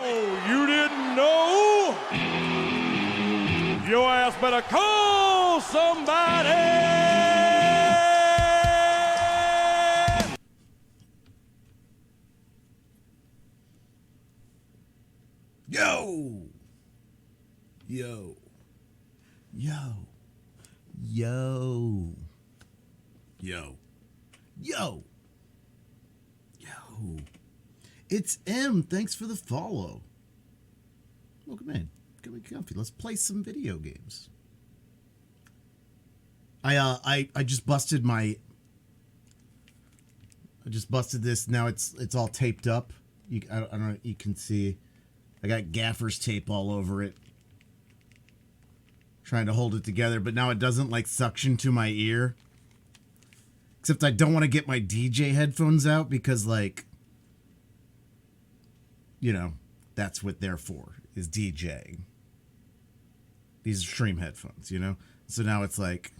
Oh, you didn't know? Your ass better call somebody. Yo. Yo. Yo. Yo. Yo. Yo. Yo. It's M. Thanks for the follow. Welcome in. Come in comfy. Let's play some video games. I just busted my. I just busted this. Now it's all taped up. I don't know. You can see. I got gaffer's tape all over it. Trying to hold it together, but now it doesn't like suction to my ear. Except I don't want to get my DJ headphones out because, like, you know, that's what they're for, is DJing. These are stream headphones, you know? So now it's like,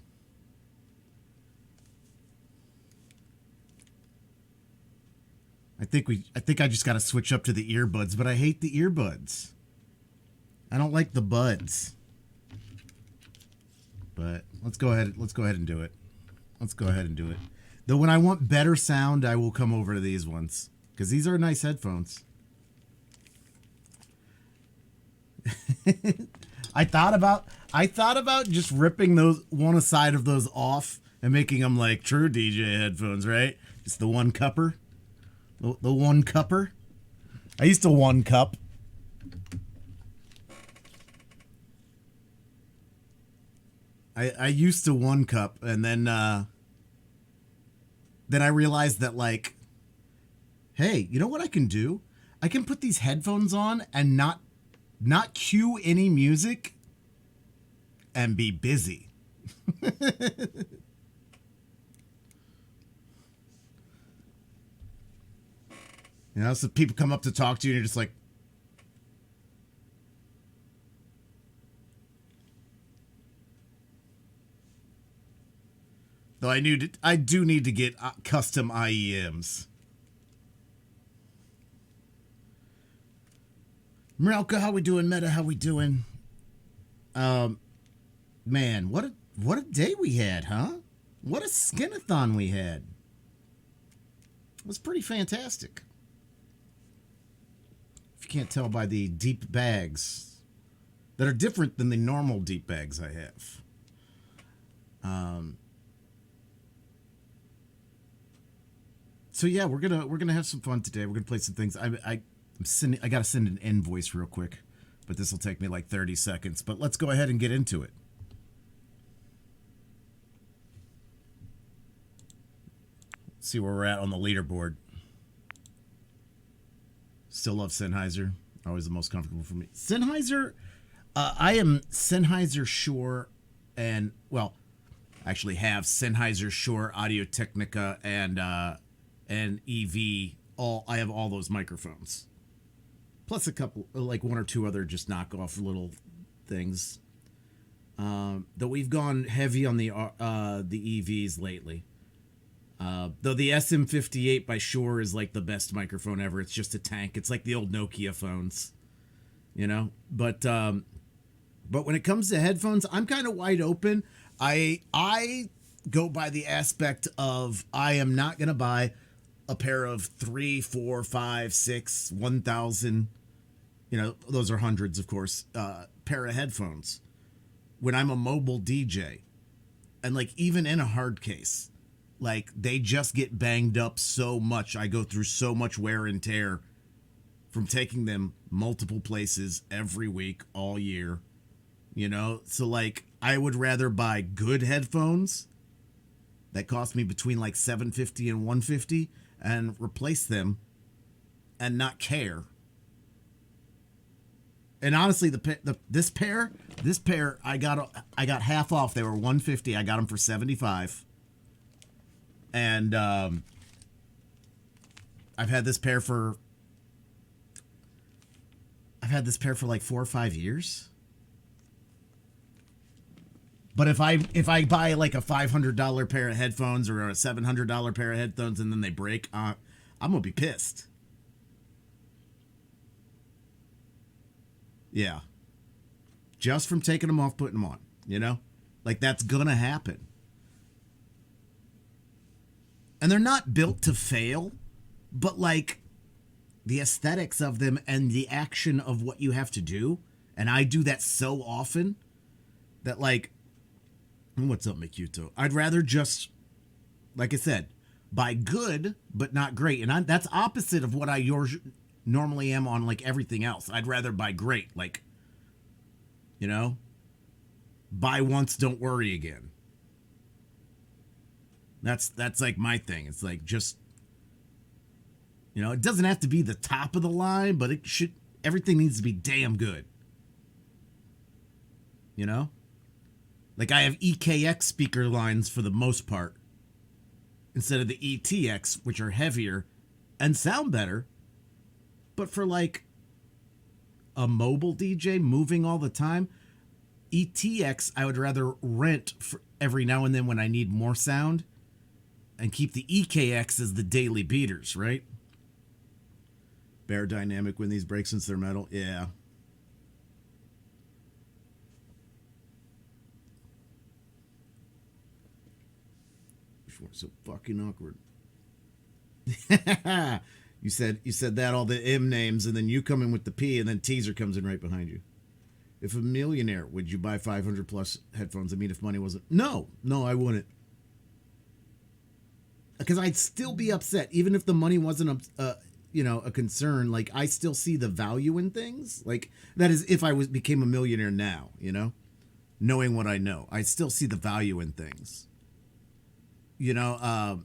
I think I just got to switch up to the earbuds, but I hate the earbuds. I don't like the buds. But let's go ahead and do it. Let's go ahead and do it. Though when I want better sound, I will come over to these ones, because these are nice headphones. I thought about just ripping those one side of those off and making them like true DJ headphones, right? Just the one cupper. The one cupper. I used to one cup. I used to one cup, and then I realized that, like, hey, you know what I can do? I can put these headphones on and not cue any music and be busy. You know, so people come up to talk to you and you're just like, though I do need to get custom IEMs. Merelka, how we doing? Meta, how we doing? Man, what a day we had, huh? What a skinathon we had. It was pretty fantastic. If you can't tell by the deep bags that are different than the normal deep bags I have. So yeah, we're gonna have some fun today. We're gonna play some things. I gotta send an invoice real quick, but this will take me like 30 seconds. But let's go ahead and get into it. Let's see where we're at on the leaderboard. Still love Sennheiser. Always the most comfortable for me. Sennheiser, I am Sennheiser Shure, and well, actually have Sennheiser Shure, Audio Technica, and EV. I have all those microphones, plus a couple, like one or two other just knockoff little things. Though we've gone heavy on the EVs lately. Though the SM58 by Shure is like the best microphone ever. It's just a tank. It's like the old Nokia phones, you know. But when it comes to headphones, I'm kind of wide open. I go by the aspect of I am not gonna buy a pair of 3, 4, 5, 6, 1,000. You know, those are hundreds, of course. Pair of headphones when I'm a mobile DJ, and like even in a hard case. Like, they just get banged up so much. I go through so much wear and tear from taking them multiple places every week, all year. You know? So, like, I would rather buy good headphones that cost me between, like, $750 and $150 and replace them and not care. And honestly, this pair, I got half off. They were $150. I got them for $75. And I've had this pair for like 4 or 5 years. But if I buy like a $500 pair of headphones or a $700 pair of headphones and then they break, I'm gonna be pissed. Yeah. Just from taking them off, putting them on, you know? Like, that's gonna happen. And they're not built to fail, but like the aesthetics of them and the action of what you have to do, and I do that so often that, like, what's up, Makuto? I'd rather just, like I said, buy good but not great, and that's opposite of what I normally am on like everything else. I'd rather buy great, like, you know, buy once, don't worry again. That's like my thing. It's like, just, you know, it doesn't have to be the top of the line, but it should, everything needs to be damn good. You know? Like, I have EKX speaker lines for the most part, instead of the ETX, which are heavier and sound better. But for like a mobile DJ moving all the time, ETX I would rather rent for every now and then when I need more sound, and keep the EKX as the daily beaters, right? Bear dynamic when these break since they're metal. Yeah. So fucking awkward. You said that, all the M names, and then you come in with the P, and then Teaser comes in right behind you. If a millionaire, would you buy 500 plus headphones? I mean, if money wasn't... No, I wouldn't. Because I'd still be upset, even if the money wasn't a concern. Like, I still see the value in things. Like, that is if I became a millionaire now, you know, knowing what I know, I still see the value in things, you know.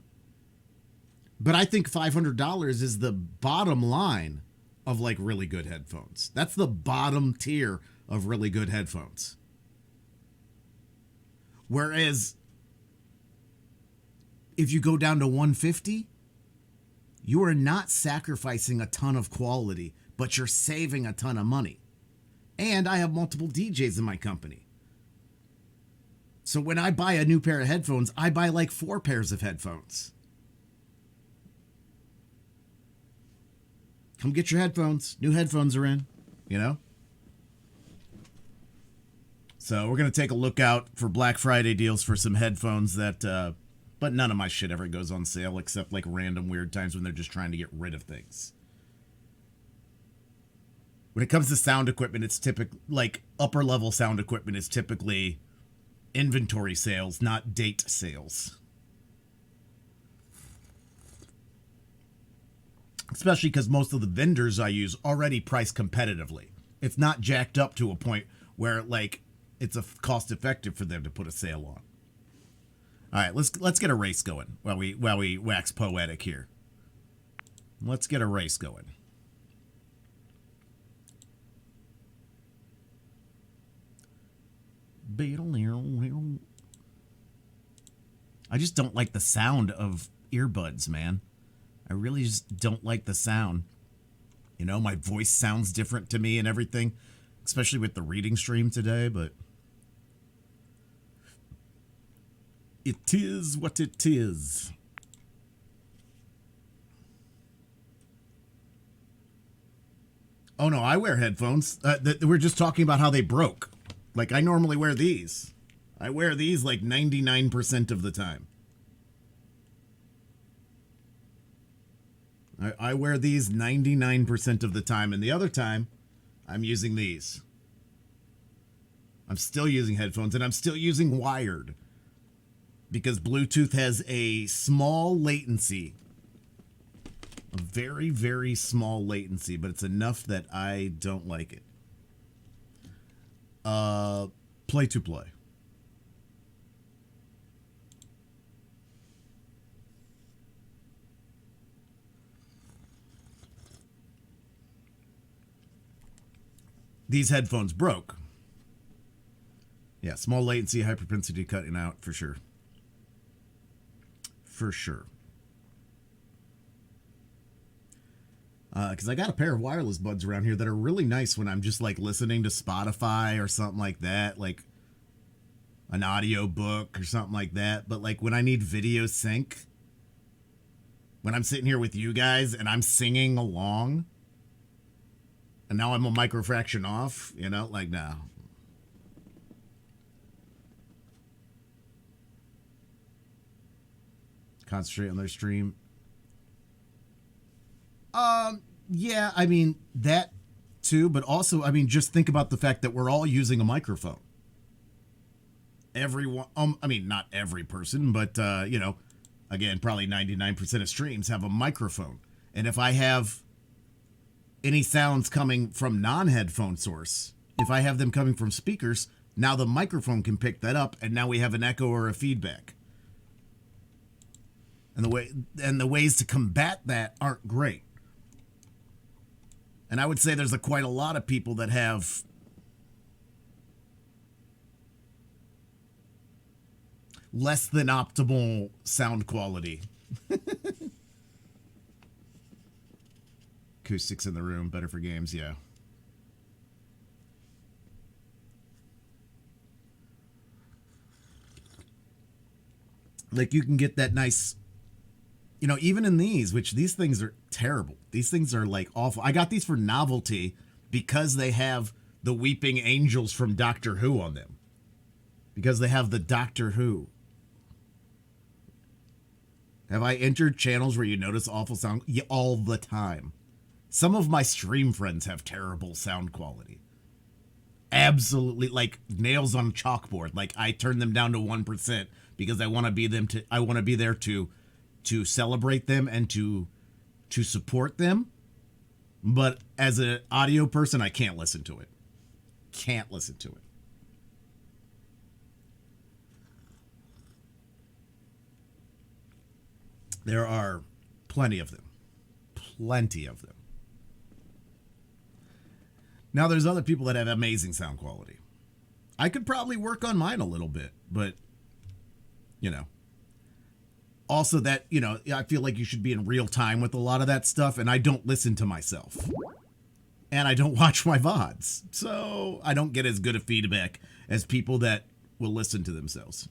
But I think $500 is the bottom line of like really good headphones. That's the bottom tier of really good headphones. Whereas if you go down to 150, you are not sacrificing a ton of quality, but you're saving a ton of money. And I have multiple DJs in my company. So when I buy a new pair of headphones, I buy like 4 pairs of headphones. Come get your headphones. New headphones are in, you know? So we're going to take a look out for Black Friday deals for some headphones that... But none of my shit ever goes on sale except like random weird times when they're just trying to get rid of things. When it comes to sound equipment, it's typically like upper level sound equipment is typically inventory sales, not date sales. Especially because most of the vendors I use already price competitively. It's not jacked up to a point where like it's a cost effective for them to put a sale on. All right, let's get a race going while we wax poetic here. Let's get a race going. I just don't like the sound of earbuds, man. I really just don't like the sound. You know, my voice sounds different to me and everything, especially with the reading stream today, but it is what it is. Oh no, I wear headphones. We're just talking about how they broke. Like, I normally wear these. I wear these like 99% of the time. I wear these 99% of the time, and the other time, I'm using these. I'm still using headphones, and I'm still using wired. Because Bluetooth has a small latency. A very, very small latency, but it's enough that I don't like it. Play to play. These headphones broke. Yeah, small latency, high propensity cutting out for sure. For sure. Because I got a pair of wireless buds around here that are really nice when I'm just like listening to Spotify or something like that, like an audio book or something like that. But like when I need video sync, when I'm sitting here with you guys and I'm singing along And now I'm a microfraction off, you know, like now. Concentrate on their stream. Yeah, I mean, that too, but also, I mean, just think about the fact that we're all using a microphone. Everyone, I mean, not every person, but, you know, again, probably 99% of streams have a microphone. And if I have any sounds coming from non-headphone source, if I have them coming from speakers, now the microphone can pick that up, and now we have an echo or a feedback. And the ways to combat that aren't great. And I would say there's quite a lot of people that have less than optimal sound quality. Acoustics in the room, better for games, yeah. Like you can get that nice, you know, even in these, which these things are terrible. These things are like awful. I got these for novelty because they have the weeping angels from Doctor Who on them. Because they have the Doctor Who. Have I entered channels where you notice awful sound? Yeah, all the time. Some of my stream friends have terrible sound quality. Absolutely, like nails on chalkboard. Like I turn them down to 1% because I want to be there to celebrate them and to support them. But as an audio person, I can't listen to it. Can't listen to it. There are plenty of them. Plenty of them. Now, there's other people that have amazing sound quality. I could probably work on mine a little bit, but, you know. Also that, you know, I feel like you should be in real time with a lot of that stuff, and I don't listen to myself. And I don't watch my VODs. So I don't get as good a feedback as people that will listen to themselves.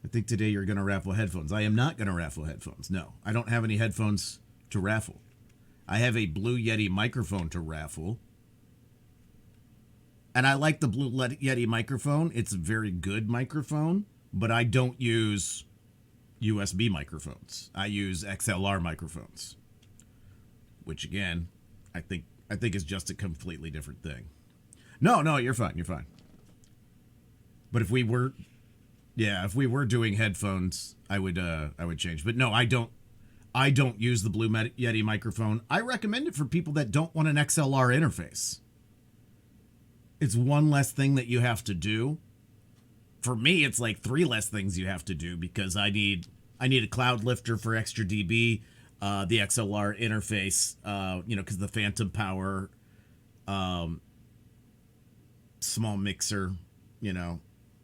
I think today you're going to raffle headphones. I am not going to raffle headphones. No, I don't have any headphones to raffle. I have a Blue Yeti microphone to raffle. And I like the Blue Yeti microphone. It's a very good microphone, but I don't use USB microphones. I use XLR microphones, which again, I think is just a completely different thing. No, you're fine. You're fine. But if we were doing headphones, I would change. But no, I don't use the Blue Yeti microphone. I recommend it for people that don't want an XLR interface. It's one less thing that you have to do. For me, it's like 3 less things you have to do because I need a cloud lifter for extra dB, the XLR interface, because the phantom power, small mixer,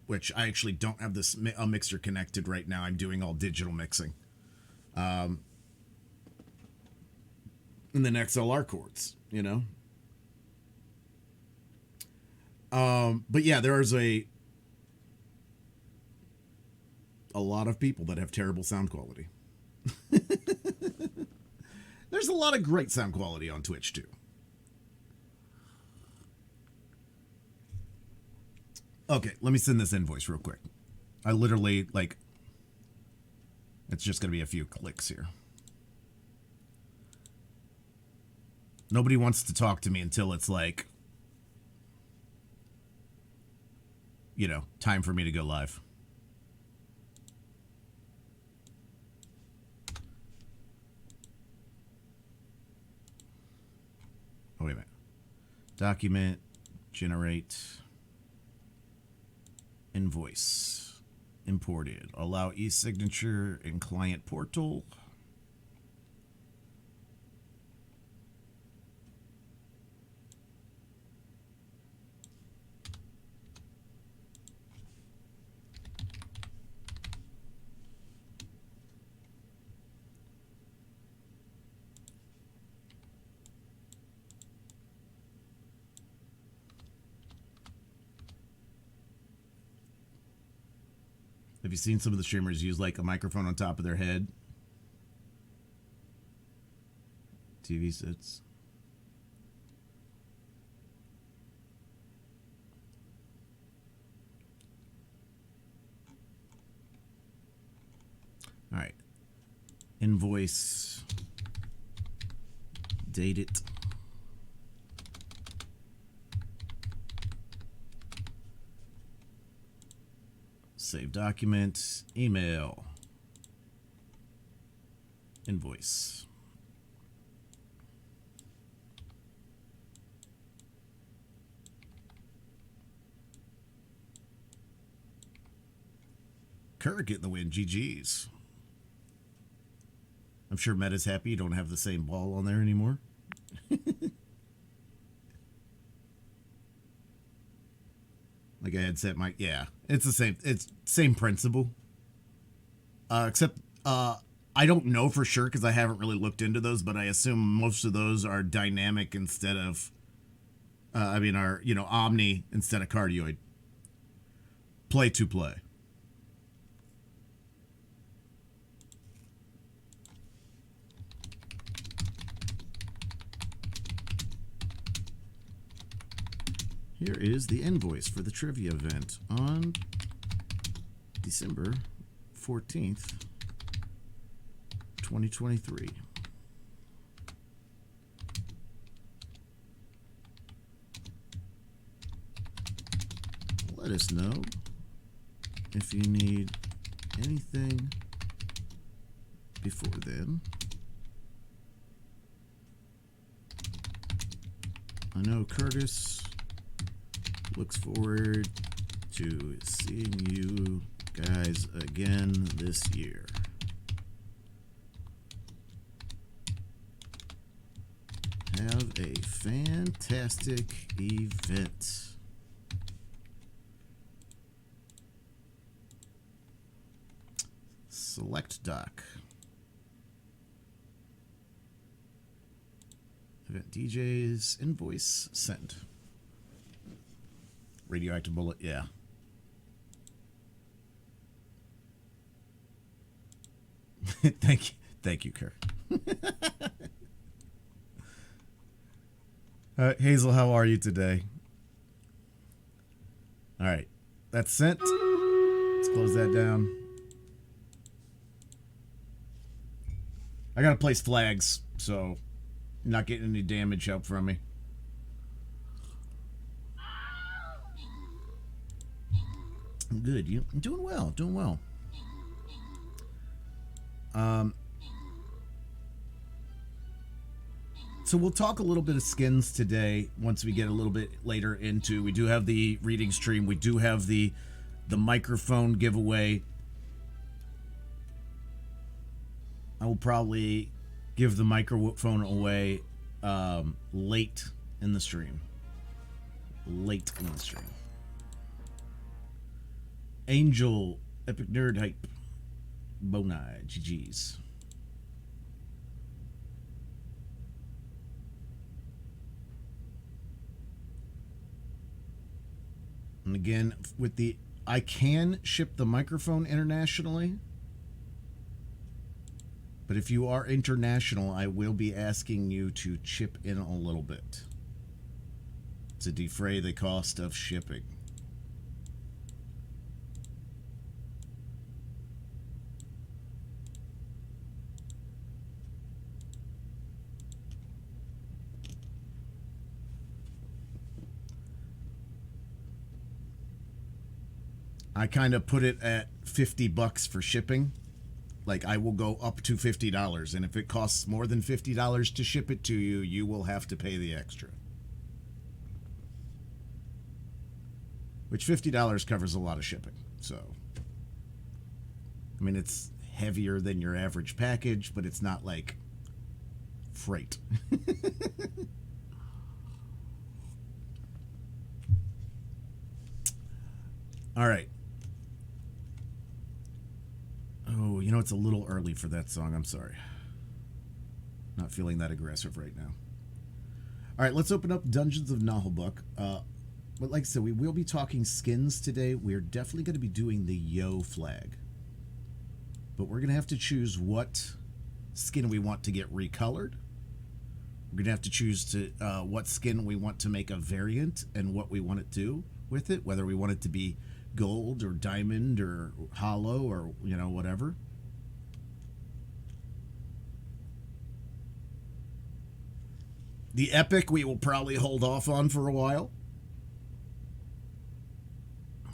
which I actually don't have a mixer connected right now. I'm doing all digital mixing. And then XLR cords, But yeah, there's a lot of people that have terrible sound quality. There's a lot of great sound quality on Twitch too. Okay, let me send this invoice real quick. I literally, it's just going to be a few clicks here. Nobody wants to talk to me until it's time for me to go live. Oh, wait a minute. Document, generate, invoice, imported. Allow e-signature in client portal. Have you seen some of the streamers use a microphone on top of their head? TV sets. All right. Invoice. Date it. Save document. Email. Invoice. Kerr getting the win. GG's. I'm sure Meta's happy you don't have the same ball on there anymore. Like I had said, Mike. Yeah, it's the same. It's same principle. Except I don't know for sure because I haven't really looked into those, but I assume most of those are dynamic instead of, are omni instead of cardioid. Play to play. Here is the invoice for the trivia event on December 14th, 2023. Let us know if you need anything before then. I know Curtis looks forward to seeing you guys again this year. Have a fantastic event. Select doc. Event DJs invoice sent. Radioactive bullet, yeah. Thank you, Kerr. Hazel, how are you today? All right, that's sent. Let's close that down. I gotta place flags, so you're not getting any damage help from me. I'm good. I'm doing well. Doing well. So we'll talk a little bit of skins today once we get a little bit later into. We do have the reading stream. We do have the microphone giveaway. I will probably give the microphone away late in the stream. Late in the stream. Angel, Epic Nerd Hype, Bonai, GG's. And again, I can ship the microphone internationally. But if you are international, I will be asking you to chip in a little bit to defray the cost of shipping. I kind of put it at $50 for shipping. Like, I will go up to $50, and if it costs more than $50 to ship it to you, you will have to pay the extra. Which $50 covers a lot of shipping, so. I mean, it's heavier than your average package, but it's not like freight. All right. Oh, it's a little early for that song. I'm sorry. Not feeling that aggressive right now. All right, let's open up Dungeons of Naheulbeuk. But like I said, we will be talking skins today. We're definitely going to be doing the Yo flag. But we're going to have to choose what skin we want to get recolored. We're gonna have to choose to what skin we want to make a variant and what we want to do with it, whether we want it to be gold or diamond or hollow or whatever. The epic we will probably hold off on for a while.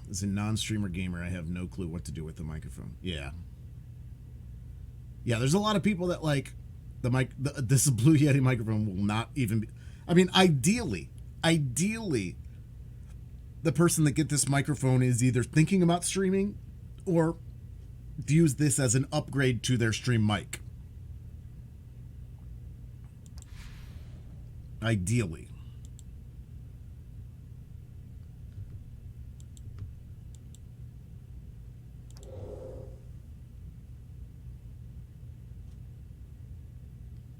As a non-streamer gamer, I have no clue what to do with the microphone. Yeah, there's a lot of people that like this Blue Yeti microphone will not even be. I mean, ideally, the person that get this microphone is either thinking about streaming or views this as an upgrade to their stream mic. Ideally.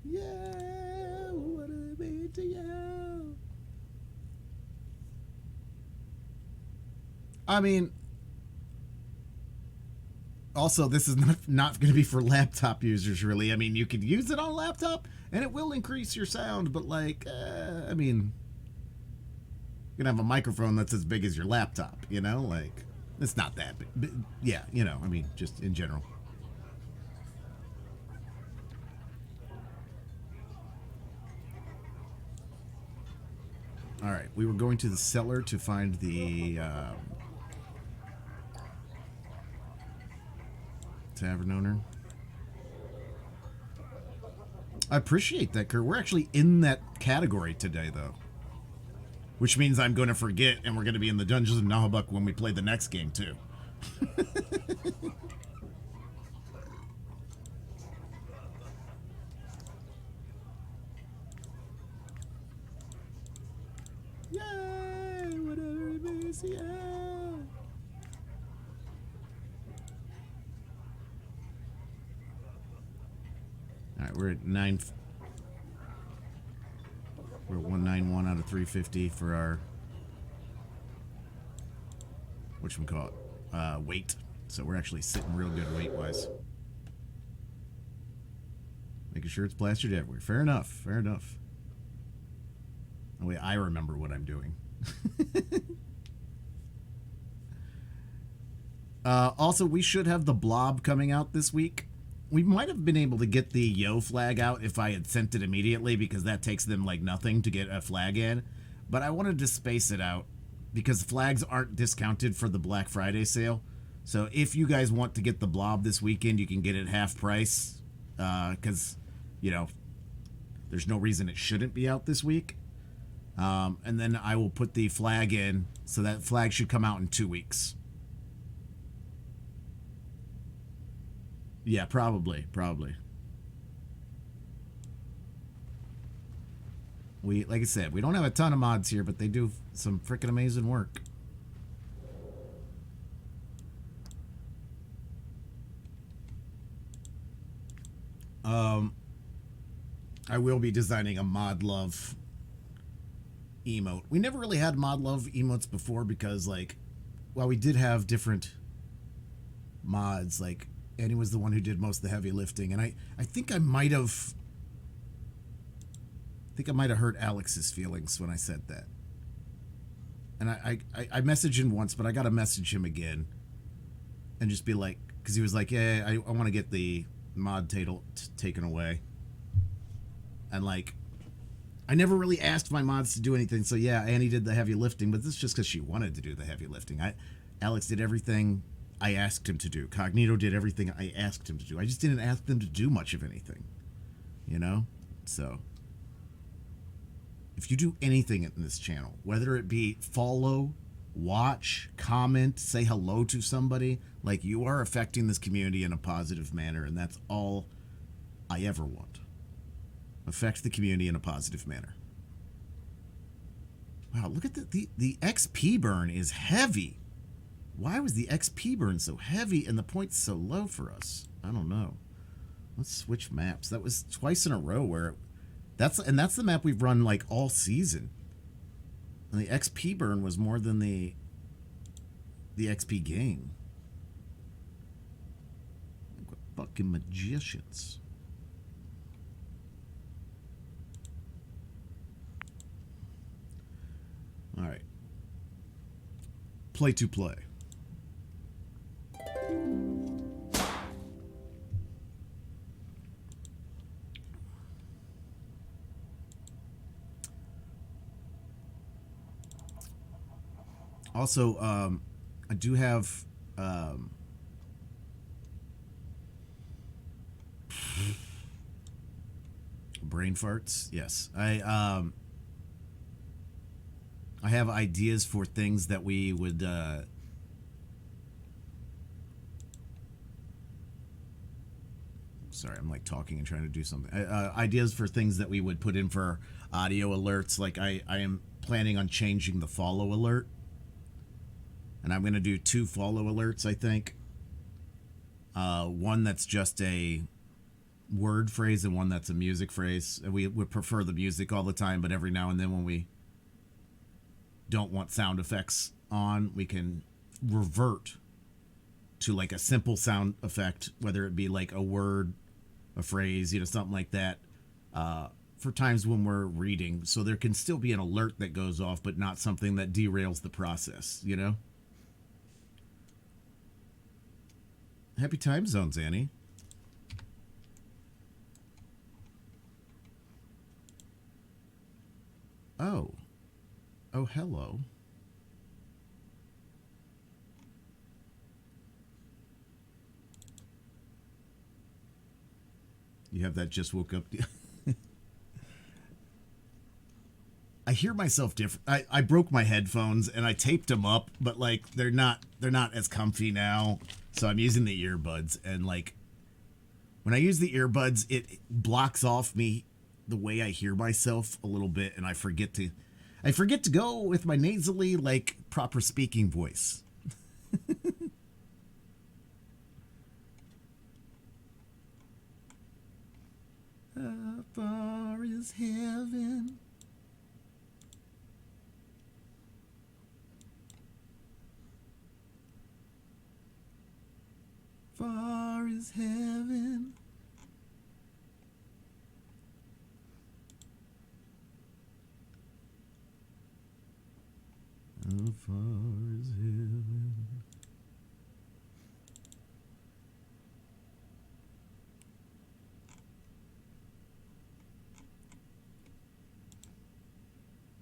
Yeah, what a way to you. I mean, also, this is not going to be for laptop users, really. I mean, you could use it on a laptop, and it will increase your sound, but, like, I mean, you're going to have a microphone that's as big as your laptop, Like, it's not that big. But yeah, I mean, just in general. All right, we were going to the cellar to find the tavern owner. I appreciate that, Kurt. We're actually in that category today, though. Which means I'm going to forget, and we're going to be in the Dungeons of Naheulbeuk when we play the next game, too. Yay! Whatever it is, yeah! Alright, we're at 9... We're at 191 out of 350 for our... whatchamacallit? Weight. So we're actually sitting real good weight-wise. Making sure it's plastered everywhere. Fair enough. Fair enough. That way I remember what I'm doing. Also, we should have the blob coming out this week. We might have been able to get the Yo flag out if I had sent it immediately, because that takes them like nothing to get a flag in. But I wanted to space it out because flags aren't discounted for the Black Friday sale. So if you guys want to get the blob this weekend, you can get it half price. Because, there's no reason it shouldn't be out this week. And then I will put the flag in, so that flag should come out in 2 weeks. Yeah, probably. Like I said, we don't have a ton of mods here, but they do some freaking amazing work. I will be designing a mod love emote. We never really had mod love emotes before because, like, well, we did have different mods. Like, Annie was the one who did most of the heavy lifting, and I think I might have hurt Alex's feelings when I said that. And I messaged him once, but I gotta message him again and just be like, because he was like, yeah, I want to get the mod title taken away. And like, I never really asked my mods to do anything, so yeah, Annie did the heavy lifting, but this is just because she wanted to do the heavy lifting. Alex did everything I asked him to do. Cognito did everything I asked him to do. I just didn't ask them to do much of anything, So if you do anything in this channel, whether it be follow, watch, comment, say hello to somebody, like, you are affecting this community in a positive manner, and that's all I ever want. Affect the community in a positive manner. Wow, look at the XP burn is heavy. Why was the XP burn so heavy and the points so low for us? I don't know. Let's switch maps. That was twice in a row where that's the map we've run like all season. And the XP burn was more than the XP gain. Like, fucking magicians. play to play. Also, I do have brain farts. Yes, I have ideas for things that we would. Sorry, I'm like talking and trying to do something. Ideas for things that we would put in for audio alerts. Like I am planning on changing the follow alert. And I'm going to do 2 follow alerts, I think. One that's just a word phrase and one that's a music phrase. We would prefer the music all the time, but every now and then when we don't want sound effects on, we can revert to like a simple sound effect, whether it be like a word, a phrase, something like that, for times when we're reading. So there can still be an alert that goes off, but not something that derails the process, Happy time zones, Annie. Oh, hello. You have that just woke up. I hear myself different. I broke my headphones and I taped them up, but like they're not as comfy now. So I'm using the earbuds, and like when I use the earbuds, it blocks off me the way I hear myself a little bit, and I forget to go with my nasally like proper speaking voice. How far is heaven? Far is heaven. How far is heaven?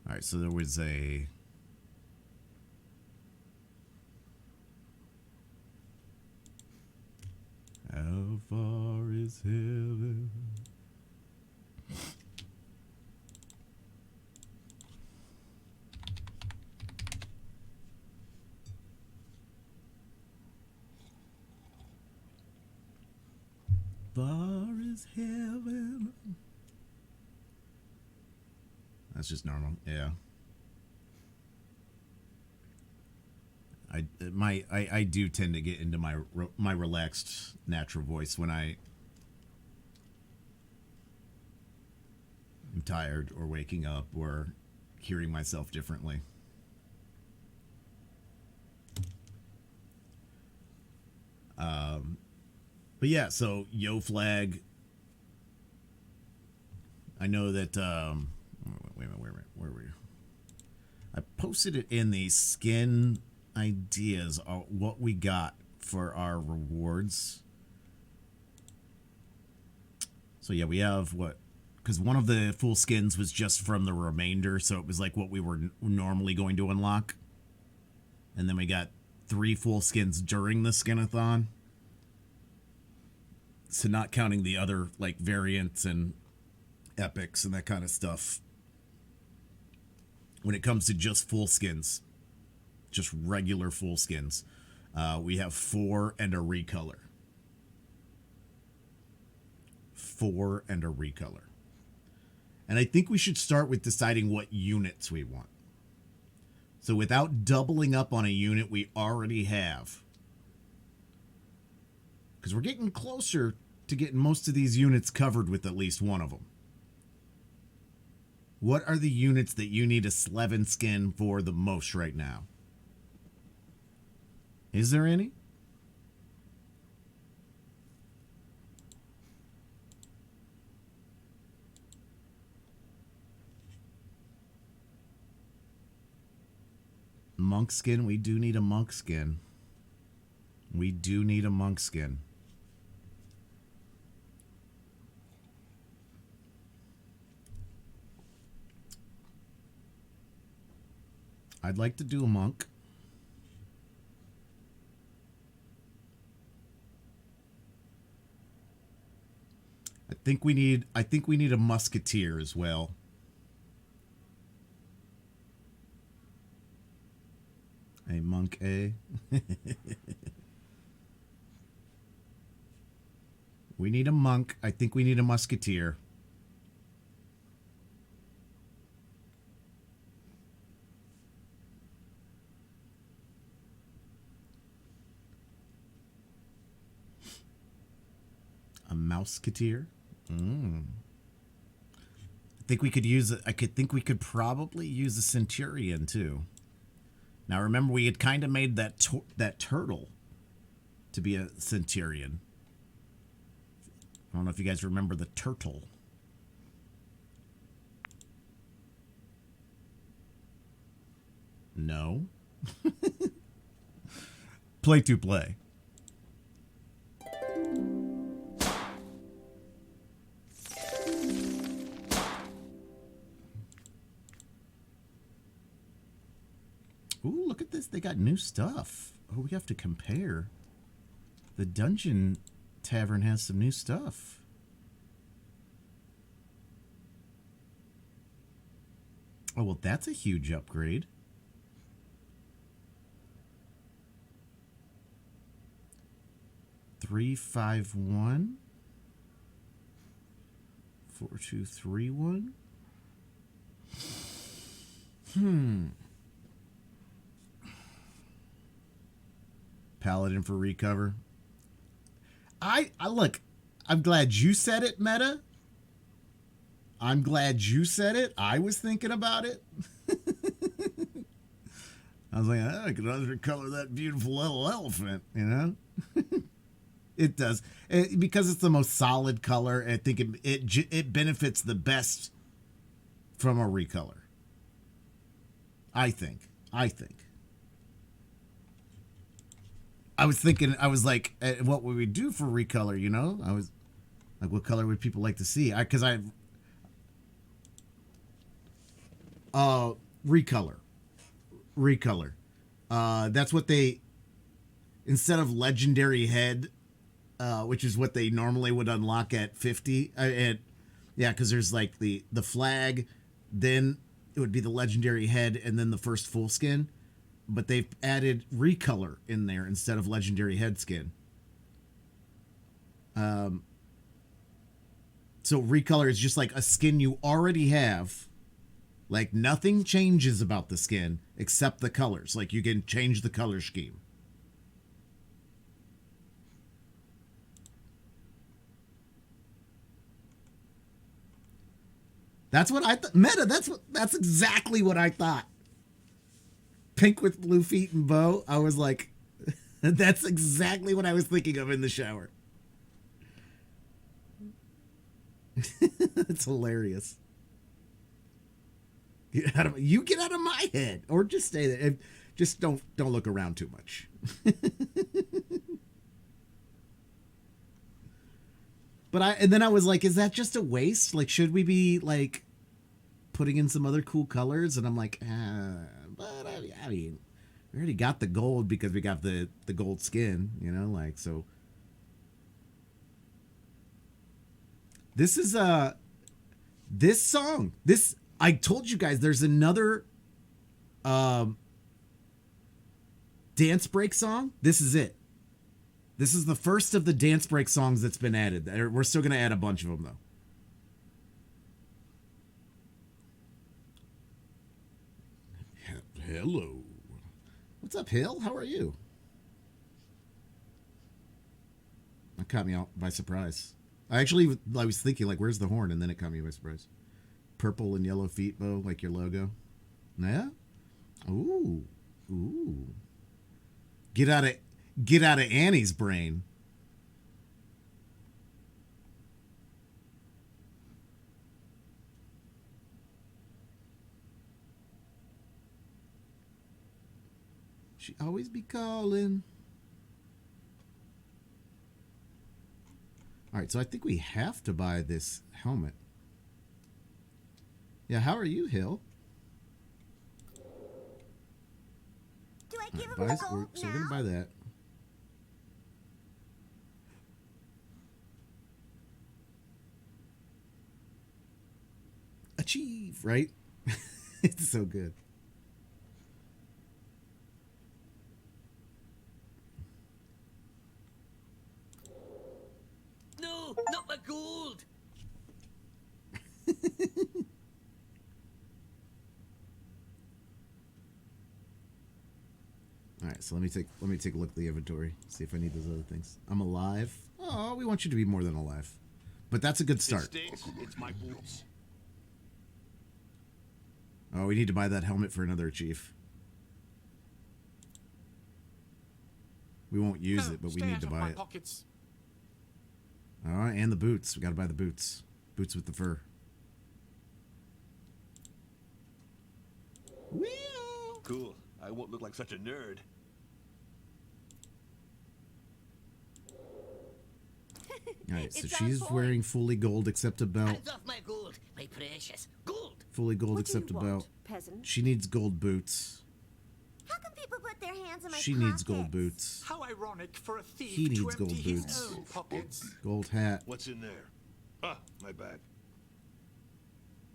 All right, so there was a how far is heaven? Far is heaven. That's just normal. Yeah. I do tend to get into my relaxed natural voice when I am tired or waking up or hearing myself differently. But yeah, so Yo Flag. I know that. Wait a minute. Where were you? I posted it in the skin ideas of what we got for our rewards. So yeah, we have what, because one of the full skins was just from the remainder, so it was like what we were normally going to unlock. And then we got 3 full skins during the skinathon. So not counting the other like variants and epics and that kind of stuff. When it comes to just full skins, just regular full skins, we have 4 and a recolor. 4 and a recolor. And I think we should start with deciding what units we want. So without doubling up on a unit we already have, because we're getting closer to getting most of these units covered with at least one of them. What are the units that you need a Slevin skin for the most right now? Is there any? Monk skin. We do need a monk skin. We do need a monk skin. I'd like to do a monk. I think we need a musketeer as well. A monk, A. We need a monk. I think we need a musketeer. A mouseketeer. I think we could use. I think we could probably use a centurion too. Now remember, we had kind of made that turtle to be a centurion. I don't know if you guys remember the turtle. No. Play to play. Ooh, look at this. They got new stuff. Oh, we have to compare. The Dungeon Tavern has some new stuff. Oh, well, that's a huge upgrade. Three, 5, 1. 4, 2, 3, 1. Paladin for recover. I look, I'm glad you said it, Meta. I'm glad you said it. I was thinking about it. I was like, oh, I could undercolor that beautiful little elephant, you know? It does. Because it's the most solid color, I think it benefits the best from a recolor. I think. I was thinking, I was like, what would we do for recolor, you know? I was like, what color would people like to see? Because recolor. That's what they, instead of legendary head, which is what they normally would unlock at 50, because there's like the flag, then it would be the legendary head, and then the first full skin. But they've added recolor in there instead of legendary head skin. So recolor is just like a skin you already have. Like nothing changes about the skin except the colors. Like you can change the color scheme. That's what I thought. Meta, that's exactly what I thought. Pink with blue feet and bow. I was like, that's exactly what I was thinking of in the shower. It's hilarious. Get out of my head, or just stay there. Just don't look around too much. And then I was like, is that just a waste? Like, should we be like putting in some other cool colors? And I'm like, but I mean, we already got the gold because we got the gold skin, you know, like, so. This is this song. I told you guys there's another dance break song. This is it. This is the first of the dance break songs that's been added. We're still going to add a bunch of them, though. Hello. What's up, Hill? How are you? That caught me out by surprise. I was thinking, like, where's the horn? And then it caught me by surprise. Purple and yellow feet bow, like your logo. Yeah? Ooh. Get out of Annie's brain. She always be calling. All right, so I think we have to buy this helmet. Yeah, how are you, Hill? Do I give him Buys, the gold so we're gonna now? buy that. Achieve, right? It's so good. No, not my gold. All right, so let me take a look at the inventory, see if I need those other things. I'm alive. Oh, we want you to be more than alive, but that's a good start. It's my boots. Oh, we need to buy that helmet for another chief. We won't use it, but we need to buy it. Pockets. All right, and the boots. We got to buy the boots. Boots with the fur. Whee! Cool. I won't look like such a nerd. All right, so It's on she's point. wearing fully gold except a belt. Hands off my gold, my precious gold. Fully gold What do you except a want, belt. peasant? She needs gold boots. How come people put their hands in my She pockets? needs gold boots. How ironic for a thief He to needs empty gold his boots. own pockets. Gold hat. What's in there? Ah, my bad.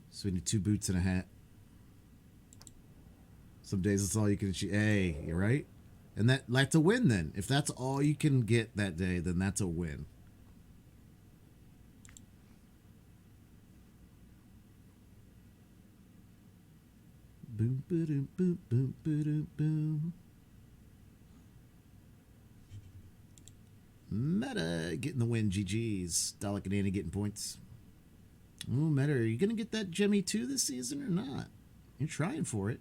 So we need 2 boots and a hat. Some days it's all you can achieve. Hey, you're right. And that's a win then. If that's all you can get that day, then that's a win. Boom, boom, boom, boom, boom, boom. Meta getting the win. GG's. Dalek and Annie getting points. Oh, Meta, are you going to get that Jemmy 2 this season or not? You're trying for it.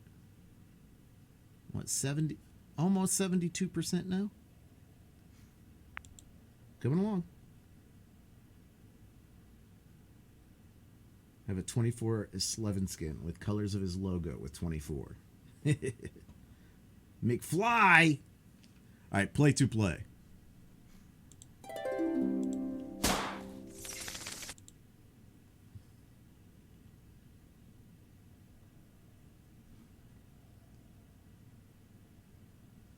What, 70? Almost 72% now? Coming along. I have a 24 Slevin skin with colors of his logo with 24. McFly! Alright, play to play.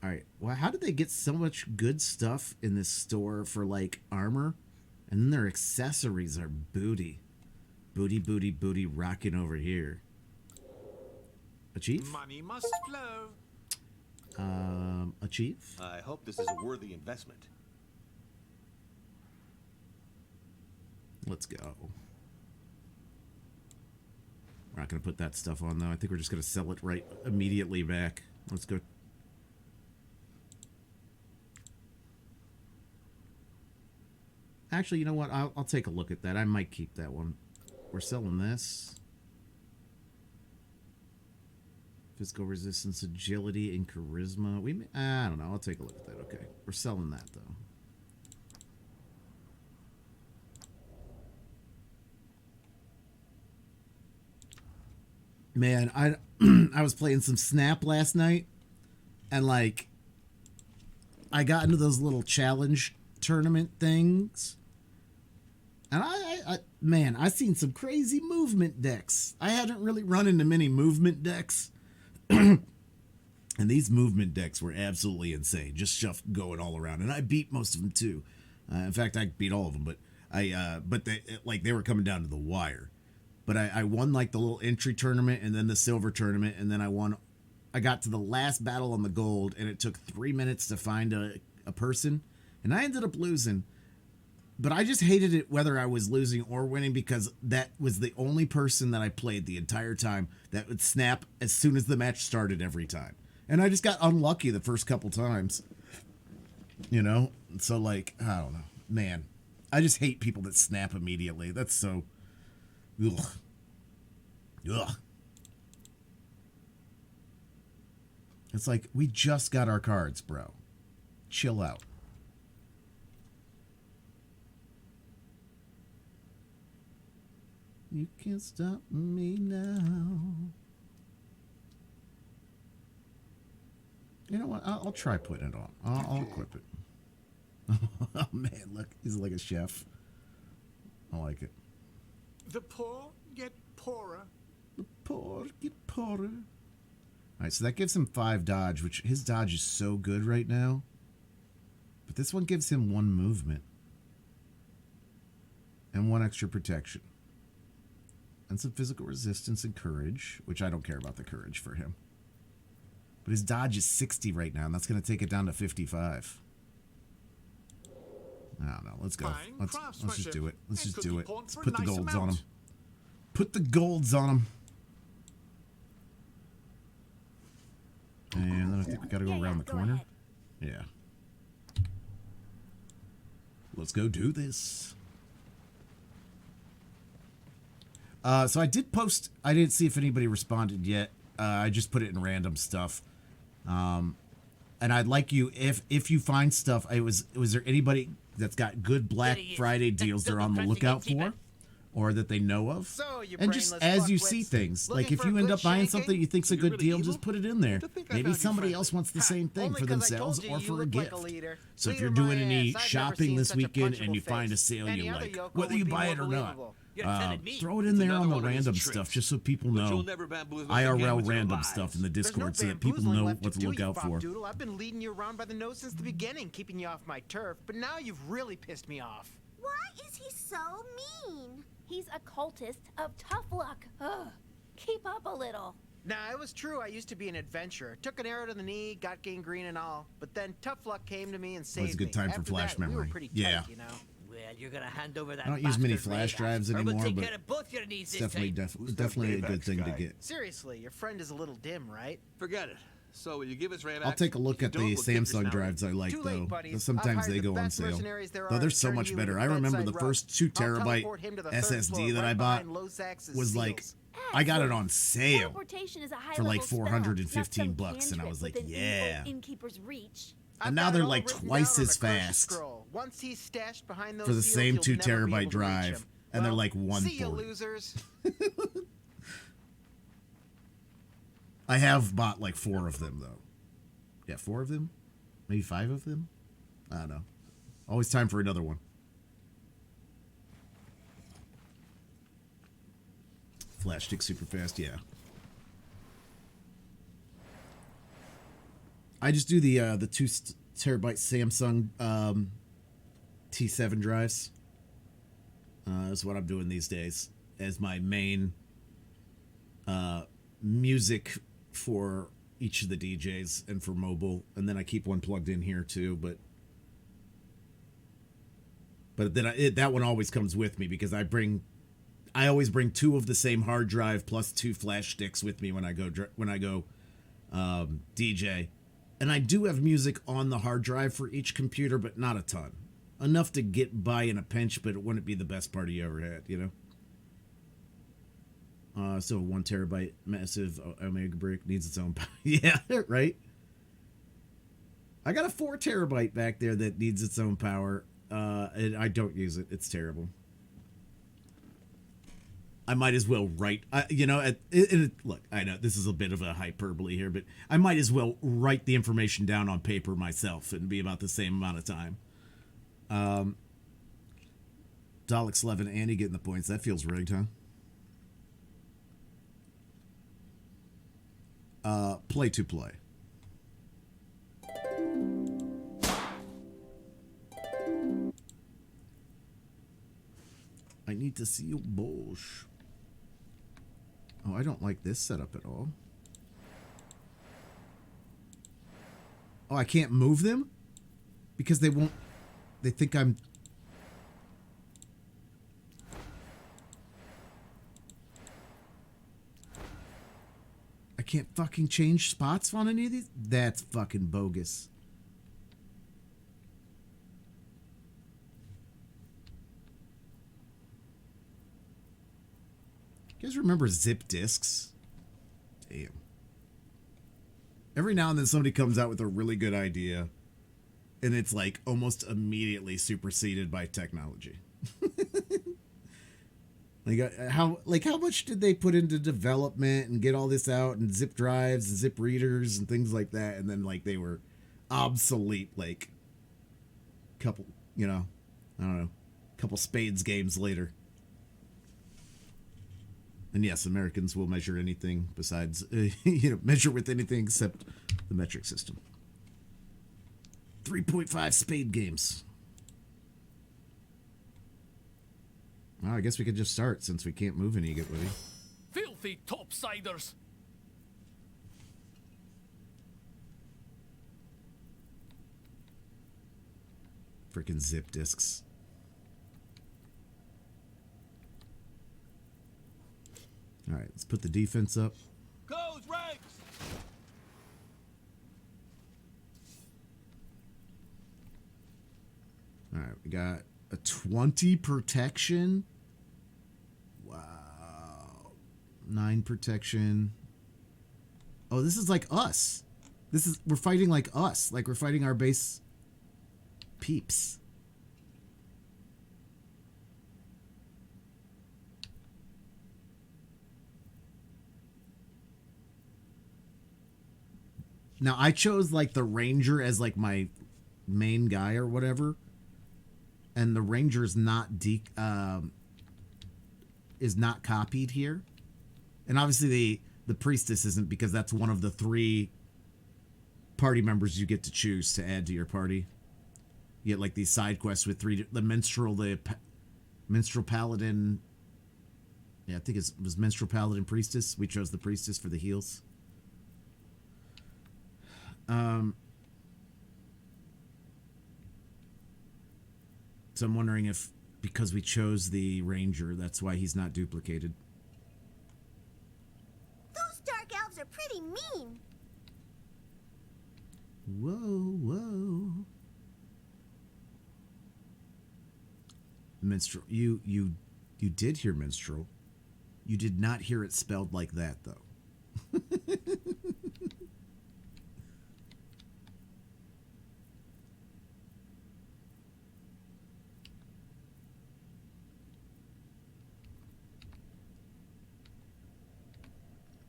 Alright, well, how did they get so much good stuff in this store for, like, armor? And then their accessories are booty. Booty, booty, booty rocking over here. A chief? Money must flow. A chief? I hope this is a worthy investment. Let's go. We're not going to put that stuff on, though. I think we're just going to sell it right immediately back. Let's go. Actually, you know what? I'll take a look at that. I might keep that one. We're selling this. Physical resistance, agility, and charisma. I don't know. I'll take a look at that. Okay. We're selling that, though. Man, I was playing some Snap last night, and, like, I got into those little challenge tournament things. And I seen some crazy movement decks. I haven't really run into many movement decks. And these movement decks were absolutely insane. Just stuff going all around. And I beat most of them too. In fact, I beat all of them, but they were coming down to the wire. But I won like the little entry tournament and then the silver tournament, and then I got to the last battle on the gold, and it took 3 minutes to find a person, and I ended up losing. But I just hated it whether I was losing or winning, because that was the only person that I played the entire time that would snap as soon as the match started every time. And I just got unlucky the first couple times. You know? So, like, I don't know. Man, I just hate people that snap immediately. That's so... Ugh. Ugh. It's like, we just got our cards, bro. Chill out. You can't stop me now. You know what? I'll try putting it on. I'll equip it. Oh man, look, he's like a chef. I like it. The poor get poorer. The poor get poorer. All right, so that gives him 5 dodge, which his dodge is so good right now. But this one gives him 1 movement. And 1 extra protection. And some physical resistance and courage, which I don't care about the courage for him. But his dodge is 60 right now, and that's going to take it down to 55. I don't know. Let's go. Fine Let's just do it. Let's and just could do be it. pawned Let's for a put the nice golds on amount. him. Put the golds on him. And then I think we got to go around the corner. ahead. Yeah. Let's go do this. So I did post. I didn't see if anybody responded yet. I just put it in random stuff. And I'd like you, if you find stuff, was there anybody that's got good Black There he is. Friday That deals they're double on the pressing lookout empty for, man. or that they know of? So, you And just brainless as you fuckwits, see things, looking like if for a you end good up buying shanking? something you think's a You're good really deal, evil? just put it in there. To think I Maybe found you somebody friendly. else wants the same thing Only for 'cause I themselves told you or you for a look like gift. a leader. So if Leader you're my doing ass. any I've never shopping seen this such a weekend and punchable you find a face. sale Any you other like, yokel whether would you be buy more it or not, believable. You're telling me. throw it in It's there on another the one of his random tricks. stuff, just so people But you'll know. never bamboozle us again IRL with your random lies. stuff in the There's no Discord so that people bamboozling know left what to do, look you out for. Doodle. I've been leading you around by the nose since the beginning, keeping you off my turf, but now you've really pissed me off. Why is he so mean? He's a cultist of tough luck. Ugh. Keep up a little. Nah, it was true. I used to be an adventurer. Took an arrow to the knee, got gangrene and all. But then tough luck came to me and saved me. Always a good time for After flash that, we were memory. pretty Yeah. tight, you know. Well, you're gonna hand over that. I don't use many bastard flash radar, drives or we'll anymore, take but care of both your needs It's this definitely, time. Who's that definitely a good Baymax thing to guy? get. Seriously, your friend is a little dim, right? Forget it. So will you give us Ram I'll take a look at the Samsung drives I like, Too late, though. buddies. Sometimes I've they hired go the on best sale. mercenaries there Though are they're to so turn much you better. into I remember the bedside rug. first 2 I'll terabyte teleport him to the third SSD floor, that right I bought behind Losak's was like, seals. I got it on sale. Teleportation is a high for like level spell, $415 not some bucks, and I cantrip was like, within yeah. evil innkeeper's reach. I've And now got it they're all like written twice down on as a cursive fast scroll. Once he's stashed behind those for the seals, same you'll 2 never be terabyte able to reach drive, him. and they're Well, like see you, 140. losers. I have bought like 4 of them though. Yeah, 4 of them, maybe 5 of them. I don't know. Always time for another one. Flash stick super fast, yeah. I just do the 2 terabyte Samsung T7 drives. That's what I'm doing these days as my main music for each of the DJs and for mobile, and then I keep one plugged in here too. But then that one always comes with me because I always bring 2 of the same hard drive plus 2 flash sticks with me when I go DJ. And I do have music on the hard drive for each computer, but not a ton. Enough to get by in a pinch, but it wouldn't be the best party you ever had, you know? So a 1 terabyte massive Omega brick needs its own. Yeah, right. I got a 4 terabyte back there that needs its own power, and I don't use it. It's terrible. I might as well write. Look, I know this is a bit of a hyperbole here, but I might as well write the information down on paper myself and be about the same amount of time. Dalek 11, Andy getting the points. That feels rigged, huh? Play to play. I need to see you, Bosch. Oh, I don't like this setup at all. Oh, I can't move them? Because they won't... They think I'm... I can't fucking change spots on any of these? That's fucking bogus. You guys remember zip disks? Damn. Every now and then somebody comes out with a really good idea, and it's like almost immediately superseded by technology. How much did they put into development and get all this out and zip drives and zip readers and things like that, and then like they were obsolete like couple, I don't know, couple Spades games later. And yes, Americans will measure anything besides measure with anything except the metric system. 3.5 Spade games. Well, I guess we could just start since we can't move any anybody. Filthy topsiders! Freaking zip discs. All right, let's put the defense up. Goes ranks. All right, we got a 20 protection. Wow. 9 protection. Oh, this is like us. We're fighting like us. Like we're fighting our base peeps. Now, I chose like the Ranger as like my main guy or whatever. And the Ranger's not is not copied here. And obviously the Priestess isn't, because that's one of the 3 party members you get to choose to add to your party. You get like these side quests with 3, the Minstrel, Minstrel Paladin. Yeah, I think it was Minstrel Paladin Priestess. We chose the Priestess for the heals. So I'm wondering if, because we chose the Ranger, that's why he's not duplicated. Those dark elves are pretty mean. Whoa. Minstrel, you did hear Minstrel. You did not hear it spelled like that, though.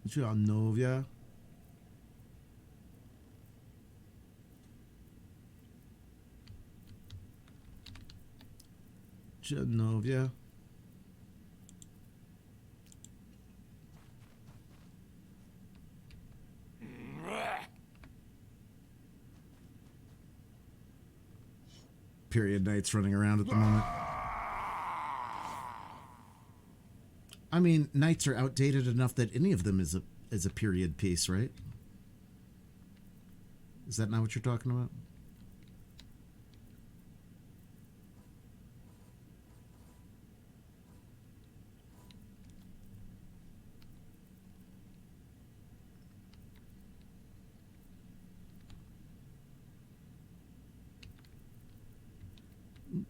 Genovia. Genovia. Period Knights running around at the moment. I mean, Knights are outdated enough that any of them is a period piece, right? Is that not what you're talking about?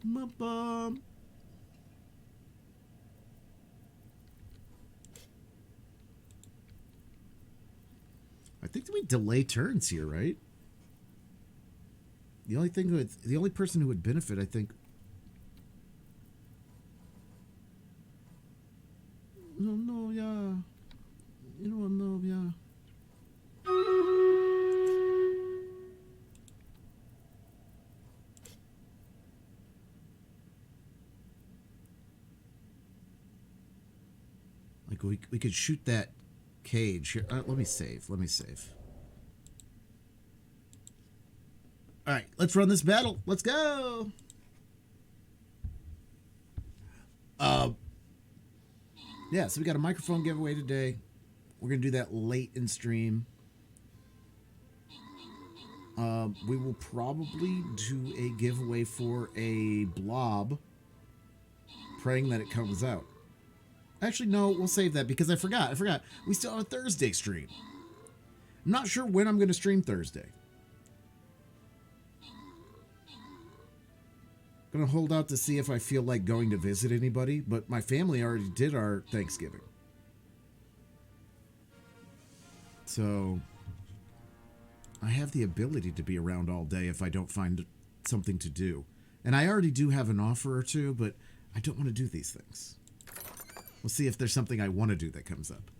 My bum. I think that we delay turns here, right? The only person who would benefit, I think. No, yeah. No, yeah. Like we could shoot that cage here. Let me save. All right, let's run this battle. Let's go. Yeah, so we got a microphone giveaway today. We're gonna do that late in stream. We will probably do a giveaway for a blob, praying that it comes out. Actually, no, we'll save that because I forgot. We still have a Thursday stream. I'm not sure when I'm going to stream Thursday. Going to hold out to see if I feel like going to visit anybody, but my family already did our Thanksgiving. So I have the ability to be around all day if I don't find something to do. And I already do have an offer or two, but I don't want to do these things. We'll see if there's something I want to do that comes up.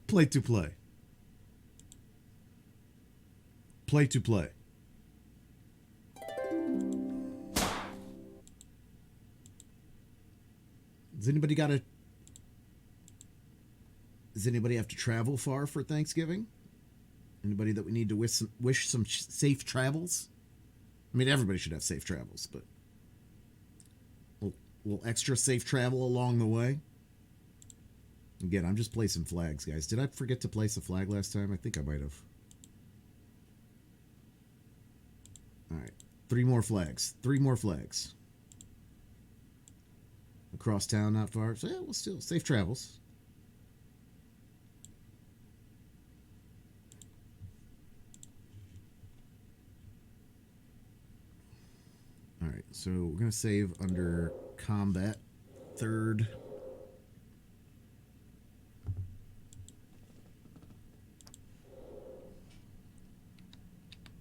Play to play. Play to play. Does anybody have to travel far for Thanksgiving? Anybody that we need to wish some safe travels? I mean, everybody should have safe travels, but a little extra safe travel along the way. Again, I'm just placing flags, guys. Did I forget to place a flag last time? I think I might have. All right. 3 more flags. 3 more flags. Across town, not far. So, yeah, we'll still safe travels. All right, so we're going to save under combat, 3rd.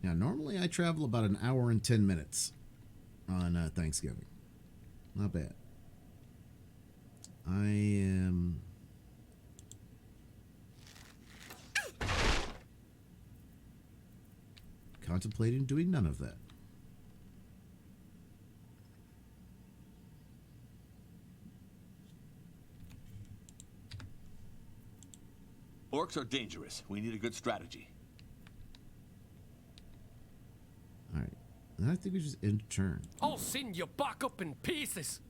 Now, normally I travel about an hour and 10 minutes on Thanksgiving. Not bad. I am... contemplating doing none of that. Orcs are dangerous. We need a good strategy. All right. And I think we just end turn. I'll send you back up in pieces.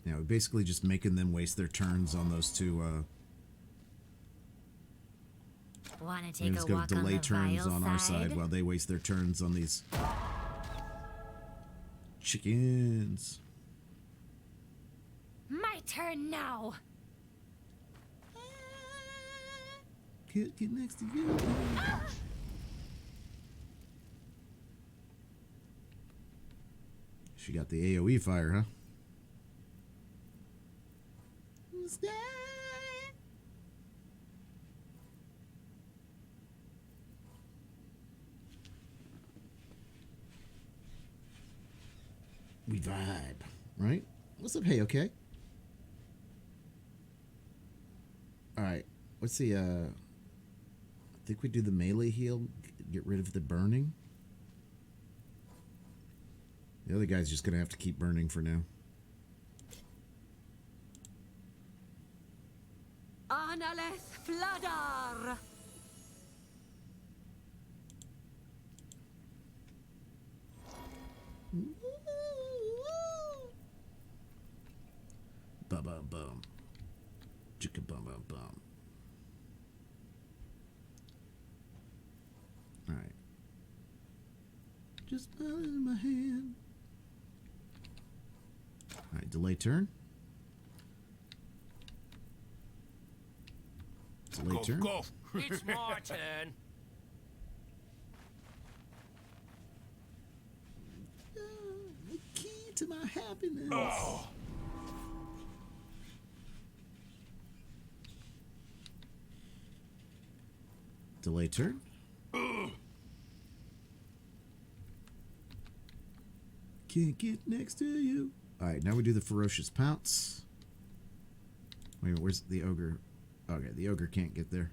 Yeah, we're basically just making them waste their turns on those two. Want to We're take just a going walk to on delay the turns vile on our side while they waste their turns on these chickens. My turn now. Can't get next to you. She got the AoE fire, huh? We vibe, right? What's up, hey, okay? Alright, what's the, I think we do the melee heal, get rid of the burning. The other guy's just gonna have to keep burning for now. Analeth Fladar. Bum bum bum. Chicka bum bum bum. Alright. Just in my hand. Alright, delay turn. Delay turn. Go. It's my turn. The key to my happiness. Oh. Delay turn. Can't get next to you. Alright, now we do the ferocious pounce. Wait a minute, where's the ogre? Okay, the ogre can't get there.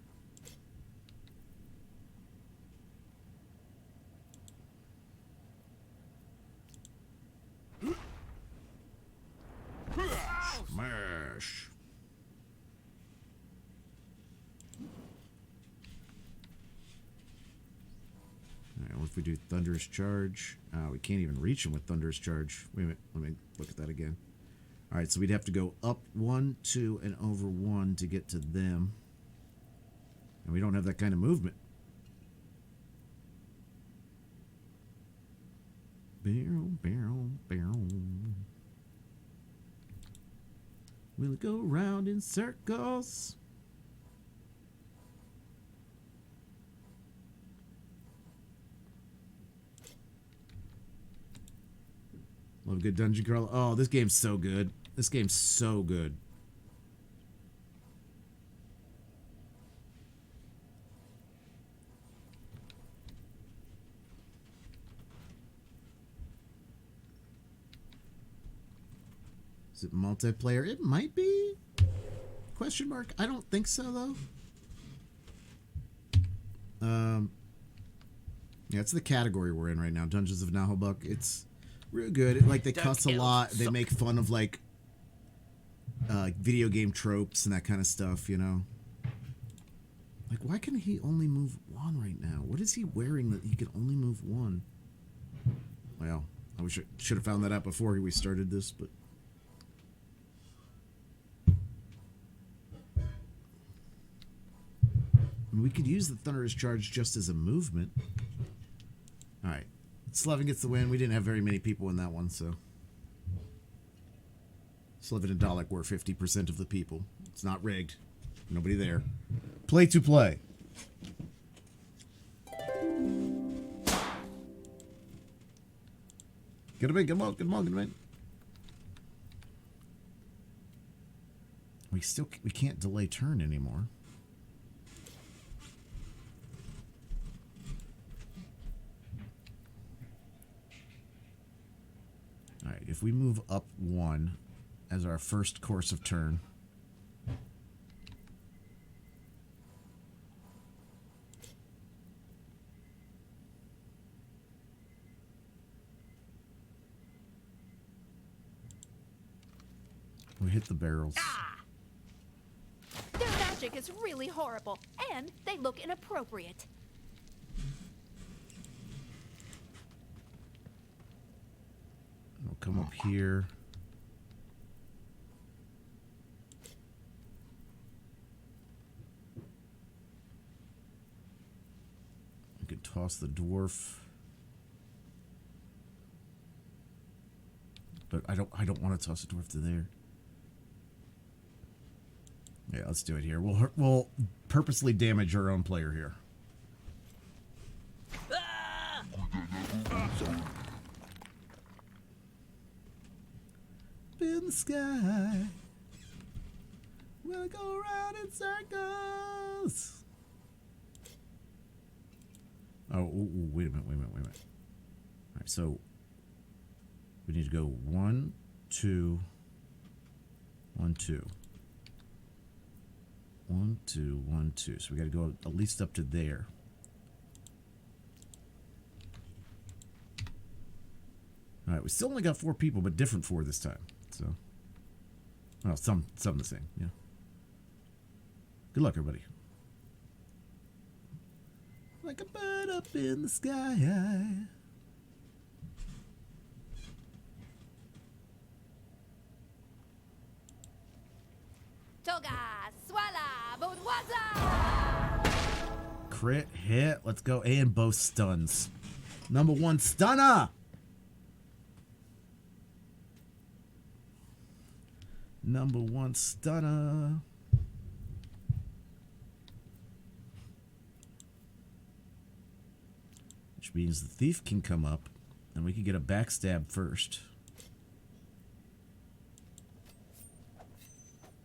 Smash. Alright, what if we do thunderous charge? We can't even reach him with thunderous charge. Wait a minute, let me look at that again. Alright, so we'd have to go up 1, 2, and over 1 to get to them. And we don't have that kind of movement. Barrel, barrel, barrel. Will it go round in circles? Love a good dungeon crawler. Oh, this game's so good. This game's so good. Is it multiplayer? It might be. Question mark. I don't think so though. Yeah, it's the category we're in right now. Dungeons of Naheulbeuk. It's real good. Like they cuss a lot. They make fun of like video game tropes and that kind of stuff. You know. Like, why can he only move one right now? What is he wearing that he can only move one? Well, I wish I should have found that out before we started this, but. We could use the Thunderous Charge just as a movement. Alright. Slevin gets the win. We didn't have very many people in that one, so. Slevin and Dalek were 50% of the people. It's not rigged. Nobody there. Play to play. Get him in, get him out, get him on, get him in. We can't delay turn anymore. Alright, if we move up one as our first course of turn. We hit the barrels. Their magic is really horrible, and they look inappropriate. We'll come up here. We could toss the dwarf. But I don't want to toss the dwarf to there. Yeah, let's do it here. We'll purposely damage our own player here. In the sky, we'll go around in circles. Oh, ooh, wait a minute. All right, so we need to go 1, 2, 1, 2. 1, 2, 1, 2. So we got to go at least up to there. All right, we still only got 4 people, but different 4 this time. So, well, some the same. Yeah. Good luck, everybody. Like a bird up in the sky. Toga, swala, budwaza! Crit hit. Let's go. And both stuns. Number 1 stunner. Number 1 stunner. Which means the thief can come up and we can get a backstab first.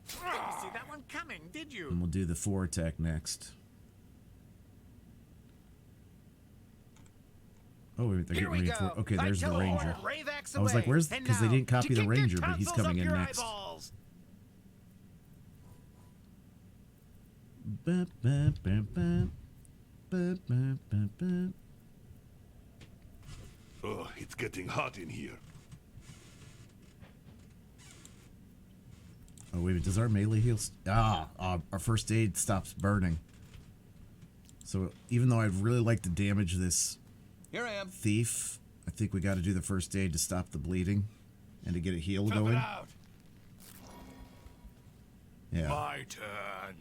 Didn't see that one coming, did you? And we'll do the 4 attack next. Oh, wait, they're Here getting we reinforced. go. Okay, there's the Vital ranger. Ravax I was like, away. where's... And Because they now, didn't copy to the kick your ranger, but he's tonsils coming up in your next. eyeballs. Ba, ba, ba, ba. Ba, ba, ba, ba. Oh, it's getting hot in here. Oh, wait a minute. Does our melee heal... our first aid stops burning. So even though I'd really like to damage this Here I am. thief, I think we got to do the first aid to stop the bleeding and to get a heal Tough it going. out. Yeah. My turn.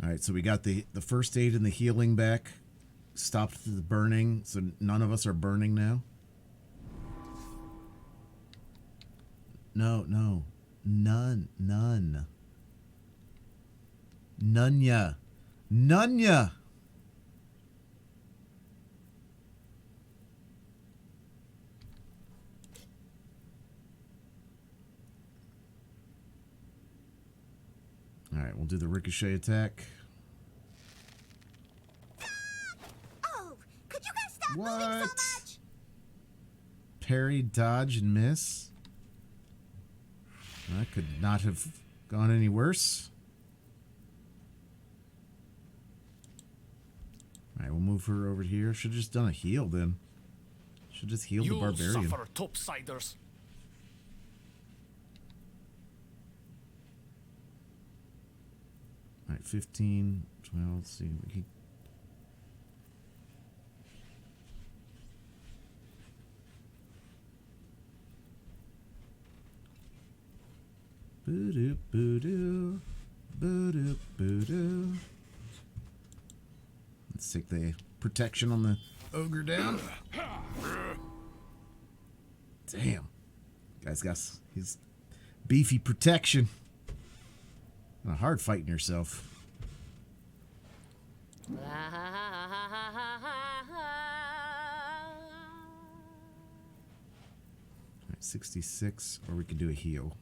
All right, so we got the first aid and the healing back. Stopped the burning, so none of us are burning now. No. None. Nunya. All right, we'll do the ricochet attack. Oh, could you guys stop moving so What? much? Parry, dodge, and miss. That could not have gone any worse. Alright, we'll move her over here. Should have just done a heal then. Should just heal the You'll barbarian. suffer, topsiders. Alright, 15, 12, let's see. Boo-doo, boo-doo, boo-doo, boo-doo. Let's take the protection on the ogre down. Damn. Guy's got his beefy protection. Hard fighting yourself. Alright, 66, or we could do a heal.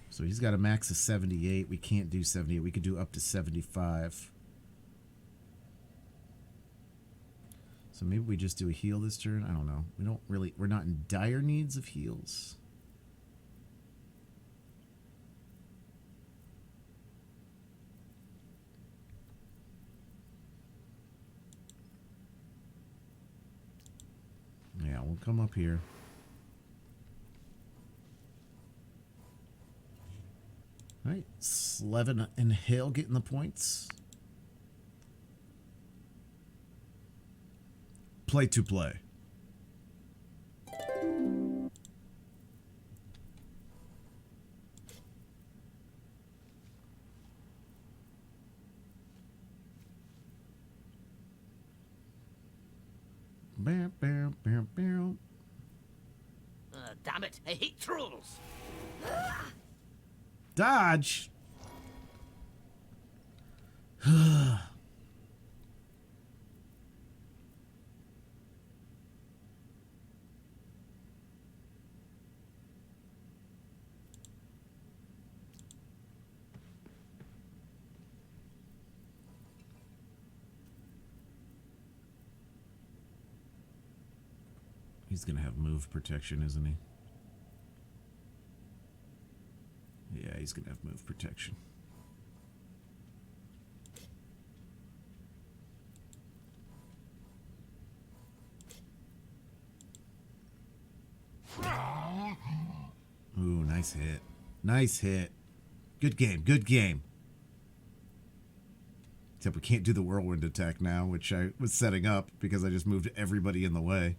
So he's got a max of 78. We can't do 78. We could do up to 75. So maybe we just do a heal this turn. I don't know. We're not in dire needs of heals. Yeah, we'll come up here. All right, Slevin and Hale getting the points. Play to play. Bam, bam, bam, bam. Damn it, I hate trolls. Dodge. He's going to have move protection, isn't he? Yeah, he's going to have move protection. Ooh, nice hit. Nice hit. Good game, good game. Except we can't do the whirlwind attack now, which I was setting up because I just moved everybody in the way.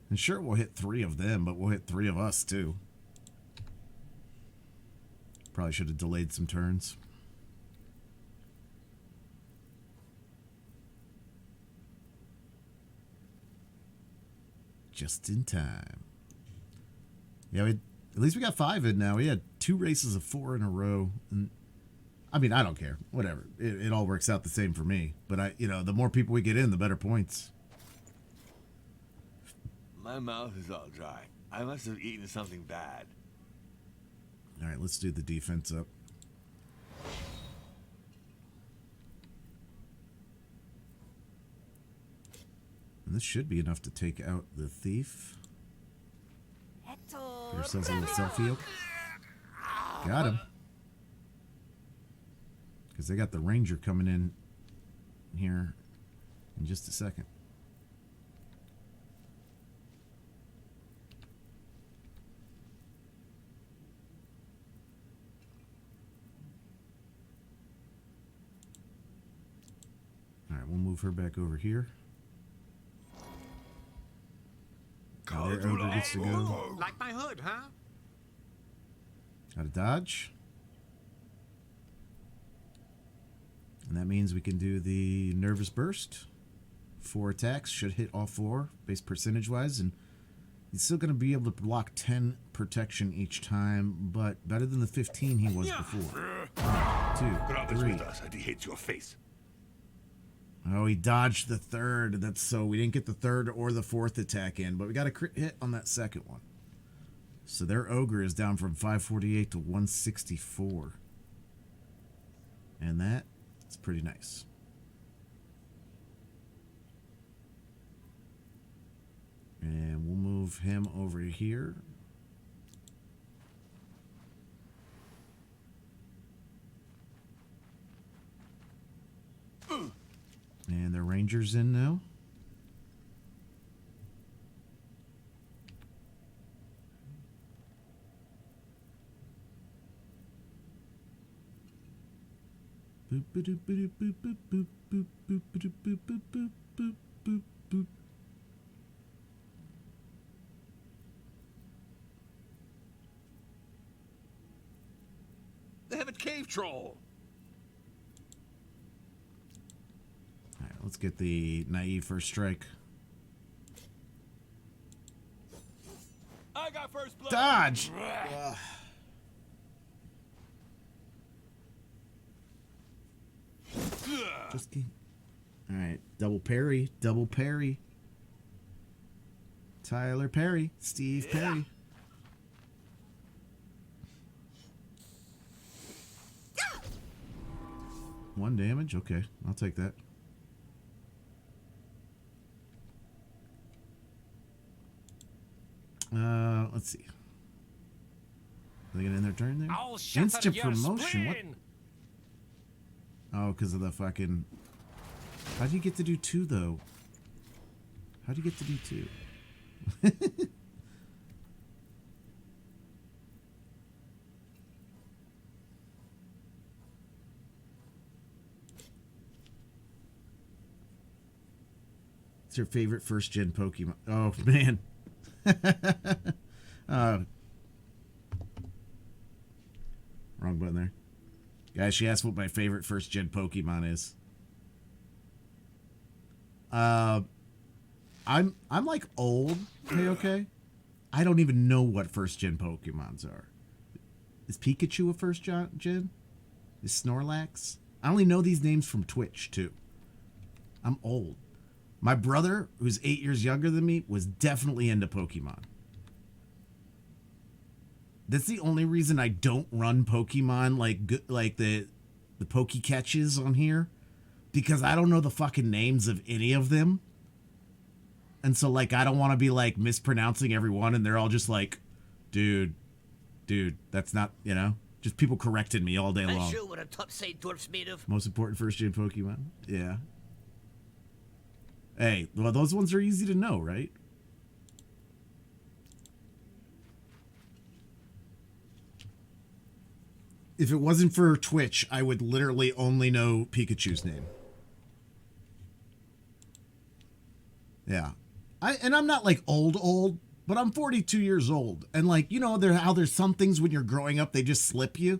And sure, we'll hit 3 of them, but we'll hit 3 of us, too. Probably should have delayed some turns. Just in time. Yeah, at least we got 5 in now. We had 2 races of 4 in a row. And I mean, I don't care. Whatever. It all works out the same for me. But the more people we get in, the better points. My mouth is all dry. I must have eaten something bad. All right, let's do the defense up. And this should be enough to take out the thief. Get ourselves a little self-heal. Got him. Because they got the ranger coming in here in just a second. All right, we'll move her back over here. Now their ogre gets to go. Like my hood, huh? Out of dodge. And that means we can do the nervous burst. 4 attacks, should hit all 4, base percentage-wise, and he's still going to be able to block 10 protection each time, but better than the 15 he was before. 1, 2, 3. With us, and he hates your face. Oh, he dodged the 3rd. That's so we didn't get the 3rd or the 4th attack in, but we got a crit hit on that 2nd one. So their ogre is down from 548 to 164. And that is pretty nice. And we'll move him over here. And the Ranger's in now. Boop, boop, boop, boop, boop, boop, boop, boop, boop, boop, boop, boop, boop, boop, boop. They have a cave troll. All right, let's get the naive first strike. I got first blood. Dodge! Just keep. All right, double parry, double parry. Tyler Perry, Steve Perry. One damage, okay, I'll take that. Let's see. Are they gonna end their turn there? I'll shatter Instant your promotion. What? spleen. Oh, because of the fucking. How do you get to do two though? How do you get to do two? What's your favorite first gen Pokemon? Oh man. Wrong button there. Guys, she asked what my favorite first gen Pokemon is. I'm like old, okay? I don't even know what first gen Pokemons are. Is Pikachu a first gen? Is Snorlax? I only know these names from Twitch too. I'm old. My brother, who's 8 years younger than me, was definitely into Pokemon. That's the only reason I don't run Pokemon like the Poke Catches on here, because I don't know the fucking names of any of them, and so like I don't want to be like mispronouncing everyone, and they're all just like, dude, that's not, you know, just people corrected me all day long. Not sure what a topside dwarf's made of. Most important first gen Pokemon, yeah. Hey, well those ones are easy to know, right? If it wasn't for Twitch, I would literally only know Pikachu's name. Yeah. I'm not like old, but I'm 42 years old. And like, you know, how there's some things when you're growing up, they just slip you.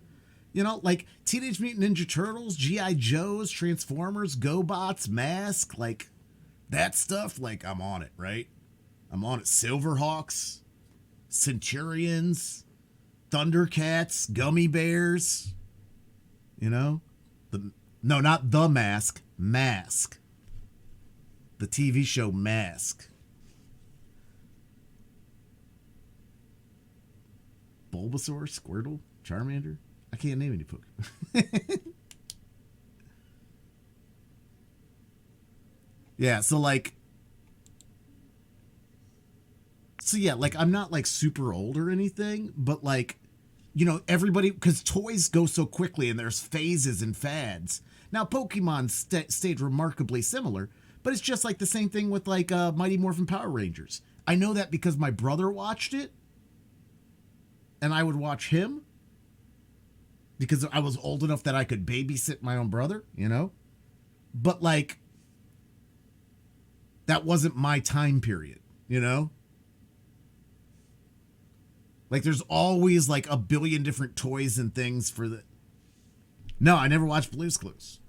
You know, like Teenage Mutant Ninja Turtles, G.I. Joes, Transformers, GoBots, Mask, like that stuff, like I'm on it, right? I'm on it. Silverhawks, Centurions, Thundercats, Gummy Bears, you know? No, not The Mask, Mask. The TV show Mask. Bulbasaur, Squirtle, Charmander. I can't name any Pokemon. Yeah, so like... So yeah, like I'm not like super old or anything, but like, you know, everybody, because toys go so quickly and there's phases and fads. Now Pokemon stayed remarkably similar, but it's just like the same thing with like Mighty Morphin Power Rangers. I know that because my brother watched it, and I would watch him because I was old enough that I could babysit my own brother, you know? But like, that wasn't my time period, you know? Like, there's always, like, a billion different toys and things for the... No, I never watched Blue's Clues.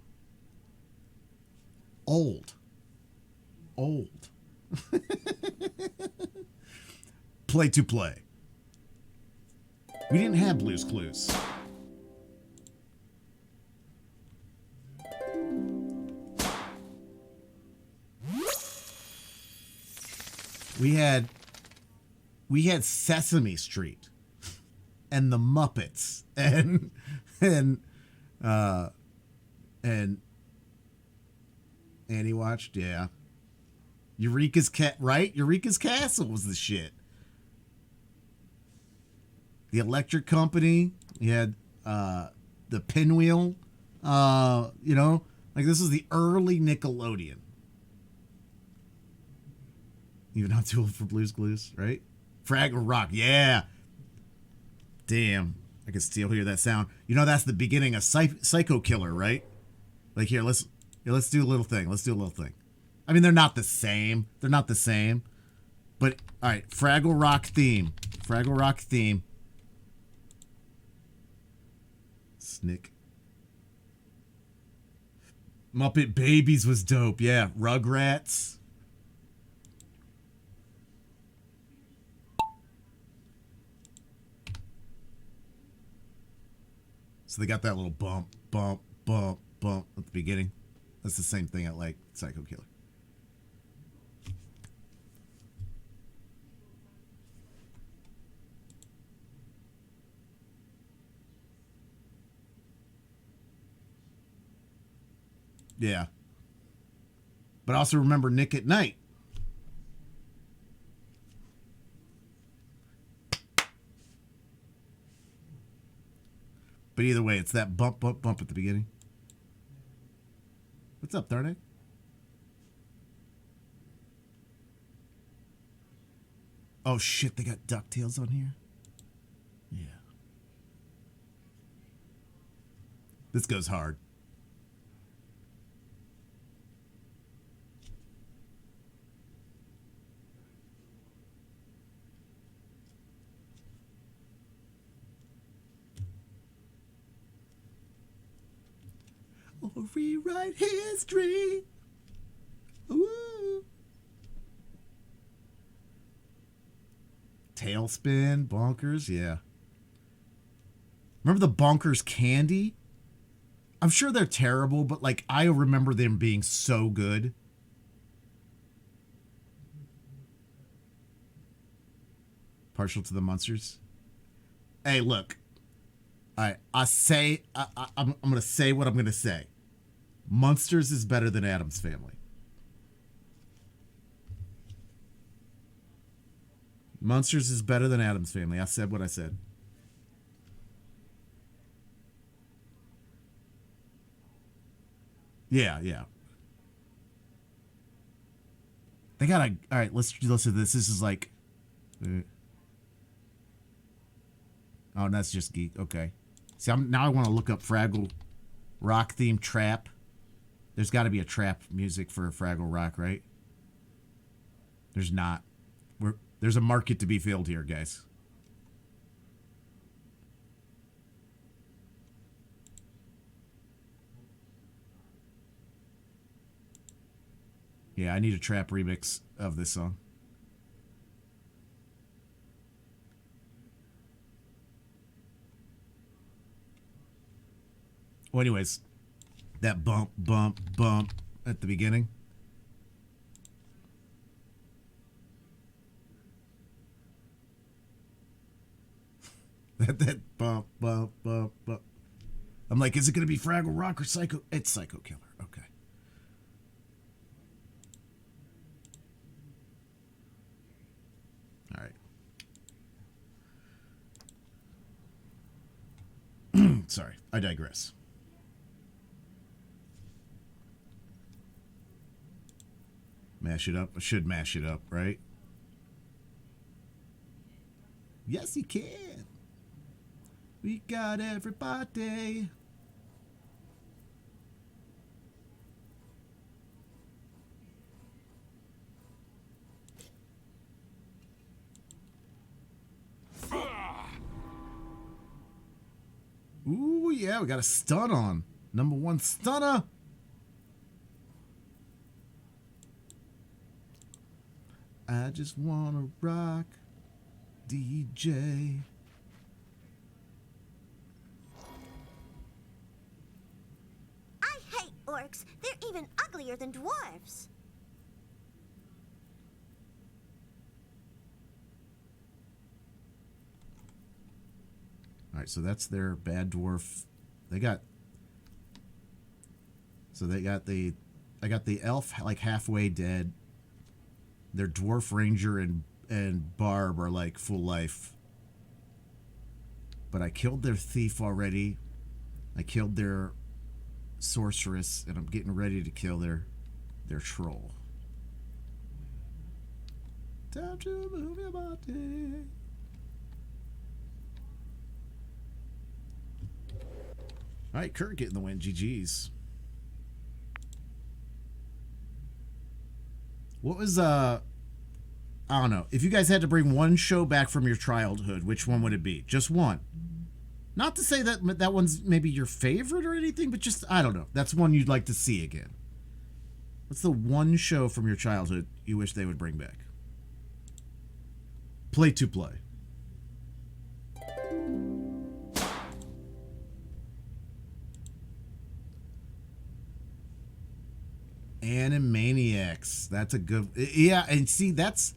Old. Play to play. We didn't have Blue's Clues. We had Sesame Street and the Muppets and Annie watched, yeah. Eureka's right? Eureka's Castle was the shit. The Electric Company. You had the Pinwheel. You know, like this was the early Nickelodeon. Even not too old for Blue's Clues, right? Fraggle Rock, yeah. Damn, I can still hear that sound. You know, that's the beginning of Psycho Killer, right? Like here, let's do a little thing. Let's do a little thing. I mean, they're not the same. They're not the same. But all right, Fraggle Rock theme. Fraggle Rock theme. Snick. Muppet Babies was dope. Yeah, Rugrats. So they got that little bump, bump, bump, bump at the beginning. That's the same thing I like Psycho Killer. Yeah. But also remember Nick at Night. But either way, it's that bump, bump, bump at the beginning. What's up, Darnik? Oh shit, they got DuckTales on here? Yeah. This goes hard. Or rewrite history. Ooh. Tailspin, Bonkers, yeah. Remember the Bonkers candy? I'm sure they're terrible, but like I remember them being so good. Partial to the Munsters. Hey, look. I'm going to say what I'm going to say. Munsters is better than Addams Family. Munsters is better than Addams Family. I said what I said. Yeah, yeah. They gotta. All right, let's listen to this. This is like. Oh, that's just geek. Okay. See, now I want to look up Fraggle Rock theme trap. There's got to be a trap music for Fraggle Rock, right? There's not. There's a market to be filled here, guys. Yeah, I need a trap remix of this song. Well, anyways, that bump, bump, bump at the beginning. that bump, bump, bump, bump. I'm like, is it going to be Fraggle Rock or Psycho? It's Psycho Killer. Okay. All right. Sorry, I digress. Mash it up. I should mash it up, right? Yes, you can. We got everybody. Ooh, yeah, we got a stun on. Number one stunner. I just wanna rock, DJ. I hate orcs. They're even uglier than dwarves. All right, so that's their bad dwarf. They got. So they got the. I got the elf like halfway dead. Their Dwarf Ranger and Barb are like full life. But I killed their thief already. I killed their sorceress, and I'm getting ready to kill their troll. Time to move your body. All right, Kurt getting the win. GG's. What was I don't know. If you guys had to bring one show back from your childhood, which one would it be? Just one. Not to say that that one's maybe your favorite or anything, but just, I don't know. That's one you'd like to see again. What's the one show from your childhood you wish they would bring back? Play to play. Animaniacs. That's a good... Yeah, and see, that's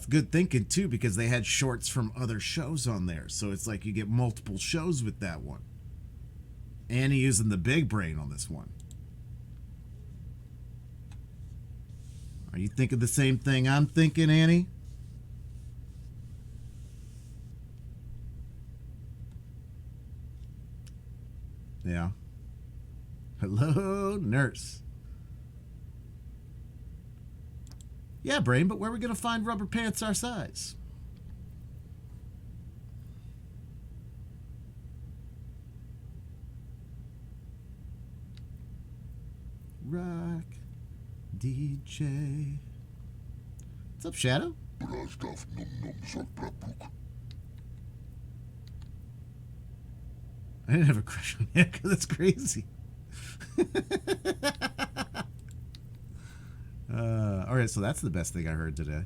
good thinking, too, because they had shorts from other shows on there. So it's like you get multiple shows with that one. Annie using the big brain on this one. Are you thinking the same thing I'm thinking, Annie? Yeah. Hello, nurse. Yeah, Brain, but where are we going to find rubber pants our size? Rock DJ. What's up, Shadow? I didn't have a crush on you because that's crazy. All right, so that's the best thing I heard today.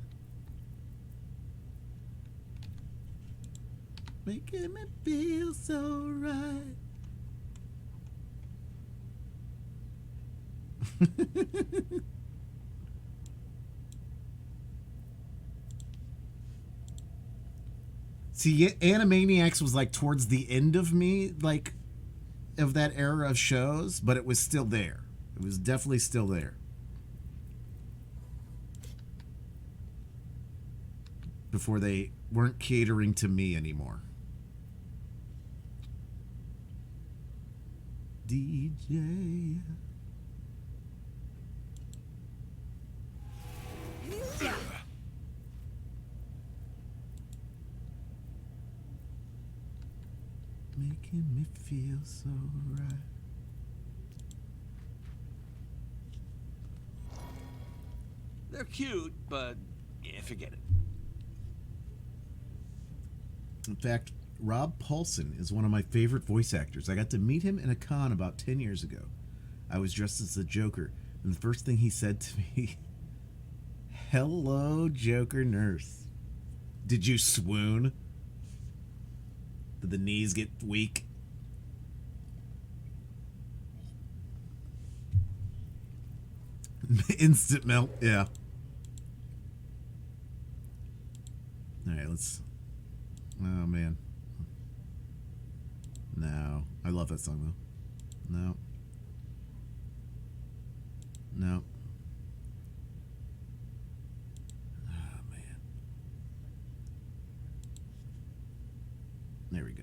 Making me feel so right. See, Animaniacs was like towards the end of me, like of that era of shows, but it was still there. It was definitely still there. Before they weren't catering to me anymore. DJ. Making me feel so right. They're cute, but yeah, forget it. In fact, Rob Paulson is one of my favorite voice actors. I got to meet him in a con about 10 years ago. I was dressed as the Joker, and the first thing he said to me, "Hello, Joker nurse. Did you swoon? Did the knees get weak?" Instant melt, yeah. All right, let's... Oh, man. No. I love that song, though. No. No. Oh, man. There we go.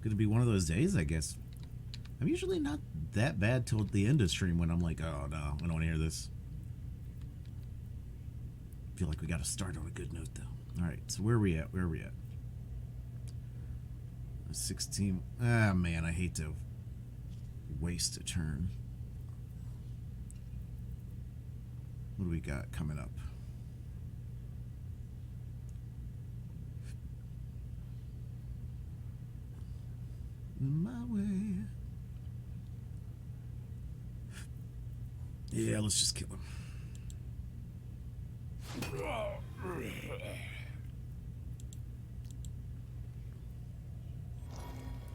Gonna be one of those days, I guess. I'm usually not that bad till the end of stream when I'm like, oh, no, I don't want to hear this. Feel like we got to start on a good note, though. All right, so where are we at? 16. Ah, man, I hate to waste a turn. What do we got coming up? In my way. Yeah, let's just kill him.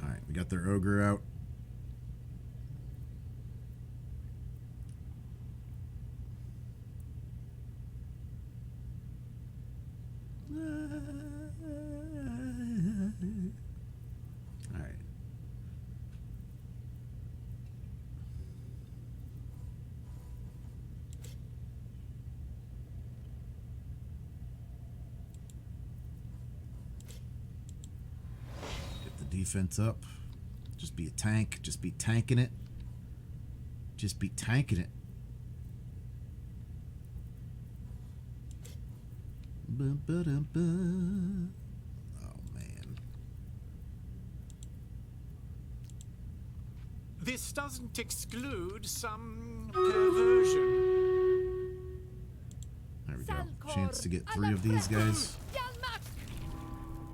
Alright, we got their ogre out. Alright. defense up. Just be a tank. Just be tanking it. Just be tanking it. Ba-ba-da-ba. Oh, man. This doesn't exclude some perversion. There we go. Chance to get 3 of these guys.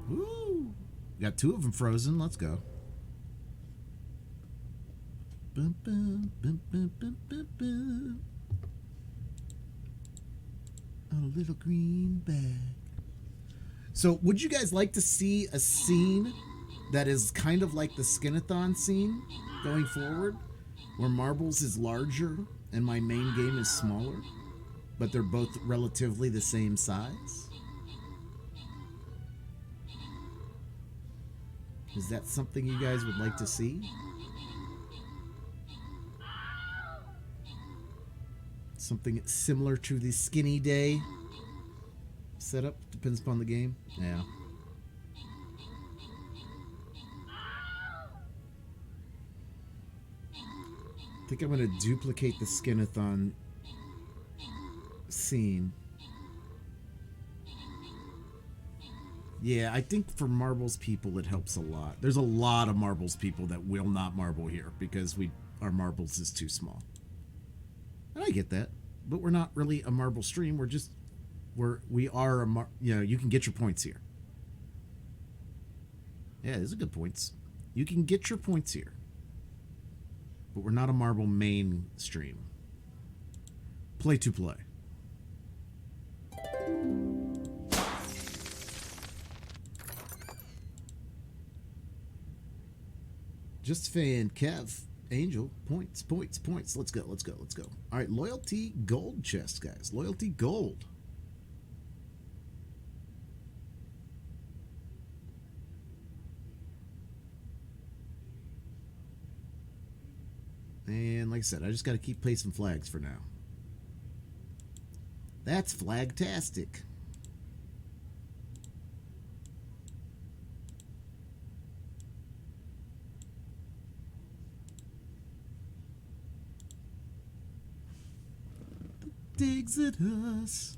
Woo! Got 2 of them frozen. Let's go. Bum, bum, bum, bum, bum, bum, bum. On a little green bag. So, would you guys like to see a scene that is kind of like the Skinathon scene going forward, where Marbles is larger and my main game is smaller, but they're both relatively the same size? Is that something you guys would like to see? Something similar to the Skinny Day setup? Depends upon the game. Yeah. I think I'm going to duplicate the Skinathon scene. Yeah, I think for Marbles people it helps a lot. There's a lot of Marbles people that will not marble here because our Marbles is too small. And I get that, but we're not really a marble stream. We are you can get your points here. Yeah, these are good points. You can get your points here, but we're not a marble main stream. Play to play. Just fan, Kev, Angel, points. Let's go. All right, loyalty gold chest, guys. Loyalty gold. And like I said, I just got to keep placing flags for now. That's flagtastic. Digs at us.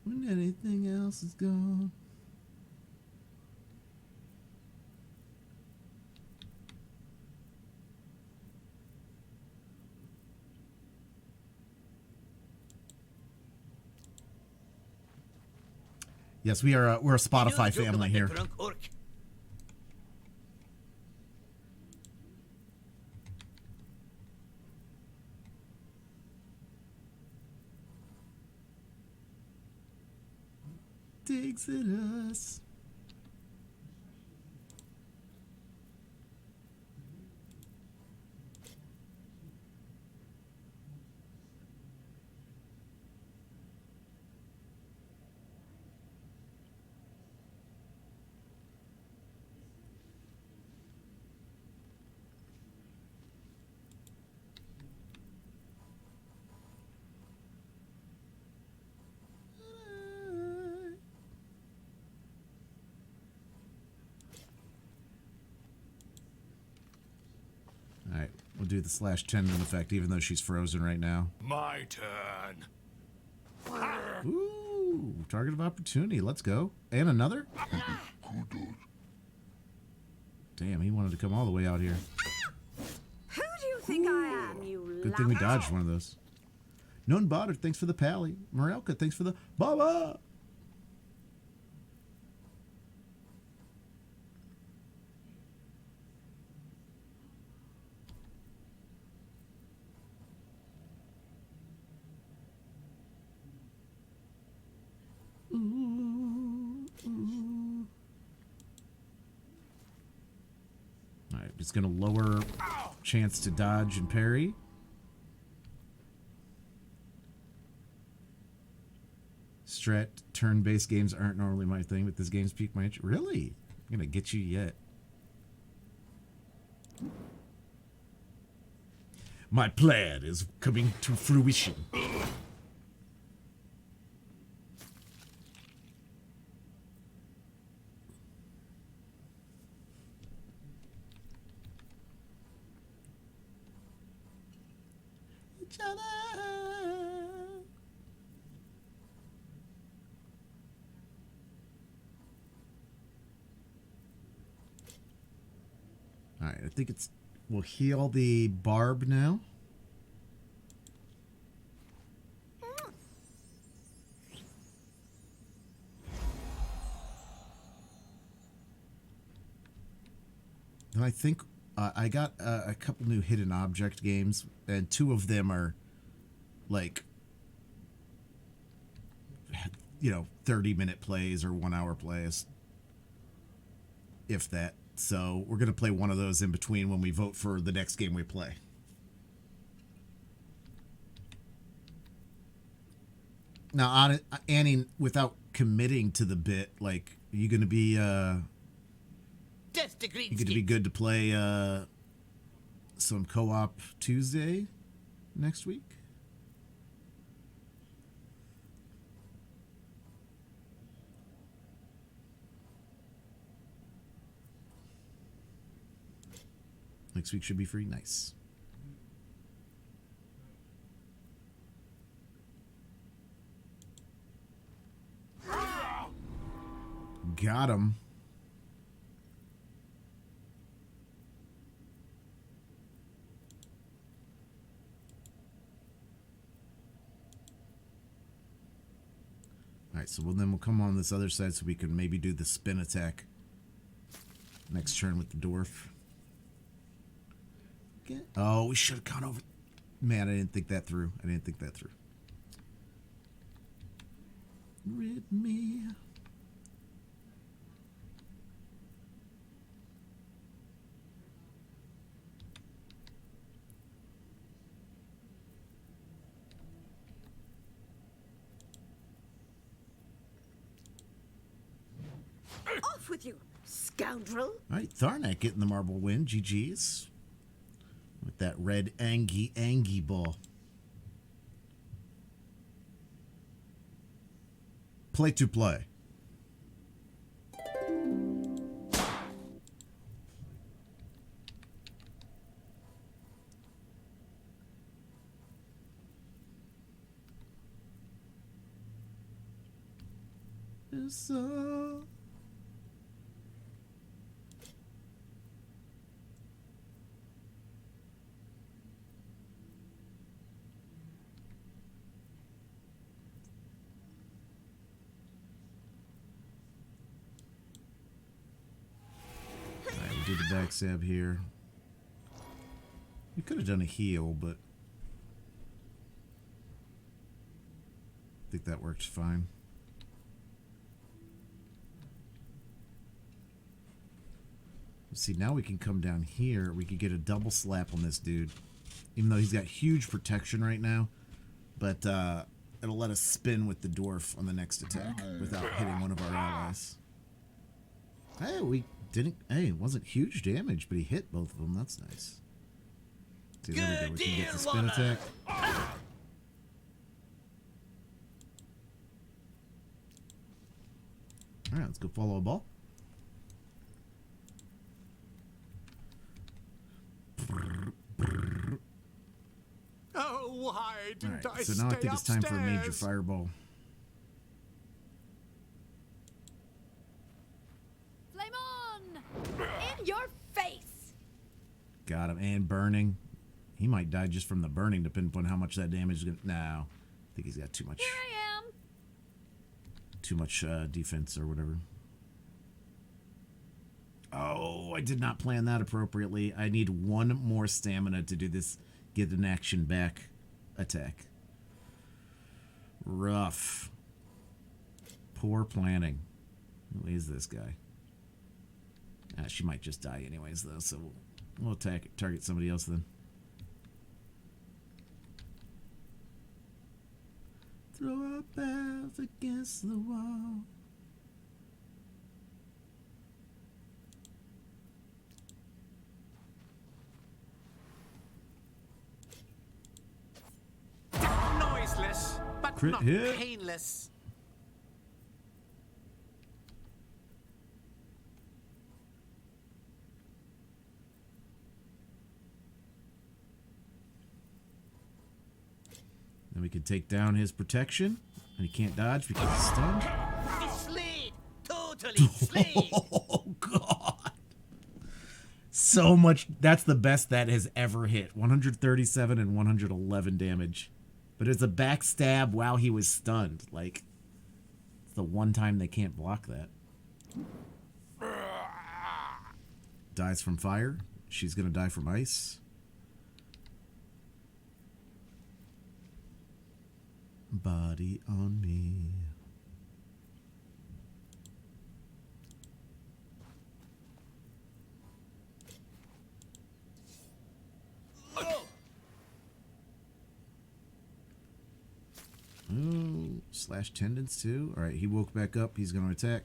When anything else is gone. Yes, we're a Spotify family here. Digs at us. Alright, we'll do the /10 in effect, even though she's frozen right now. My turn. Ooh, target of opportunity. Let's go. And another? Damn, he wanted to come all the way out here. Who do you think I am, you Good thing we dodged one of those. Known Botter, thanks for the pally. Morelka, thanks for the Baba. It's going to lower chance to dodge and parry. Strat turn-based games aren't normally my thing, but this game's piqued my interest. Really? I'm going to get you yet. My plan is coming to fruition. Each other. All right, I think we'll heal the barb now. And I think I got a couple new hidden object games, and 2 of them are like, 30-minute plays or 1-hour plays, if that. So we're going to play one of those in between when we vote for the next game we play. Now, Annie, without committing to the bit, like, are you going to be Death to green you going to be good to play some co-op Tuesday next week? Next week should be free. Nice. Got him. Alright, so then we'll come on this other side so we can maybe do the spin attack next turn with the dwarf. Oh, we should have gone over. Man, I didn't think that through. Rid me. Off with you, scoundrel! All right, Tharnak getting the marble win. GG's. With that red Angie ball. Play to play. So do the backstab here. We could have done a heal, but I think that works fine. See, now we can come down here. We could get a double slap on this dude, even though he's got huge protection right now. But it'll let us spin with the dwarf on the next attack without hitting one of our allies. Hey, we didn't. Hey, it wasn't huge damage, but he hit both of them. That's nice. See, there we go. We can get the spin attack. All right, let's go follow a ball. Oh, why didn't I So now I think it's time for a major upstairs? fireball. Flame on! In your face! Got him. And burning. He might die just from the burning, depending upon how much that damage is going to... No. I think he's got too much... Here I am! Too much defense or whatever. Oh, I did not plan that appropriately. I need one more stamina to do this get an action back attack. Rough. Poor planning. Who is this guy? She might just die anyways, though, so We'll target somebody else then. Throw our bells against the wall. Noiseless, but Crit not hit. painless. Then we can take down his protection, and he can't dodge because he's stunned. It's slayed! Totally slayed! Oh god! So much. That's the best that has ever hit. 137 and 111 damage, but it's a backstab while he was stunned. Like, it's the one time they can't block that. Dies from fire. She's gonna die from ice. Body on me. Oh, slash tendons too. All right, he woke back up. He's gonna attack.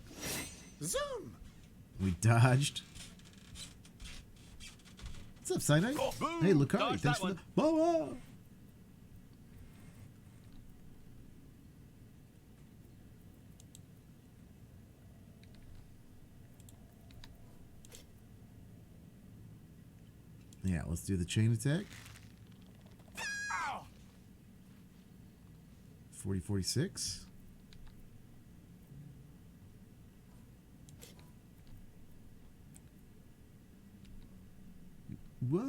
Zoom! We dodged. What's up, Cyanide? Oh, boom. Hey, Lucari, Dodged thanks that for the Boa. Yeah, let's do the chain attack. 40-46. Whoa.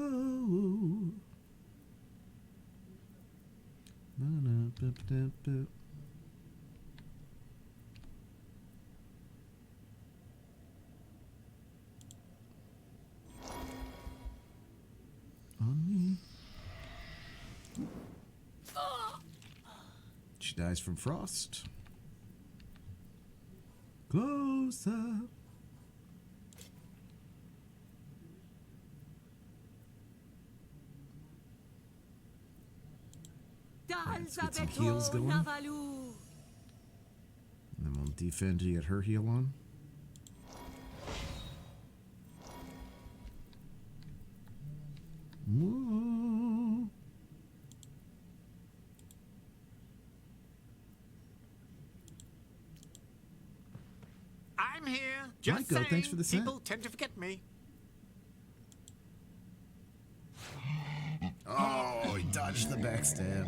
No. On me. She dies from frost. Closer. Let's get some heals going. And then we'll defend to get her heal on. Whoa. I'm here. Just Michael, saying, thanks for the set. people tend to forget me. Oh, he dodged the backstab.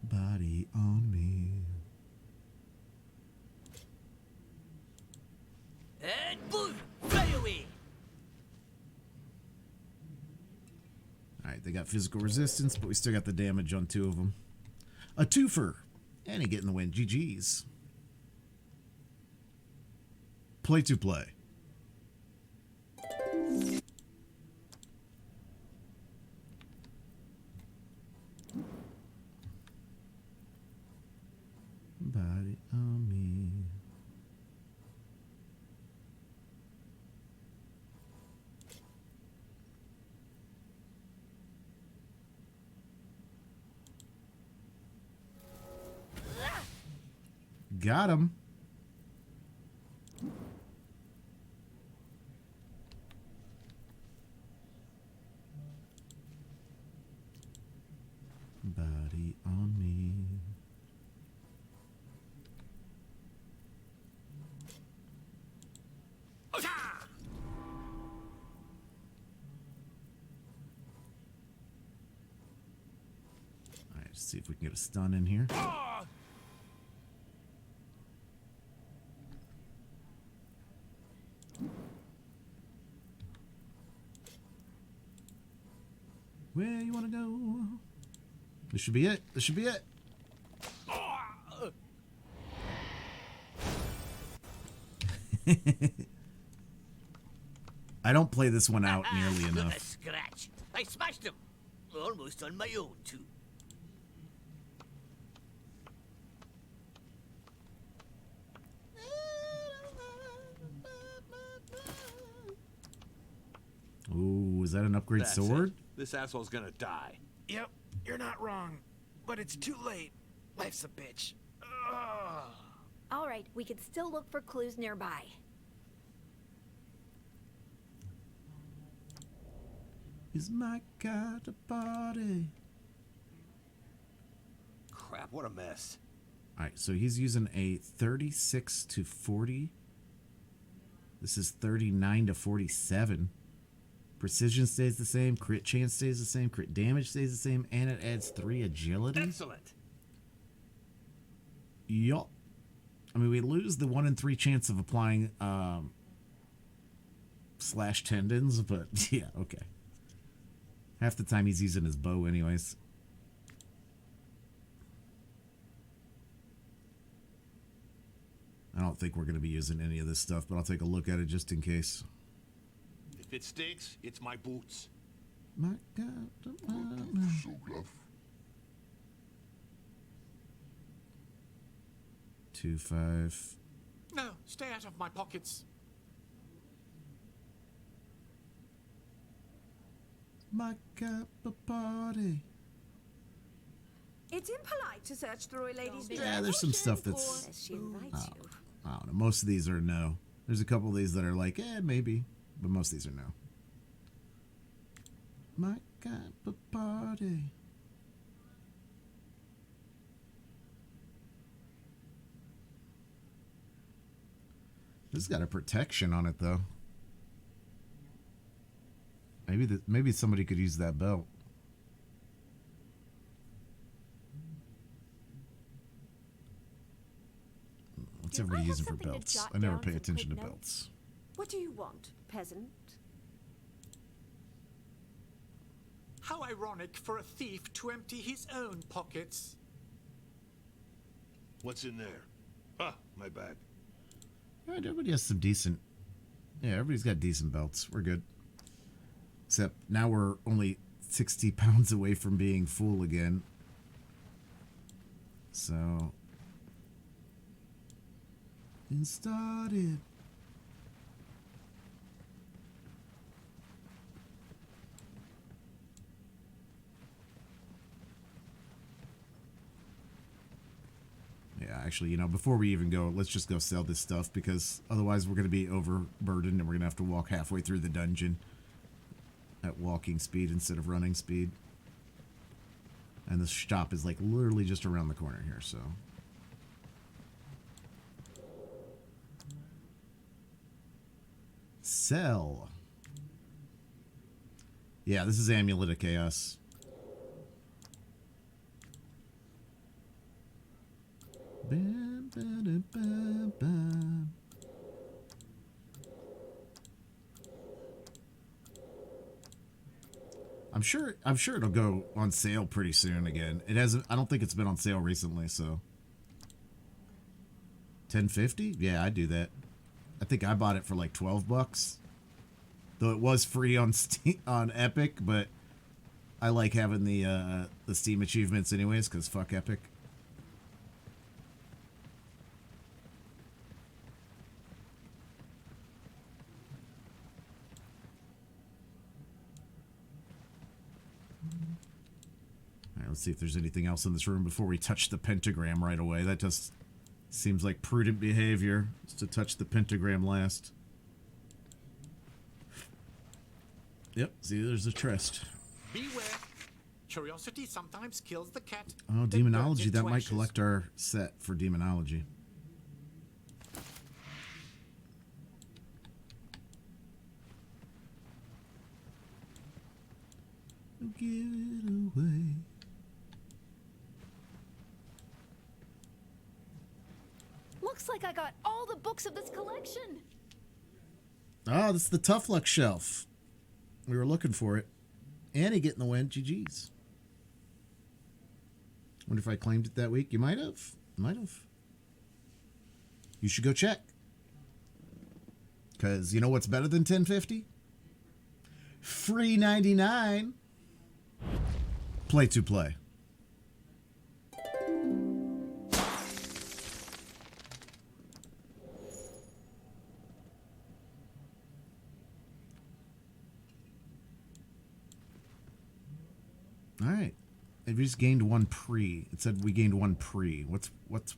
Body on me. And boom! Fly away! Alright, they got physical resistance, but we still got the damage on two of them. A twofer. And he getting the win. GG's. Play to play. Body on me. Got him. Body on me. Alright, let's see if we can get a stun in here. Where you want to go? This should be it. This should be it. I don't play this one out nearly Got a enough. scratch. I smashed him. Almost on my own, too. Ooh, is that an upgrade That's sword? it. This asshole's gonna die. Yep, you're not wrong. But it's too late. Life's a bitch. Ugh. All right, we could still look for clues nearby. Is my cat a party? Crap, what a mess. All right, so he's using a 36 to 40. This is 39 to 47. Precision stays the same, crit chance stays the same, crit damage stays the same, and it adds 3 agility. Excellent. Yup. I mean, we lose the 1 in 3 chance of applying slash tendons, but yeah, okay. Half the time he's using his bow anyways. I don't think we're going to be using any of this stuff, but I'll take a look at it just in case. If it stinks, it's my boots. My God. So bluff. 2, 5. No, stay out of my pockets. My cup of party. It's impolite to search through a lady's dress. Yeah, there's some stuff that's... As she invites you. I don't know. Most of these are no. There's a couple of these that are like, maybe. But most of these are no. My cup of party. This has got a protection on it, though. Maybe somebody could use that belt. What's everybody using for belts? I never pay attention to belts. What do you want, peasant? How ironic for a thief to empty his own pockets. What's in there? Ah, my bad. All right, everybody has some decent... Yeah, everybody's got decent belts. We're good. Except now we're only 60 pounds away from being full again. So... And started. Yeah, actually, before we even go, let's just go sell this stuff, because otherwise we're going to be overburdened and we're going to have to walk halfway through the dungeon at walking speed instead of running speed. And the shop is like literally just around the corner here, so... Sell. Yeah, this is Amulet of Chaos. Bam, bam, bam, bam. I'm sure it'll go on sale pretty soon again. It hasn't. I don't think it's been on sale recently, so. $10.50? Yeah, I'd do that. I think I bought it for like $12, though it was free on Steam, on Epic. But I like having the Steam achievements anyways, because fuck Epic. All right, let's see if there's anything else in this room before we touch the pentagram right away. That just seems like prudent behavior, is to touch the pentagram last. Yep, see, there's a chest. Beware. Curiosity sometimes kills the cat. Oh, that demonology. burns That into might ashes. collect our set for demonology. Give it away. Looks like I got all the books of this collection. Oh, this is the Tough Luck shelf. We were looking for it. Annie getting the win. GG's. Wonder if I claimed it that week. You might have. Might have. You should go check. Because you know what's better than $10.50? Free 99. Play to play. All right. And we just gained one pre. It said we gained one pre. What's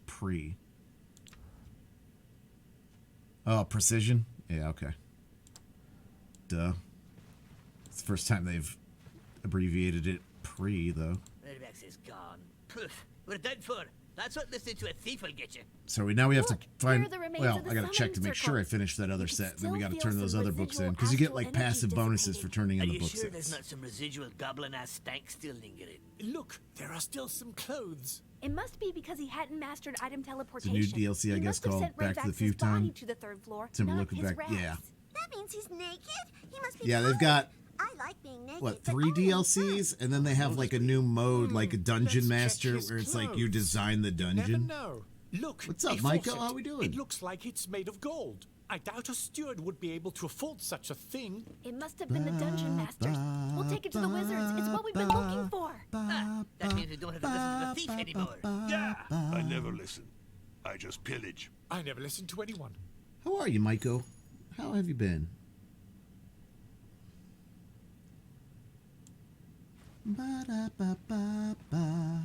pre? Oh, precision? Yeah, okay. Duh. It's the first time they've abbreviated it pre, though. Redbax is gone. Poof. We're done for. That's what listening to a thief will get you. So we now we have Look, to find. here are the remains Well, of the I gotta check to summoning make sure I circle. finish that other You can set. Then we still gotta feel turn those some other books in residual because you get astral like energy passive bonuses for dissipating. turning in Are the you book sure there's sets. not some residual goblin-ass stank still lingering? Look, there are still some clothes. It must be because he hadn't mastered item teleportation. DLC, I He guess, must have called sent Back to the Redvax's Futon. body to the third floor, Timber not looking his back. rags. Yeah. That means he's naked? He must be Yeah, they've cold. got I like being naked. what, but 3 only in DLCs, and then they have like a new mode, like a dungeon Let's check master, his where it's like you clothes. design the Never dungeon. know. Look, What's up, a Michael? faucet. How we doing? It looks like it's made of gold. I doubt a steward would be able to afford such a thing. It must have been the dungeon masters. We'll take it to the wizards. It's what we've been looking for. Ah, that means we don't have to listen to the thief anymore. Yeah! I never listen. I just pillage. I never listened to anyone. How are you, Michael? How have you been? Ba-da-ba-ba-ba.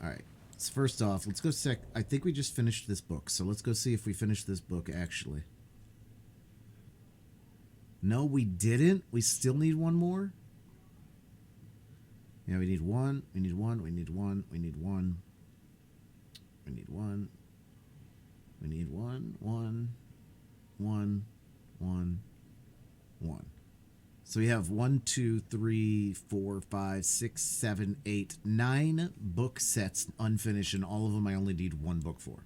All right. So first off, let's go I think we just finished this book, so let's go see if we finished this book actually. No, we didn't. We still need one more. Yeah, we need one. We need one. We need one. We need one. We need one. We need one. One. One. One. One. So we have 1, 2, 3, 4, 5, 6, 7, 8, 9 book sets unfinished, and all of them I only need one book for.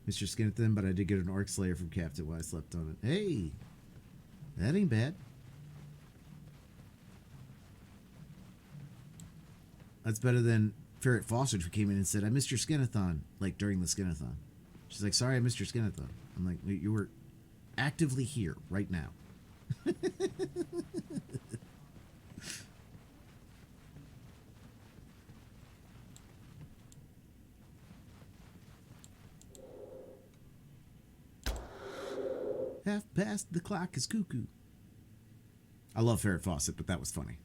Mr. Skinnerton, but I did get an Orc Slayer from Captain while I slept on it. Hey, that ain't bad. That's better than Ferret Fawcett, who came in and said, I missed your Skinathon, like during the Skinathon. She's like, sorry, I missed your Skinathon. I'm like, you were actively here right now. Half past the clock is cuckoo. I love Ferret Fawcett, but that was funny.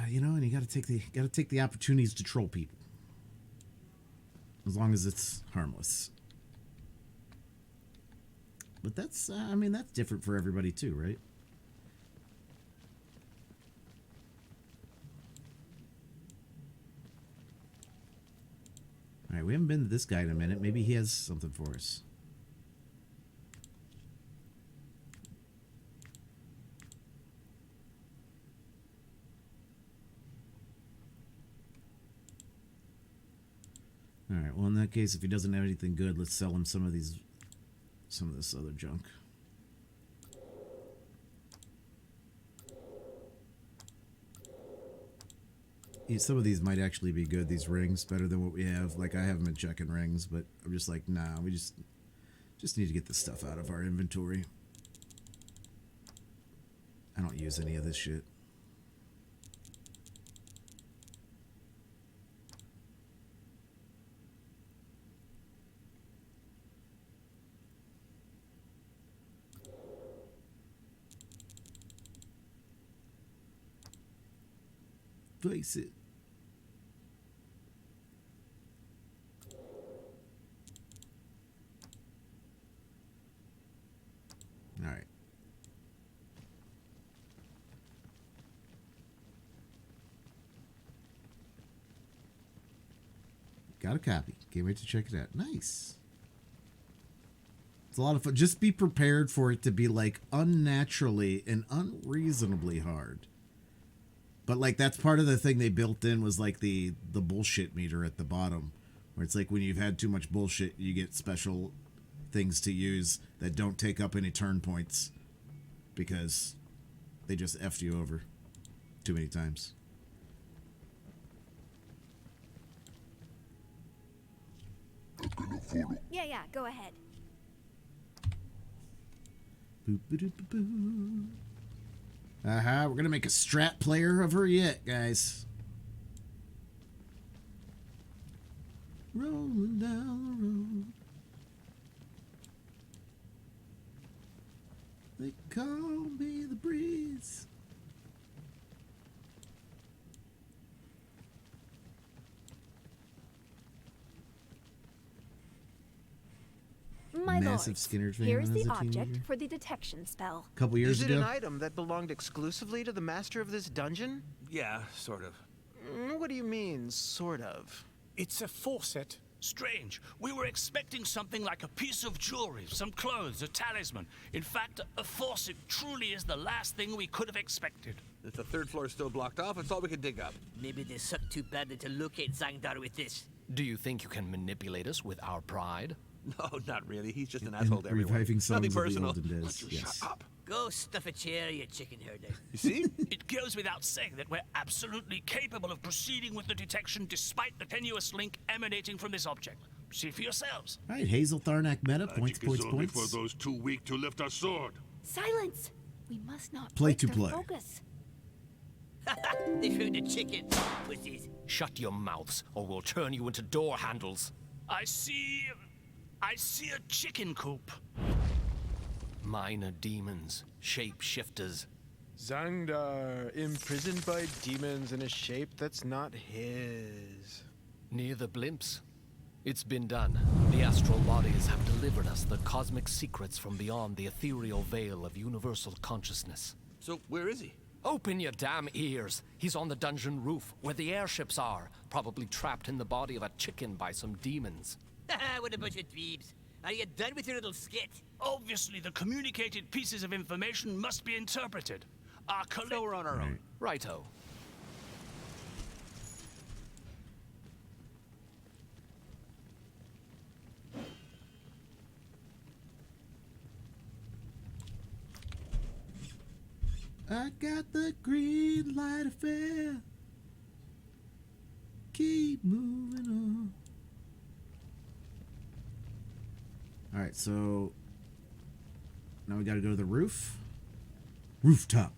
You know, and you got to take the opportunities to troll people, as long as it's harmless. But that's, I mean, that's different for everybody too, right? All right, we haven't been to this guy in a minute. Maybe he has something for us. All right. Well, in that case, if he doesn't have anything good, let's sell him some of this other junk. Yeah, some of these might actually be good. These rings better than what we have. Like, I haven't been checking rings, but I'm just like, nah. We just need to get this stuff out of our inventory. I don't use any of this shit. Face it. All right. Got a copy. Can't wait to check it out. Nice. It's a lot of fun. Just be prepared for it to be like unnaturally and unreasonably hard. But like that's part of the thing they built in was like the bullshit meter at the bottom, where it's like when you've had too much bullshit, you get special things to use that don't take up any turn points because they just effed you over too many times. Yeah, go ahead. Boop, boop, boop, boop. We're gonna make a strat player of her yet, guys. rolling down the road. They call me the breeze. My Massive lords, Skinner fan here's when I the was a object teenager. for the detection spell. A couple years Is it ago. an item that belonged exclusively to the master of this dungeon? Yeah, sort of. What do you mean, sort of? It's a faucet. Strange. We were expecting something like a piece of jewelry, some clothes, a talisman. In fact, a faucet truly is the last thing we could have expected. If the third floor is still blocked off, it's all we can dig up. Maybe they suck too badly to locate Zangdar with this. Do you think you can manipulate us with our pride? No, not really. He's just an asshole to everyone. Reviving songs Nothing of the personal. olden days. Why don't you Yes. shut up? Go stuff a chair, you chicken herder. You see? It goes without saying that we're absolutely capable of proceeding with the detection despite the tenuous link emanating from this object. See for yourselves. All right, Hazel Tharnak meta. Points, Magic points, is only points. for those too weak to lift a sword. Silence! We must not Play break to their play. focus. They found a chicken, pussies. Shut your mouths, or we'll turn you into door handles. I see a chicken coop. Minor demons, shapeshifters. Zangdar, imprisoned by demons in a shape that's not his. Near the blimps. It's been done. The astral bodies have delivered us the cosmic secrets from beyond the ethereal veil of universal consciousness. So, where is he? Open your damn ears. He's on the dungeon roof, where the airships are, probably trapped in the body of a chicken by some demons. What a bunch of dweebs. Are you done with your little skit? Obviously, the communicated pieces of information must be interpreted. Our So we're on our own. Righto. I got the green light affair. Keep moving on. All right, so now we got to go to the roof. Rooftop.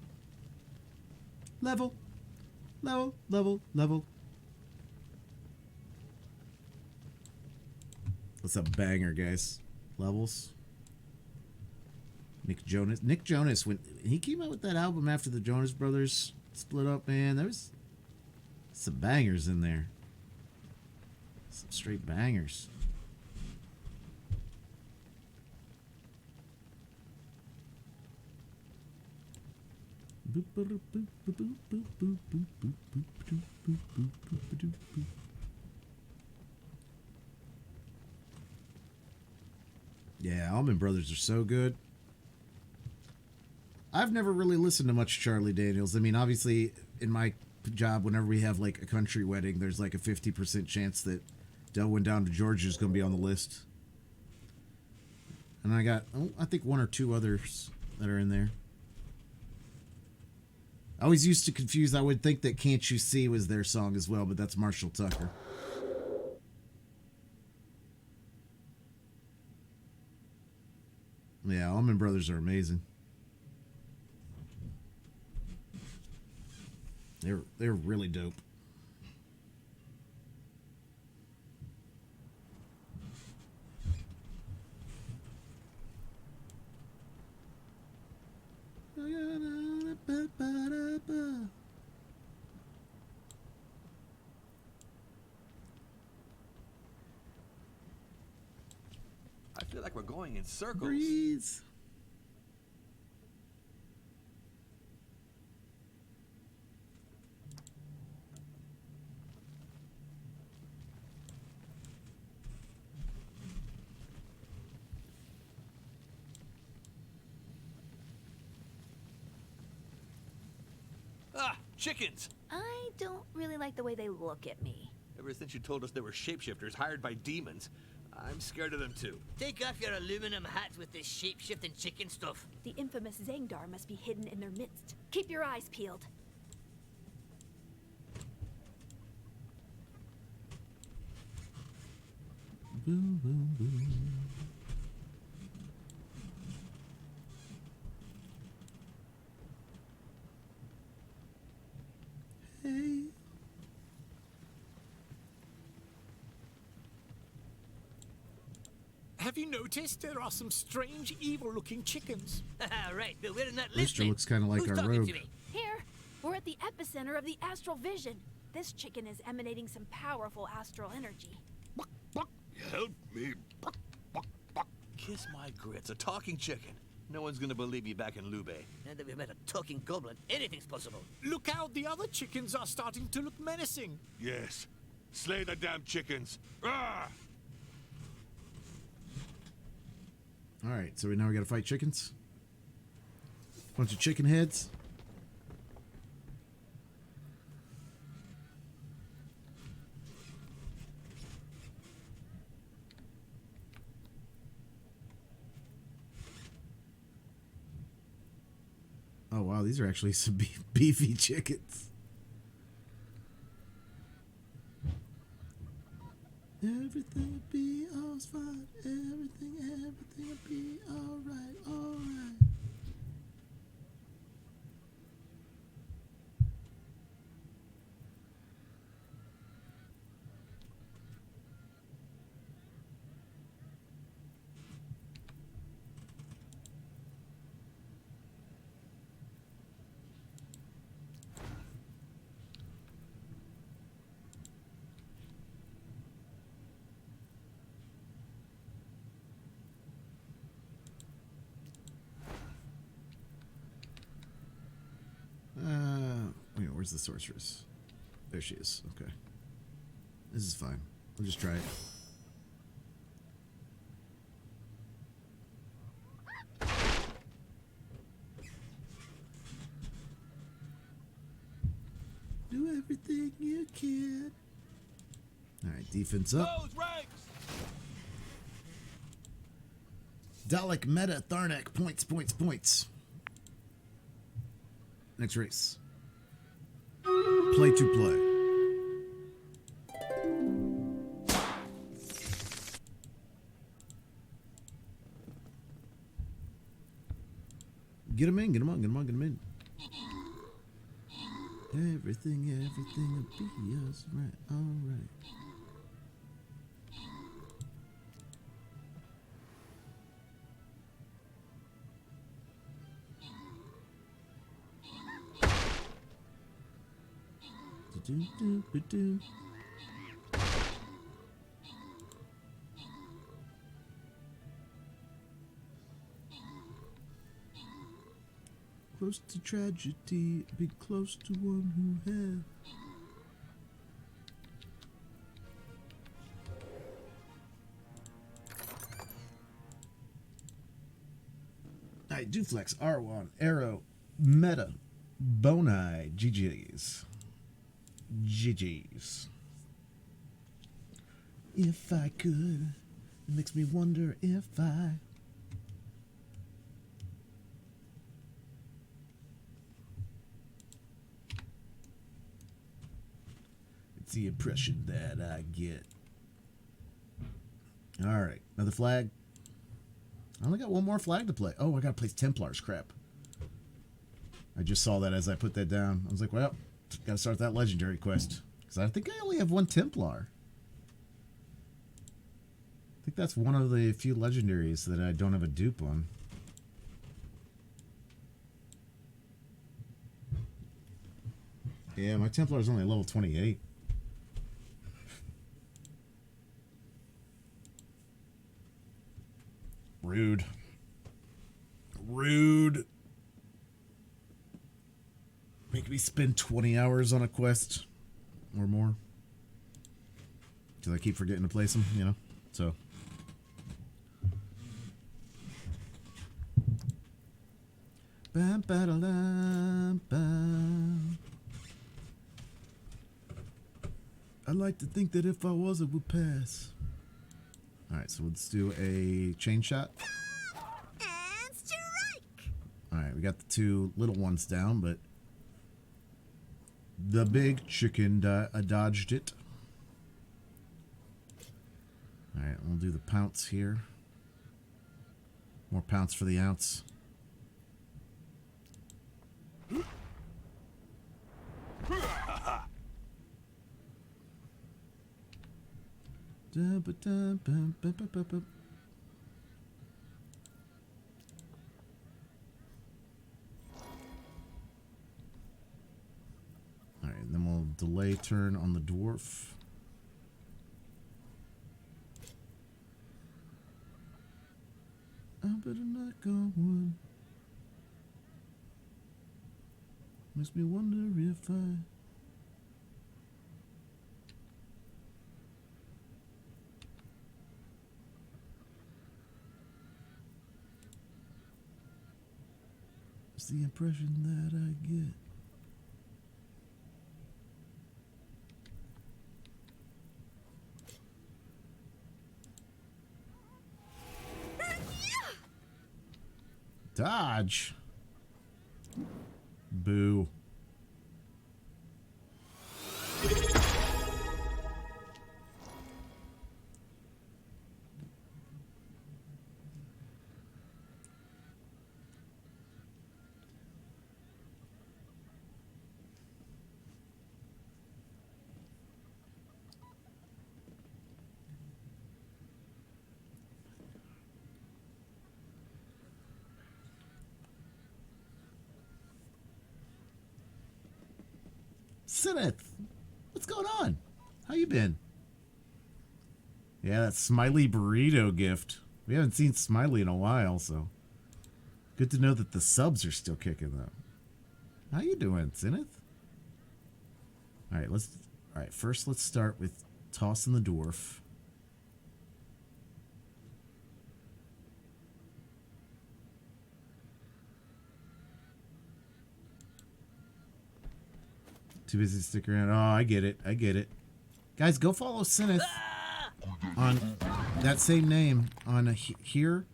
Level. Level, level, level. That's a banger, guys. Levels. Nick Jonas, when he came out with that album after the Jonas Brothers split up, man, there was some bangers in there. Some straight bangers. Yeah, Allman Brothers are so good. I've never really listened to much Charlie Daniels. I mean, obviously, in my job, whenever we have like a country wedding, there's like a 50% chance that Delwyn Down to Georgia is going to be on the list. And I got, I think one or two others that are in there. I always used to confuse. I would think that Can't You See was their song as well, but that's Marshall Tucker. Yeah, Allman Brothers are amazing. They're really dope. I feel like we're going in circles. Breeze. Ah, chickens! I don't really like the way they look at me. Ever since you told us they were shapeshifters hired by demons, I'm scared of them too. Take off your aluminum hats with this shape-shifting chicken stuff. The infamous Zangdar must be hidden in their midst. Keep your eyes peeled. Boom, boom, boom. Hey. Have you noticed there are some strange, evil-looking chickens? Right, but we're in that list. Rooster looks kind of like Who's our talking rogue. to me? Here, we're at the epicenter of the astral vision. This chicken is emanating some powerful astral energy. Help me. Kiss my grits, a talking chicken. No one's gonna believe you back in Lube. Now that we've met a talking goblin, anything's possible. Look out, the other chickens are starting to look menacing. Yes. Slay the damn chickens. Ah! Alright, so now we gotta fight chickens. Bunch of chicken heads. Oh wow, these are actually some beefy chickens. Everything will be all fine. Everything will be alright, alright. Wait, where's the sorceress? There she is. Okay. This is fine. I'll just try it. Do everything you can. Alright, defense up. Dalek, Meta, Tharnak. Points, points, points. Next race. Play to play. Get him in, get him on, get him on, get him in. Everything will be us right, alright. Do. Close to tragedy, be close to one who had. Alright, Duflex, R1, Arrow, Meta, Boni, GG's. GG's. If I could, it makes me wonder if I. It's the impression that I get. Alright, another flag. I only got one more flag to play. Oh, I gotta place Templars, crap. I just saw that as I put that down. I was like, well, gotta start that legendary quest. Because I think I only have one Templar. I think that's one of the few legendaries that I don't have a dupe on. Yeah, my Templar is only level 28. Rude. Rude. Make me spend 20 hours on a quest or more. Because I keep forgetting to place them, you know? So. Bam, ba-da-lam, bam. I'd like to think that if I was, it would pass. Alright, so let's do a chain shot. And strike! Alright, we got the two little ones down, but the big chicken dodged it. Alright, we'll do the pounce here. More pounce for the ounce. turn on the dwarf. I better knock on wood. Makes me wonder if I... It's the impression that I get. Dodge. Boo. Senneth, what's going on? How you been? Yeah, that Smiley burrito gift. We haven't seen Smiley in a while, so good to know that the subs are still kicking though. How you doing, Senneth? All right, first let's start with tossing the dwarf. Too busy to stick around. Oh, I get it. Guys, go follow Senneth on that same name on here,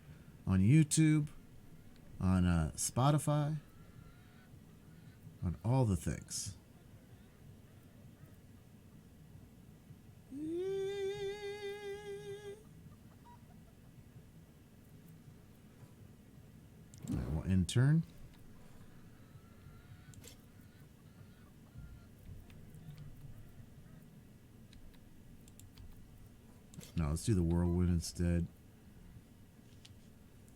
on YouTube, on Spotify, on all the things. All right, we'll intern. No, let's do the whirlwind instead.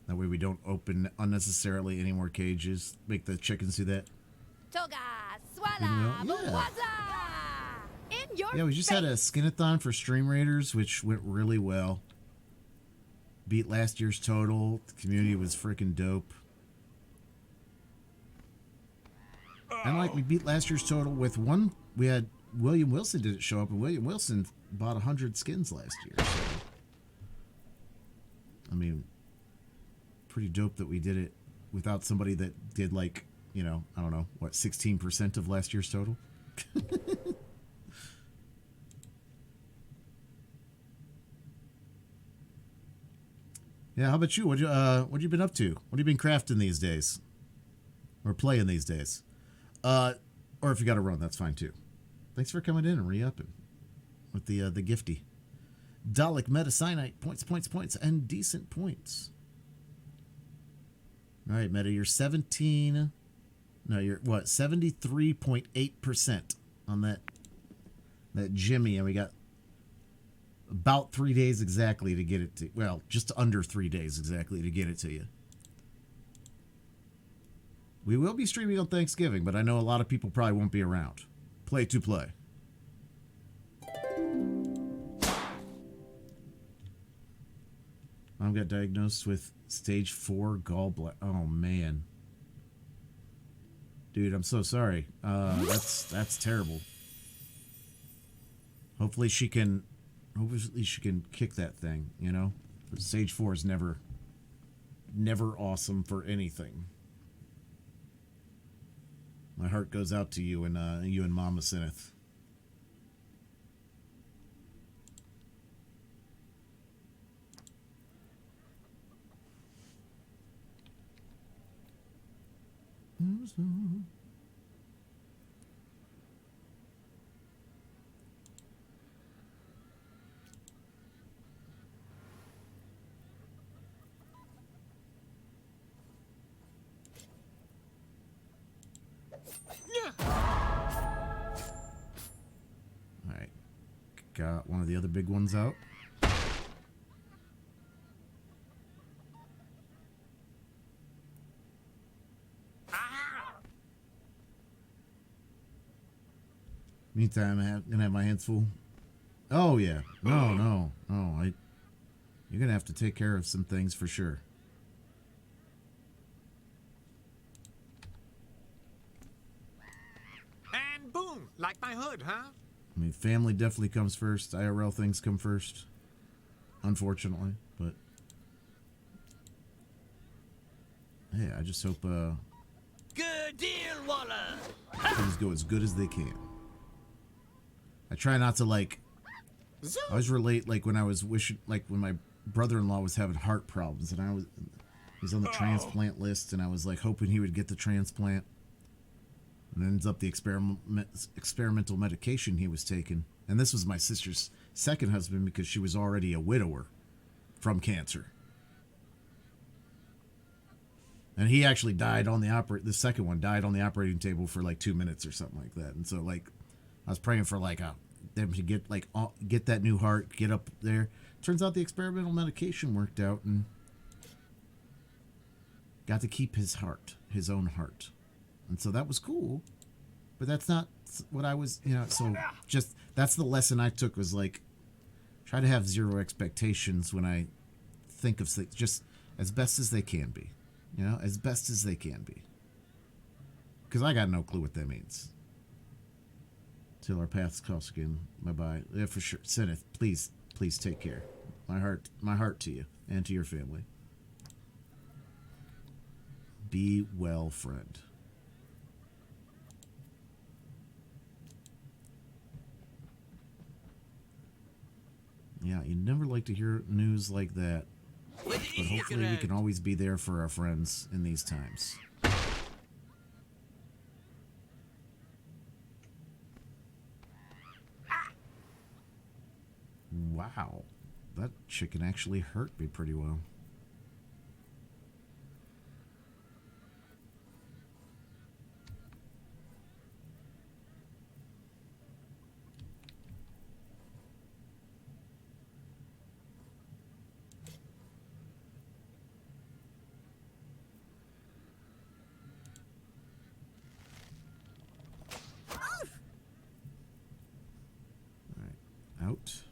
That way we don't open unnecessarily any more cages. Make the chickens do that. Toga, swalla, in your Yeah, we just had a skinathon for Stream Raiders, which went really well. Beat last year's total. The community was freaking dope. And like we beat last year's total with one. We had William Wilson didn't show up, and William Wilson bought 100 skins last year. So, I mean, pretty dope that we did it without somebody that did like, you know, I don't know, what, 16% of last year's total? Yeah, how about you? What you been up to? What have you been crafting these days? Or playing these days? Or if you got to run, that's fine too. Thanks for coming in and re-upping with the gifty. Dalek Metacinite, points, and decent points. All right, Meta, you're 17. No, you're what? 73.8% on that Jimmy, and we got about 3 days exactly to get it to. Well, just under 3 days exactly to get it to you. We will be streaming on Thanksgiving, but I know a lot of people probably won't be around. Play to play. Mom got diagnosed with stage 4 gallbladder. Oh man, dude, I'm so sorry. That's terrible. Hopefully she can kick that thing. You know, but stage 4 is never awesome for anything. My heart goes out to you and Mama Senneth. Alright. Got one of the other big ones out. Meantime, gonna have my hands full. Oh yeah, no. You're gonna have to take care of some things for sure. And boom, like my hood, huh? I mean, family definitely comes first. IRL things come first, unfortunately. But hey, I just hope Good deal, Waller. things go as good as they can. I try not to like. I always relate like when I was wishing, like when my brother-in-law was having heart problems, and he was on the transplant list, and I was like hoping he would get the transplant. And it ends up the experimental medication he was taking. And this was my sister's second husband because she was already a widower from cancer. And he actually died on the second one died on the operating table for like 2 minutes or something like that. And so like I was praying for like them to get that new heart, get up there. Turns out the experimental medication worked out and got to keep his own heart. And so that was cool, but that's not what I was, so just, that's the lesson I took, was like, try to have zero expectations when I think of things, just as best as they can be, as best as they can be. Because I got no clue what that means. Till our paths cross again. Bye-bye. Yeah, for sure. Seneth, please take care. My heart to you and to your family. Be well, friend. Yeah, you never like to hear news like that. But hopefully we can always be there for our friends in these times. Wow. That chicken actually hurt me pretty well. Out.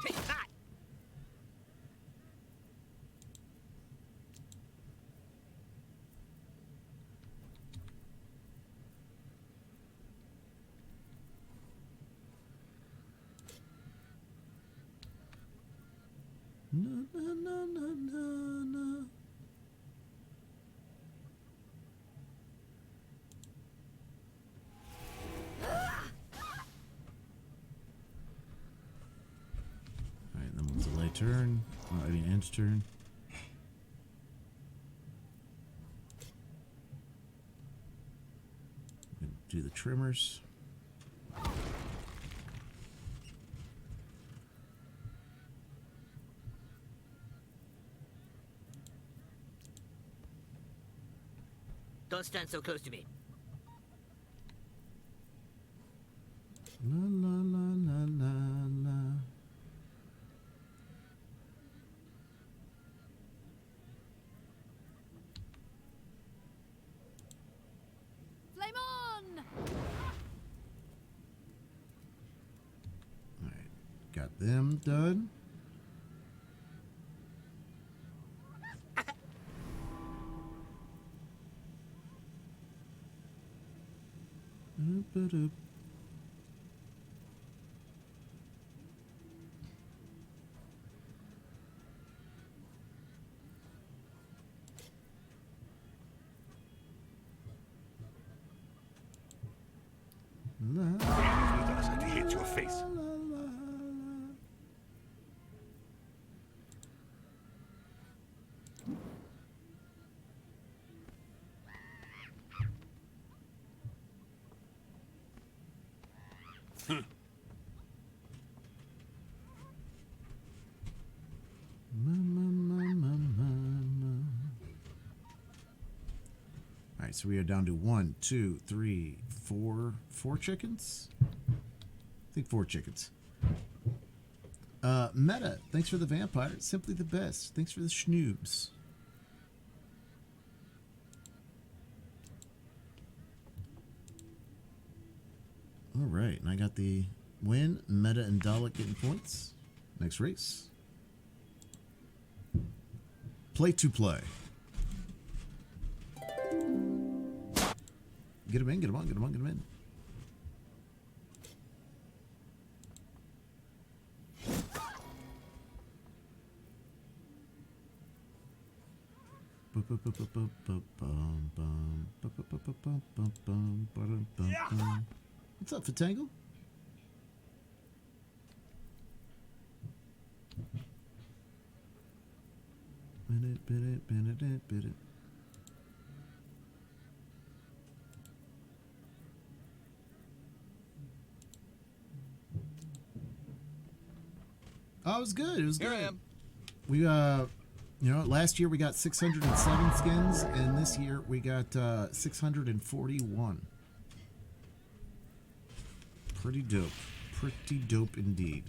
Take that. Na, na, na, na, na, na. Alright, then we'll delay turn. I mean, end turn. Do the trimmers. Don't stand so close to me. La la la la la la. Flame on! Alright, got them done. Ba-doop. I to hit your face. right, so we are down to 1, 2, 3, 4 chickens. I think 4 chickens. Meta, thanks for the vampire. Simply the best. Thanks for the schnoobs. All right, and I got the win. Meta and Dalek getting points. Next race. Play to play. Get him in, get him on, get him on, get him in. What's up, Fatangle? Bit it. Oh, it was good. It was good. Here I am. We you know, last year we got 607 skins, and this year we got 641. Pretty dope. Pretty dope indeed.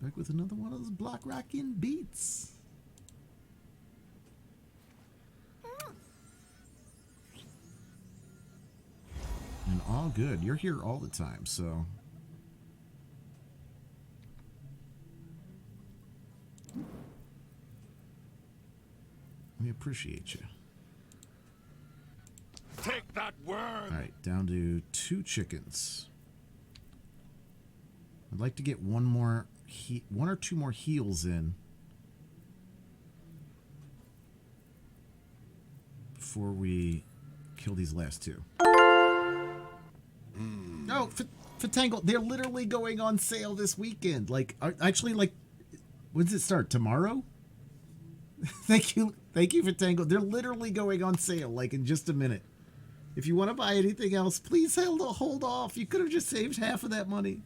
Back with another one of those block rockin' beats. And all good. You're here all the time, so. We appreciate you. Take that worm. All right, down to 2 chickens. I'd like to get one or two more heals in before we kill these last 2. No, Fatangle, they're literally going on sale this weekend. Like, actually, like, when does it start? Tomorrow? Thank you, Fatangle. They're literally going on sale, like, in just a minute. If you want to buy anything else, please hold off. You could have just saved half of that money.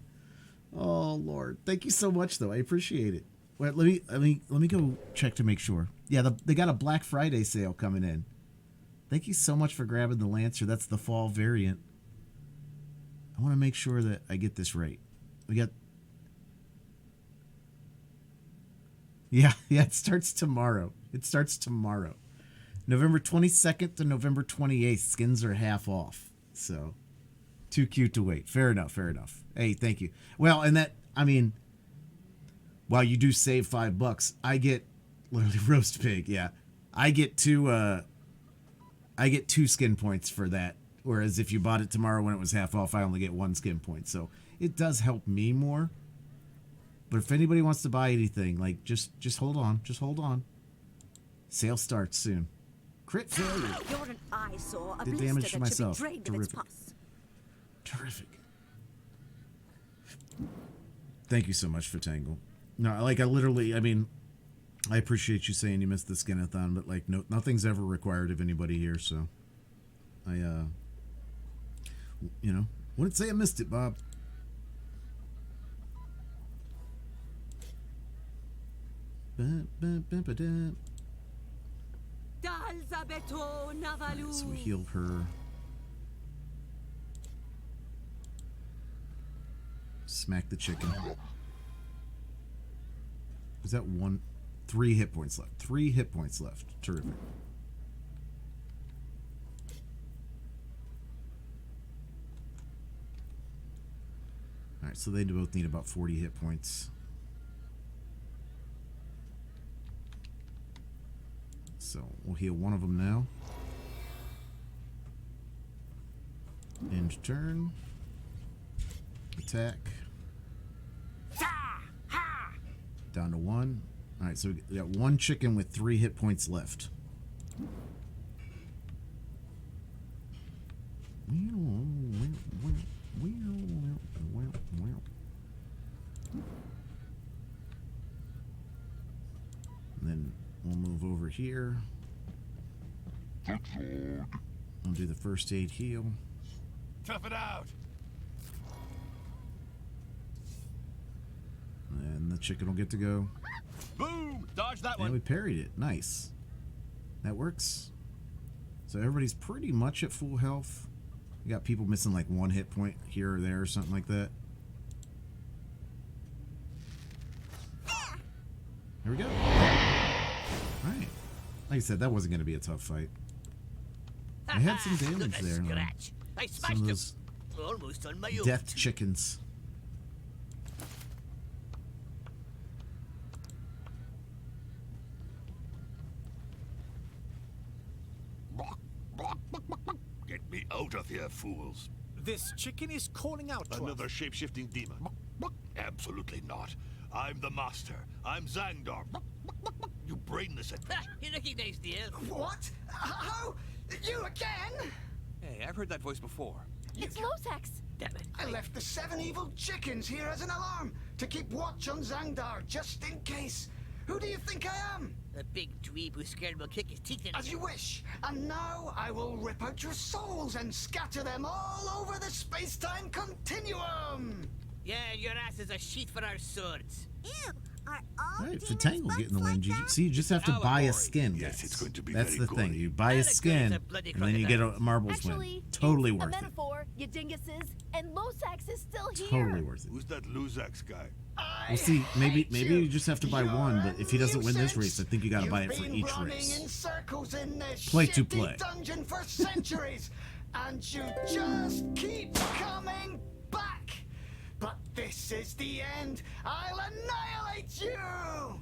Oh Lord, thank you so much, though. I appreciate it. Wait, let me go check to make sure. Yeah, they got a Black Friday sale coming in. Thank you so much for grabbing the Lancer. That's the fall variant. I want to make sure that I get this right. We got. Yeah, it starts tomorrow. November 22nd to November 28th. Skins are half off. So, too cute to wait. Fair enough. Hey, thank you. Well, and that, I mean, while you do save $5, I get literally roast pig. Yeah, I get 2 skin points for that. Whereas if you bought it tomorrow when it was half off, I only get 1 skin point. So it does help me more. But if anybody wants to buy anything, like, just hold on. Just hold on. Sale starts soon. Crit failure. You're an eyesore. A Did blister damage to that myself. should be drained of its Terrific. pus. Terrific. Thank you so much for Tangle. No, like, I mean, I appreciate you saying you missed the skinathon, but, like, no, nothing's ever required of anybody here, so I, you know, wouldn't say I missed it, Bob. So we heal her. Smack the chicken. Is that 3 hit points left? 3 hit points left. Terrific. Alright, so they both need about 40 hit points. So we'll heal one of them now. End turn. Attack. Down to 1. Alright, so we got 1 chicken with 3 hit points left. And then we'll move over here. I'll do the first aid heal. Tough it out. And the chicken will get to go. Boom! Dodge that And one. we parried it. Nice. That works. So everybody's pretty much at full health. You got people missing like 1 hit point here or there or something like that. There we go. Alright. Like I said, that wasn't going to be a tough fight. I had some damage there. Scratch. I Some smashed of him. those Almost on my own. death chickens. Get me out of here, fools. This chicken is calling out to Another us. shape-shifting demon. Absolutely not. I'm the master. I'm Zangdar. You brainless adventure. You recognize the air. What? How? You again? Hey, I've heard that voice before. It's Losax. Damn it. I left the 7 evil chickens here as an alarm to keep watch on Zangdar, just in case. Who do you think I am? A big dweeb who's scared will kick his teeth in. As you wish. And now I will rip out your souls and scatter them all over the space-time continuum. Yeah, your ass is a sheath for our swords. Ew, are all Alright, demons Fatang will bugs get in the like wind. You that? see, you just have to buy a Allegory. skin, Yes, guys. it's going to be That's very the thing. gory. You buy a Allegory is skin, a bloody and then you get a marbles Actually, win. Totally it's worth a it. metaphor, you dinguses, and Losax is still here. Totally worth it. Who's that Luzax guy? We'll see. Maybe hate you just have to buy You're one, a but if he doesn't win this nuisance. race, I think you got to buy it You've for been each running race. in circles in this Play to shitty play. dungeon for centuries, and you just keep coming back. But this is the end. I'll annihilate you.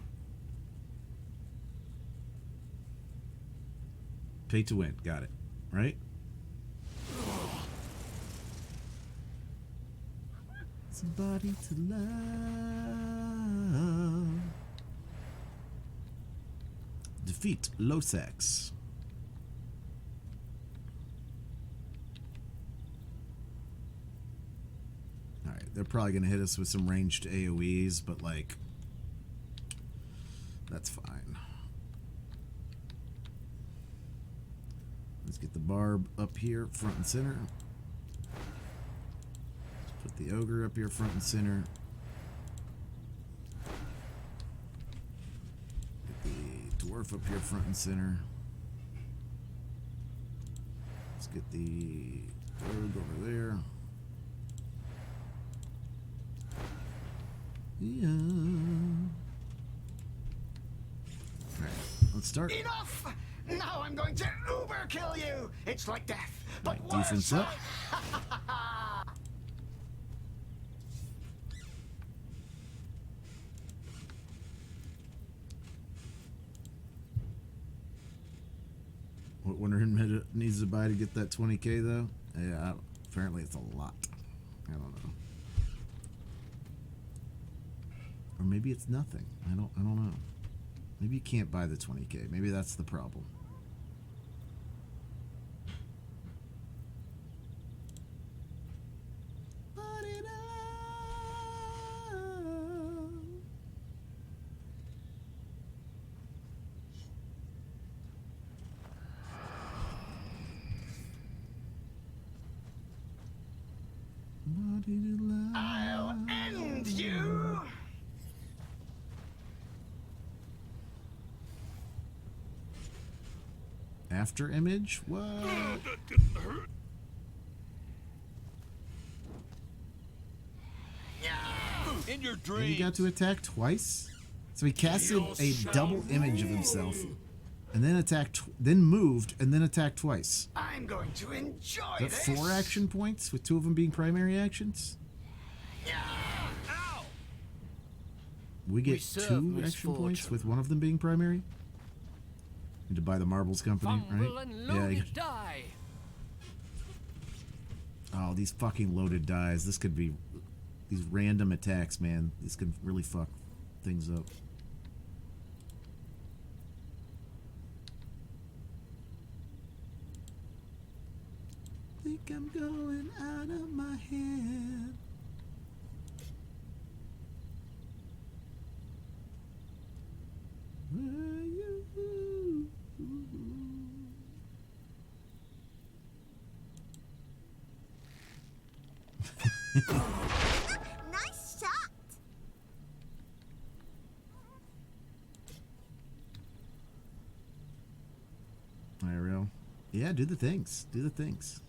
Pay to win. Got it. Right? Somebody to love. Defeat Losax. Alright, they're probably going to hit us with some ranged AoEs, but like, that's fine. Let's get the barb up here, front and center. Put the ogre up here, front and center. Get the dwarf up here, front and center. Let's get the rogue over there. Yeah. Alright, let's start. Enough! Now I'm going to uber kill you. It's like death, but Right, worse. defense up. What Wonder needs to buy to get that 20k though? Yeah, apparently it's a lot. I don't know. Or maybe it's nothing. I don't know. Maybe you can't buy the 20k. Maybe that's the problem. I'll end you. After image? What? That didn't hurt. In your And dreams. he got to attack twice? So he casted a double image of himself, and then then moved, and then attacked twice. I'm going to enjoy Is that this. 4 action points, with 2 of them being primary actions? Ow! We get serve 2 action misfortune. points with 1 of them being primary? Need to buy the marbles company, Fumble right? and Yeah. loaded die. Oh, these fucking loaded dies. This could be... These random attacks, man. This could really fuck things up. Think I'm going out of my head. Were you? Nice shot. IRL. Yeah, do the things. Do the things.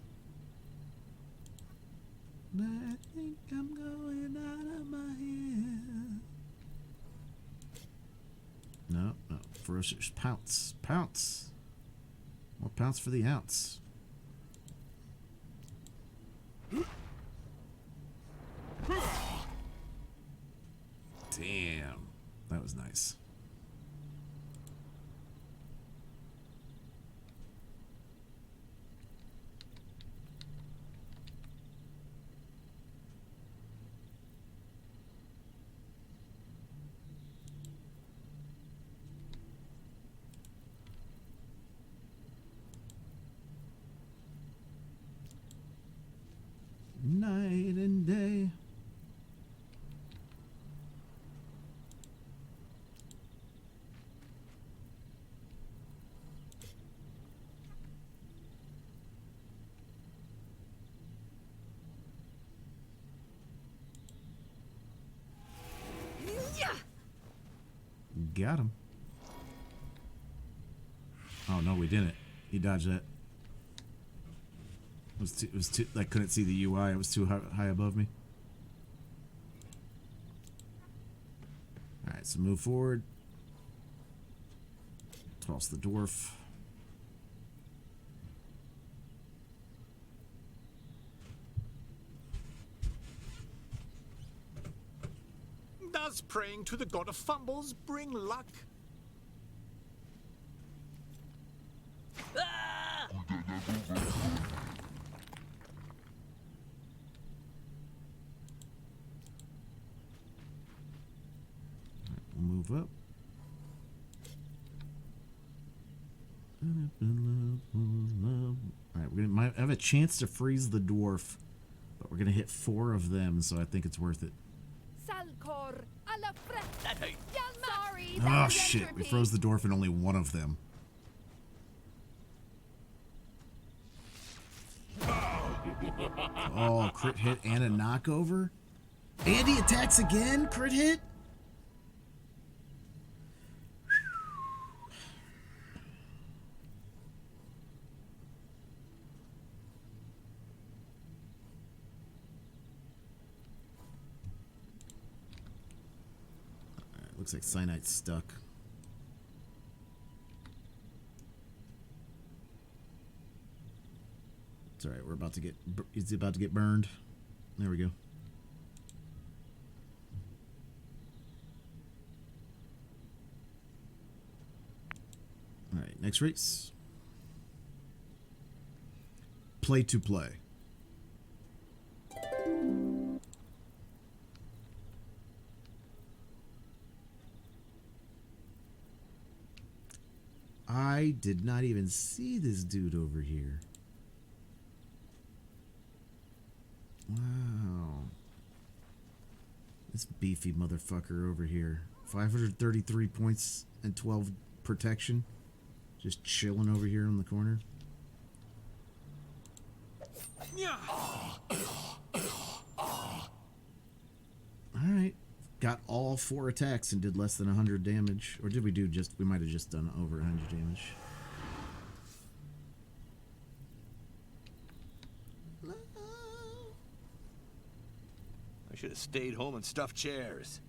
I think I'm going out of my head. No, no. Ferocious pounce. Pounce. More pounce for the ounce. Damn. That was nice. Night and day. Got him. Oh no, we didn't. He dodged that. It was too. I couldn't see the UI. It was too high above me. All right, so move forward. Toss the dwarf. Does praying to the god of fumbles bring luck? We'll move up. Alright, we might have a chance to freeze the dwarf, but we're gonna hit 4 of them, so I think it's worth it. Salcor alla That hurt. Sorry. Oh shit, we froze the dwarf and only 1 of them. Oh, crit hit and a knockover? And he attacks again? Crit hit? Alright, looks like Cyanite's stuck. It's alright, we're about to get... He's about to get burned. There we go. Alright, next race. Play to play. I did not even see this dude over here. Wow. This beefy motherfucker over here. 533 points and 12 protection. Just chilling over here in the corner. Alright. Got all 4 attacks and did less than 100 damage. Or did we do just... We might have just done over 100 damage. I should have stayed home and stuffed chairs.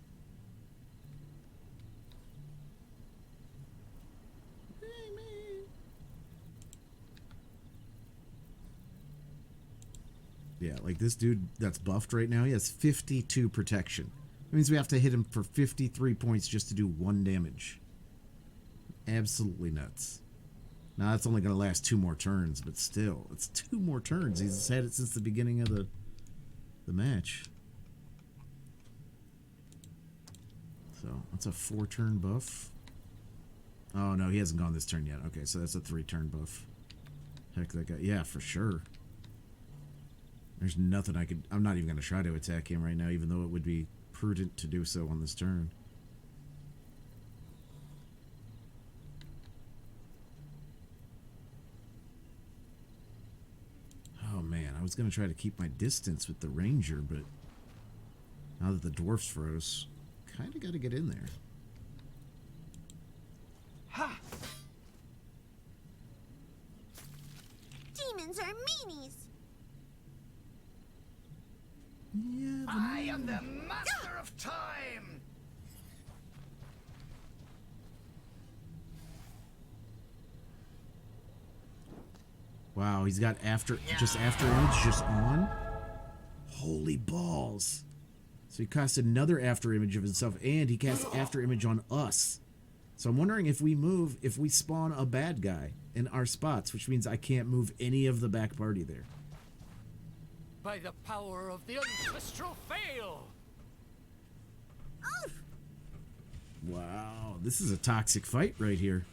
Yeah, like this dude that's buffed right now, he has 52 protection. That means we have to hit him for 53 points just to do 1 damage. Absolutely nuts. Now that's only going to last 2 more turns, but still, it's 2 more turns. He's had it since the beginning of the match. So that's a 4-turn buff. Oh no, he hasn't gone this turn yet. Okay, so that's a 3-turn buff. Heck, that guy. Yeah, for sure. There's nothing I could... I'm not even going to try to attack him right now, even though it would be prudent to do so on this turn. Oh man, I was going to try to keep my distance with the ranger, but now that the dwarfs froze, kind of got to get in there. Ha! humans are meanies. Yeah, I am the master of time! Wow, he's got after image just on. Holy balls! So he casts another after image of himself, and he casts after image on us. So I'm wondering if we move, if we spawn a bad guy in our spots, which means I can't move any of the back party there. By the power of the ancestral fail! Wow, this is a toxic fight right here.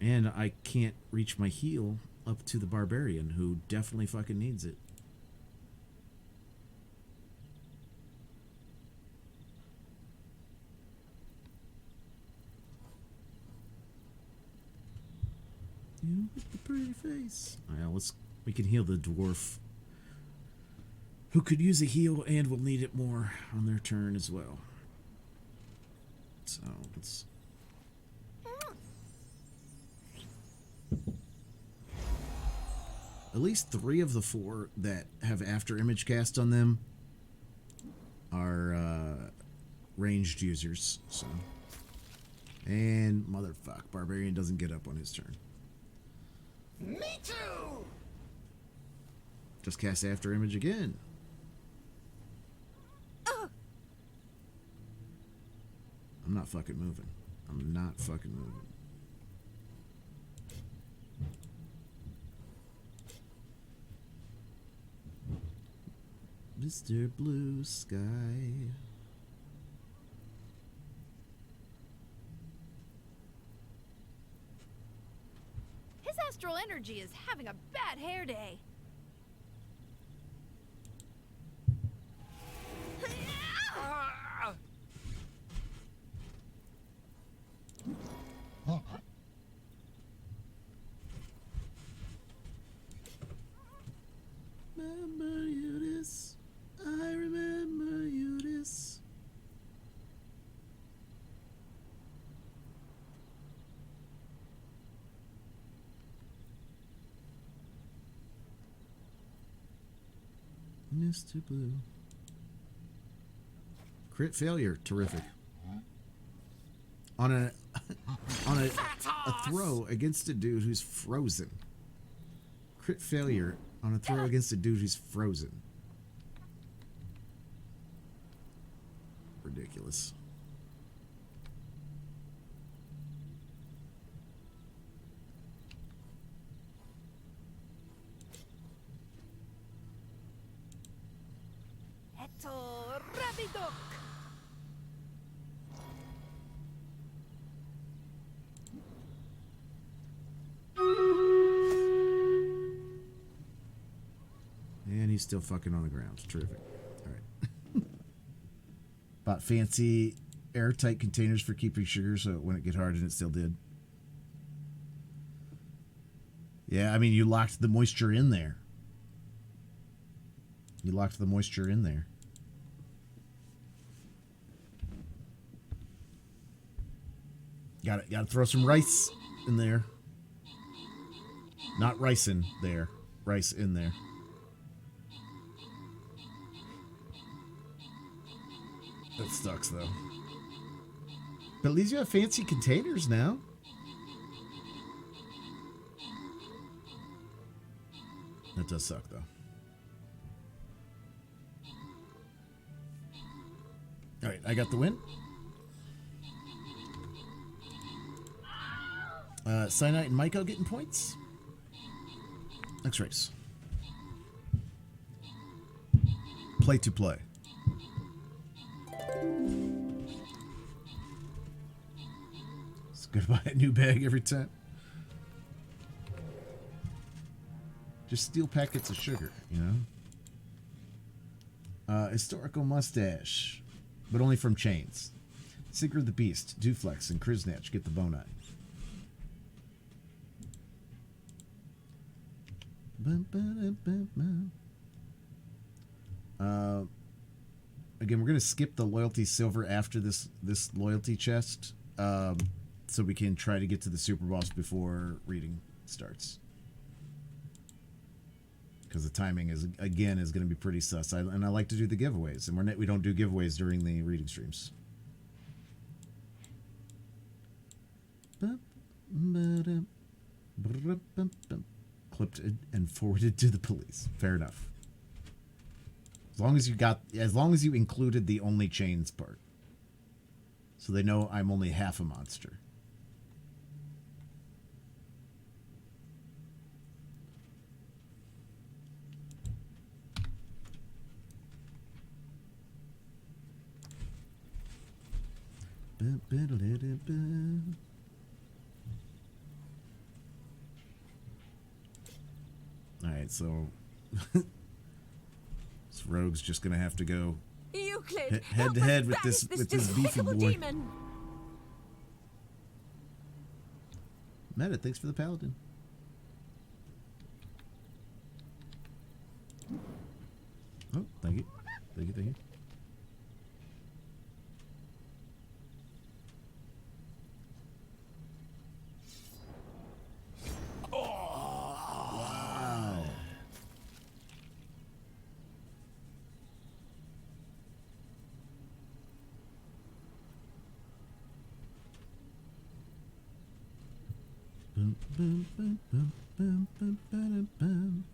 And I can't reach my heal up to the barbarian, who definitely fucking needs it. You with the pretty face. Well, we can heal the dwarf, who could use a heal and will need it more on their turn as well. So let's. At least 3 of the 4 that have after image cast on them are ranged users. So, and motherfuck, barbarian doesn't get up on his turn. Me too! Just cast after image again. I'm not fucking moving. I'm not fucking moving. Mr. Blue Sky. His astral energy is having a bad hair day. Remember you this. I remember you this. Mr. Blue. Crit failure, terrific. On a throw against a dude who's frozen. Crit failure on a throw against a dude who's frozen. Ridiculous. Eto rapido. And he's still fucking on the ground. Terrific. All right. Bought fancy airtight containers for keeping sugar so it wouldn't get hard, and it still did. Yeah, I mean, you locked the moisture in there. You locked the moisture in there. Gotta throw some rice in there. Not rice in there. Rice in there. That sucks, though. But at least you have fancy containers now. That does suck, though. All right, I got the win. Cyanite and Maiko getting points. Next race. Play to play. It's good to buy a new bag every time. Just steal packets of sugar, you know? Historical mustache, but only from chains. Secret of the Beast, Duflex, and Kriznatch get the bone eye. Again, we're going to skip the loyalty silver after this loyalty chest. so we can try to get to the super boss before reading starts. Because the timing is going to be pretty sus. And I like to do the giveaways, and we don't do giveaways during the reading streams. Clipped and forwarded to the police. Fair enough. As long as you included the only chains part. So they know I'm only half a monster. Alright, so this rogue's just gonna have to go Euclid, head to head with this beefy boy. demon. Meta, thanks for the paladin. Oh, thank you. Thank you, thank you. Wow. Boom, boom, boom, boom, boom, boom, boom, boom.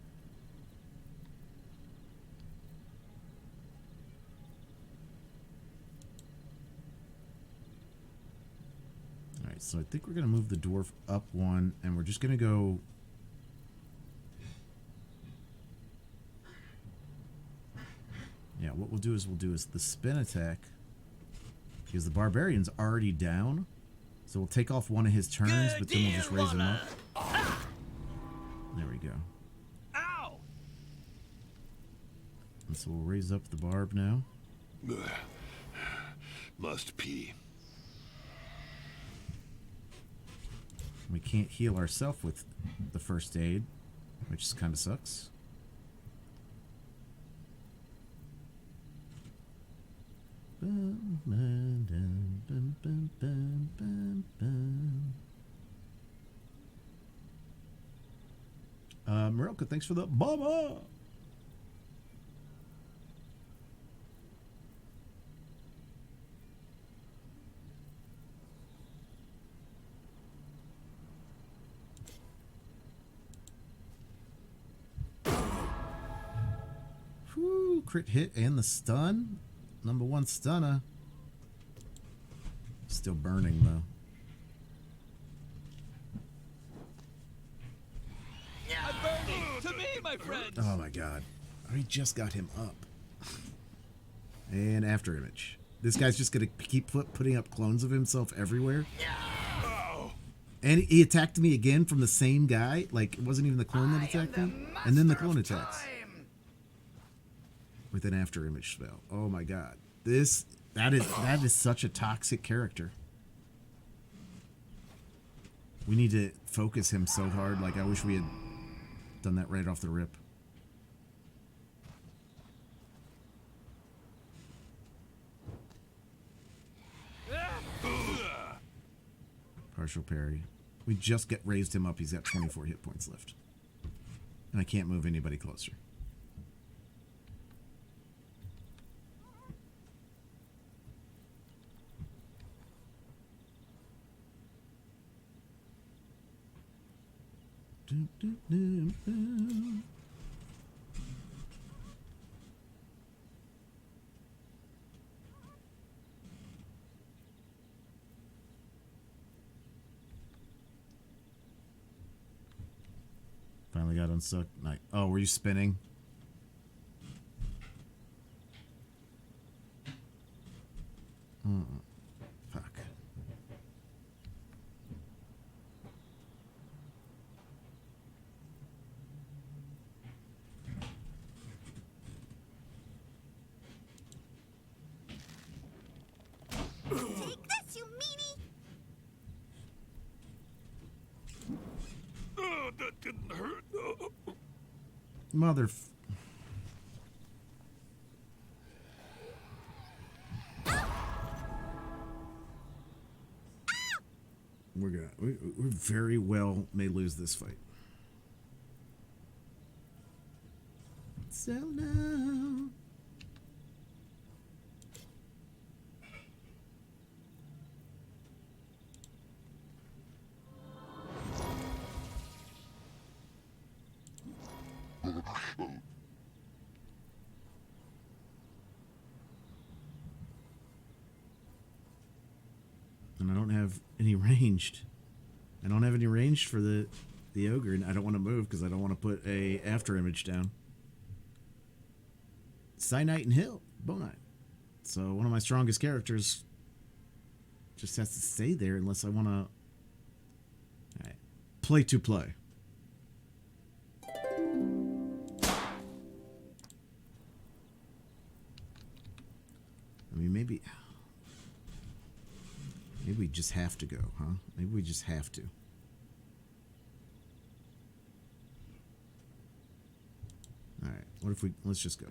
Alright, so I think we're going to move the dwarf up one, and we're just going to go... Yeah, what we'll do is the spin attack, because the barbarian's already down, so we'll take off one of his turns, but then we'll just raise him up. There we go. Ow! And so we'll raise up the barb now. Must pee. We can't heal ourselves with the first aid, which kind of sucks. Marilka, thanks for the baba. Whew, crit hit and the stun. Number one stunner. Still burning though. I'm burning! To me, my friends! Oh my god. I just got him up. And after image. This guy's just gonna keep putting up clones of himself everywhere. And he attacked me again from the same guy. Like, it wasn't even the clone that attacked me. And then the clone attacks. With an after image spell. Oh my god. That is such a toxic character. We need to focus him so hard. Like, I wish we had done that right off the rip. Partial parry. We just raised him up. He's got 24 hit points left. And I can't move anybody closer. Finally got unstuck. Oh, were you spinning? Fuck. Take this, you meanie! Oh, that didn't hurt. Oh. Mother. we very well may lose this fight. So now. And I don't have any ranged. I don't have any ranged for the ogre, and I don't want to move because I don't want to put a after image down. Cyanite and Hill, Bonite. So one of my strongest characters just has to stay there unless I want to play to play. I mean, maybe we just have to go, huh? Maybe we just have to. All right, what if let's just go.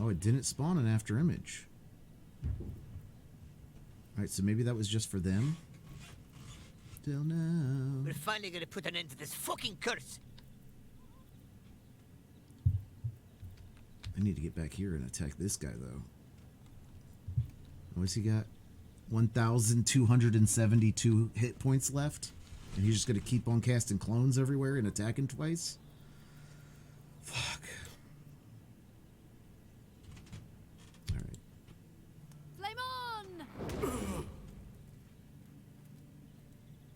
Oh, it didn't spawn an after image. Alright, so maybe that was just for them? Still no. We're finally gonna put an end to this fucking curse. I need to get back here and attack this guy, though. What's he got? 1,272 hit points left? And he's just gonna keep on casting clones everywhere and attacking twice? Fuck.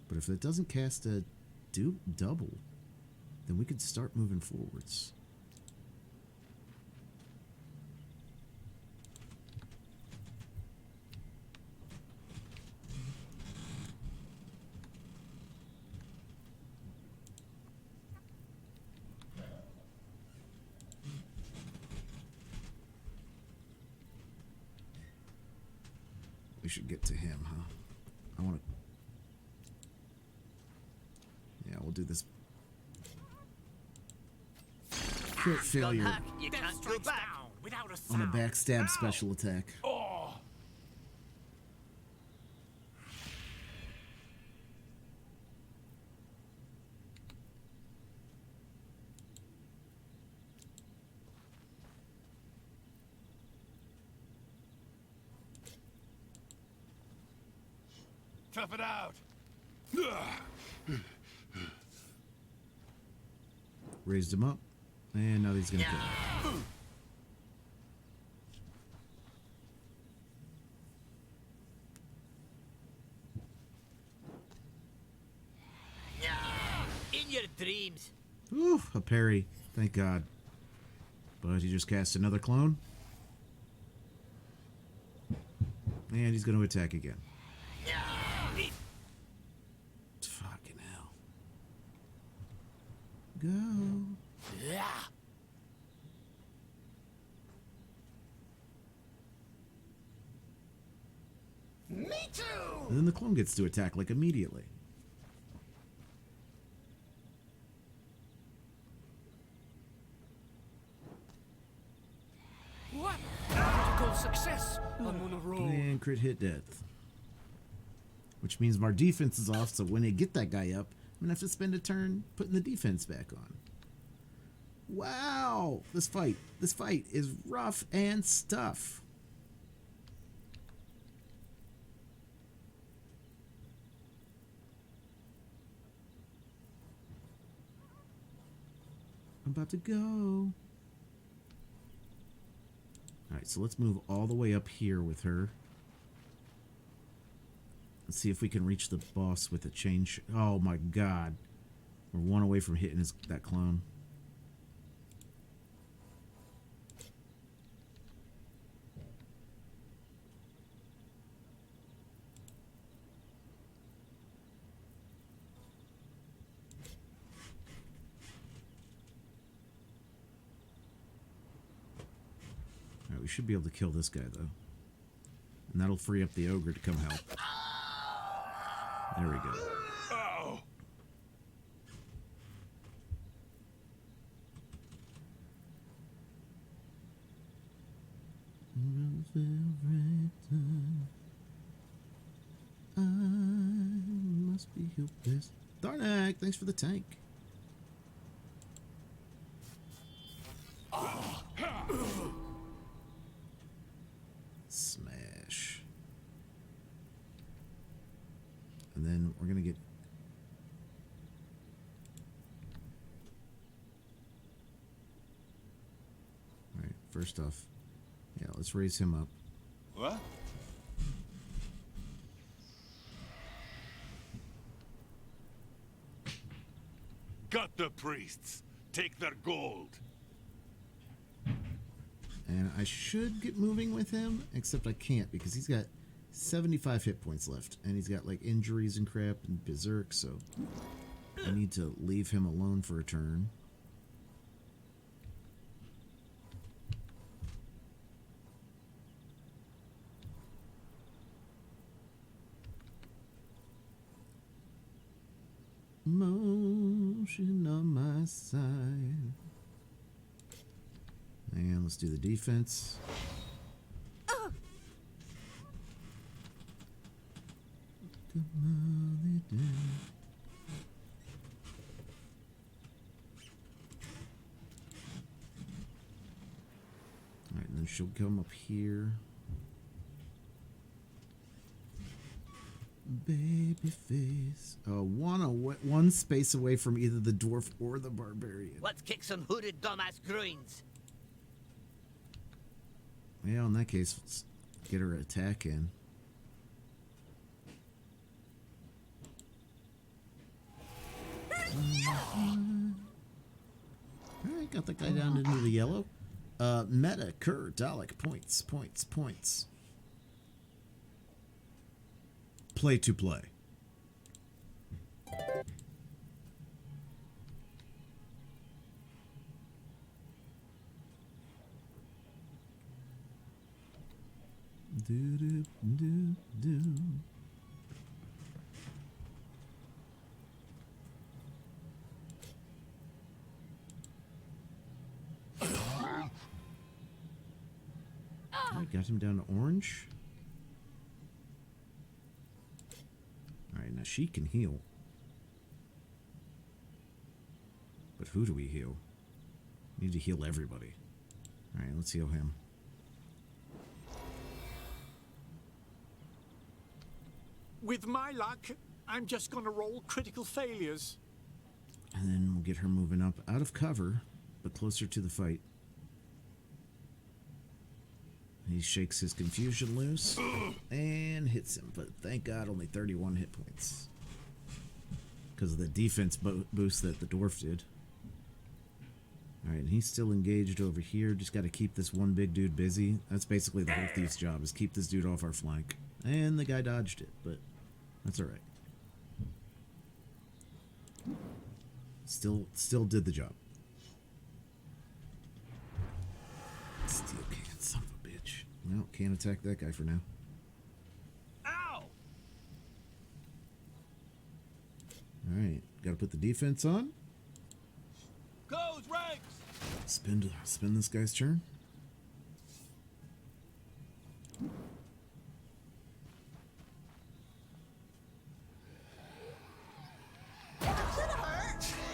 But if it doesn't cast a double, then we could start moving forwards. We should get to him, huh? I want to... Yeah, we'll do this. Crit failure You can't go back. on a backstab special attack. Oh. Tough it out. Raised him up, and now he's gonna kill him. In your dreams. Oof, a parry. Thank God. But he just cast another clone. And he's going to attack again. Fucking hell. Go. Me too! And then the clone gets to attack, like, immediately. What? Critical success. I'm on a roll. And crit hit death. Which means my defense is off, so when I get that guy up, I'm going to have to spend a turn putting the defense back on. Wow! This fight is rough and stuff. I'm about to go. Alright, so let's move all the way up here with her. Let's see if we can reach the boss with a change. Oh my god. We're one away from hitting that clone. Alright, we should be able to kill this guy though. And that'll free up the ogre to come help. There we go. Oh. go this. Tharnak, thanks for the tank. Smash. And then we're gonna get. All right, first off, yeah, let's raise him up. What? Got the priests. Take their gold. And I should get moving with him, except I can't because he's got 75 hit points left. And he's got like injuries and crap and berserk, so I need to leave him alone for a turn. Motion on my side. And let's do the defense. Alright, and then she'll come up here. Baby face. One space away from either the dwarf or the barbarian. Let's kick some hooded dumbass groins. Yeah, in that case, let's get her attack in. Alright, got that guy down into the yellow. Meta, Kerr, Dalek, points. Play to play. Do. Alright, got him down to orange. Alright, now she can heal. But who do we heal? We need to heal everybody. Alright, let's heal him. With my luck, I'm just gonna roll critical failures. And then we'll get her moving up out of cover, but closer to the fight. He shakes his confusion loose and hits him, but thank God only 31 hit points. Because of the defense boost that the dwarf did. Alright, and he's still engaged over here. Just got to keep this one big dude busy. That's basically the whole thief's job, is keep this dude off our flank. And the guy dodged it, but that's alright. Still did the job. Steel can, son of a bitch. Well, can't attack that guy for now. Ow! Alright, gotta put the defense on. Goes ranks! Spin this guy's turn.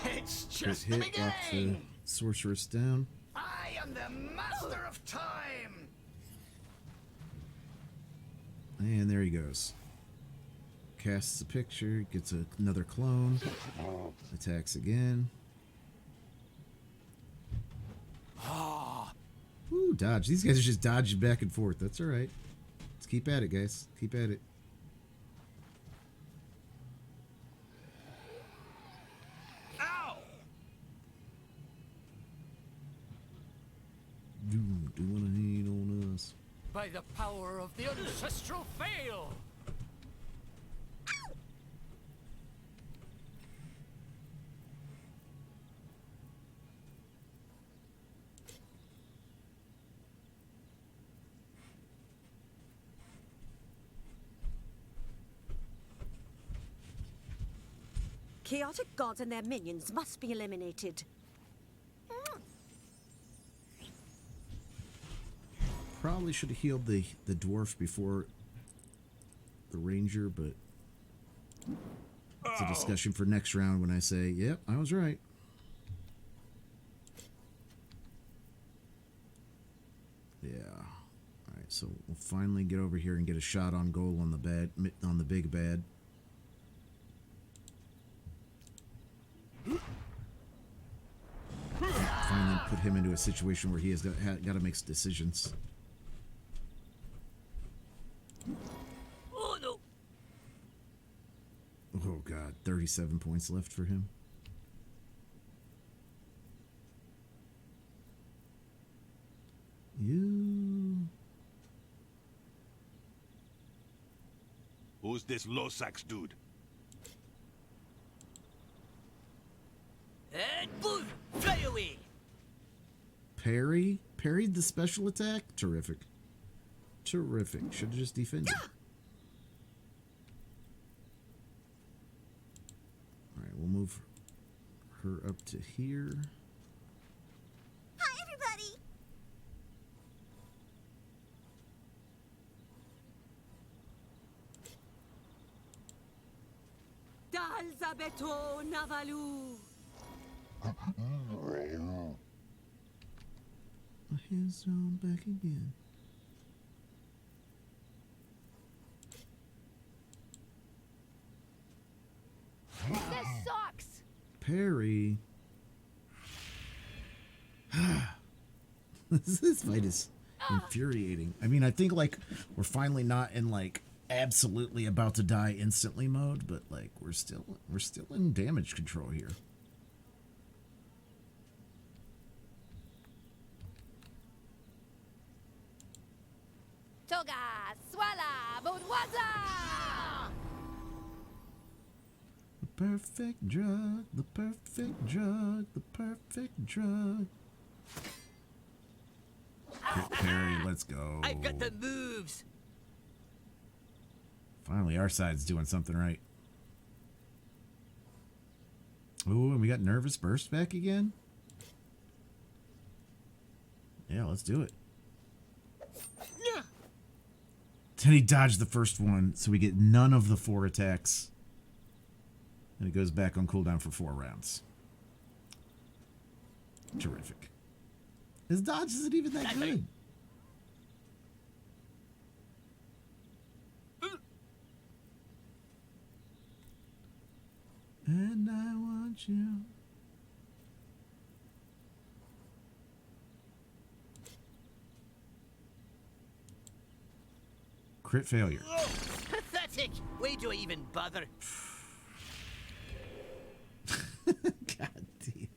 It's Crit just the hit, lock the beginning. sorceress down. I am the master of time. And there he goes. Casts a picture, gets another clone, attacks again. Ooh, dodge. These guys are just dodging back and forth. That's alright. Let's keep at it, guys. Keep at it. Ow! Doing a hate on us. By the power of the ancestral veil! Chaotic gods and their minions must be eliminated. Probably should have healed the dwarf before the ranger, but It's a discussion for next round when I say, yep, I was right. Yeah. All right, so we'll finally get over here and get a shot on goal on the big bad. Finally put him into a situation where he has got to make decisions. Oh no! Oh god, 37 points left for him. Who's this Losax dude? And boom! Fly away! Parried the special attack? Terrific. Terrific. Should have just defended. Alright, we'll move her up to here. Hi, everybody! Dalzabeto Navalu. My hands on back again. This sucks! Parry. This fight is infuriating. I mean, I think like we're finally not in like absolutely about to die instantly mode, but like we're still in damage control here. Toga, Swala, Bodwaza! The perfect drug, the perfect drug, the perfect drug. Parry, let's go. I've got the moves! Finally, our side's doing something right. Ooh, and we got Nervous Burst back again? Yeah, let's do it. Then he dodged the first one, so we get none of the 4 attacks. And it goes back on cooldown for 4 rounds. Terrific. His dodge isn't even that good. And I want you. Crit failure. Pathetic! Why do I even bother? God damn.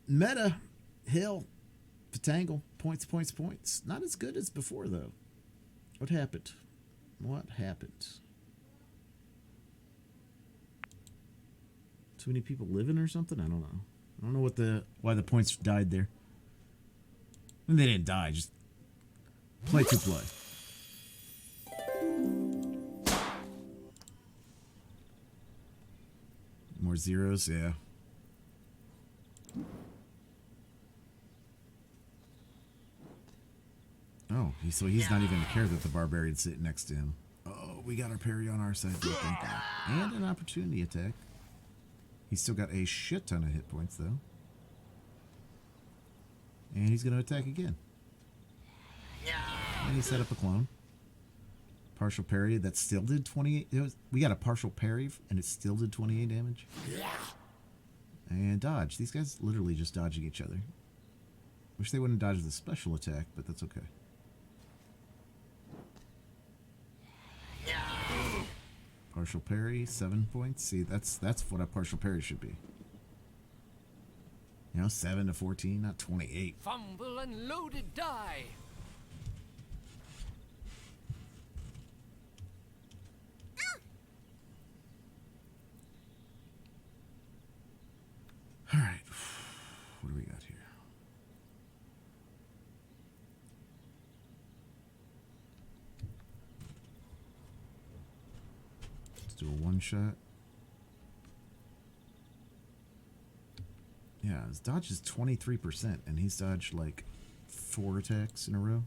Meta, Hill, Patangle, points. Not as good as before, though. What happened? What happened? Too many people living or something? I don't know. I don't know why the points died there. I mean, they didn't die, just play to play. More zeros, yeah. Oh, so he's not even gonna care that the barbarian's sitting next to him. Oh, we got our parry on our side, thank God. And an opportunity attack. He's still got a shit ton of hit points, though. And he's gonna attack again. And he set up a clone. Partial parry that still did 28. We got a partial parry and it still did 28 damage. And dodge. These guys literally just dodging each other. Wish they wouldn't dodge the special attack, but that's okay. Partial parry, 7 points. See, that's what a partial parry should be. You know, 7 to 14, not 28. Fumble and loaded die. All right, what do we got here? Let's do a one-shot. Yeah, his dodge is 23%, and he's dodged like 4 attacks in a row.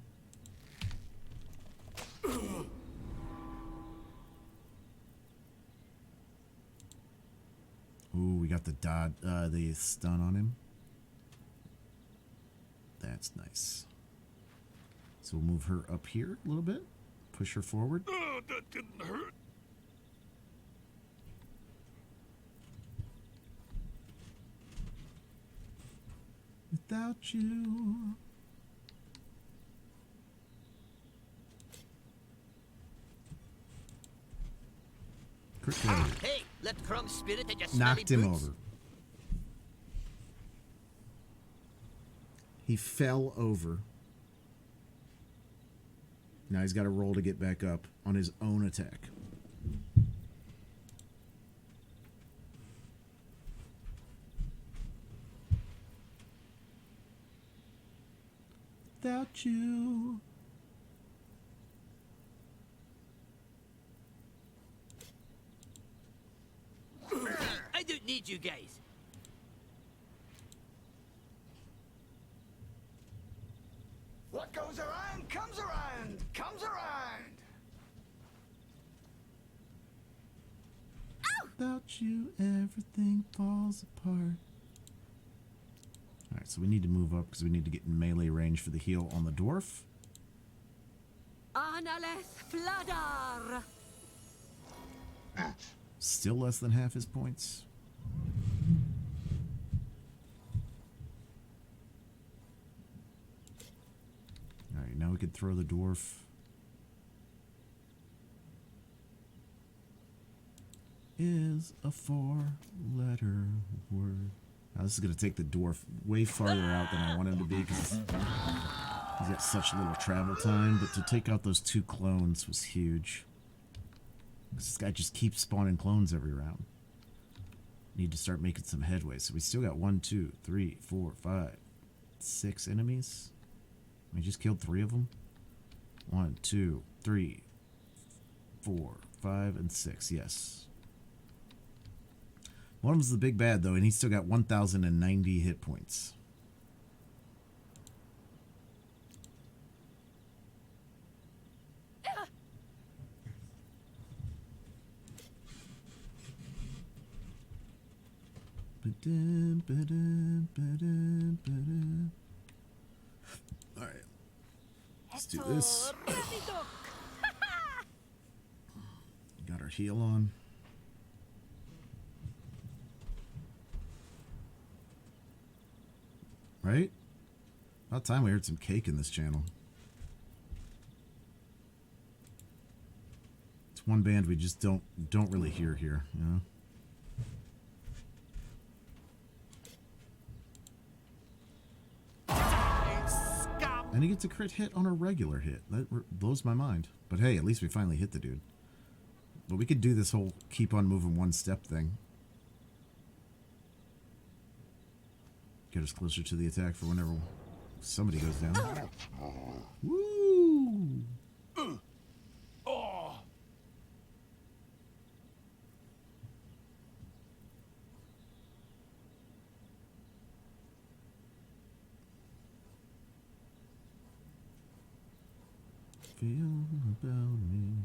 the stun on him. That's nice. So we'll move her up here a little bit. Push her forward. Oh, that didn't hurt. Without you. Crit failure. Hey, let Krong's spirit and your Knocked him smelly boots. over. He fell over. Now he's got to roll to get back up on his own attack. Without you. I don't need you guys. What goes around comes around, comes around. Without you, everything falls apart. Alright, so we need to move up because we need to get in melee range for the heal on the dwarf. Analeth Fladar. Still less than half his points. Alright, now we can throw the dwarf. Is a 4-letter word. Now this is going to take the dwarf way farther out than I want him to be because he's got such little travel time. But to take out those 2 clones was huge. This guy just keeps spawning clones every round. Need to start making some headway. So we still got 1, 2, 3, 4, 5, 6 enemies. We just killed 3 of them. 1, 2, 3, 4, 5, and 6. Yes. One of them's the big bad though, and he's still got 1,090 hit points. Alright. Let's do this. Got our heal on. Right? About time we heard some cake in this channel. It's one band we just don't really hear here, you know? And he gets a crit hit on a regular hit. That blows my mind. But hey, at least we finally hit the dude. But we could do this whole keep on moving 1 step thing. Get us closer to the attack for whenever somebody goes down. Woo! Oh. Feel about me.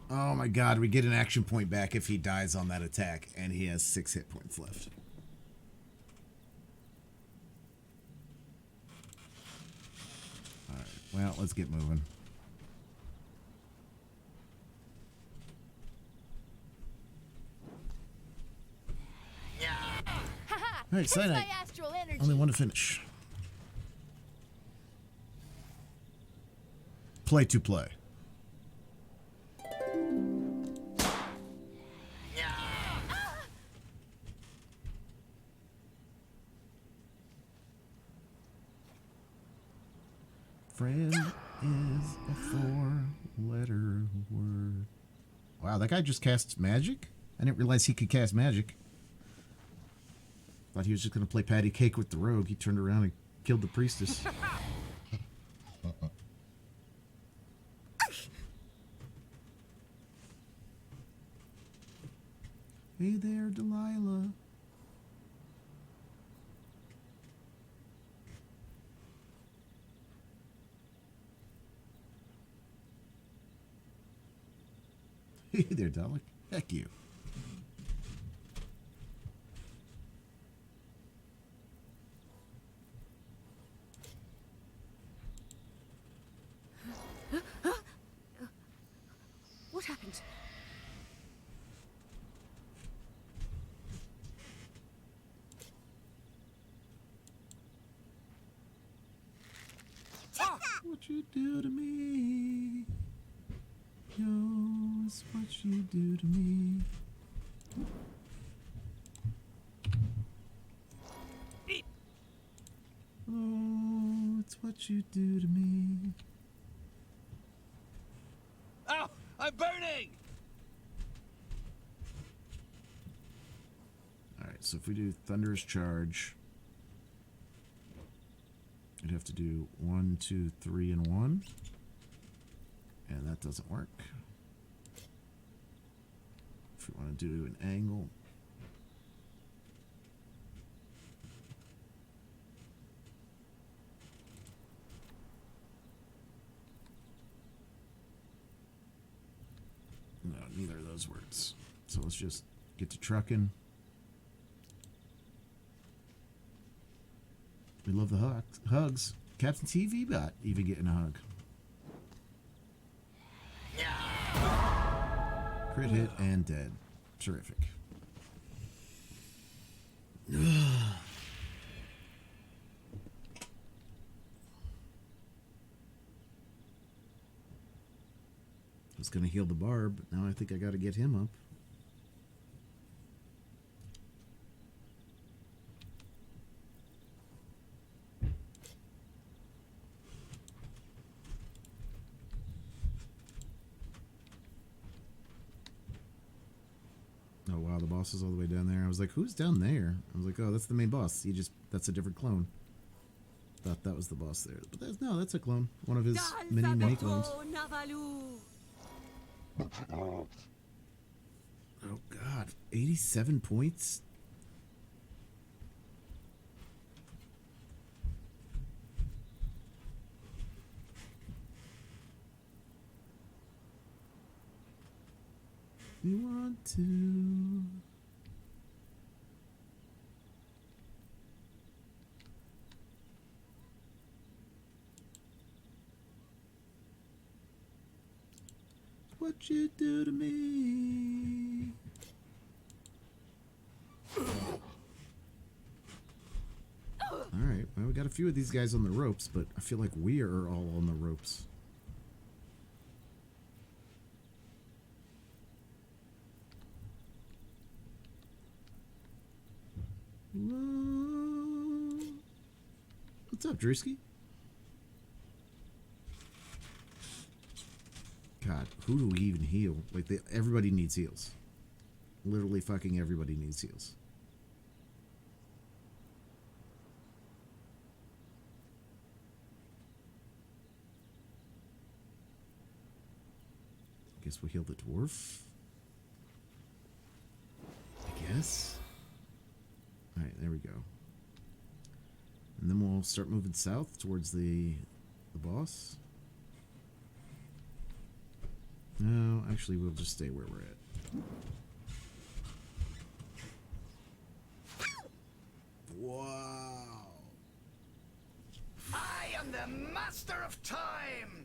Oh my god, we get an action point back if he dies on that attack, and he has 6 hit points left. Alright, well, let's get moving. Alright, Here's my Cyanide. astral energy. Only one to finish. Play to play. Friend is a 4-letter word. Wow, that guy just casts magic? I didn't realize he could cast magic. Thought he was just going to play patty cake with the rogue. He turned around and killed the priestess. Hey there, Delilah. Hey there, Dalek. Heck you. What happened? What you do to me? Yo, it's what you do to me. Oh, it's what you do to me. Ow! I'm burning! Alright, so if we do Thunderous Charge, I'd have to do 1, 2, 3, and 1. And that doesn't work. If we want to do an angle. No, neither of those works. So let's just get to trucking. We love the hugs. Captain TV Bot even getting a hug. Crit hit and dead. Terrific. I was going to heal the barb, but now I think I got to get him up. Oh wow, the boss is all the way down there. I was like, who's down there? I was like, oh, that's the main boss. That's a different clone. Thought that was the boss there. But that's a clone. One of his many clones. Oh god, 87 points? We want to. What you do to me? Alright, well, we got a few of these guys on the ropes, but I feel like we are all on the ropes. Whoa. What's up, Drewski? God, who do we even heal? Like, everybody needs heals. Literally fucking everybody needs heals. I guess we'll heal the dwarf. I guess. Alright, there we go. And then we'll start moving south towards the boss. No, actually, we'll just stay where we're at. Wow. I am the master of time!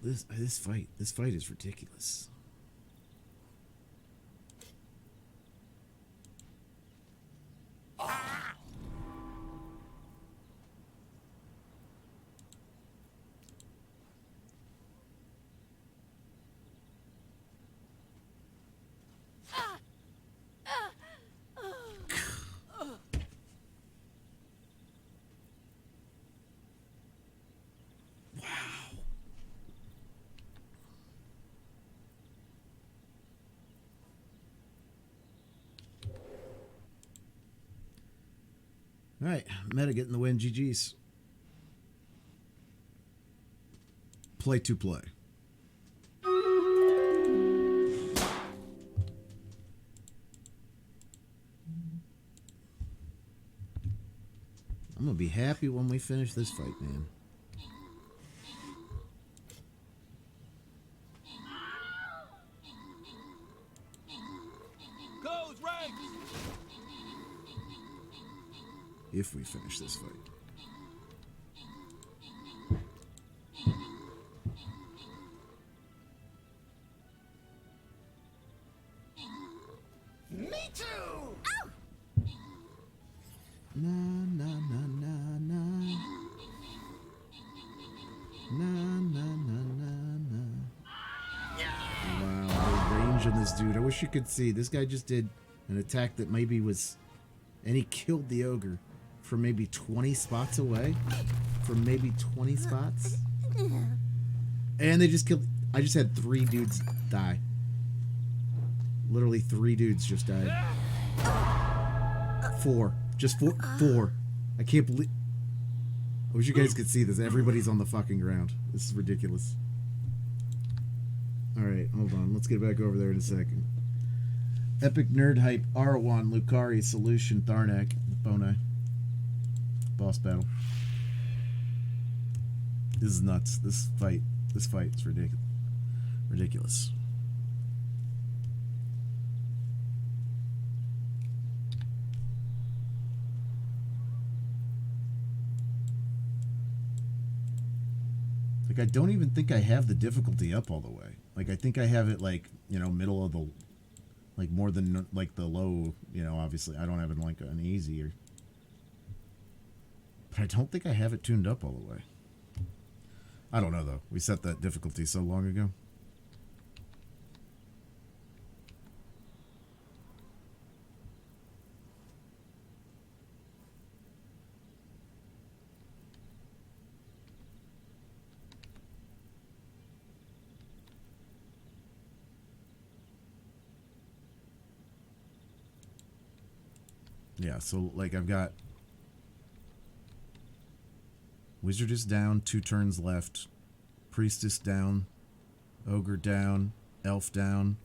This fight is ridiculous. Alright, Meta getting the win. GG's. Play to play. I'm gonna be happy when we finish this fight, man. Close ranks! If we finish this fight. Me too! Na na na na na. Na na na na na. Wow, the range on this dude. I wish you could see. This guy just did an attack that maybe was, and he killed the ogre from maybe 20 spots away. From maybe 20 spots. And they just killed. I just had 3 dudes die. Literally 3 dudes just died. 4. Just 4. I can't believe. I wish you guys could see this. Everybody's on the fucking ground. This is ridiculous. Alright, hold on. Let's get back over there in a second. Epic Nerd Hype, Arwan, Lucari, Solution, Tharnak, Bonai. Boss battle. This is nuts. This fight is ridiculous. Ridiculous. Like, I don't even think I have the difficulty up all the way. Like, I think I have it, like, you know, middle of the, like, more than, like, the low, you know, obviously. I don't have it, like, an easy or... But I don't think I have it tuned up all the way. I don't know, though. We set that difficulty so long ago. Yeah, so, like, I've got Wizardess down, 2 turns left. Priestess down. Ogre down. Elf down.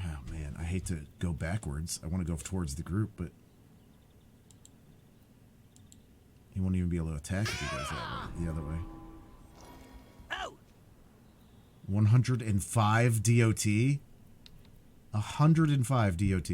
Oh, man, I hate to go backwards. I want to go towards the group, but he won't even be able to attack if he goes that way, the other way. 105 DOT? 105 DOT.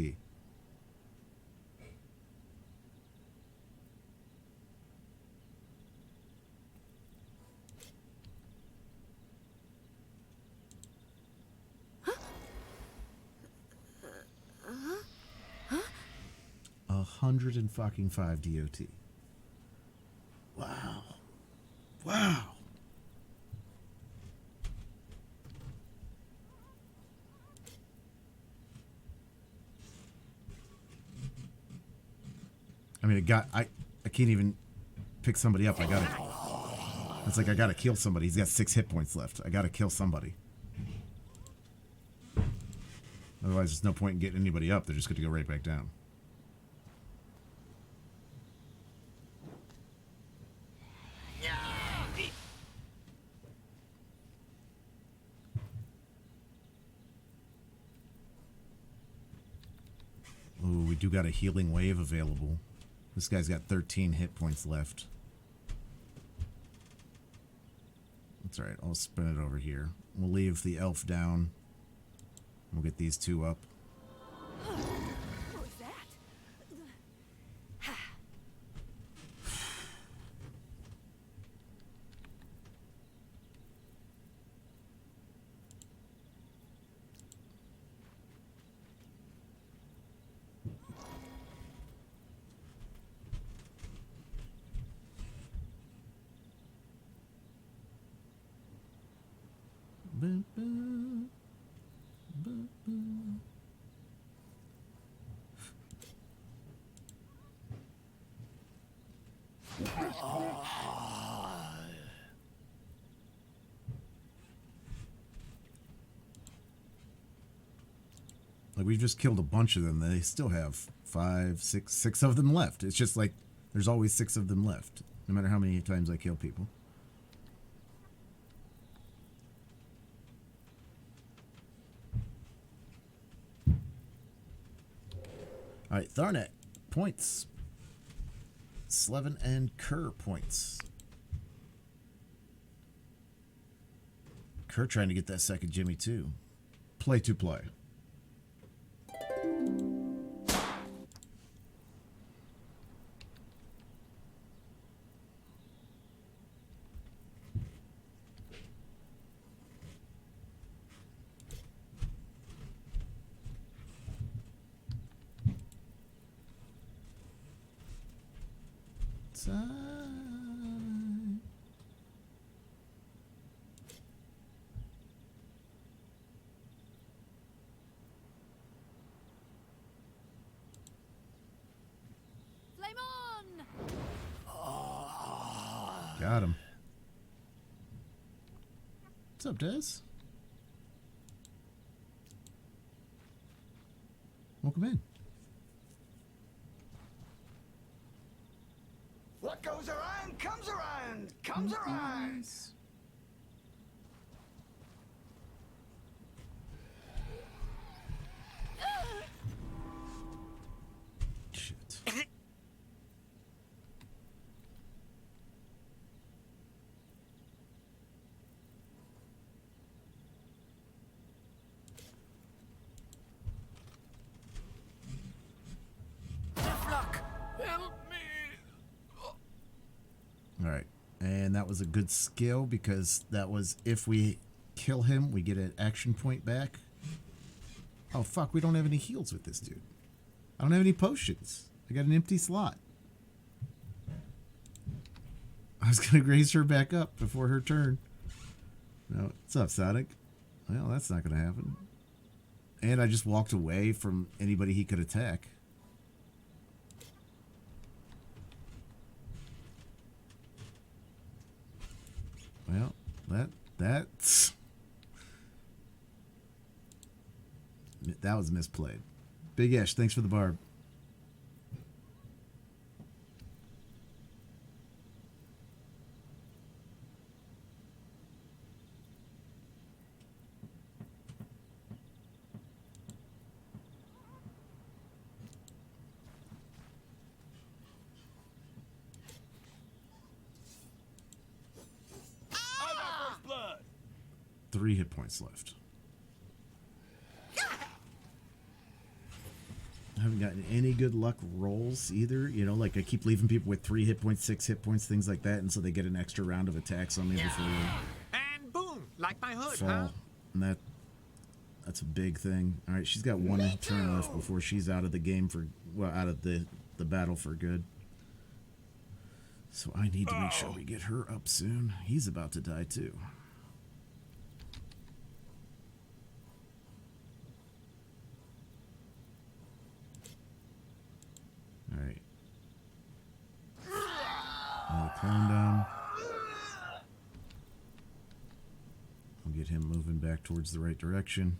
A 105 DOT. Wow. Wow. I mean, I can't even pick somebody up. It's like I gotta kill somebody. He's got 6 hit points left. I gotta kill somebody. Otherwise, there's no point in getting anybody up. They're just gonna go right back down. Ooh, we do got a healing wave available. This guy's got 13 hit points left. That's alright, I'll spin it over here. We'll leave the elf down. We'll get these 2 up. What was that? Like, we've just killed a bunch of them. They still have 5, 6 of them left. It's just like there's always 6 of them left, no matter how many times I kill people. Alright, Tharnak. points. Slevin and Kerr points. Kerr trying to get that second Jimmy too. Play to play. Time. Flame on! Got him. What's up, Des? Welcome in. What goes around comes around, comes around. Shit. Help me! All right. And that was a good skill because that was if we kill him, we get an action point back. Oh, fuck. We don't have any heals with this dude. I don't have any potions. I got an empty slot. I was going to raise her back up before her turn. No, what's up, Sonic? Well, that's not going to happen. And I just walked away from anybody he could attack. Well, that's... That was misplayed. Big Ash, thanks for the barb. I got first blood. 3 hit points left. I haven't gotten any good luck rolls either. You know, like I keep leaving people with 3 hit points, 6 hit points, things like that, and so they get an extra round of attacks on me before they And boom, like my hood, fall. huh? And that's a big thing. All right, she's got 1 turn left before she's out of the game for, well, out of the battle for good. So I need to make sure we get her up soon. He's about to die too. All right. Another clown down. We'll get him moving back towards the right direction.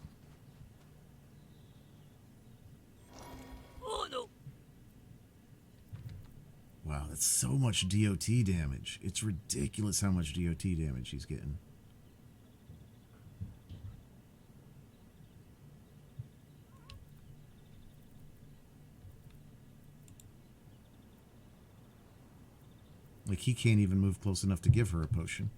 Oh no! Wow, that's so much DOT damage. It's ridiculous how much DOT damage he's getting. Like, he can't even move close enough to give her a potion.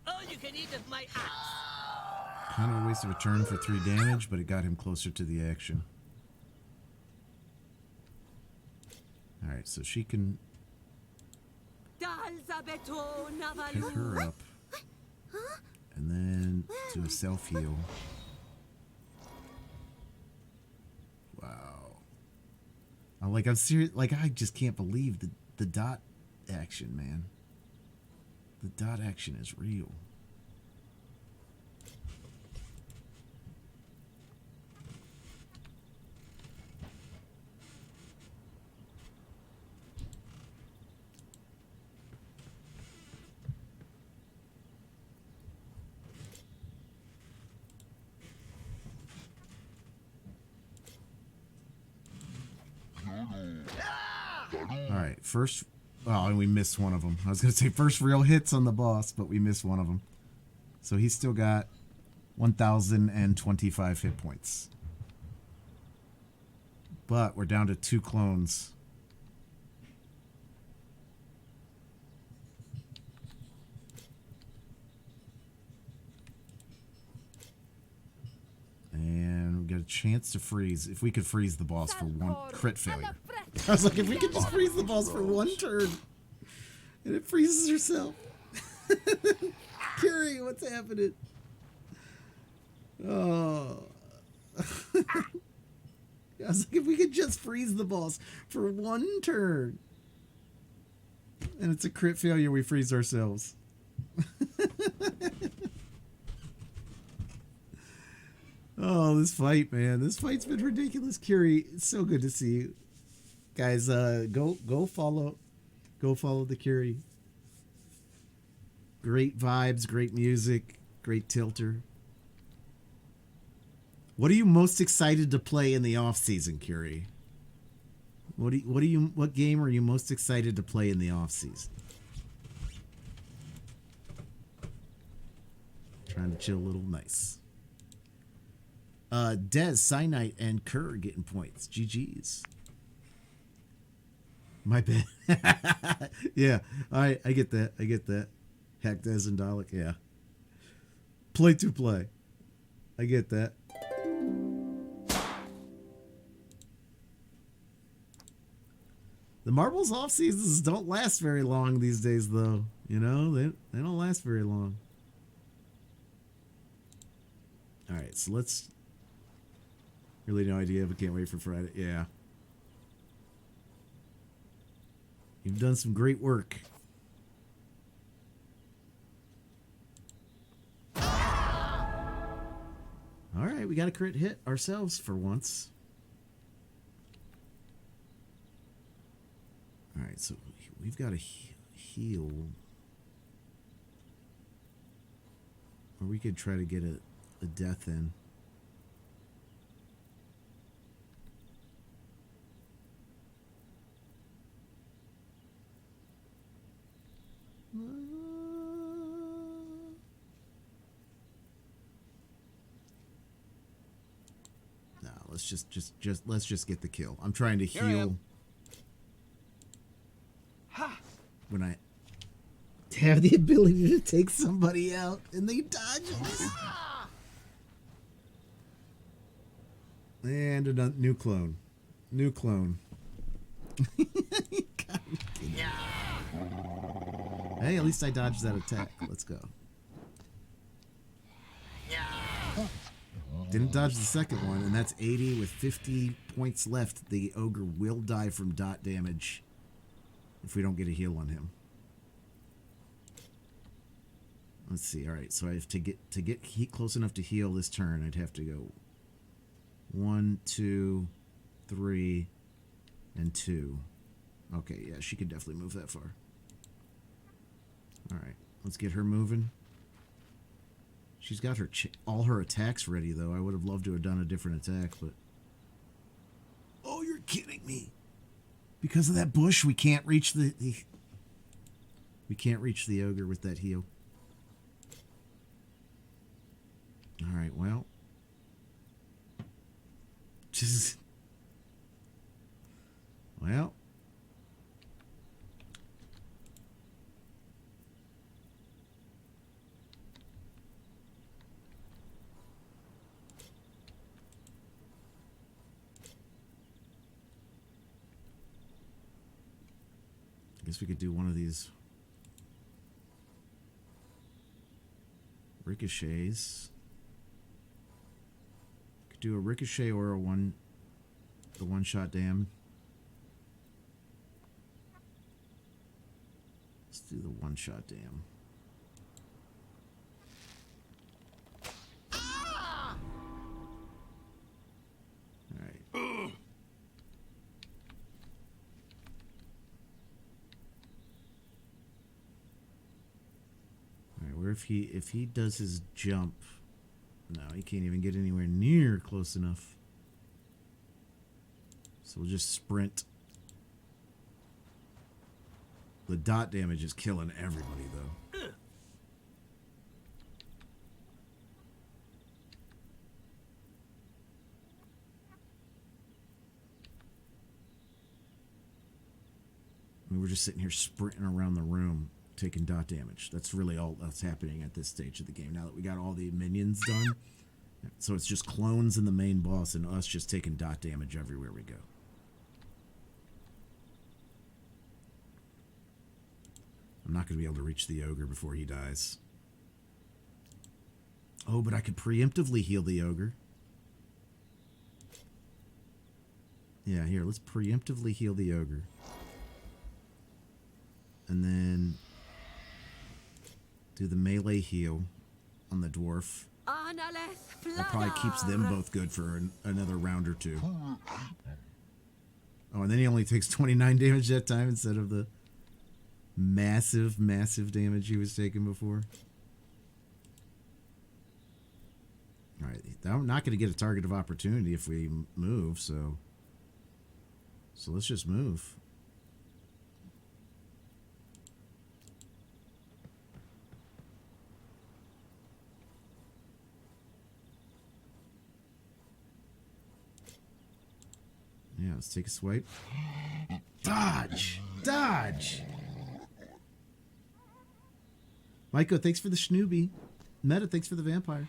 All you can eat of my axe! Kind of a waste of a turn for 3 damage, but it got him closer to the action. Alright, so she can pick her up. And then do a self-heal. Wow. I'm serious. Like, I just can't believe the dot action, man. The dot action is real. All right, first Oh, and we missed one of them. I was going to say first real hits on the boss, but we missed one of them. So he's still got 1,025 hit points. But we're down to 2 clones. And we got a chance to freeze. If we could freeze the boss for one crit failure. I was like, if we could just freeze the boss for one turn. And it freezes herself. Curie, what's happening? Oh. I was like, if we could just freeze the boss for one turn. And it's a crit failure, we freeze ourselves. Oh, this fight, man. This fight's been ridiculous. Curie, it's so good to see you. Guys, go follow the Curie. Great vibes, great music, great tilter. What are you most excited to play in the off season, Curie? What game are you most excited to play in the off season? Trying to chill a little. Nice. Dez, Cyanite, and Kerr getting points. GG's. My bad. Yeah, I get that. I get that. Hack Dez and Dalek, yeah. Play to play. I get that. The marbles off seasons don't last very long these days, though. You know, they don't last very long. All right, so let's. Really no idea, but can't wait for Friday. Yeah. You've done some great work. All right, we got a crit hit ourselves for once. All right, so we've got a heal. Or we could try to get a death in. No, let's just get the kill. I'm trying to heal when I have the ability to take somebody out and they dodge us. And a new clone. New clone. Hey, at least I dodged that attack. Let's go. Didn't dodge the second one, and that's 80 with 50 points left. The ogre will die from dot damage if we don't get a heal on him. Let's see. All right, so I have to get close enough to heal this turn. I'd have to go 1, 2, 3, and 2. Okay, yeah, she could definitely move that far. All right, let's get her moving. She's got her all her attacks ready, though. I would have loved to have done a different attack, but... Oh, you're kidding me. Because of that bush, we can't reach the we can't reach the ogre with that heal. All right, well... Just... Well... I guess we could do one of these ricochets. Could do a ricochet or the one-shot dam. Let's do the one-shot dam. All right. Where if he does his jump, no, he can't even get anywhere near close enough. So we'll just sprint. The dot damage is killing everybody, though. I mean, we're just sitting here sprinting around the room, taking dot damage. That's really all that's happening at this stage of the game. Now that we got all the minions done, so it's just clones and the main boss, and us just taking dot damage everywhere we go. I'm not going to be able to reach the ogre before he dies. Oh, but I could preemptively heal the ogre. Yeah, here, let's preemptively heal the ogre. And then do the melee heal on the dwarf. That probably keeps them both good for another round or two. Oh, and then he only takes 29 damage that time instead of the massive, massive damage he was taking before. Alright, I'm not going to get a target of opportunity if we move, so let's just move. Yeah, let's take a swipe. Dodge! Dodge! Maiko, thanks for the Schnooby. Meta, thanks for the vampire.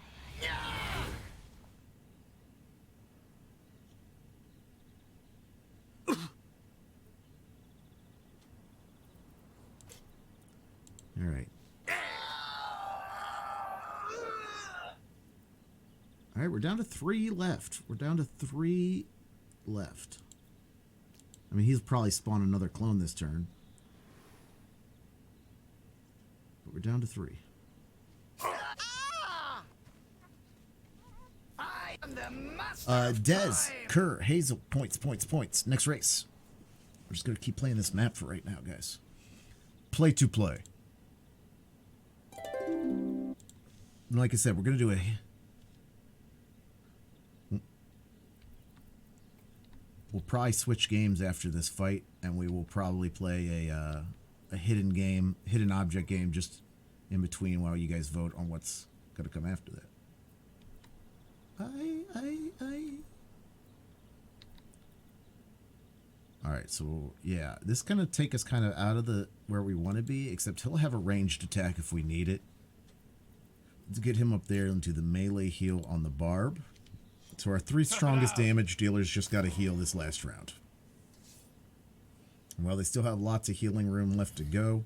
All right. All right, we're down to 3 left. We're down to 3 left. I mean, he'll probably spawn another clone this turn. But we're down to 3. I am the master Dez, Kerr, Hazel, points. Next race. We're just going to keep playing this map for right now, guys. Play to play. And like I said, we're going to do a... We'll probably switch games after this fight, and we will probably play a hidden game, hidden object game, just in between while you guys vote on what's going to come after that. All right, so yeah, this is gonna take us kind of out of the where we want to be, except he'll have a ranged attack if we need it. Let's get him up there into the melee heal on the barb. So our 3 strongest damage dealers just got to heal this last round. And while they still have lots of healing room left to go,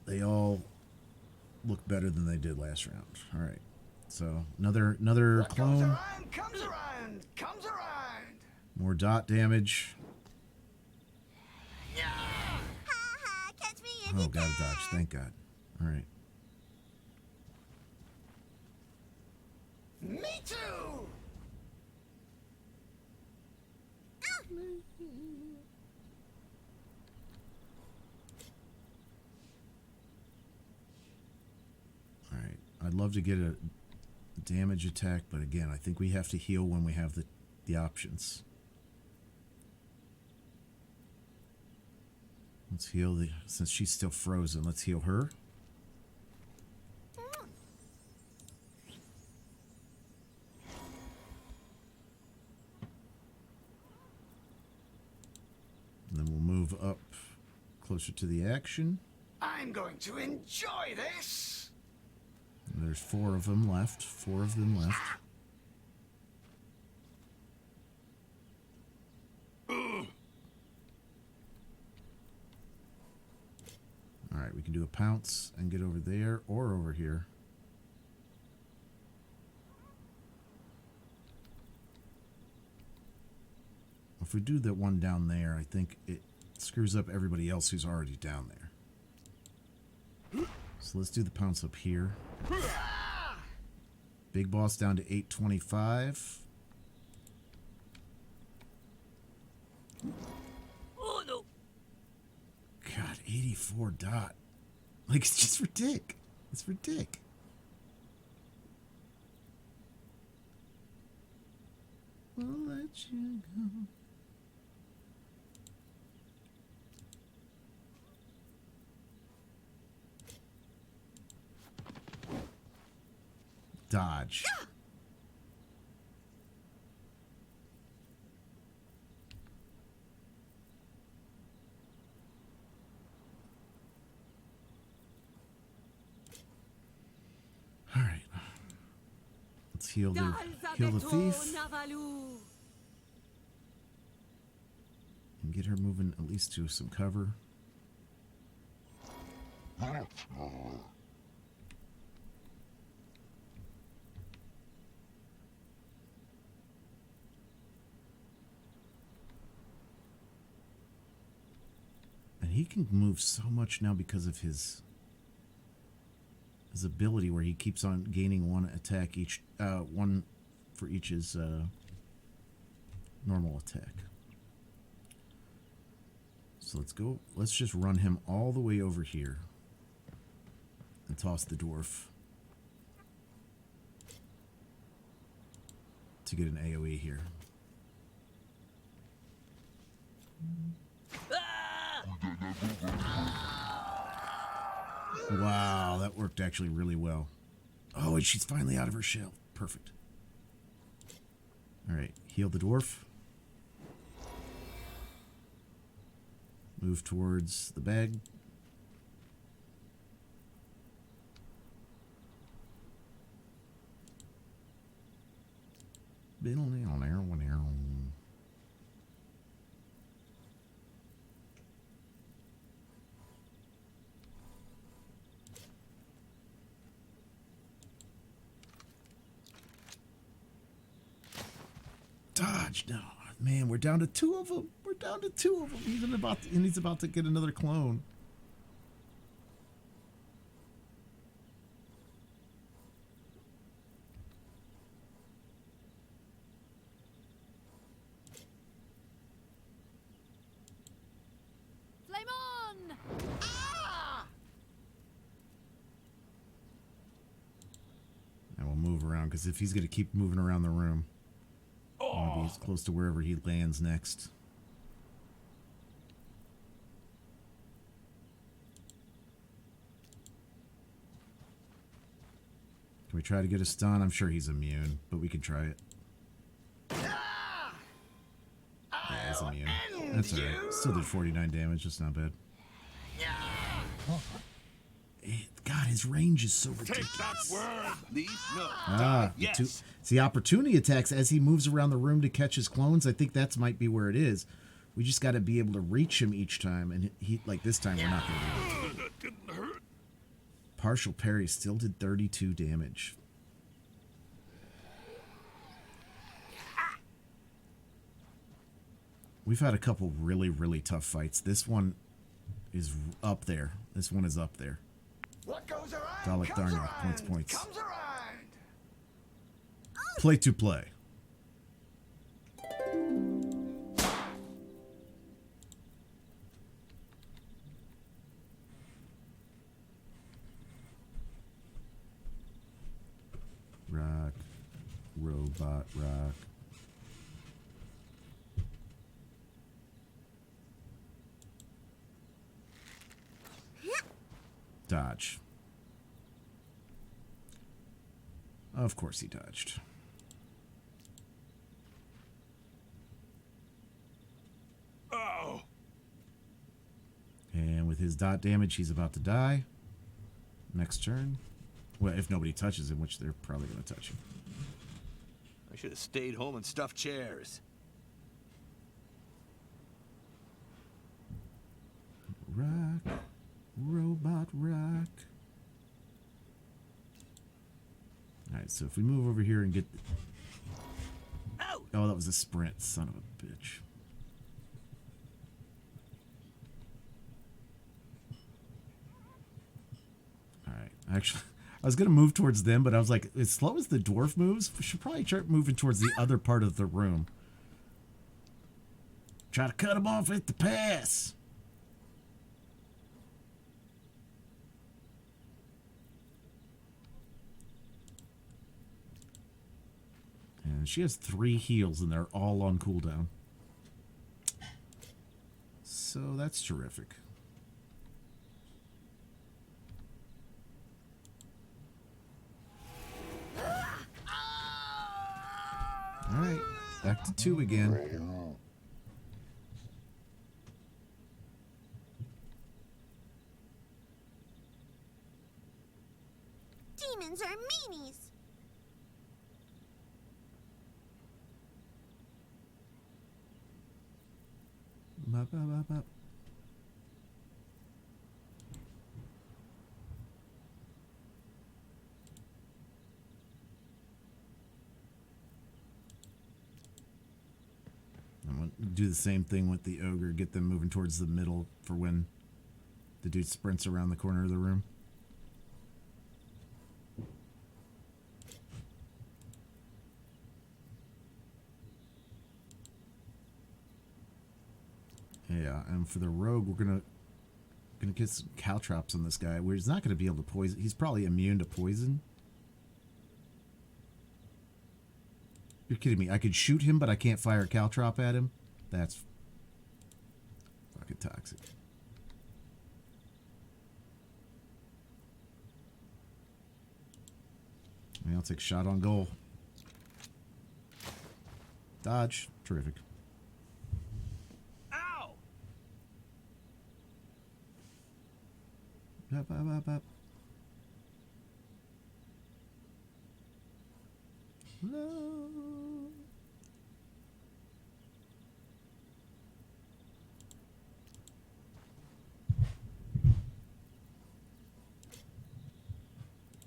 they all look better than they did last round. All right, so another clone. Comes around. More dot damage. Catch me if you Oh, got a dodge. Thank God. All right. Me too. All right. I'd love to get a damage attack, but again, I think we have to heal when we have the options. Let's heal since she's still frozen, let's heal her. And then we'll move up closer to the action. I'm going to enjoy this. And there's 4 of them left. 4 of them left. Alright, we can do a pounce and get over there or over here. If we do the one down there, I think it screws up everybody else who's already down there. So let's do the pounce up here. Big boss down to 825. Oh no! God, 84 dot. Like, it's just ridiculous. It's ridiculous. We'll let you go. dodge. All right. Let's heal the thief. And get her moving at least to some cover. And he can move so much now because of his ability where he keeps on gaining one attack each, one for each his normal attack. So let's go, let's just run him all the way over here and toss the dwarf to get an AoE here. Wow, that worked actually really well. Oh, and she's finally out of her shell. Perfect. All right, heal the dwarf. Move towards the bag. Dodge. No, man, we're down to 2 of them. We're down to 2 of them. He's about to get another clone. Flame on! And we'll move around because if he's going to keep moving around the room, I want to be as close to wherever he lands next. Can we try to get a stun? I'm sure he's immune, but we can try it. Yeah, he's immune. That's alright. Still did 49 damage. That's not bad. God, his range is so ridiculous. Take that word. Leave? No. Ah, yes. see, opportunity attacks as he moves around the room to catch his clones. I think that might be where it is. We just got to be able to reach him each time, and he like this time we're not going to do it. That didn't hurt. Partial parry still did 32 damage. We've had a couple really, really tough fights. This one is up there. This one is up there. What goes around Dalek comes Darnok, around, points. comes around. Play to play. Rock. Robot rock. Dodge. Of course he dodged. Oh. And with his dot damage, he's about to die. Next turn. Well, if nobody touches him, which they're probably going to touch him. I should have stayed home and stuffed chairs. Rock. Robot rock. Alright, so if we move over here and get... Oh, that was a sprint, son of a bitch. Alright, actually, I was going to move towards them, but I was like, as slow as the dwarf moves, we should probably start moving towards the other part of the room. Try to cut him off at the pass. And she has 3 heals, and they're all on cooldown. So that's terrific. Back to 2 again. Demons are meanies. Bop, bop, bop, bop. I'm going to do the same thing with the ogre. Get them moving towards the middle for when the dude sprints around the corner of the room. Yeah, and for the rogue, we're gonna get some caltrops on this guy. Where he's not gonna be able to poison. He's probably immune to poison. You're kidding me? I could shoot him, but I can't fire a caltrop at him. That's fucking toxic. I mean, I'll take a shot on goal. Dodge, terrific. Up, up, up, up. No.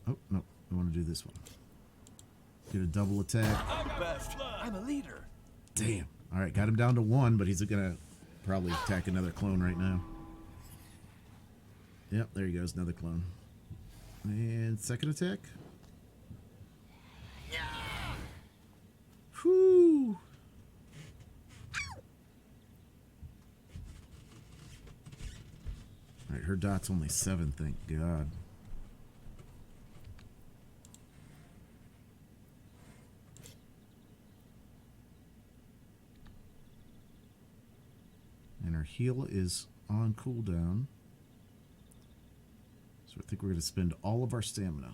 Oh, no. I want to do this one. Get a double attack. I'm the best. I'm a leader. Damn. All right, got him down to 1, but he's going to probably attack another clone right now. Yep, there he goes, another clone. And second attack. Whew. Alright, her dot's only 7, thank God. And her heal is on cooldown. So I think we're going to spend all of our stamina.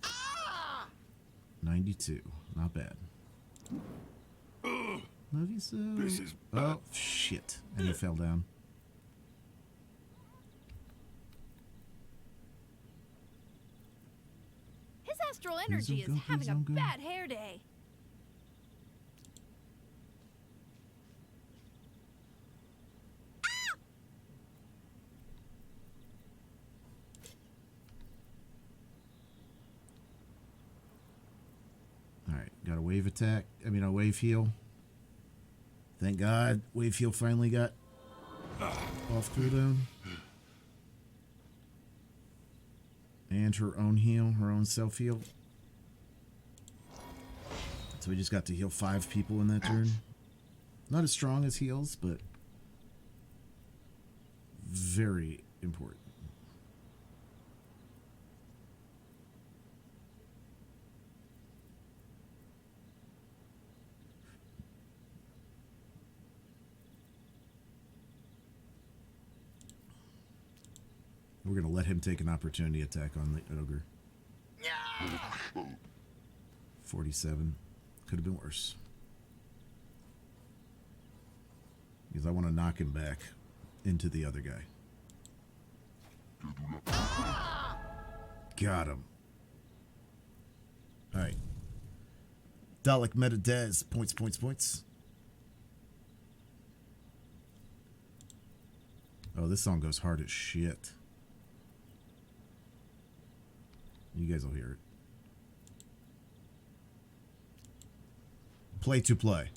Ah! 92. Not bad. Love you so. This is oh, shit. And he fell down. His astral energy is having a bad hair day. Alright, got a wave attack. I mean, a wave heal. Thank God, wave heal finally got off cooldown. And her own heal, her own self heal. So we just got to heal 5 people in that turn. Not as strong as heals, but very important. We're going to let him take an opportunity attack on the ogre. 47. Could have been worse. Because I want to knock him back into the other guy. Got him. Alright. Dalek Meta Dez. Points, points, points. Oh, this song goes hard as shit. You guys will hear it. Play to play.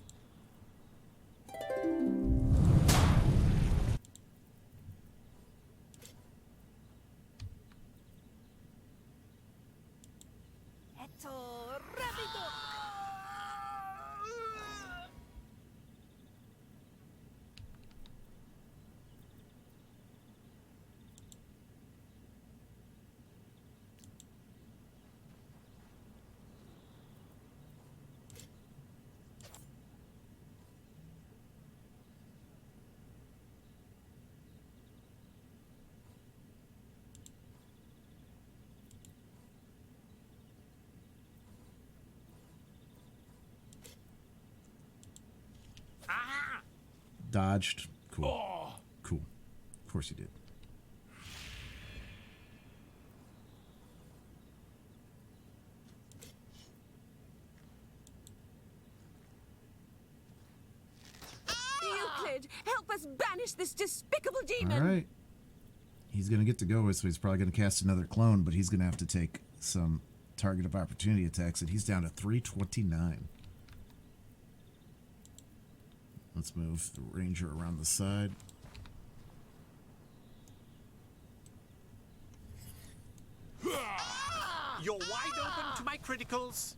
Dodged. Cool. Cool. Of course he did. Euclid, help us banish this despicable demon. All right. He's going to get to go, so he's probably going to cast another clone, but he's going to have to take some target of opportunity attacks, and he's down to 329. Let's move the ranger around the side. You're wide open to my criticals.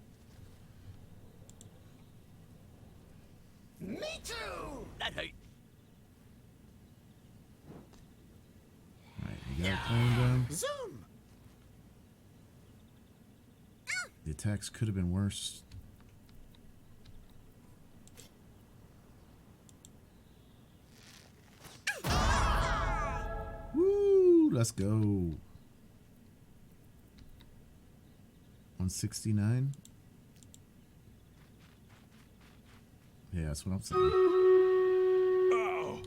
Me too! That hurt. All right, you got a clone down. Zoom! The attacks could have been worse. Woo! Let's go. 169. Yeah, that's what I'm saying. Oh!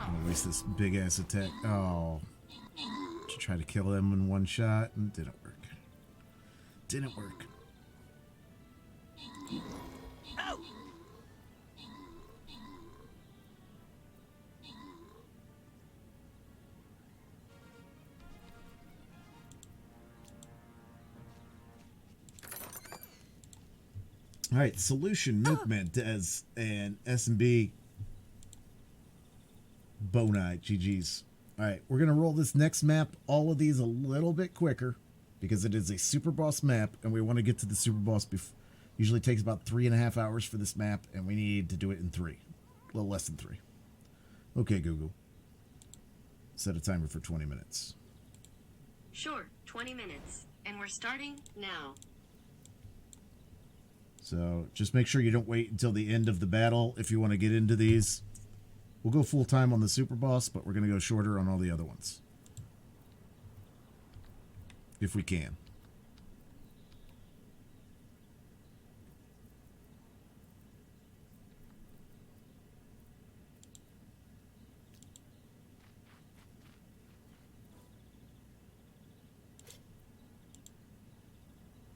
I'm gonna waste this big ass attack. Oh. To try to kill him in one shot, and didn't work. Didn't work. Oh! All right, Solution, Movement, Des, and S&B. Bonite, GG's. All right, we're going to roll this next map, all of these a little bit quicker, because it is a super boss map, and we want to get to the super boss. Usually takes about 3.5 hours for this map, and we need to do it in 3. A little less than 3. Okay, Google. Set a timer for 20 minutes. Sure, 20 minutes. And we're starting now. So just make sure you don't wait until the end of the battle if you want to get into these. We'll go full time on the super boss, but we're going to go shorter on all the other ones. If we can.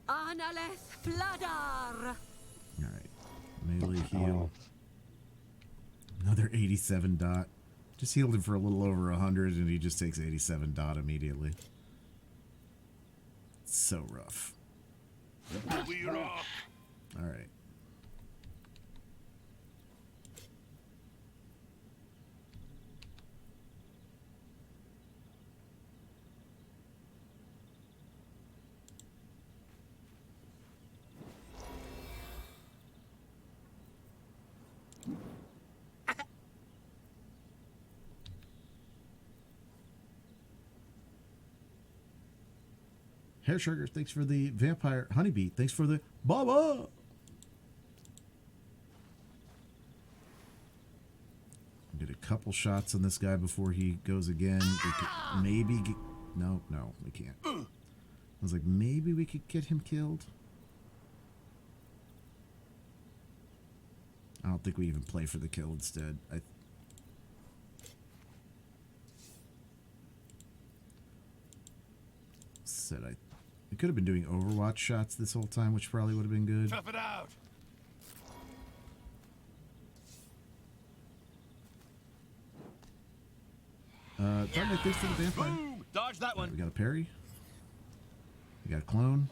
Analeth Fladar. Alright. Melee heal. Another 87 dot. Just healed him for a little over 100 and he just takes 87 dot immediately. It's so rough. We rock! Alright. Hair Sugar, thanks for the vampire. Honeybee, thanks for the Baba. Get a couple shots on this guy before he goes again. We could maybe get, no, we can't. I was like, maybe we could get him killed. I don't think we even play for the kill instead. I could have been doing Overwatch shots this whole time, which probably would have been good. Tough it out! Dominic, thanks for the vampire. Boom! Dodge that one. We got a parry. We got a clone.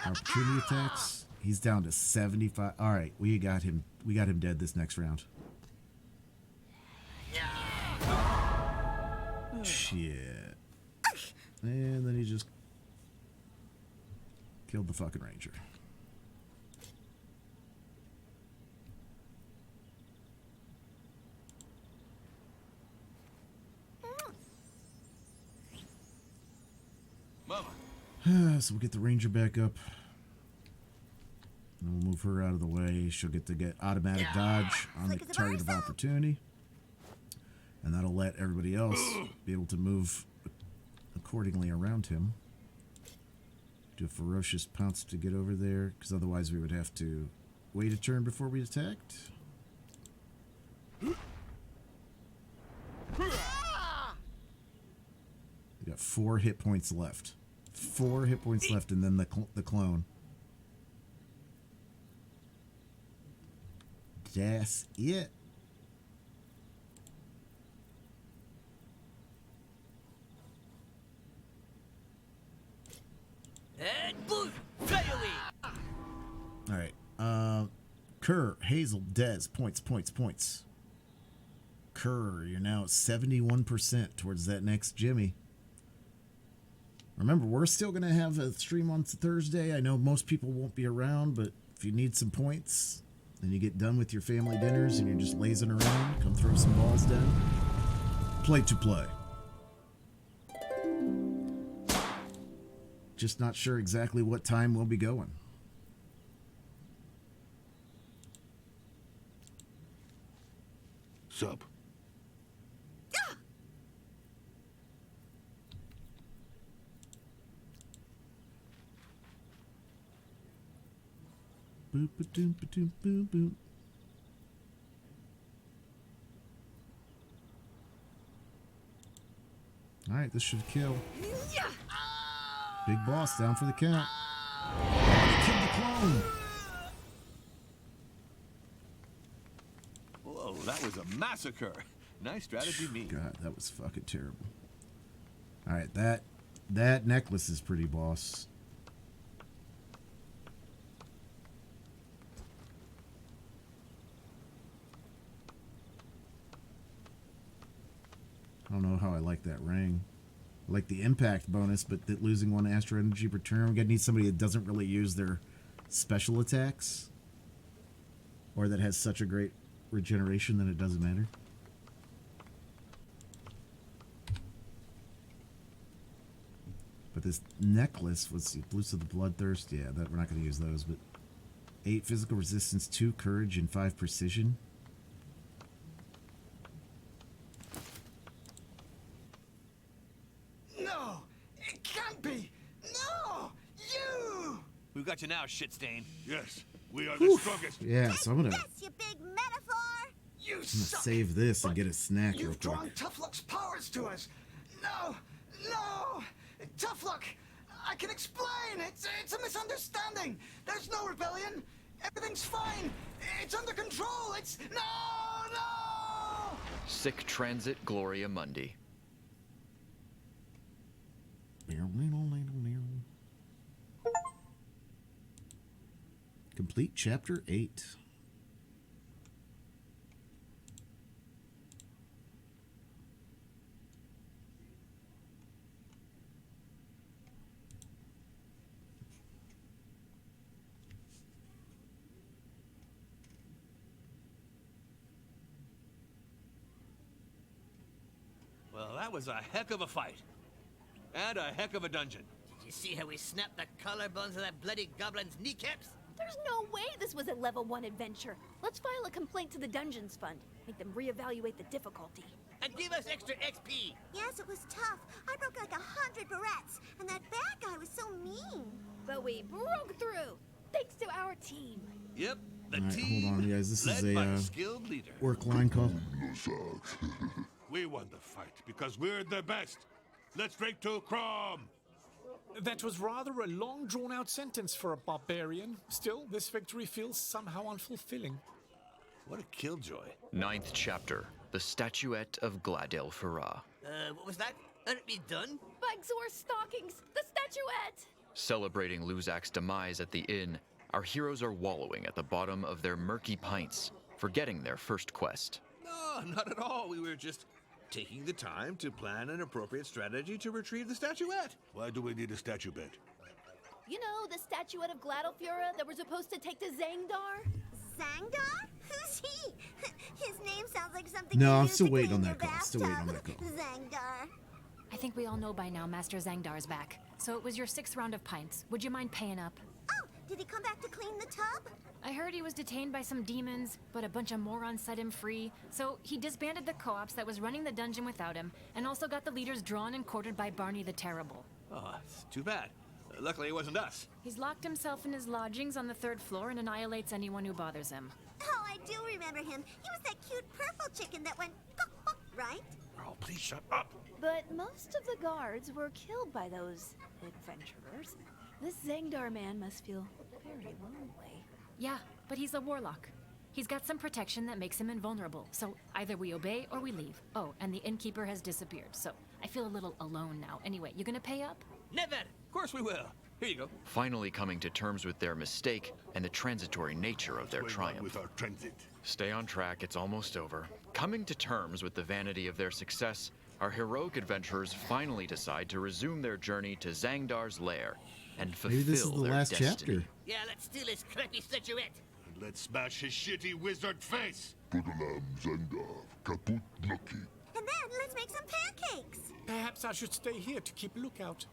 Opportunity attacks. He's down to 75. All right, we got him dead this next round. Shit. And then he just killed the fucking ranger. So we'll get the ranger back up. And we'll move her out of the way. She'll get to get automatic dodge on the target of opportunity. And that'll let everybody else be able to move accordingly around him. Do a ferocious pounce to get over there, because otherwise we would have to wait a turn before we attacked. We got 4 hit points left. 4 hit points left, and then the clone. That's it. And boom! Fly away! Alright. Kerr, Hazel, Dez, points. Kerr, you're now at 71% towards that next Jimmy. Remember, we're still going to have a stream on Thursday. I know most people won't be around, but if you need some points and you get done with your family dinners and you're just lazing around, come throw some balls down. Play to play. Just not sure exactly what time we'll be going. Sup? Boop ba doom ba doom boom boom. All right, this should kill. Big boss down for the count. Kill the clone. Whoa, that was a massacre. Nice strategy, me. God, that was fucking terrible. All right, that necklace is pretty boss. I don't know how I like that ring. I like the impact bonus, but that losing 1 astro energy per turn, we're gonna need somebody that doesn't really use their special attacks, or that has such a great regeneration that it doesn't matter. But this necklace was Blues of the Bloodthirst. Yeah, that we're not gonna use those. But 8 physical resistance, 2 courage, and 5 precision. No! It can't be! No! You! We've got you now, shit stain. Yes, we are the strongest. Yeah, so I'm gonna That's your big metaphor. You save this and get a snack real You've quick. drawn Tough Luck's powers to us. No! No! Tough Luck! I can explain! It's a misunderstanding! There's no rebellion! Everything's fine! It's under control! It's... No! Sic transit Gloria Mundi. Complete chapter 8. Well, that was a heck of a fight. And a heck of a dungeon. Did you see how we snapped the collarbones of that bloody goblin's kneecaps? There's no way this was a level 1 adventure. Let's file a complaint to the Dungeons Fund. Make them reevaluate the difficulty. And give us extra XP. Yes, it was tough. I broke like 100 barrettes, and that bad guy was so mean. But we broke through, thanks to our team. Yep, the All right, team hold on, you guys. This is led by a a skilled leader. work line call. We won the fight because we're the best. Let's drink to Crom. That was rather a long, drawn-out sentence for a barbarian. Still, this victory feels somehow unfulfilling. What a killjoy. 9th chapter, the Statuette of Gladel Farah. What was that? Let it be done? Bugzor stockings, the statuette! Celebrating Luzak's demise at the inn, our heroes are wallowing at the bottom of their murky pints, forgetting their first quest. No, not at all. We were just taking the time to plan an appropriate strategy to retrieve the statuette. Why do we need a statue bed? You know, the statuette of Gladalfura that we're supposed to take to Zangdar? Zangdar? Who's he? His name sounds like something No, you I'm use still to waiting clean on your that call. Still waiting on that bathtub. call. Zangdar. I think we all know by now Master Zangdar's back. So it was your 6th round of pints. Would you mind paying up? Oh, did he come back to clean the tub? I heard he was detained by some demons, but a bunch of morons set him free. So he disbanded the co-ops that was running the dungeon without him, and also got the leaders drawn and quartered by Barney the Terrible. Oh, it's too bad. Luckily, it wasn't us. He's locked himself in his lodgings on the 3rd floor and annihilates anyone who bothers him. Oh, I do remember him. He was that cute purple chicken that went right? Oh, please shut up. But most of the guards were killed by those adventurers. This Zangdar man must feel very lonely. Yeah, but he's a warlock. He's got some protection that makes him invulnerable, so either we obey or we leave. Oh, and the innkeeper has disappeared, so I feel a little alone now. Anyway, you gonna pay up? Never! Of course we will. Here you go. Finally coming to terms with their mistake and the transitory nature of their triumph. With our transit. Stay on track, it's almost over. Coming to terms with the vanity of their success, our heroic adventurers finally decide to resume their journey to Zangdar's lair and fulfill Maybe this is the their last destiny. chapter. Yeah, let's steal his crappy statuette. And let's smash his shitty wizard face. And then let's make some pancakes. Perhaps I should stay here to keep lookout.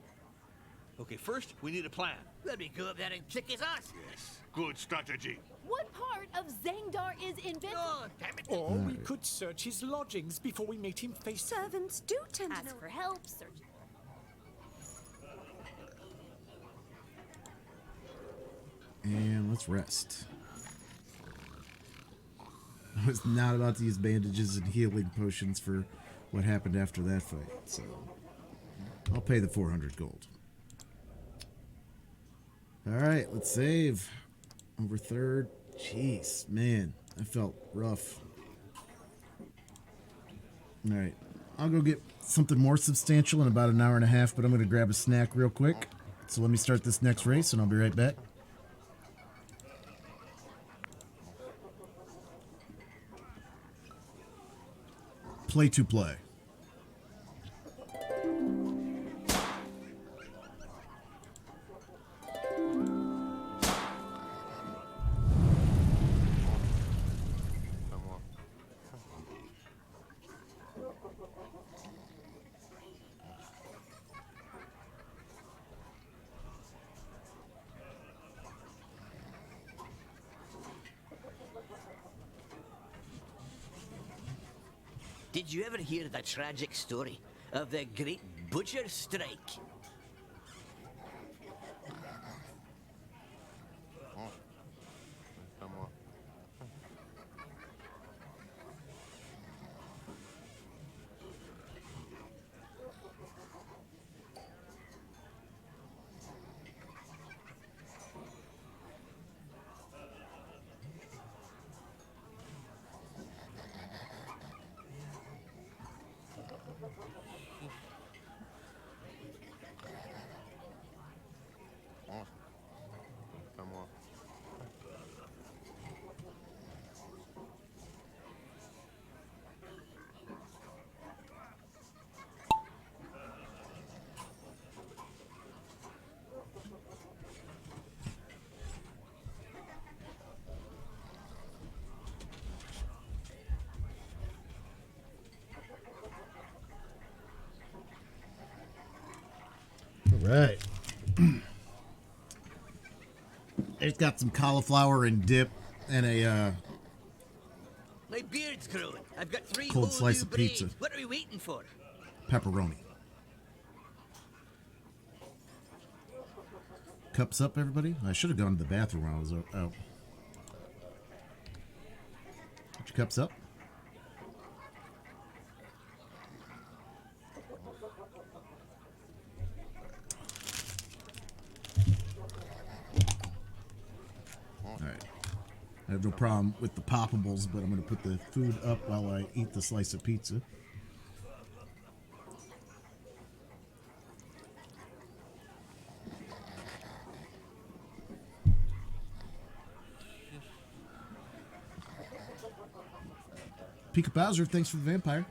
Okay, first, we need a plan. Let me go up there and kick his ass. Yes, good strategy. What part of Zangdar is invincible? Oh, damn it. Or we could search his lodgings before we meet him face to face. Servants do tend to know. Ask for help, search. And let's rest. I was not about to use bandages and healing potions for what happened after that fight, so I'll pay the 400 gold. Alright, let's save. Over 3rd. Jeez, man, that felt rough. Alright, I'll go get something more substantial in about an hour and a half, but I'm going to grab a snack real quick. So let me start this next race and I'll be right back. Play to play. Did you ever hear the tragic story of the Great Butcher Strike? Right. It's got some cauliflower and dip and a My beard's growing. I've got 3 Cold whole slice new of pizza. braids. What are we waiting for? pepperoni. Cups up, everybody? I should have gone to the bathroom while I was out. Put your cups up. Alright. I have no problem with the poppables, but I'm going to put the food up while I eat the slice of pizza. Pika Bowser, thanks for the vampire.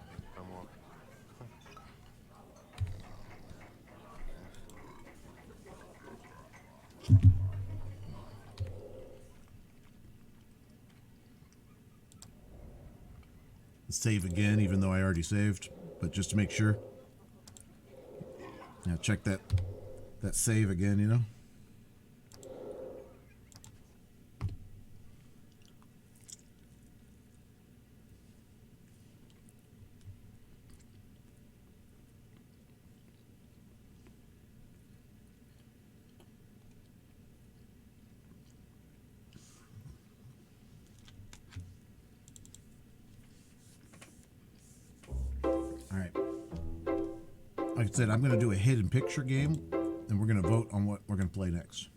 Save again, even though I already saved, but just to make sure. Yeah, check that save again, you know? All right. Like I said, I'm going to do a hidden picture game, and we're going to vote on what we're going to play next.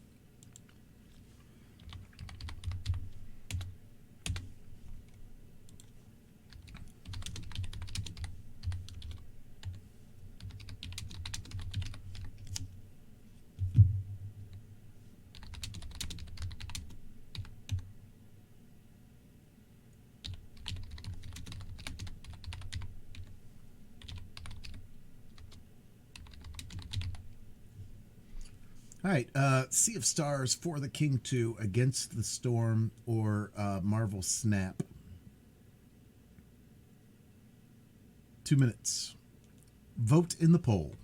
All right, Sea of Stars, For the King 2, Against the Storm, or Marvel Snap. 2 minutes. Vote in the poll.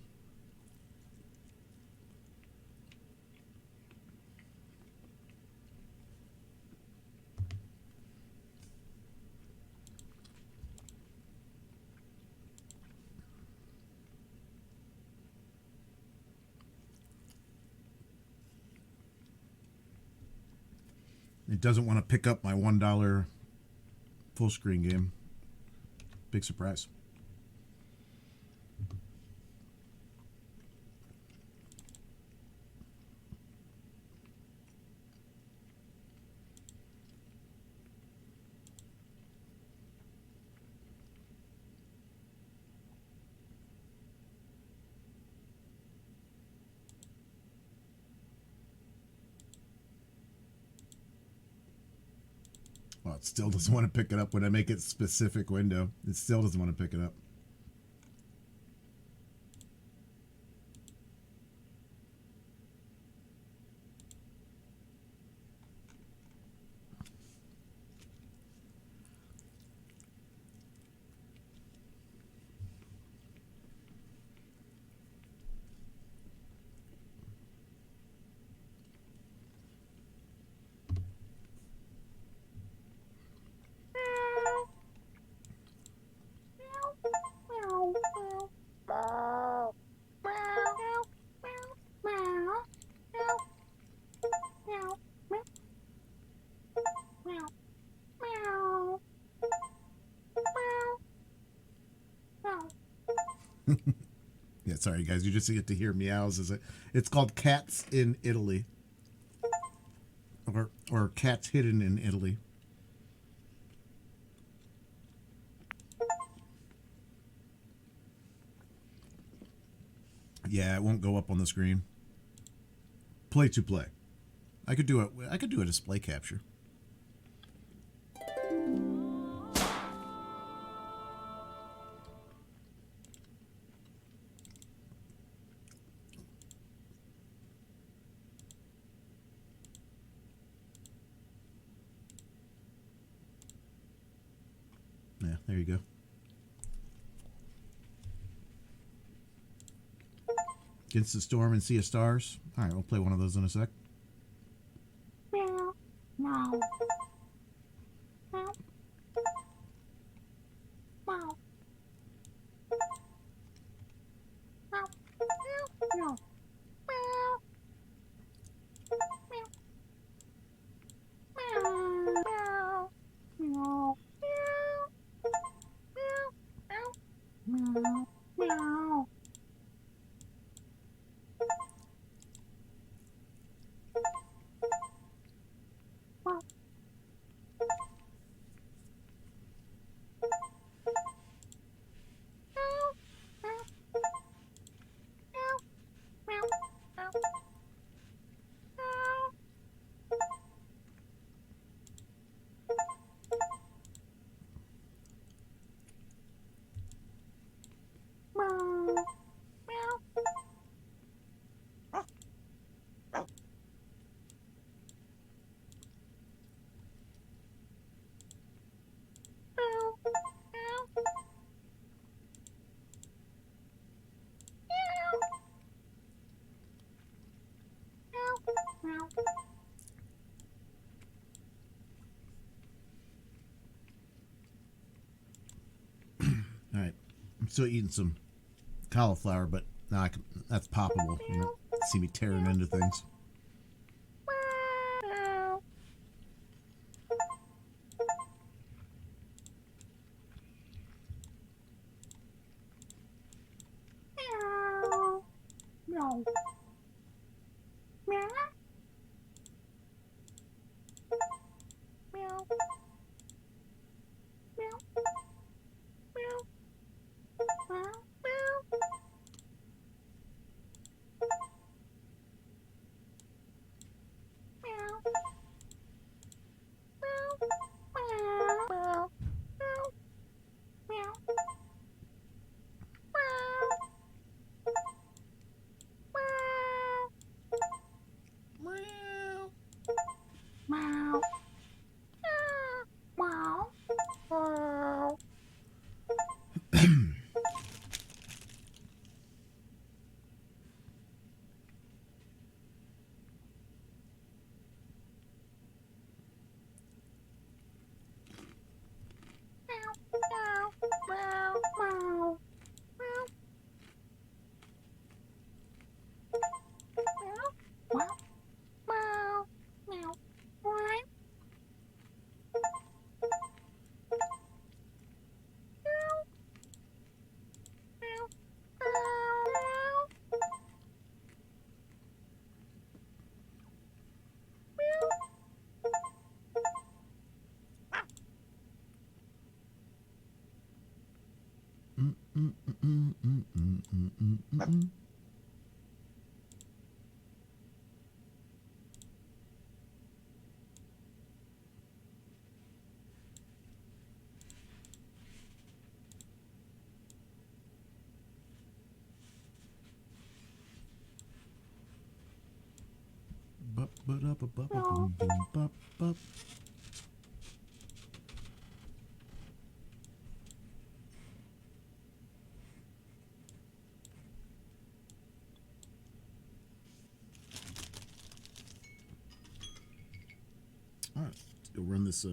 It doesn't want to pick up my $1 full screen game. Big surprise. Well, it still doesn't want to pick it up when I make it specific window. It still doesn't want to pick it up. Yeah, sorry guys, you just get to hear meows. It's called Cats in Italy, or Cats Hidden in Italy. Yeah, it won't go up on the screen. Play to play. I could do a display capture. Yeah, there you go. Against the Storm and Sea of Stars. All right, we'll play one of those in a sec. still eating some cauliflower, but now that's poppable. You don't see me tearing into things. No. Meow. Meow. Meow. Meow. Meow. Meow. All right, let's go run this.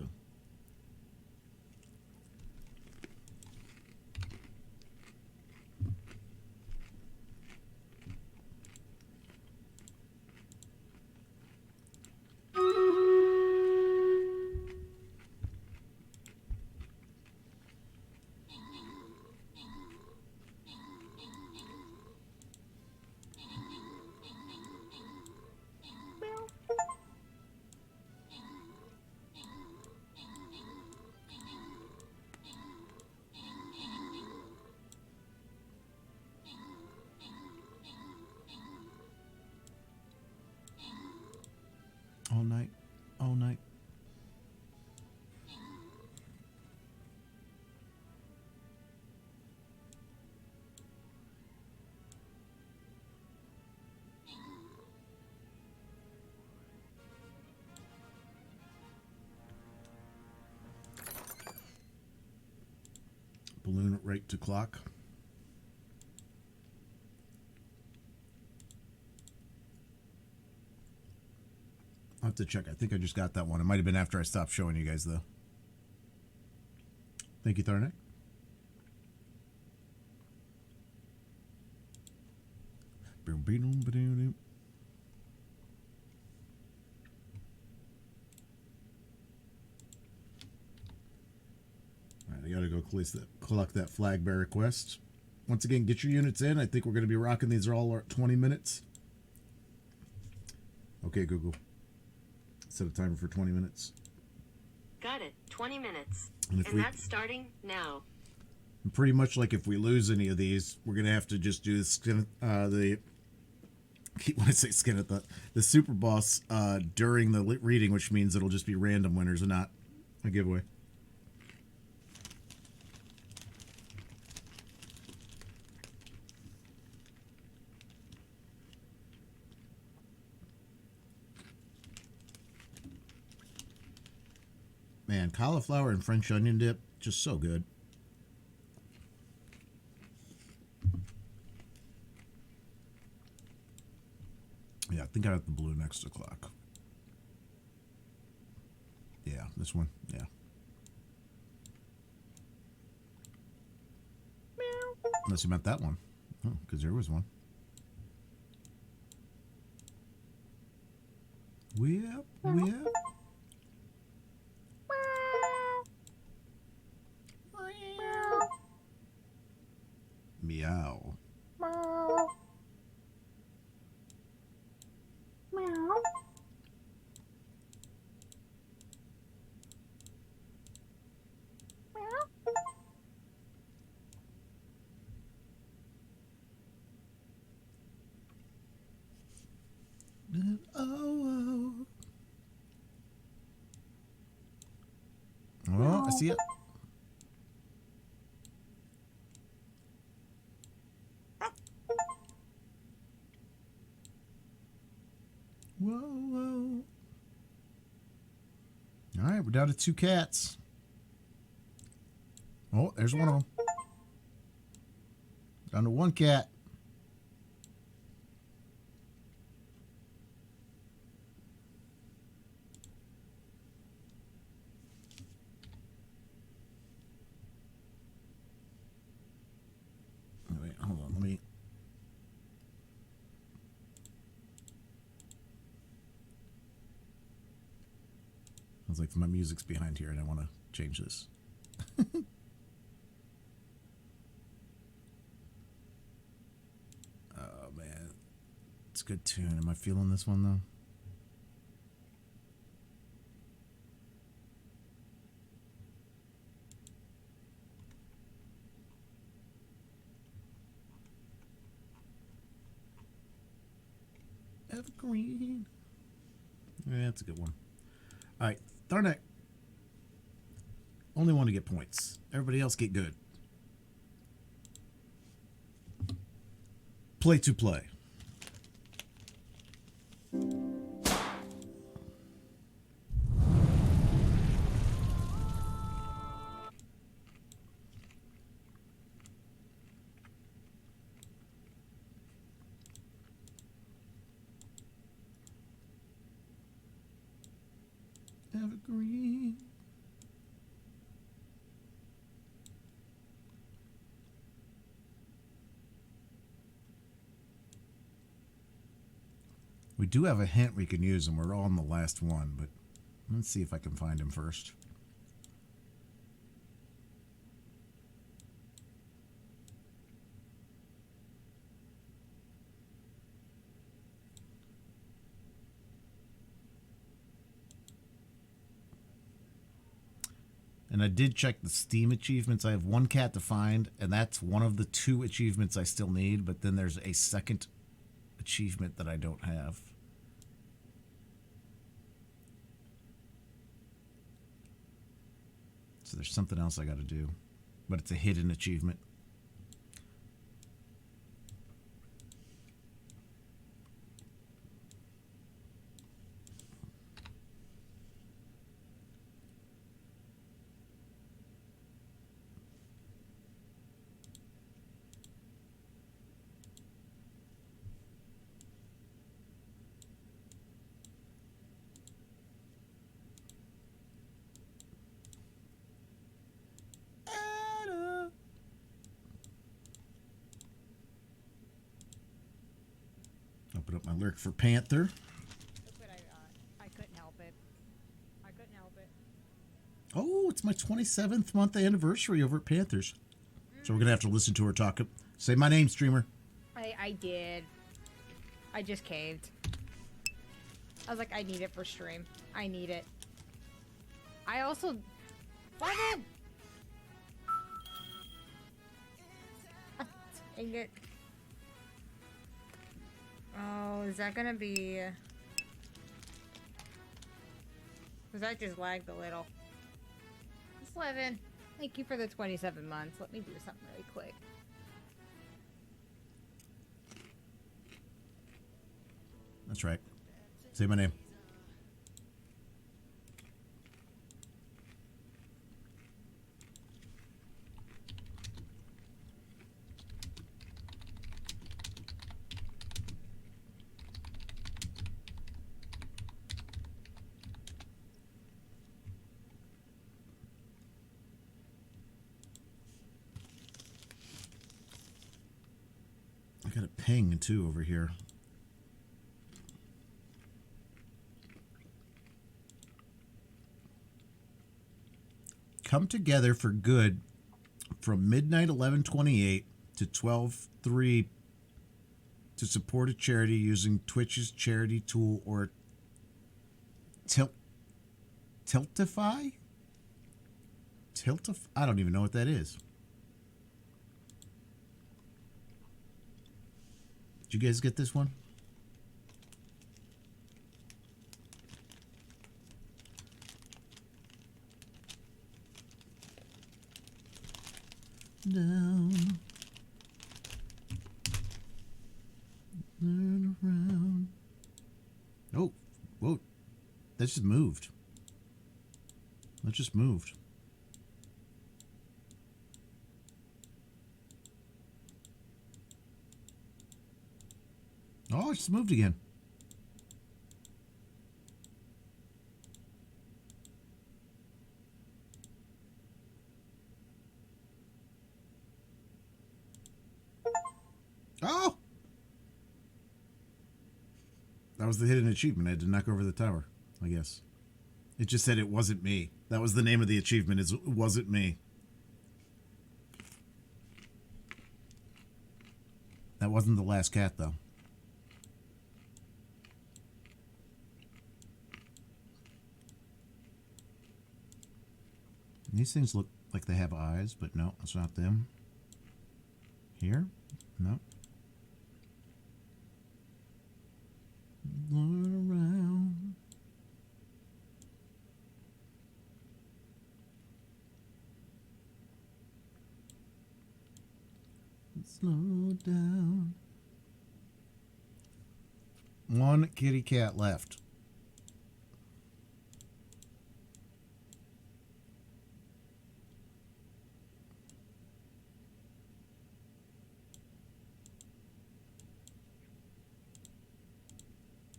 All night, all night. Balloon it right to clock. I'll have to check. I think I just got that one. It might have been after I stopped showing you guys, though. Thank you, Tharnak. Alright, I gotta go collect that flag bearer quest. Once again, get your units in. I think we're going to be rocking these are all 20 minutes. Okay, Google. Set a timer for 20 minutes. Got it. 20 minutes. And that's starting now. Pretty much like if we lose any of these, we're going to have to just do when I say skin at the super boss during the reading, which means it'll just be random winners and not a giveaway. Man, cauliflower and French onion dip, just so good. Yeah, I think I have the blue next to clock. Yeah, this one. Yeah. Meow. Unless you meant that one. Oh, because there was one. Whip, whip. Meow. Meow. Meow. Oh, oh, I see it. Whoa, whoa. All right, we're down to 2 cats. Oh, there's one of them. Down to 1 cat. Wait, hold on. Let me. Sounds like my music's behind here, and I want to change this. Oh man, it's a good tune. Am I feeling this one though? Evergreen. Yeah, that's a good one. All right, Tharnak. Only one to get points. Everybody else get good. Play to play. Evergreen. We do have a hint we can use, and we're on the last one, but let's see if I can find him first. And I did check the Steam achievements. I have 1 cat to find, and that's one of the 2 achievements I still need, but then there's a second achievement that I don't have. So there's something else I got to do, but it's a hidden achievement. Open up my lurk for Panther. I couldn't help it. I couldn't help it. Oh, it's my 27th month anniversary over at Panthers. So we're going to have to listen to her talk. Say my name, streamer. I did. I just caved. I was like, I need it for stream. I need it. I also... What? Dang it. Oh, is that gonna be... Was that just lagged a little? Slevin, thank you for the 27 months. Let me do something really quick. That's right. Say my name. ping too over here. Come together for good from midnight 11:28 to 12:03 to support a charity using Twitch's charity tool or Tiltify? I don't even know what that is. Did you guys get this one? Down. Turn around. Oh, whoa. That just moved. That just moved. Oh, it just moved again. Oh! That was the hidden achievement. I had to knock over the tower, I guess. It just said it wasn't me. That was the name of the achievement, is it wasn't me. That wasn't the last cat, though. These things look like they have eyes, but no, it's not them. Here? No. Look around. Slow down. One kitty cat left.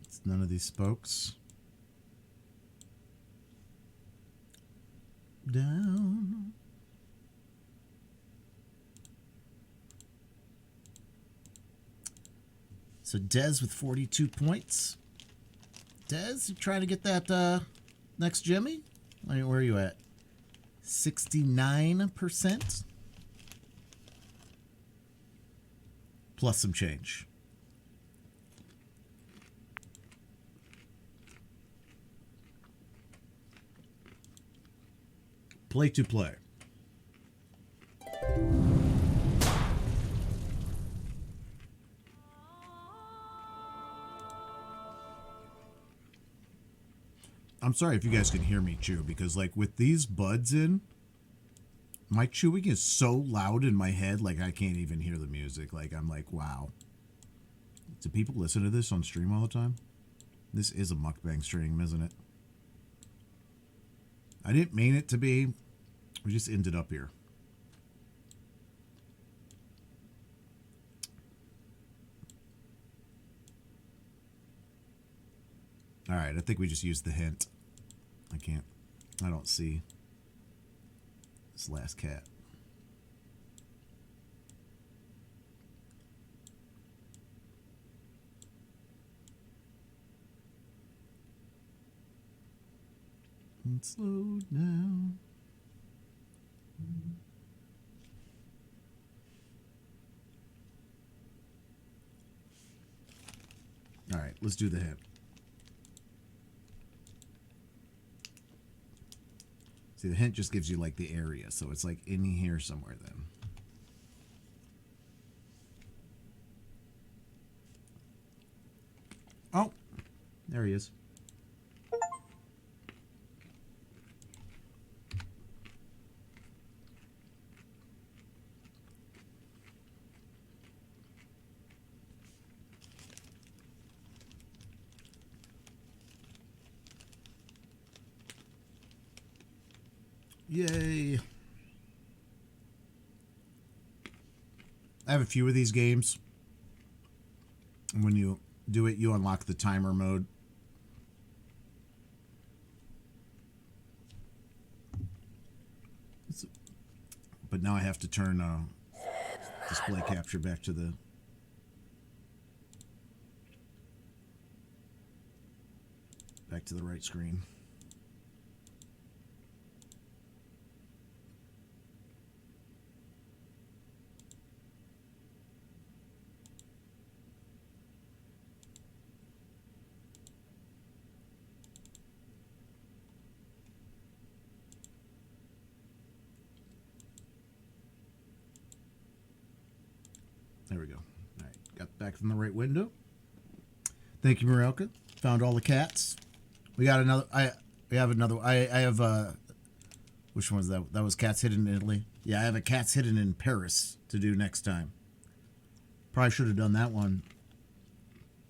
It's none of these spokes. Down. So Dez with 42 points. Dez, you trying to get that next Jimmy? I mean, where are you at? 69%? Plus some change. Play to play. I'm sorry if you guys can hear me chew, because like with these buds in, my chewing is so loud in my head, like I can't even hear the music. Like I'm like, wow. Do people listen to this on stream all the time? This is a mukbang stream, isn't it? I didn't mean it to be. We just ended up here. All right, I think we just used the hint. I don't see this last cat. And slow down. All right, let's do the hint. See, the hint just gives you like the area, so it's like in here somewhere then. Oh, there he is. Yay. I have a few of these games. And when you do it, you unlock the timer mode. But now I have to turn display capture back to the back to the right screen. There we go. All right, got back from the right window. Thank you, Morelka. Found all the cats. We got another. We have another. I have. Which one was that? That was Cats Hidden in Italy. Yeah, I have a Cats Hidden in Paris to do next time. Probably should have done that one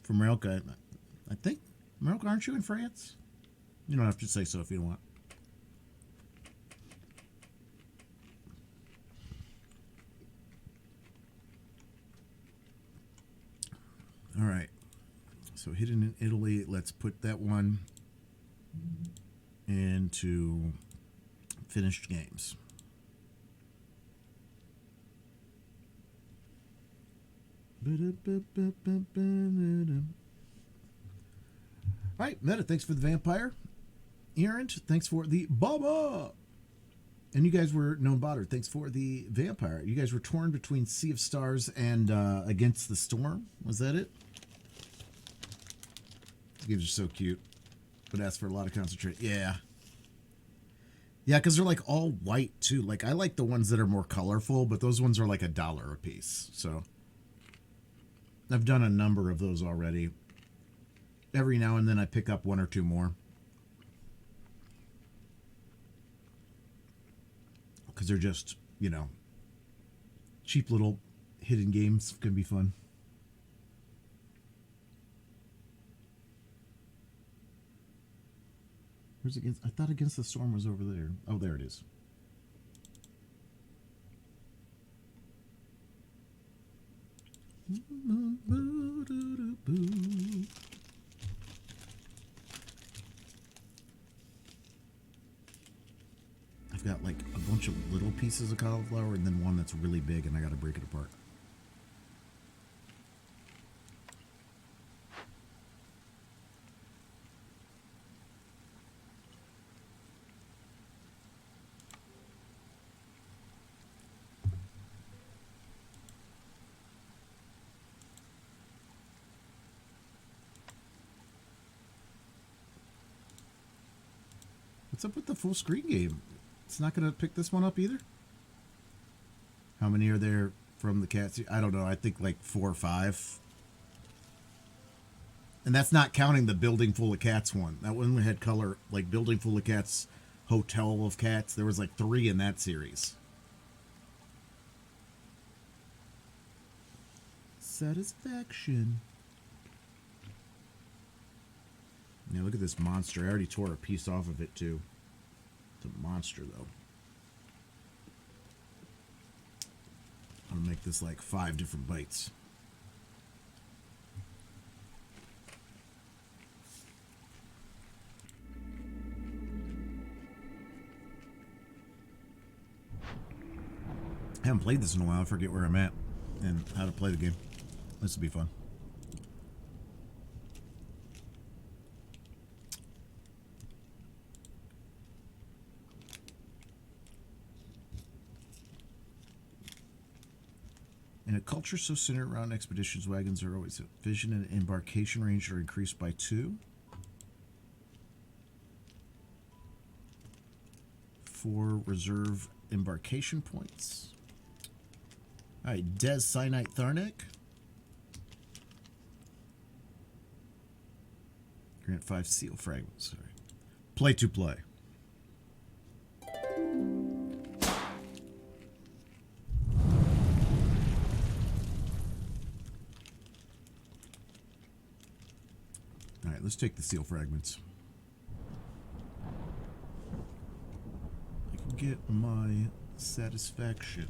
for Morelka. I think Morelka, aren't you in France? You don't have to say so if you don't want. All right. So Hidden in Italy, let's put that one into finished games. All right, Meta, thanks for the vampire. Errant, thanks for the Baba. And you guys were known Botter. Thanks for the vampire. You guys were torn between Sea of Stars and Against the Storm. Was that it? These games are so cute, but ask for a lot of concentration. Yeah. Yeah, because they're like all white too. Like I like the ones that are more colorful, but those ones are like $1 a piece. So I've done a number of those already. Every now and then I pick up one or two more. Because they're just, you know, cheap little hidden games. Can be fun. Where's Against? I thought Against the Storm was over there. Oh, there it is. I've got like a bunch of little pieces of cauliflower and then one that's really big and I got to break it apart. What's up with the full screen game? It's not going to pick this one up either? How many are there from the cats? I don't know. I think like 4 or 5. And that's not counting the Building Full of Cats one. That one had color, like Building Full of Cats, Hotel of Cats. There was like 3 in that series. Satisfaction. Now look at this monster. I already tore a piece off of it too. It's a monster though. I'm gonna make this like 5 different bites. I haven't played this in a while. I forget where I'm at and how to play the game. This will be fun. In a culture so centered around expeditions, wagons are always vision and embarkation range are increased by 2. 4 reserve embarkation points. All right, Des Sinite Tharnak. Grant 5 seal fragments. Sorry. Play to play. All right, let's take the seal fragments. I can get my satisfaction.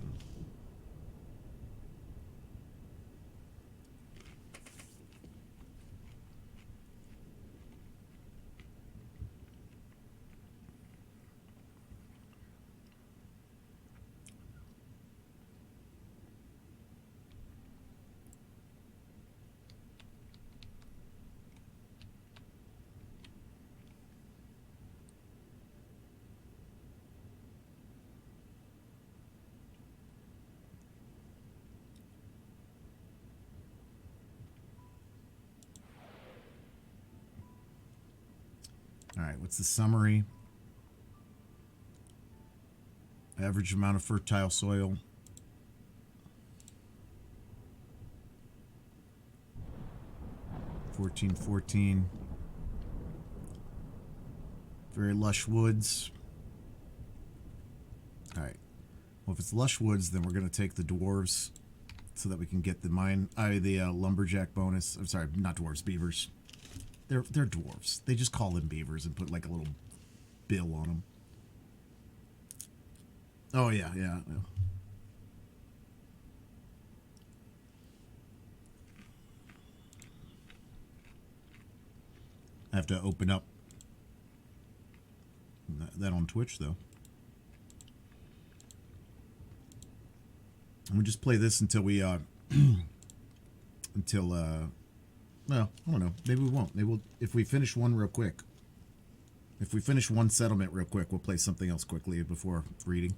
right, what's the summary? Average amount of fertile soil. $14.14. Very lush woods. All right. Well, if it's lush woods, then we're going to take the dwarves so that we can get the lumberjack bonus. I'm sorry, not dwarves, beavers. They're dwarves. They just call them beavers and put like a little bill on them. Oh yeah. I have to open up that on Twitch though. I'm gonna just play this until we well, I don't know. Maybe we won't. Maybe we'll, if we finish one real quick. If we finish one settlement real quick, we'll play something else quickly before reading.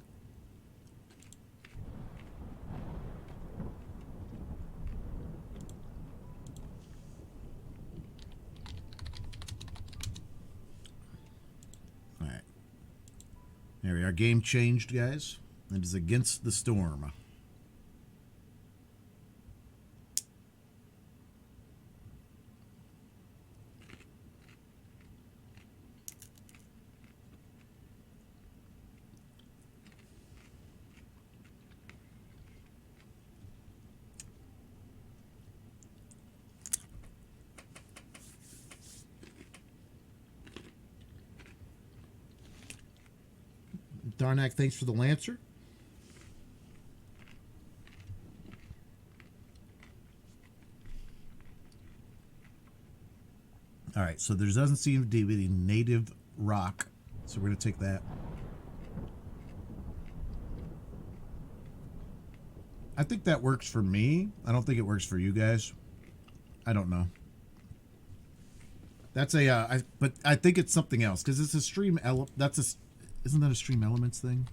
All right. There we are. Game changed, guys. It is Against the Storm. Darnak, thanks for the Lancer. All right, so there doesn't seem to be any native rock, so we're going to take that. I think that works for me. I don't think it works for you guys. I don't know. That's a, but I think it's something else because it's a stream isn't that a Stream Elements thing?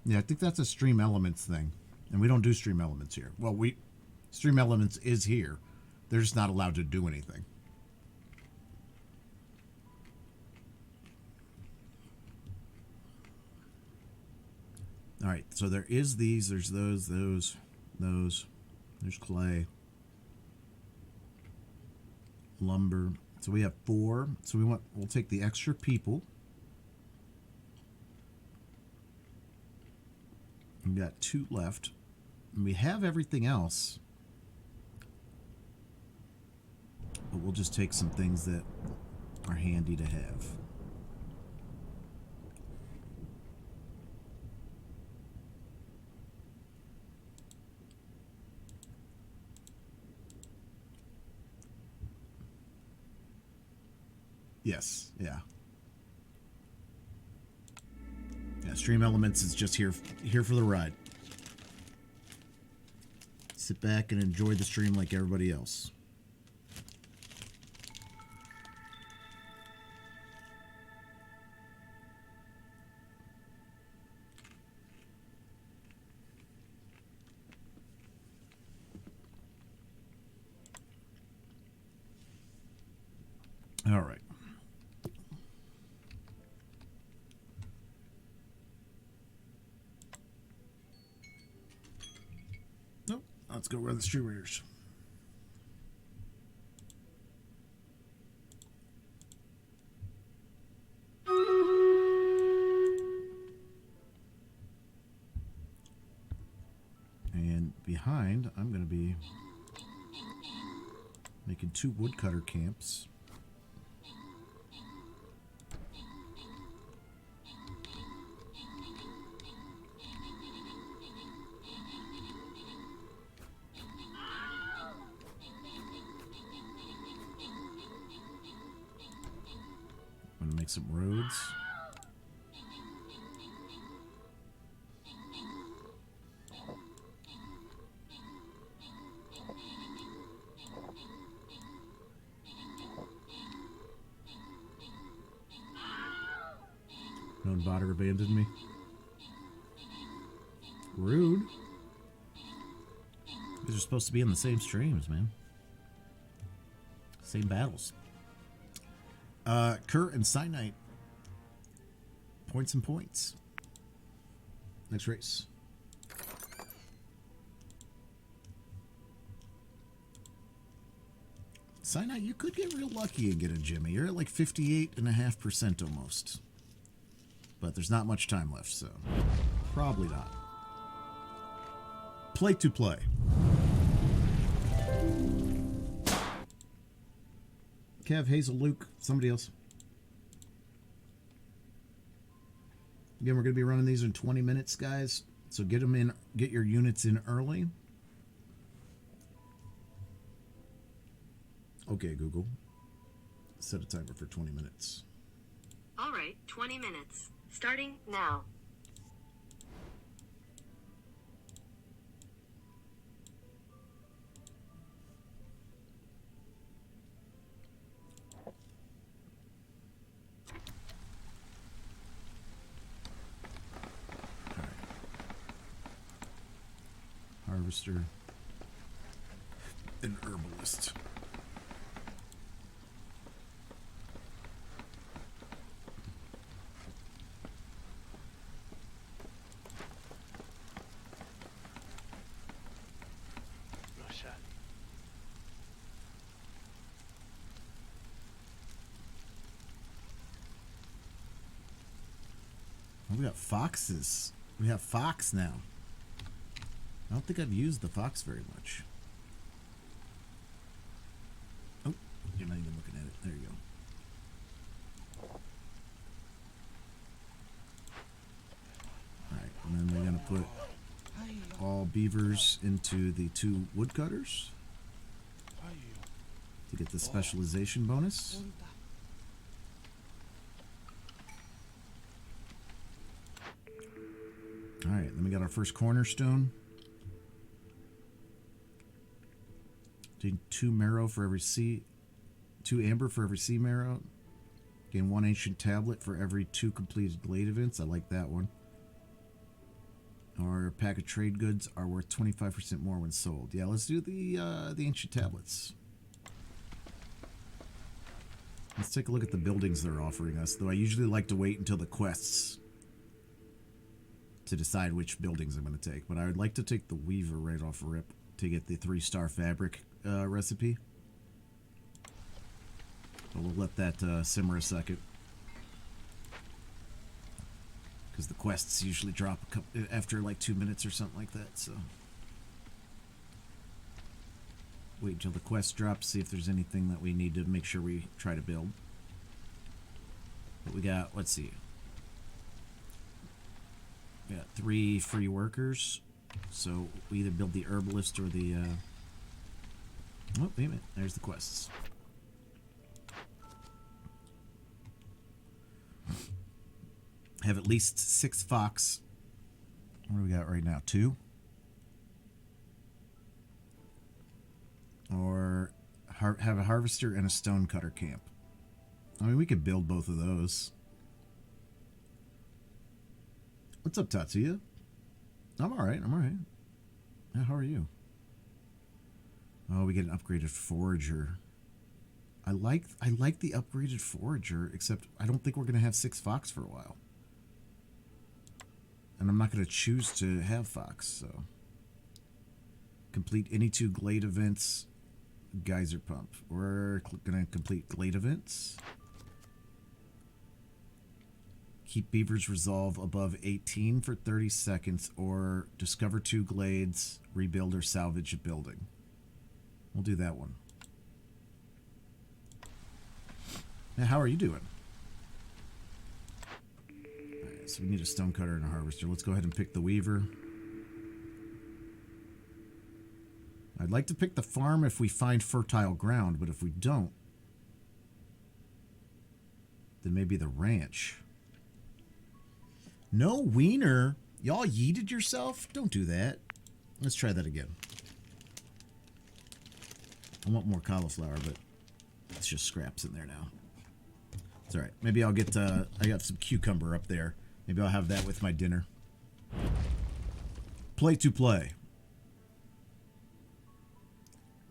Yeah, I think that's a Stream Elements thing. And we don't do Stream Elements here. Well, Stream Elements is here. They're just not allowed to do anything. All right, so there is these. There's those. There's clay. Lumber. So we have 4. So we'll take the extra people. We got 2 left. And we have everything else. But we'll just take some things that are handy to have. Yes, yeah. Yeah, Stream Elements is just here for the ride. Sit back and enjoy the stream like everybody else. All right. Nope. Let's go run the stream readers. And behind, I'm going to be making 2 woodcutter camps. I'm gonna make some roads. No botter abandoned me. Rude. These are supposed to be in the same streams, man. Same battles. Kurt and Cyanite. Points and points. Next race. Cyanite, you could get real lucky and get a Jimmy. You're at like 58.5% almost. But there's not much time left, so probably not. Play to play. Kev, Hazel, Luke, somebody else. Again, we're going to be running these in 20 minutes, guys. So get them in, get your units in early. Okay, Google. Set a timer for 20 minutes. All right, 20 minutes. Starting now. Harvester. An herbalist. We got foxes. We have fox now. I don't think I've used the fox very much. Oh, you're not even looking at it. There you go. Alright, and then we're going to put all beavers into the 2 woodcutters to get the specialization bonus. Alright, then we got our first cornerstone. Gain 2 marrow for every sea, 2 amber for every sea marrow. Gain 1 ancient tablet for every 2 completed glade events. I like that one. Our pack of trade goods are worth 25% more when sold. Yeah, let's do the ancient tablets. Let's take a look at the buildings they're offering us. Though I usually like to wait until the quests to decide which buildings I'm going to take. But I would like to take the Weaver right off rip to get the 3-star fabric recipe. But we'll let that simmer a second. Because the quests usually drop after like 2 minutes or something like that, so. Wait until the quest drops, see if there's anything that we need to make sure we try to build. But we got, let's see. We got 3 free workers. So we either build the herbalist or the oh, wait a minute, there's the quests. Have at least 6 fox. What do we got right now? 2? Or have a harvester and a stone cutter camp. I mean, we could build both of those. What's up, Tatsuya? I'm alright, I'm alright. Yeah, how are you? Oh, we get an upgraded forager. I like the upgraded forager, except I don't think we're gonna have 6 fox for a while. And I'm not gonna choose to have fox, so. Complete any 2 glade events. Geyser pump. We're gonna complete glade events. Keep beavers resolve above 18 for 30 seconds, or discover 2 glades, rebuild or salvage a building. We'll do that one. Now, how are you doing? Alright, so we need a stonecutter and a harvester. Let's go ahead and pick the weaver. I'd like to pick the farm if we find fertile ground, but if we don't, then maybe the ranch. No wiener. Y'all yeeted yourself? Don't do that. Let's try that again. I want more cauliflower, but it's just scraps in there now. It's alright. Maybe I'll get, I got some cucumber up there. Maybe I'll have that with my dinner. Play to play.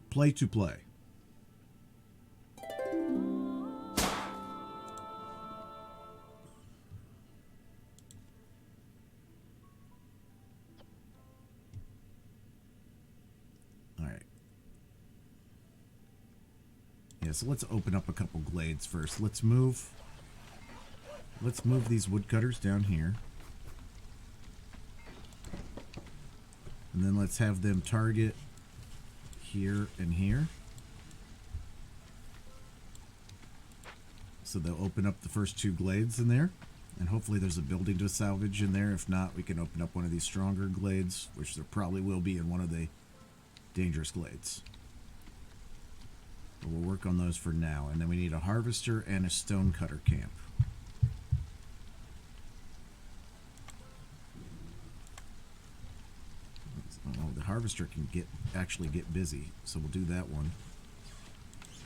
Play to play. so let's open up a couple glades first. Let's move these woodcutters down here. And then let's have them target here and here. So they'll open up the first 2 glades in there. And hopefully there's a building to salvage in there. If not, we can open up one of these stronger glades, which there probably will be in one of the dangerous glades. But we'll work on those for now. And then we need a harvester and a stonecutter camp. Oh, the harvester can actually get busy, so we'll do that one.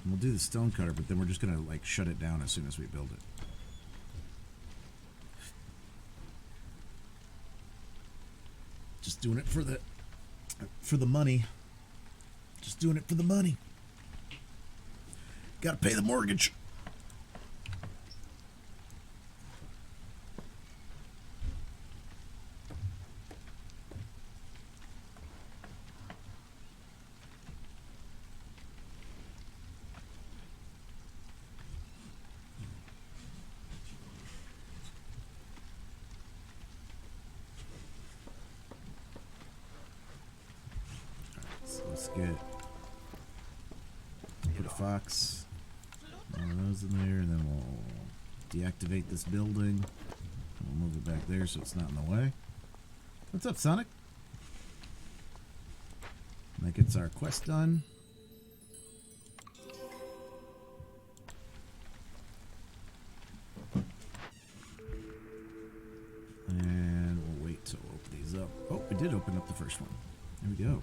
And we'll do the stonecutter, but then we're just gonna like shut it down as soon as we build it. Just doing it for the money. Just doing it for the money. Gotta pay the mortgage. Put a fox, one of those in there, and then we'll deactivate this building. We'll move it back there so it's not in the way. What's up, Sonic? And that gets our quest done. And we'll wait till we'll open these up. Oh, we did open up the first one. There we go.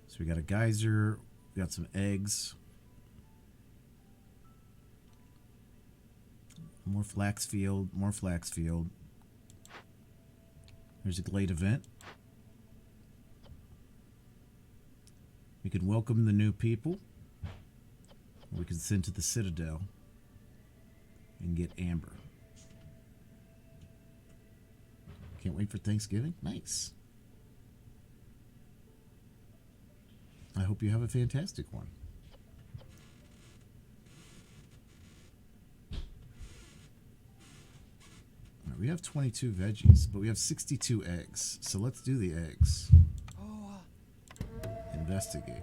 So we got a geyser, we got some eggs. More flax field, more flax field. There's a glade event. We can welcome the new people. Or we can send to the Citadel and get amber. Can't wait for Thanksgiving. Nice. I hope you have a fantastic one. All right, we have 22 veggies, but we have 62 eggs. So let's do the eggs. Investigate.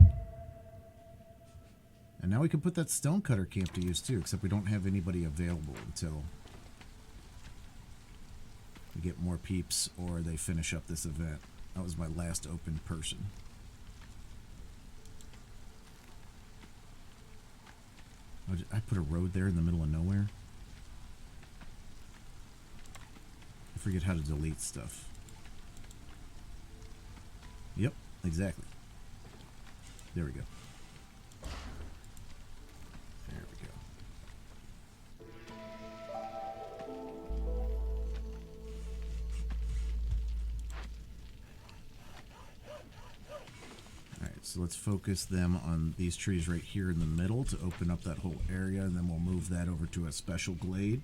And now we can put that stonecutter camp to use too, except we don't have anybody available until we get more peeps or they finish up this event. That was my last open person. I put a road there in the middle of nowhere. I forget how to delete stuff. Yep, exactly. There we go. There we go. Alright, so let's focus them on these trees right here in the middle to open up that whole area, and then we'll move that over to a special glade.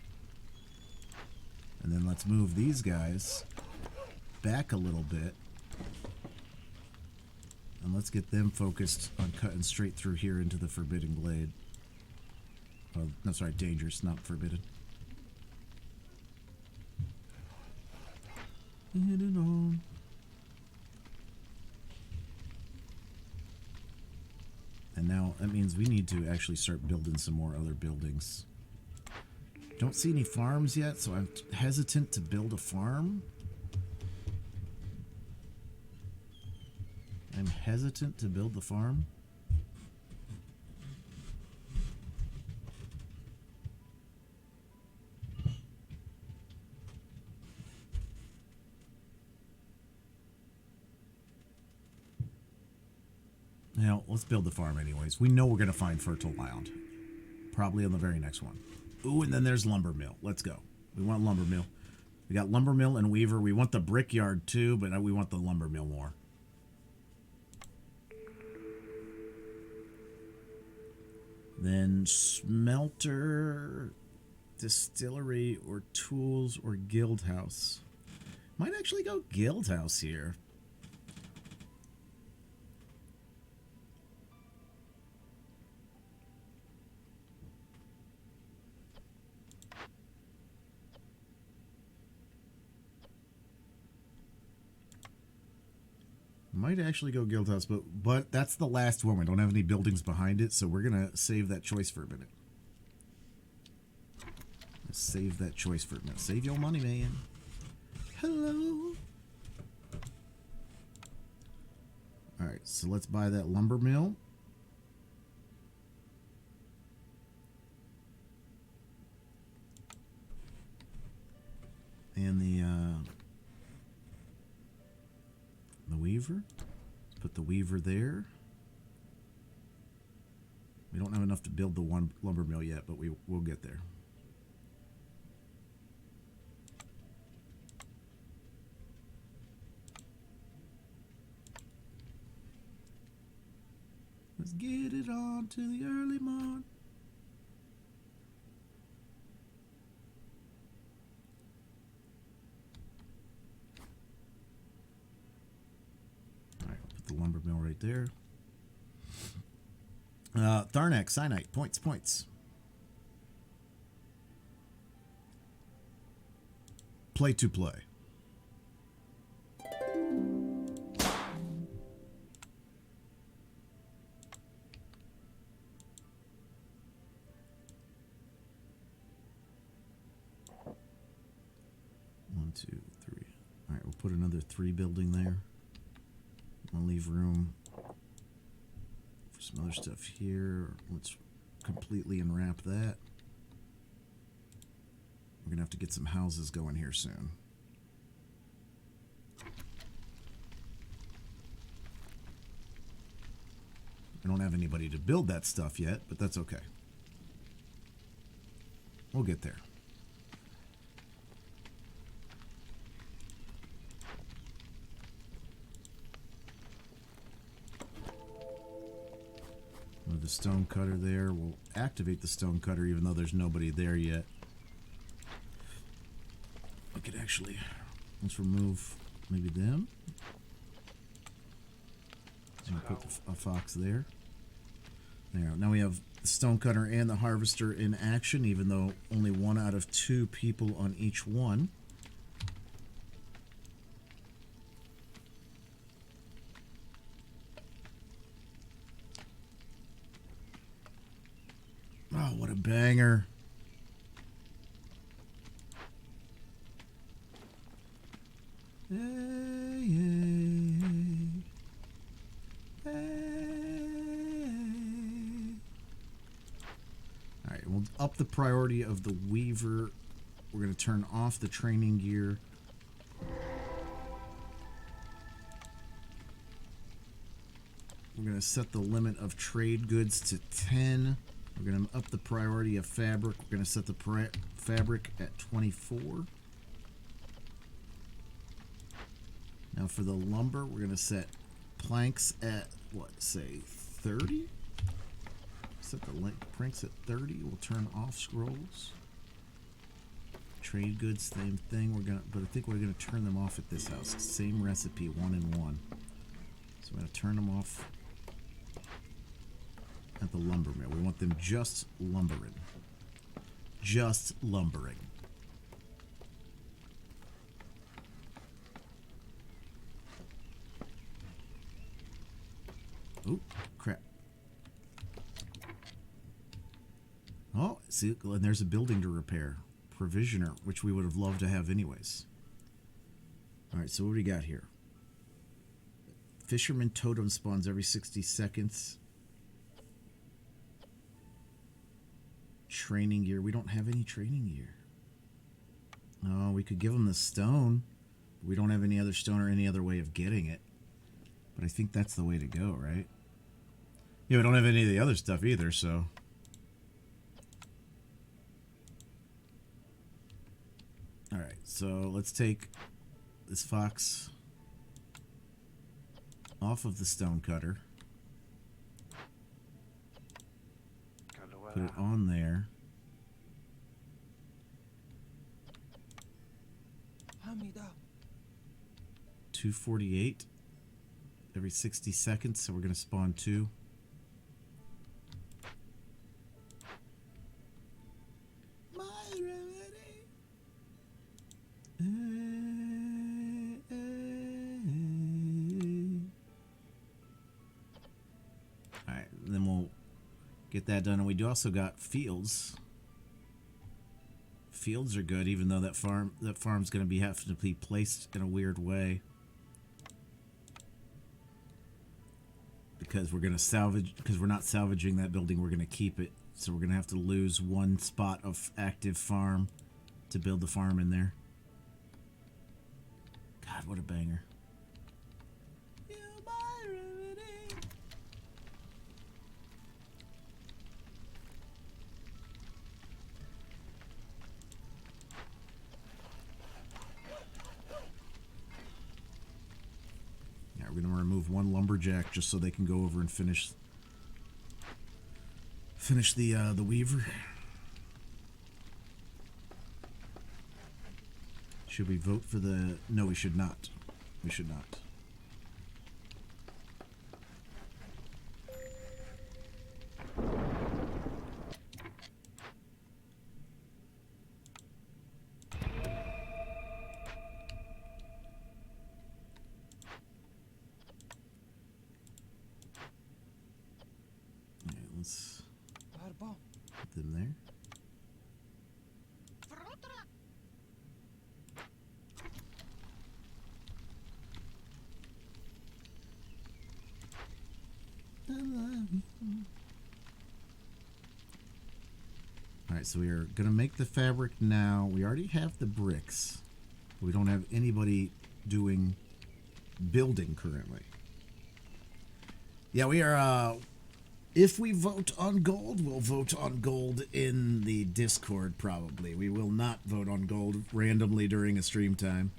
And then let's move these guys back a little bit. And let's get them focused on cutting straight through here into the forbidden glade. Oh, no, sorry, dangerous, not forbidden. Get it on. And now that means we need to actually start building some more other buildings. Don't see any farms yet, so I'm hesitant to build a farm. I'm hesitant to build the farm. Now, let's build the farm anyways. We know we're going to find fertile land. Probably on the very next one. Ooh, and then there's lumber mill. Let's go. We want lumber mill. We got lumber mill and weaver. We want the brickyard too, but we want the lumber mill more. Then smelter, distillery, or tools, or guild house. Might actually go guild house here. might actually go guild house, but that's the last one. We don't have any buildings behind it, so we're gonna save that choice for a minute. Let's save that choice for a minute. Save your money, man. Hello. All right, so let's buy that lumber mill. And the weaver. Let's put the weaver there. We don't have enough to build the one lumber mill yet, but we'll get there. Let's get it on to the early morn. The lumber mill right there. Tharnak, Cyanite, points. Play to play. One, two, three. All right, we'll put another 3 building there. I'll leave room for some other stuff here. Let's completely unwrap that. We're gonna have to get some houses going here soon. I don't have anybody to build that stuff yet, but that's okay. We'll get there. With the stone cutter there, we'll activate the stone cutter even though there's nobody there yet. We could actually, let's remove maybe them. So put a fox there. There. Now we have the stone cutter and the harvester in action, even though only 1 out of 2 people on each one. Oh, what a banger. Hey, hey, hey. Alright, we'll up the priority of the weaver. We're going to turn off the training gear. We're going to set the limit of trade goods to 10. We're going to up the priority of fabric. We're going to set the fabric at 24. Now for the lumber, we're going to set planks at, what, say 30? Set the planks at 30. We'll turn off scrolls. Trade goods, same thing. But I think we're going to turn them off at this house. Same recipe, 1 and 1. So we're going to turn them off at the lumber mill. We want them just lumbering. Just lumbering. Oh, crap. Oh, see, and there's a building to repair. Provisioner, which we would have loved to have anyways. Alright, so what do we got here? Fisherman totem spawns every 60 seconds. Training gear. We don't have any training gear. No, we could give them the stone. We don't have any other stone or any other way of getting it. But I think that's the way to go, right? Yeah, we don't have any of the other stuff either, so... Alright, so let's take this fox off of the stone cutter. Put it on there. $248 every 60 seconds, so we're going to spawn 2. then we'll get that done. And we do also got fields. Fields are good, even though that farm's going to be having to be placed in a weird way. Because we're going to salvage, because we're not salvaging that building, we're going to keep it. So we're going to have to lose one spot of active farm to build the farm in there. God, what a banger. Yeah, we're going to remove one lumberjack just so they can go over and finish the weaver. Should we vote for the... No, we should not. We should not. Alright, let's put them there. Alright, so we are going to make the fabric now. We already have the bricks. But we don't have anybody doing building currently. Yeah, we are... if we vote on gold, we'll vote on gold in the Discord, probably. We will not vote on gold randomly during a stream time.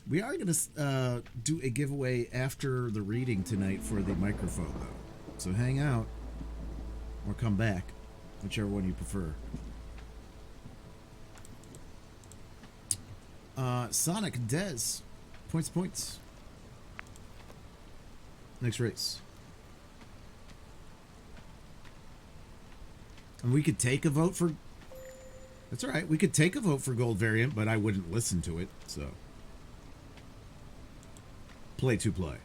We are going to do a giveaway after the reading tonight for the microphone, though. So hang out or come back, whichever one you prefer. Sonic, Dez. Points. Next race. And we could take a vote for... That's alright. We could take a vote for gold variant, but I wouldn't listen to it, so... Play to play.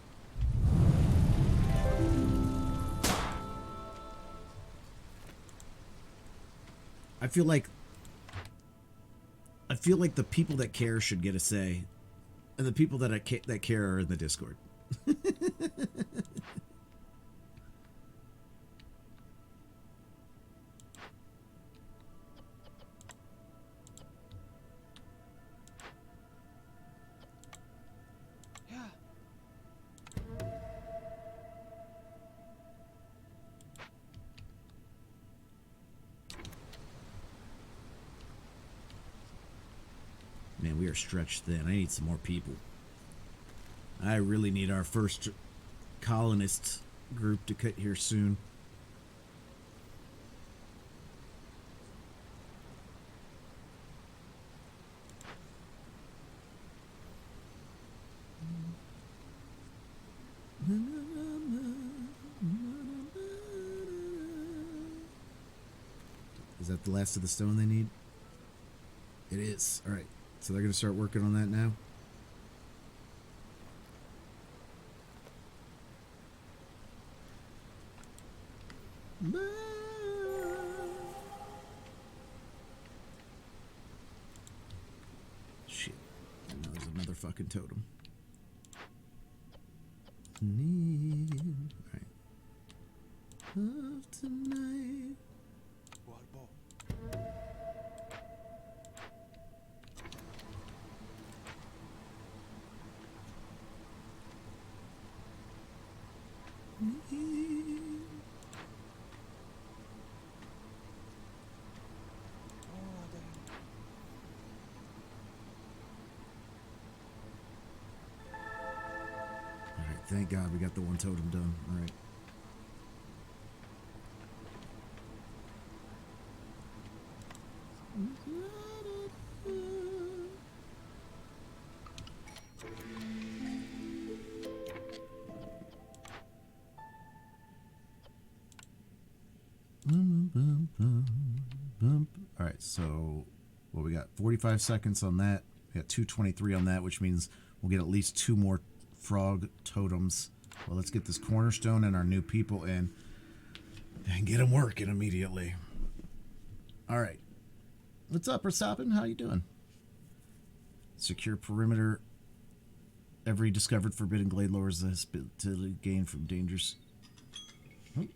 I feel like the people that care should get a say, and the people that care are in the Discord. Man, we are stretched thin. I need some more people. I really need our first colonist group to cut here soon. Is that the last of the stone they need? It is. All right. So they're going to start working on that now. Shit. And now there's another fucking totem. Alright. Of tonight. Alright, thank God we got the one totem done. Alright. Alright, so well, we got 45 seconds on that. We got 2:23 on that, which means we'll get at least 2 more frog totems. Well, let's get this cornerstone and our new people in and get them working immediately. All right. What's up, Verstappen? How you doing? Secure perimeter. Every discovered forbidden glade lowers the hospitality gain from dangers. Oh.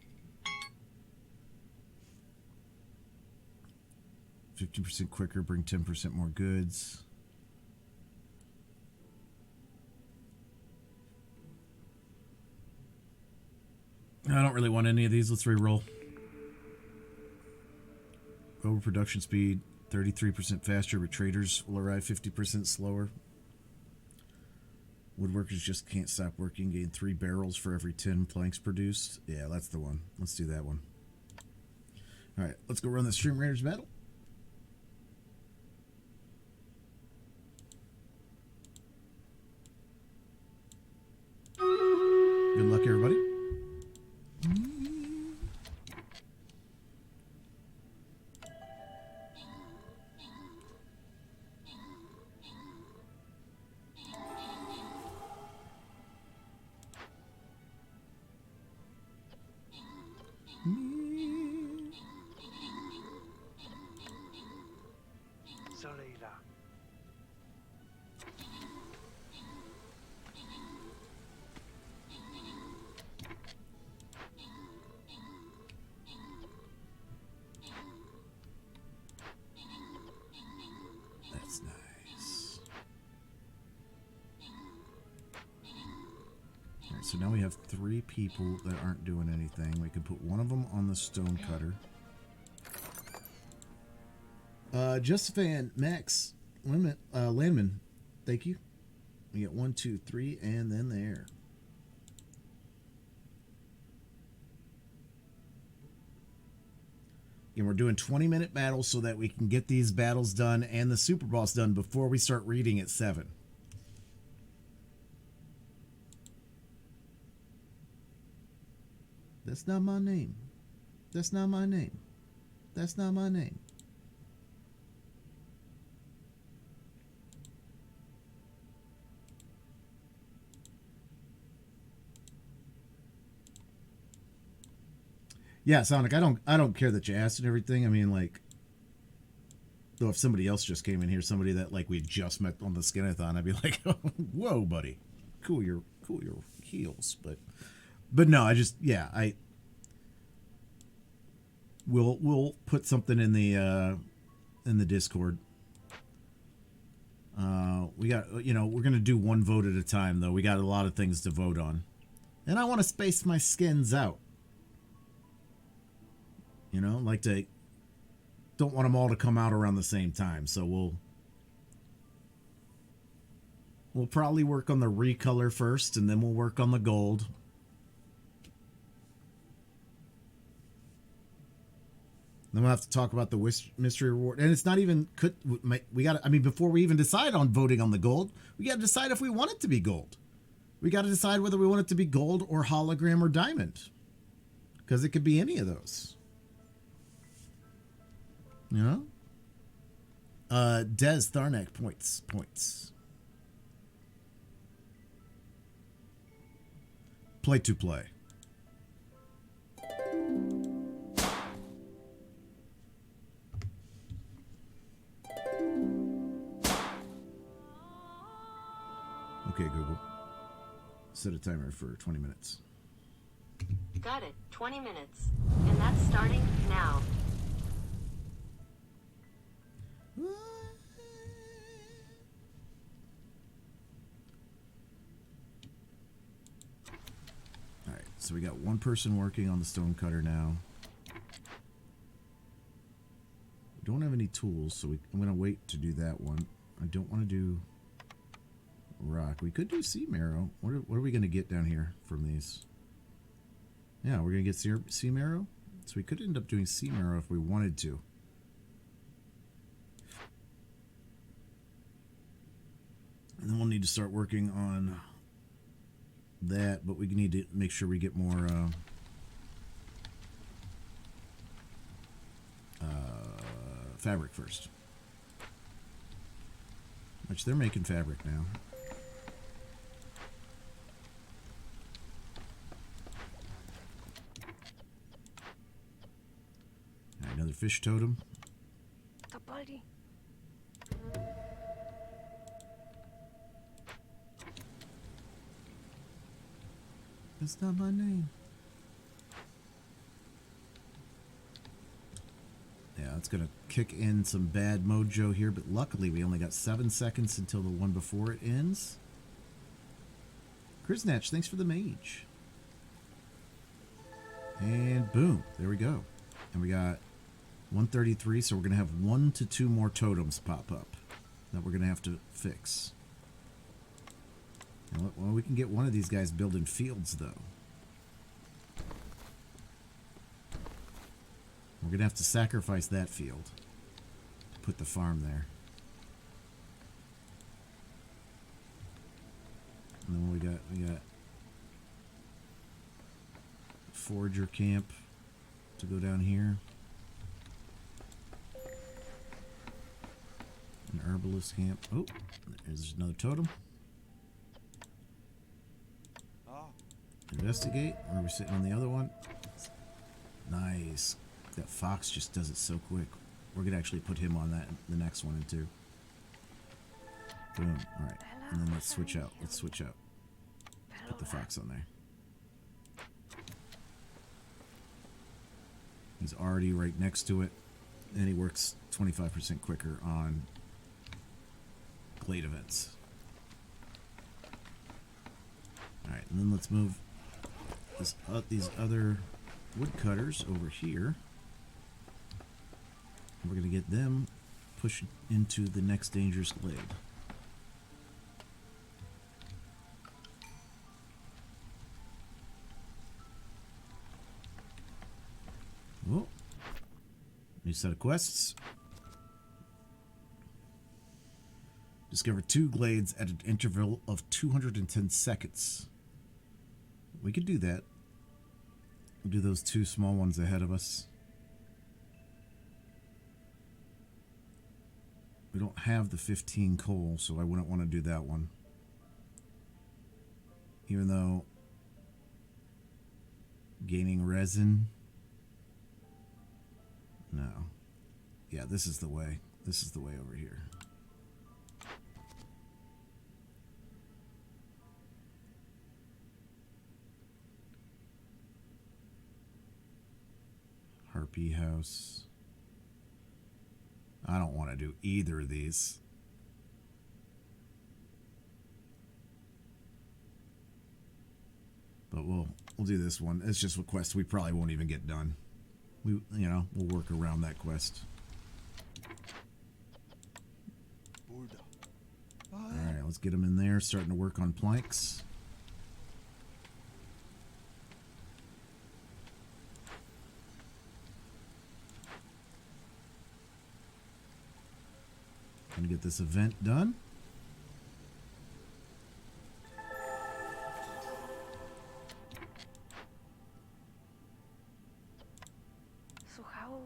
15% quicker, bring 10% more goods. I don't really want any of these. Let's re-roll. Overproduction speed, 33% faster, but traders will arrive 50% slower. Woodworkers just can't stop working. Gain 3 barrels for every 10 planks produced. Yeah, that's the one. Let's do that one. All right, let's go run the Stream Raiders battle. Good luck, everybody. That's nice. All right, so now we have 3 people that aren't doing anything. We can put one of them on the stone cutter. Justifan, Max, Landman, thank you. We get 1, 2, 3, and then there. And we're doing 20-minute battles so that we can get these battles done and the super boss done before we start reading at 7. That's not my name. That's not my name. That's not my name. Yeah, Sonic, I don't care that you asked and everything. I mean, like, though if somebody else just came in here, somebody that like we just met on the Skinathon, I'd be like, whoa, buddy, cool your heels. But no, we'll put something in the Discord. We got, we're gonna do one vote at a time though. We got a lot of things to vote on, and I want to space my skins out. Don't want them all to come out around the same time. So we'll probably work on the recolor first, and then we'll work on the gold. Then we'll have to talk about the mystery reward. And it's not even, before we even decide on voting on the gold, we got to decide if we want it to be gold. We got to decide whether we want it to be gold or hologram or diamond. Because it could be any of those. Des Tharnak points. Play to play. Okay, Google. Set a timer for 20 minutes. Got it. 20 minutes. And that's starting now. Alright, so we got one person working on the stone cutter now. We don't have any tools, so I'm going to wait to do that one. I don't want to do rock. We could do sea marrow. What are we going to get down here from these? Yeah, we're going to get sea marrow. So we could end up doing sea marrow if we wanted to. And then we'll need to start working on that, but we need to make sure we get more fabric first. Which they're making fabric now. fish totem. What's up, buddy? That's not my name. Yeah, it's gonna kick in some bad mojo here, but luckily we only got 7 seconds until the one before it ends. Kriznatch, thanks for the mage. And boom, there we go. And we got 133, so we're gonna have 1 to 2 more totems pop up that we're gonna have to fix. Well, we can get one of these guys building fields, though. We're going to have to sacrifice that field to put the farm there. And then what we got forager camp to go down here. An herbalist camp. Oh, there's another totem. Investigate. Where are we sitting on the other one? Nice. That fox just does it so quick. We're gonna actually put him on that the next one too. Boom. All right. And then let's switch out. Let's switch out. Put the fox on there. He's already right next to it, and he works 25% quicker on glade events. All right, and then let's move these other woodcutters over here. We're going to get them pushed into the next dangerous glade. Oh, new set of quests. Discover 2 glades at an interval of 210 seconds. We could do that. We'll do those 2 small ones ahead of us. We don't have the 15 coal, so I wouldn't want to do that one. Even though gaining resin. No. Yeah, this is the way. This is the way over here. Harpy house. I don't want to do either of these. But we'll do this one. It's just a quest we probably won't even get done. We'll work around that quest. Alright, let's get them in there, starting to work on planks. Gonna get this event done. So how?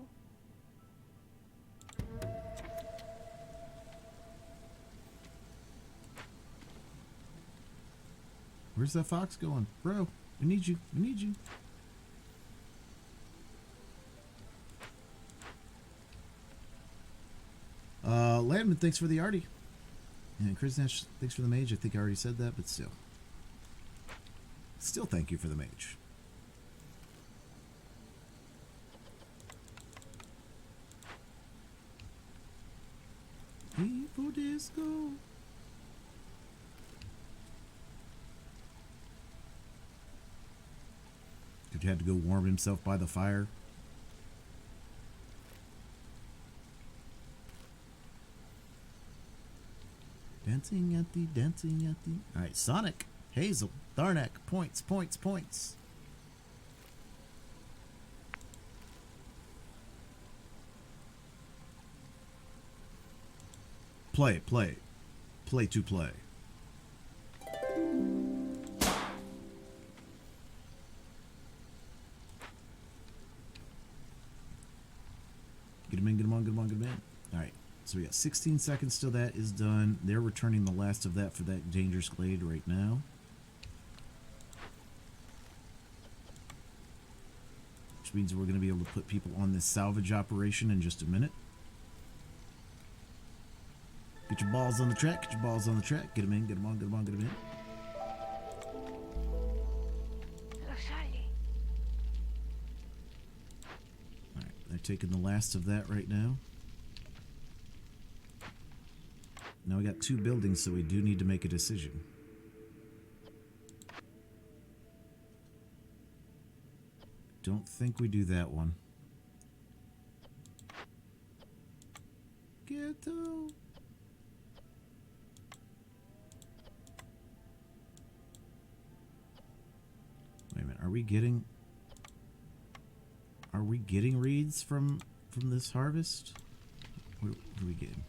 Where's that fox going? Bro, we need you. We need you. Landman, thanks for the arty. And Chris Nash, thanks for the mage. I think I already said that, but still. Still thank you for the mage. Evil disco. Dude had to go warm himself by the fire. Dancing at the... Alright, Sonic, Hazel, Tharnak, points, points, points. Play, play. Play to play. Get him in, get him on, get him on, get him in. Alright. So we got 16 seconds till that is done. They're returning the last of that for that dangerous glade right now. Which which means we're going to be able to put people on this salvage operation in just a minute. Get your balls on the track. Get your balls on the track. Get them in. Get them on. Get them on. Get them in. Alright, they're taking the last of that right now. Now we got 2 buildings, so we do need to make a decision. Don't think we do that one. Ghetto. Wait a minute, are we getting reeds from this harvest? What are we getting?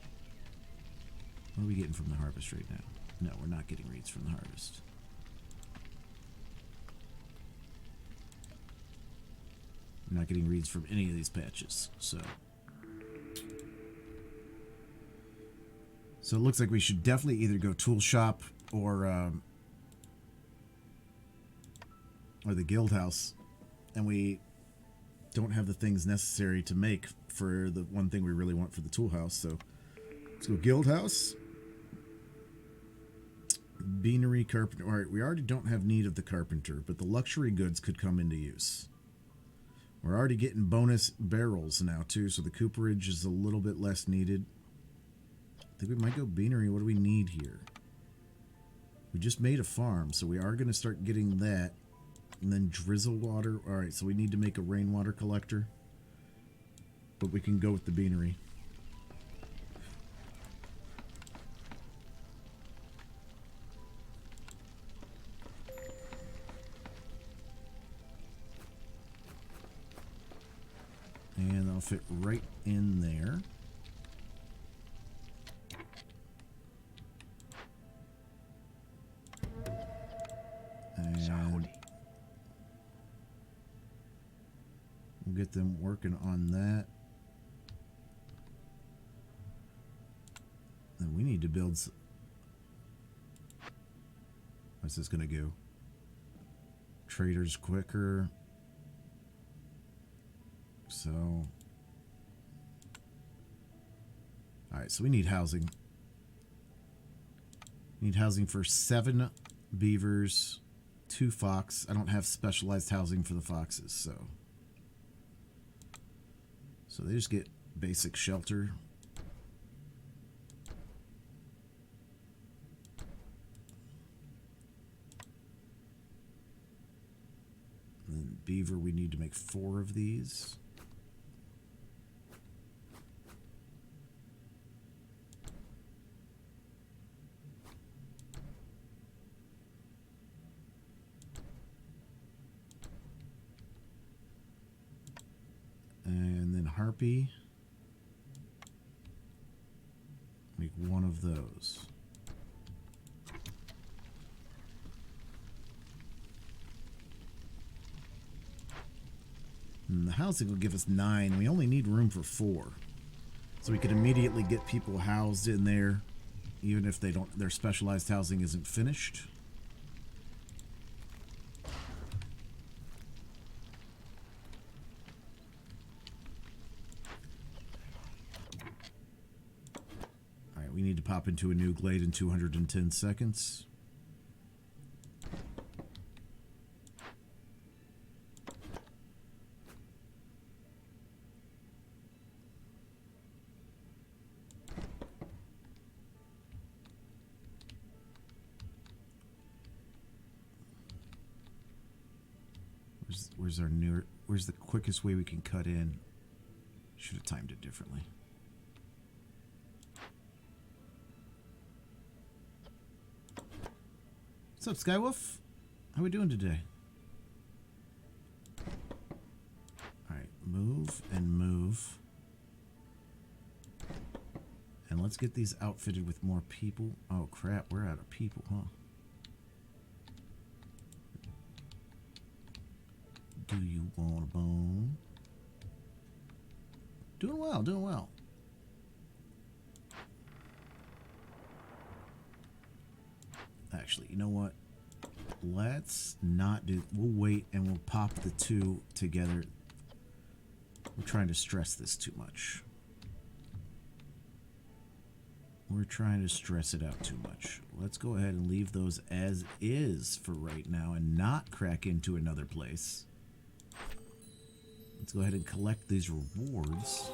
What are we getting from the harvest right now? No, we're not getting reeds from the harvest. We're not getting reeds from any of these patches, so it looks like we should definitely either go tool shop or the guild house, and we don't have the things necessary to make for the one thing we really want for the tool house. So let's go guild house, beanery, carpenter. All right, we already don't have need of the carpenter, but the luxury goods could come into use. We're already getting bonus barrels now too, so the cooperage is a little bit less needed. I think we might go beanery. What do we need here? We just made a farm, so we are going to start getting that. And then drizzle water. Alright, so we need to make a rainwater collector. But we can go with the beanery. And that'll fit right in there. And we'll get them working on that. Then we need to build. What's this going to go? Traders quicker. So. Alright, so we need housing. We need housing for 7 beavers, 2 fox. I don't have specialized housing for the foxes, so. So they just get basic shelter. And then beaver, we need to make 4 of these. And then harpy, make 1 of those. And the housing will give us 9. We only need room for 4. So we could immediately get people housed in there, even if they don't, their specialized housing isn't finished. We need to pop into a new glade in 210 seconds. Where's the quickest way we can cut in? Should have timed it differently. What's up, Skywolf? How we doing today? Alright, move and move. And let's get these outfitted with more people. Oh crap, we're out of people, huh? Do you want a bone? Doing well, doing well. Actually, you know what? Let's not do... We'll wait and we'll pop the 2 together. We're trying to stress this too much. We're trying to stress it out too much. Let's go ahead and leave those as is for right now and not crack into another place. Let's go ahead and collect these rewards.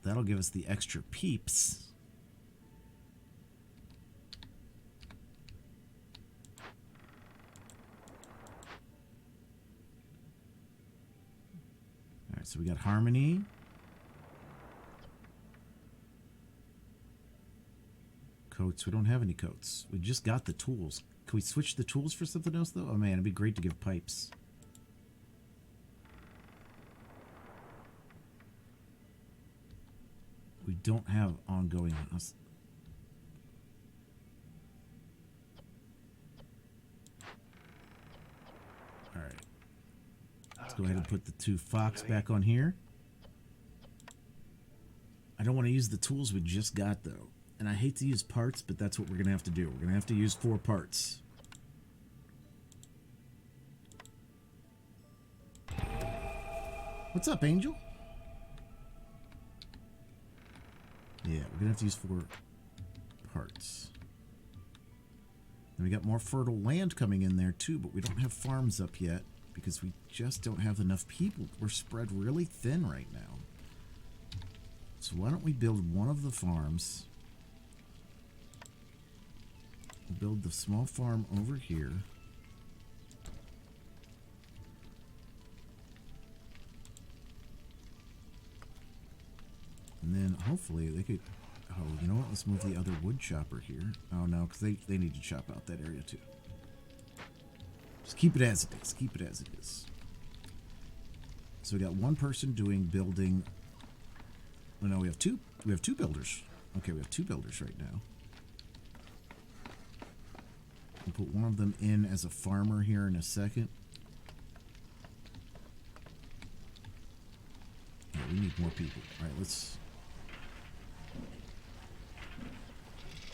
That'll give us the extra peeps. Alright, so we got Harmony. Coats. We don't have any coats. We just got the tools. Can we switch the tools for something else, though? Oh, man, it'd be great to give pipes. We don't have ongoing... Alright. Let's go ahead and put the 2 Fox back on here. I don't want to use the tools we just got, though. And I hate to use parts, but that's what we're going to have to do. We're going to have to use 4 parts. What's up, Angel? Yeah, we're going to have to use 4 parts. And we got more fertile land coming in there, too, but we don't have farms up yet because we just don't have enough people. We're spread really thin right now. So why don't we build one of the farms... Build the small farm over here. And then hopefully they could... Oh, you know what? Let's move the other wood chopper here. Oh, no, because they need to chop out that area too. Just keep it as it is. Keep it as it is. So we got one person doing building... Oh, no, we have two. We have 2 builders. Okay, we have 2 builders right now. We'll put one of them in as a farmer here in a second. Yeah, we need more people. All right, let's...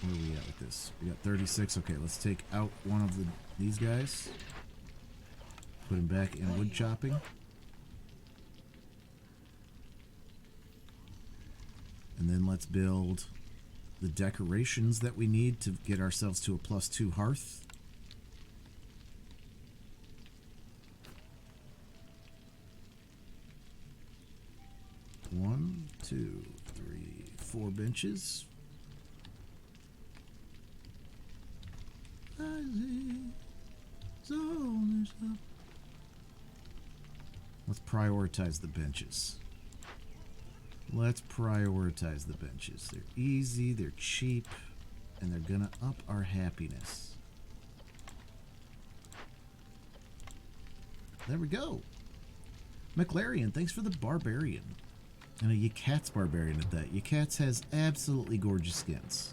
Where are we at with this? We got 36. Okay, let's take out one of these guys. Put him back in wood chopping. And then let's build the decorations that we need to get ourselves to a +2 hearth. One, 2, 3, 4 benches. Let's prioritize the benches. Let's prioritize the benches. They're easy, they're cheap, and they're gonna up our happiness. There we go. McLarian, thanks for the barbarian. And a Yakats barbarian at that. Yakats has absolutely gorgeous skins.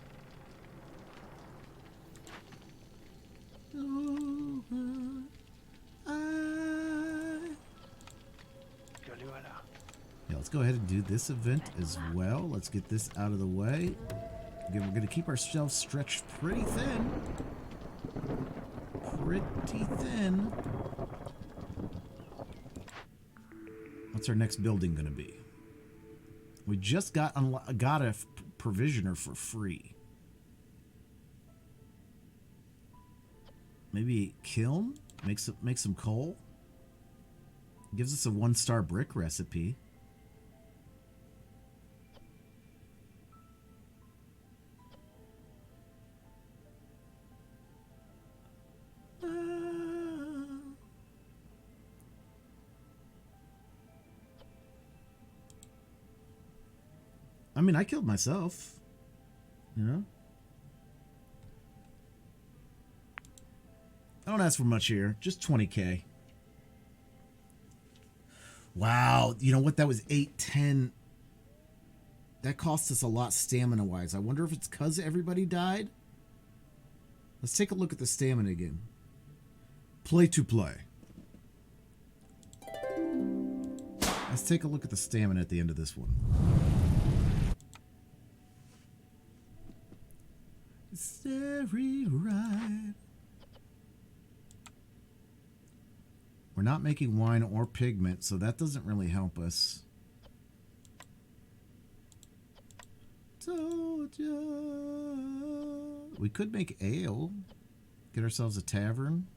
Yeah, let's go ahead and do this event as well. Let's get this out of the way. Again, we're going to keep ourselves stretched pretty thin. Pretty thin. What's our next building going to be? We just got a provisioner for free. Maybe kiln? Make some coal? Gives us a 1-star brick recipe. I mean, I killed myself. You know? I don't ask for much here. Just 20k. Wow. You know what? That was 810. That cost us a lot stamina-wise. I wonder if it's because everybody died? Let's take a look at the stamina again. Play to play. Let's take a look at the stamina at the end of this one. It's very right. We're not making wine or pigment, so that doesn't really help us. Told ya. We could make ale. Get ourselves a tavern.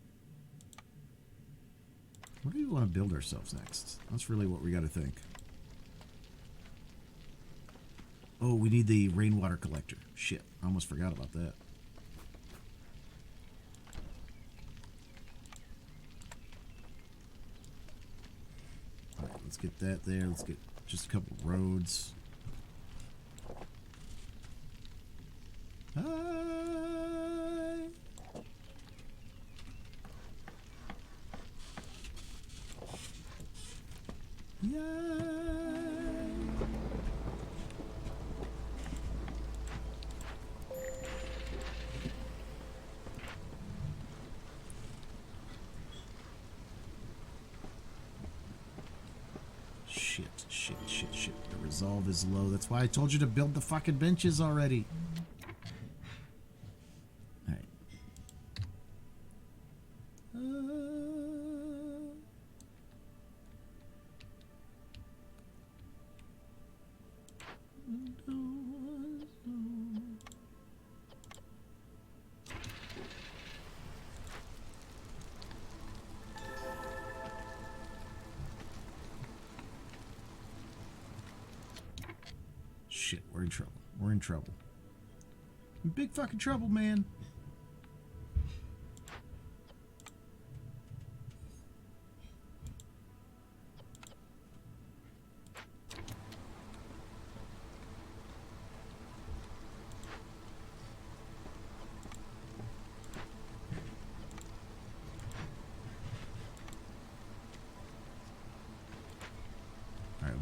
What do we want to build ourselves next? That's really what we got to think. Oh, we need the rainwater collector. Shit, I almost forgot about that. Alright, let's get that there. Let's get just a couple roads. Hi. Yay. Shit. The resolve is low. That's why I told you to build the fucking benches already. Alright. Shit, we're in trouble. We're in trouble. In big fucking trouble, man.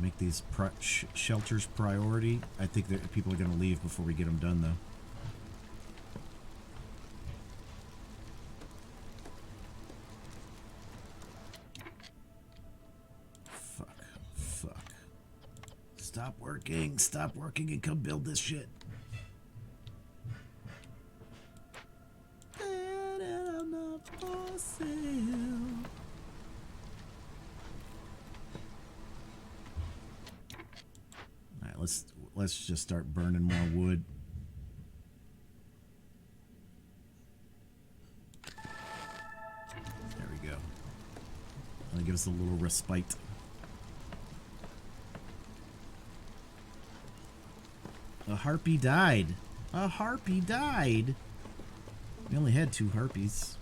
Make these shelters priority. I think that people are going to leave before we get them done, though. Fuck. Stop working and come build this shit. I'm not for sale. Let's just start burning more wood. There we go. That'll give us a little respite. A harpy died. A harpy died. We only had 2 harpies.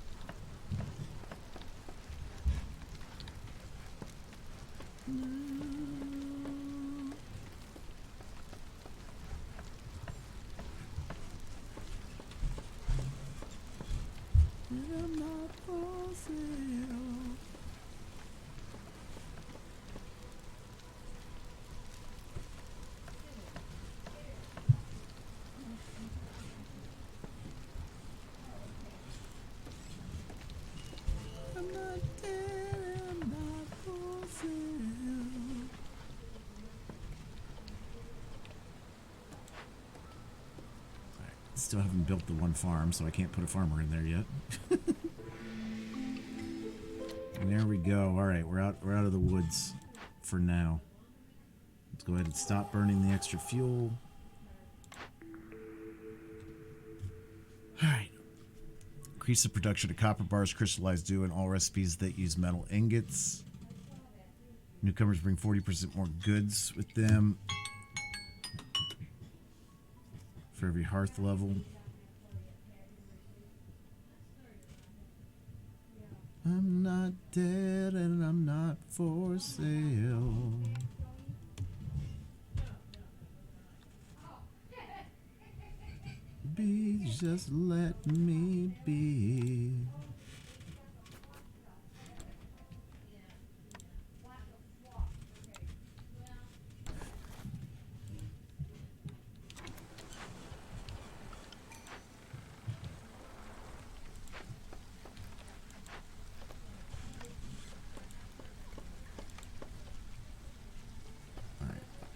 Still haven't built the one farm, so I can't put a farmer in there yet. And there we go. All right, we're out of the woods for now. Let's go ahead and stop burning the extra fuel. All right. Increase the production of copper bars, crystallized dew, and all recipes that use metal ingots. Newcomers bring 40% more goods with them. For every hearth level. I'm not dead and I'm not for sale. Just let me be.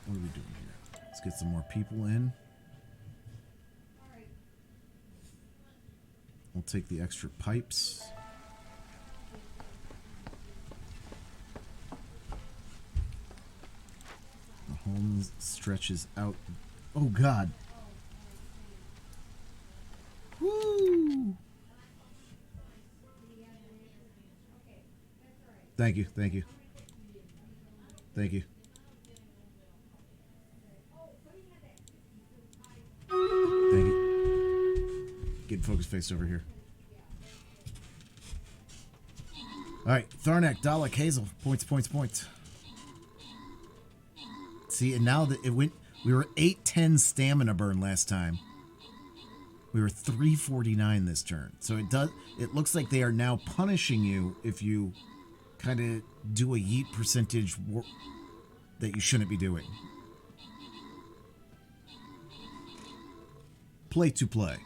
What are we doing here? Let's get some more people in. We'll take the extra pipes. Holmes stretches out. Oh, God. Woo! Thank you, thank you. Thank you. Thank you. Get focus face over here. Alright, Tharnak, Dalek, Hazel. Points, points, points. See, and now that it went, we were 810 stamina burn last time. We were 349 this turn. So it looks like they are now punishing you if you kind of do a yeet percentage that you shouldn't be doing. Play to play.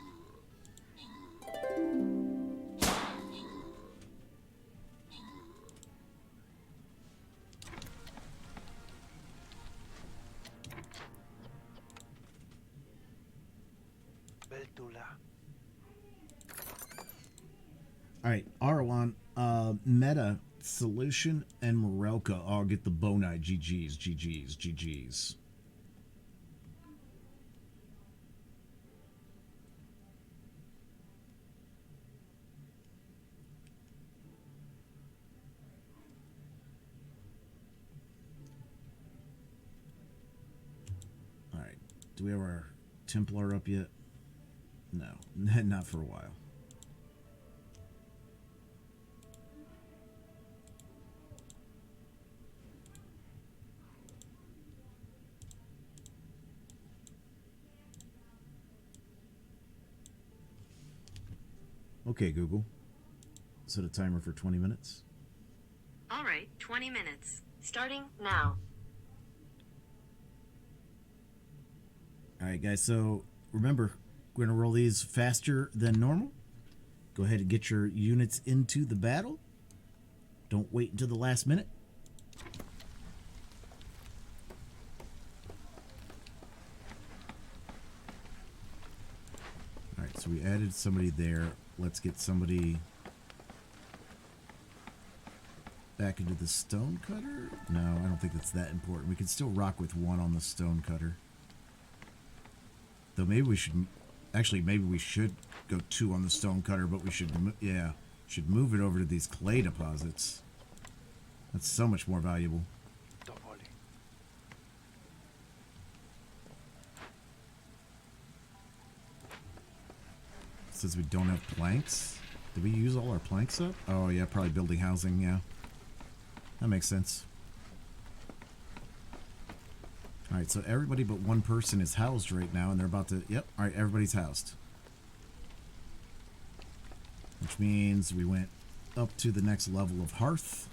Alright, Arwan, Meta, Solution, and Morelka all get the Bonite. GG's, GG's, GG's. Alright, do we have our Templar up yet? No, not for a while. Okay, Google. Set a timer for 20 minutes. All right, 20 minutes. Starting now. All right, guys. So remember, we're going to roll these faster than normal. Go ahead and get your units into the battle. Don't wait until the last minute. All right, so we added somebody there. Let's get somebody back into the stone cutter. No, I don't think that's that important. We can still rock with one on the stone cutter. Though maybe we should, actually maybe we should go two on the stone cutter, but we should, should move it over to these clay deposits. That's so much more valuable. Since we don't have planks. Did we use all our planks up? Oh yeah, probably building housing, yeah. That makes sense. Alright, so everybody but one person is housed right now, and they're about to... Yep, alright, everybody's housed. Which means we went up to the next level of hearth.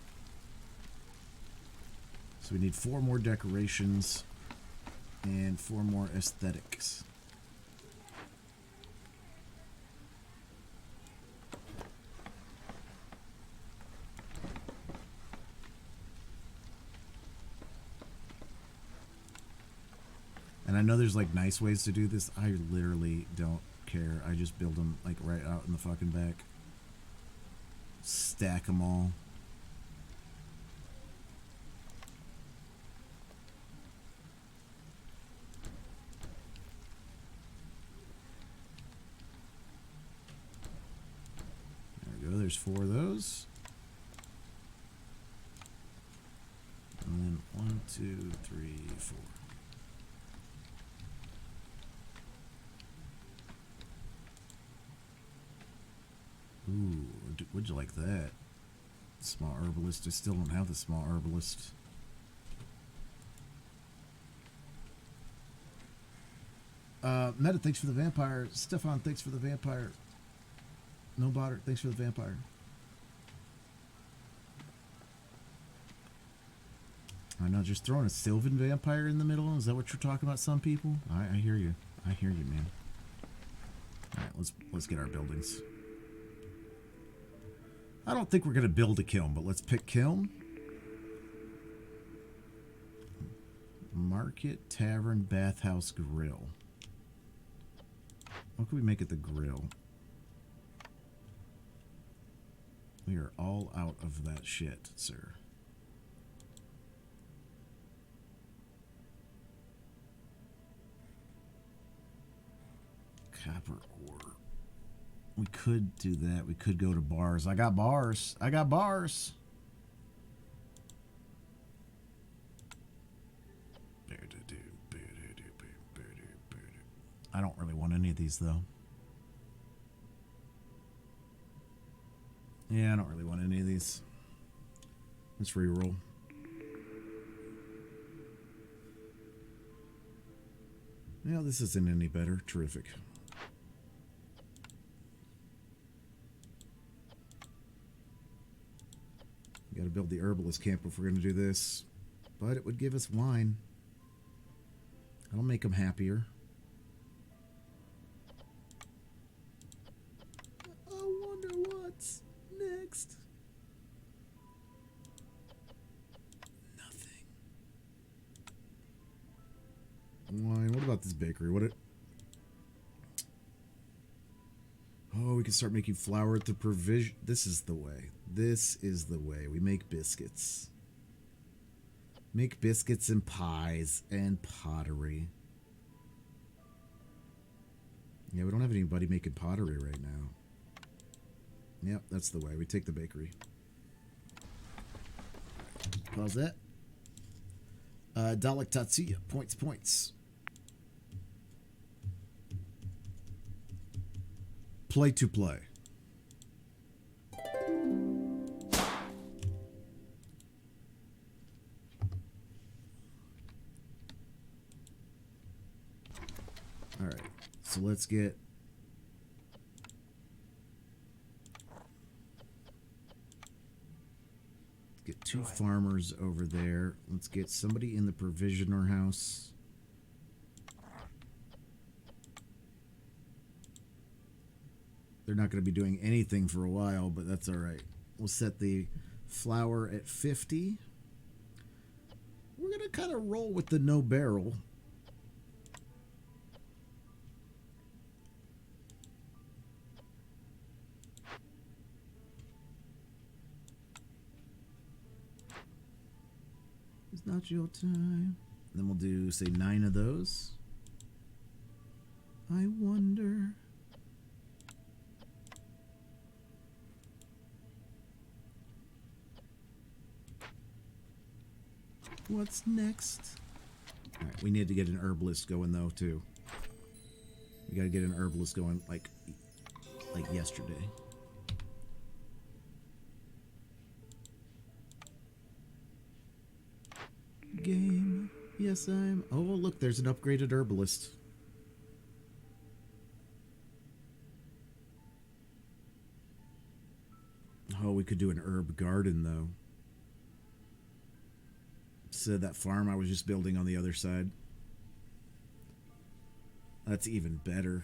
So we need 4 more decorations and 4 more aesthetics. And I know there's like nice ways to do this. I literally don't care. I just build them like right out in the fucking back. Stack them all. There we go. There's 4 of those. And then 1, 2, 3, 4. Ooh, would you like that? Small herbalist. I still don't have the small herbalist. Meta, thanks for the vampire. Stefan, thanks for the vampire. No bother, thanks for the vampire. I'm not just throwing a Sylvan vampire in the middle. Is that what you're talking about, some people? I hear you. I hear you, man. All right, let's get our buildings. I don't think we're going to build a kiln, but let's pick kiln. Market, tavern, bathhouse, grill. What can we make at the grill? We are all out of that shit, sir. Copper ore. We could do that. We could go to bars. I got bars. I got bars. I don't really want any of these, though. Yeah, I don't really want any of these. Let's reroll. Well, this isn't any better. Terrific. We got to build the herbalist camp if we're going to do this. But it would give us wine. That'll make them happier. I wonder what's next. Nothing. Wine. What about this bakery? Oh, we can start making flour at the provision. This is the way. This is the way. We make biscuits. Make biscuits and pies and pottery. Yeah, we don't have anybody making pottery right now. Yep, that's the way. We take the bakery. Pause that. Dalek Tatsuya. Points. Play to play. All right, so let's get two farmers over there. Let's get somebody in the provisioner house. They're not going to be doing anything for a while, but that's all right. We'll set the flour at 50. We're going to kind of roll with the no barrel. It's not your time. Then we'll do, say, 9 of those. I wonder. What's next? All right, we need to get an herbalist going though too. We got to get an herbalist going like yesterday. Game. Yes, I'm. Oh, look, there's an upgraded herbalist. Oh, we could do an herb garden though. So that farm I was just building on the other side. That's even better.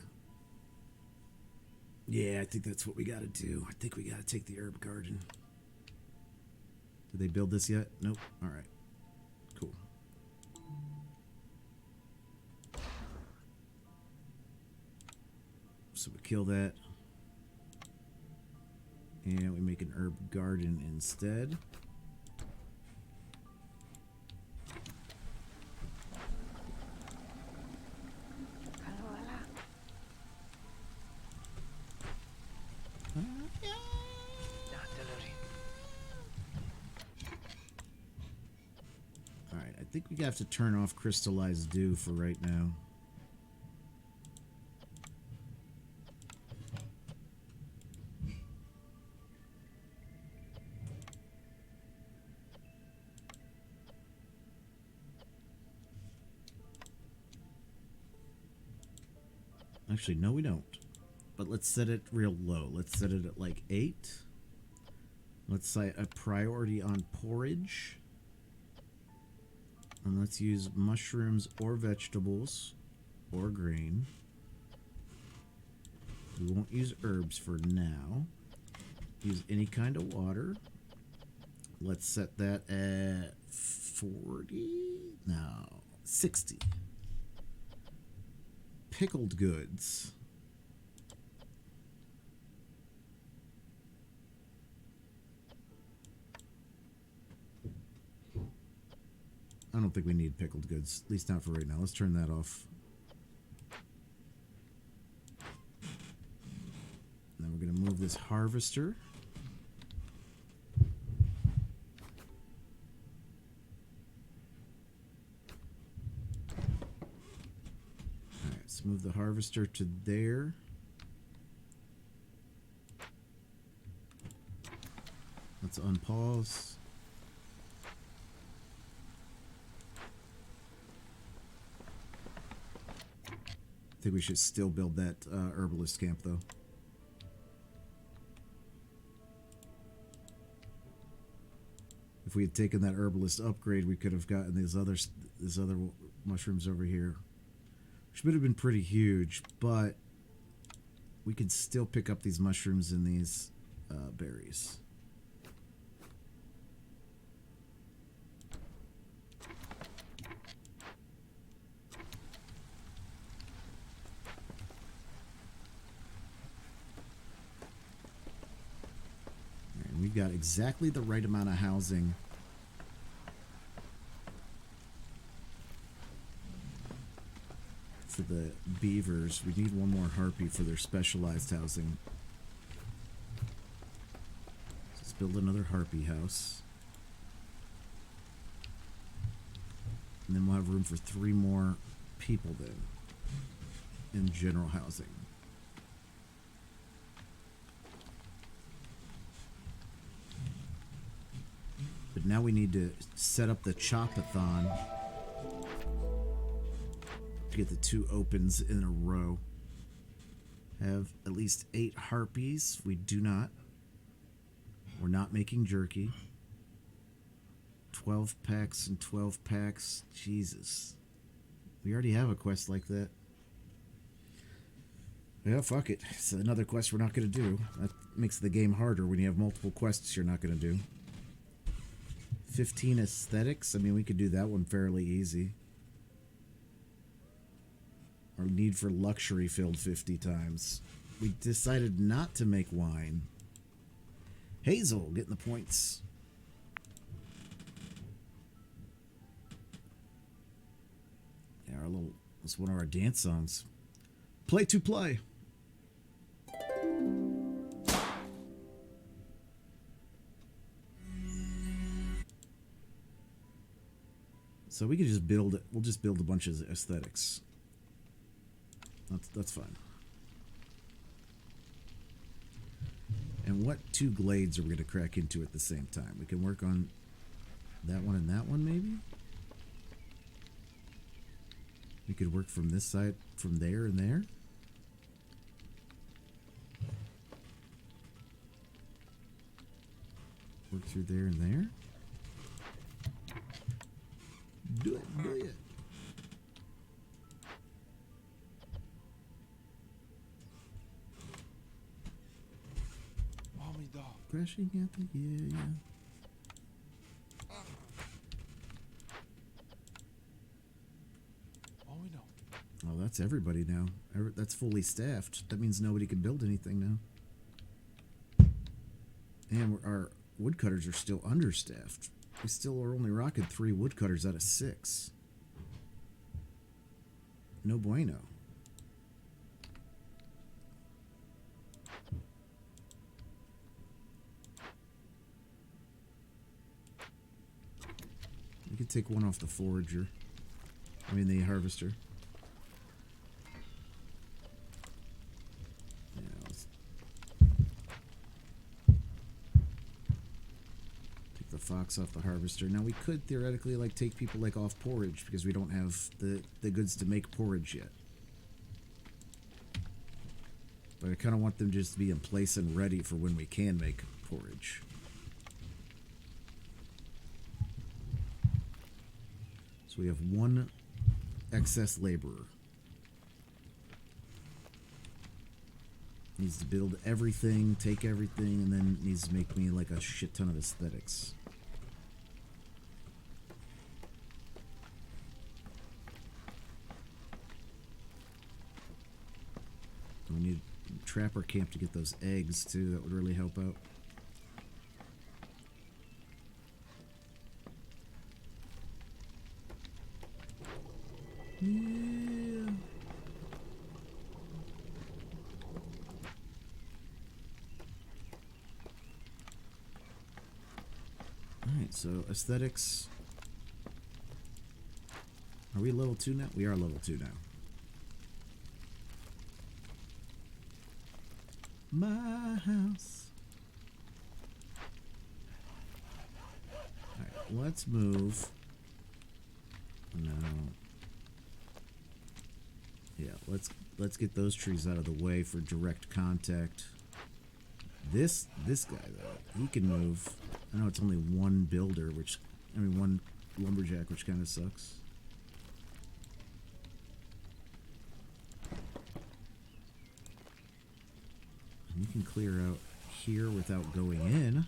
Yeah, I think that's what we got to do. I think we got to take the herb garden. Did they build this yet? Nope. All right. Cool. So we kill that. And we make an herb garden instead. Alright, I think we have to turn off crystallized dew for right now. Actually, no, we don't. But let's set it real low. Let's set it at like 8. Let's set a priority on porridge. And let's use mushrooms or vegetables or grain. We won't use herbs for now. Use any kind of water. Let's set that at 40. No, 60. Pickled goods. I don't think we need pickled goods, at least not for right now. Let's turn that off. this harvester. Alright, let's move the harvester to there. Let's unpause. I think we should still build that herbalist camp, though. If we had taken that herbalist upgrade, we could have gotten these other mushrooms over here, which would have been pretty huge. But we could still pick up these mushrooms and these berries. We've got exactly the right amount of housing for the beavers. We need one more harpy for their specialized housing. Let's build another harpy house. And then we'll have room for 3 more people then in general housing. But now we need to set up the chopathon to get the 2 opens in a row. Have at least 8 harpies. We do not. We're not making jerky. 12 packs and 12 packs. Jesus. We already have a quest like that. Yeah, fuck it. It's another quest we're not going to do. That makes the game harder when you have multiple quests you're not going to do. 15 aesthetics. I mean, we could do that one fairly easy. Our need for luxury filled 50 times. We decided not to make wine. Hazel getting the points. Yeah, our little, that's one of our dance songs. Play to play. So we could just build it. We'll just build a bunch of aesthetics. That's fine. And what 2 glades are we going to crack into at the same time? We can work on that one and that one, maybe? We could work from this side, from there and there? Work through there and there? Do it, do it. Mommy dog. Crashing at the yeah. Oh, we know. Oh, that's everybody now. That's fully staffed. That means nobody can build anything now. And our woodcutters are still understaffed. We still are only rocking 3 woodcutters out of 6. No bueno. We could take one off the forager. I mean the harvester. Yeah, let's take the fox off the harvester. Now we could theoretically like take people like off porridge because we don't have the goods to make porridge yet. But I kind of want them just to be in place and ready for when we can make porridge. So we have 1 excess laborer. Needs to build everything, take everything, and then needs to make me like a shit ton of aesthetics. We need a trapper camp to get those eggs too. That would really help out. Yeah. Alright, so aesthetics. Are we level 2 now? We are level 2 now. My house. Alright, let's move. No. Yeah, let's get those trees out of the way for direct contact. This guy though, he can move. I know it's only one builder, one lumberjack, which kind of sucks. And you can clear out here without going in.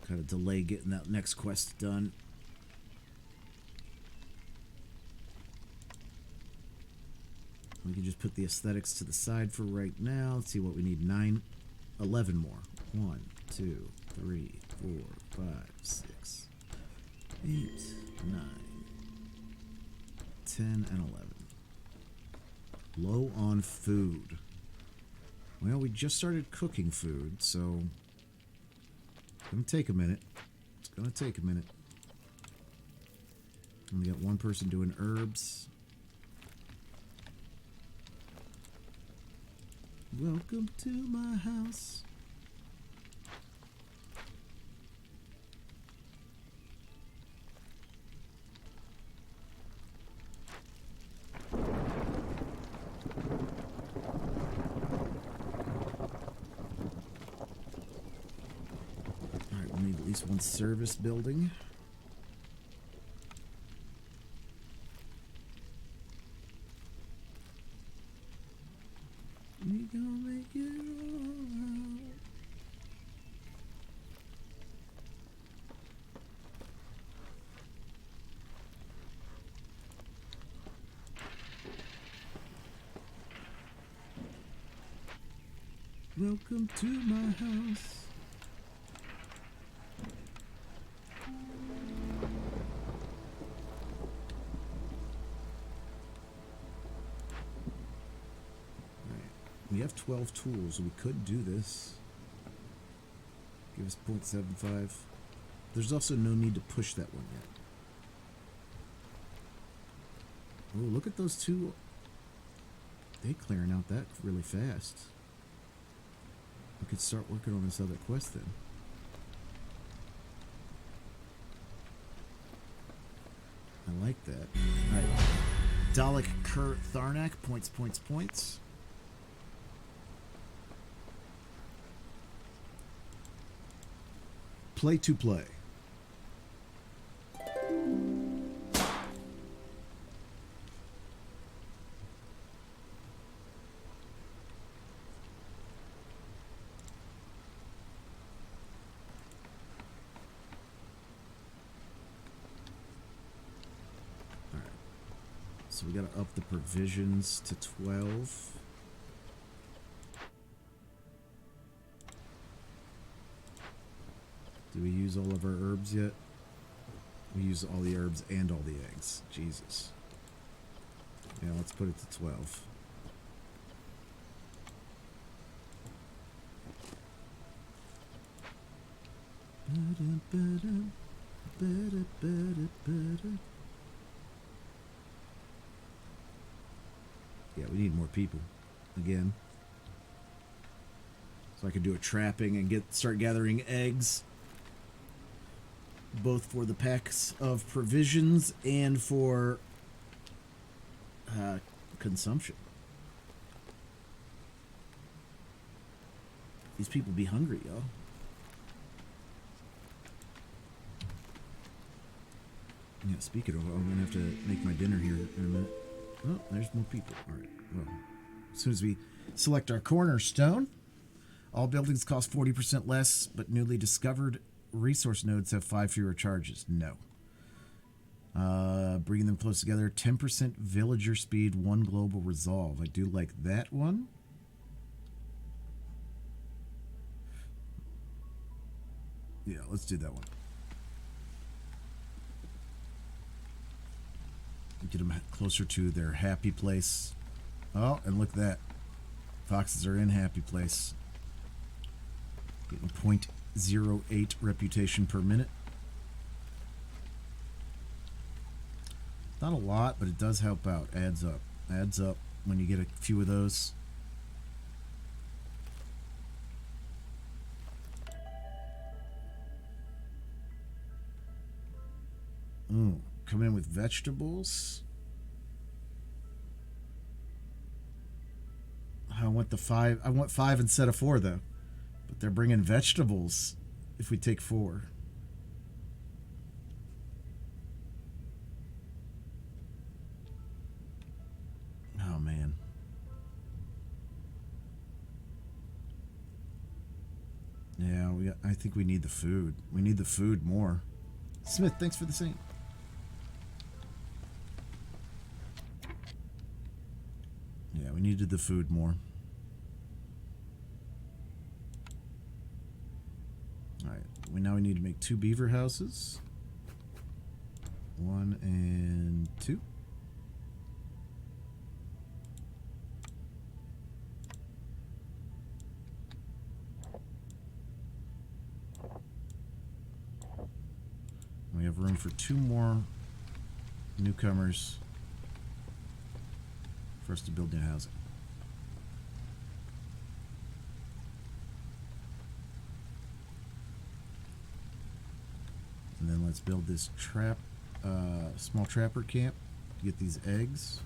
Kind of delay getting that next quest done. We can just put the aesthetics to the side for right now. Let's see what we need. 11 more. 1, 2, 3, 4, 5, 6, 8, 9, 10, and 11. Low on food. Well, we just started cooking food, so it's gonna take a minute. It's gonna take a minute. Only got one person doing herbs. Welcome to my house. Alright, we'll need at least one service building. We gonna make it all out. Welcome to my house. We have 12 tools. We could do this. Give us 0.75. There's also no need to push that one yet. Oh, look at those two. They clearing out that really fast. We could start working on this other quest then. I like that. Alright. Dalek Kur Tharnak. Points, points, points. Play to play. Alright. So we gotta up the provisions to 12. Do we use all of our herbs yet? We use all the herbs and all the eggs. Jesus. Yeah, let's put it to 12. Yeah, we need more people. Again. So I could do a trapping and start gathering eggs. Both for the packs of provisions and for consumption. These people be hungry, yo. Yeah, speaking of, I'm gonna have to make my dinner here in a minute. Oh, there's more people. Alright, well, as soon as we select our cornerstone, all buildings cost 40% less, but newly discovered resource nodes have 5 fewer charges. No. Bringing them close together. 10% villager speed, 1 global resolve. I do like that one. Yeah, let's do that one. Get them closer to their happy place. Oh, and look at that. Foxes are in happy place. Getting 0.08 reputation per minute. Not a lot, but it does help out. Adds up. Adds up when you get a few of those. Ooh, come in with vegetables. I want the 5. I want 5 instead of 4 though. But they're bringing vegetables if we take 4. Oh man. Yeah, I think we need the food. We need the food more. Smith, thanks for the same. Yeah, we needed the food more. Alright, we need to make 2 beaver houses. 1 and 2. We have room for 2 more newcomers for us to build new housing. And then let's build this small trapper camp to get these eggs.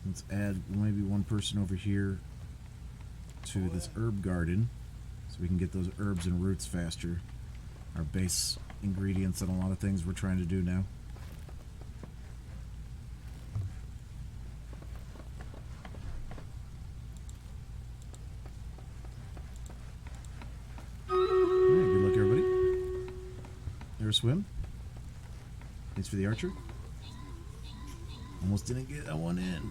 Let's add maybe 1 person over here to this herb garden so we can get those herbs and roots faster. Our base ingredients and a lot of things we're trying to do now. Alright, good luck everybody. Air swim. Thanks for the archer. Almost didn't get that one in.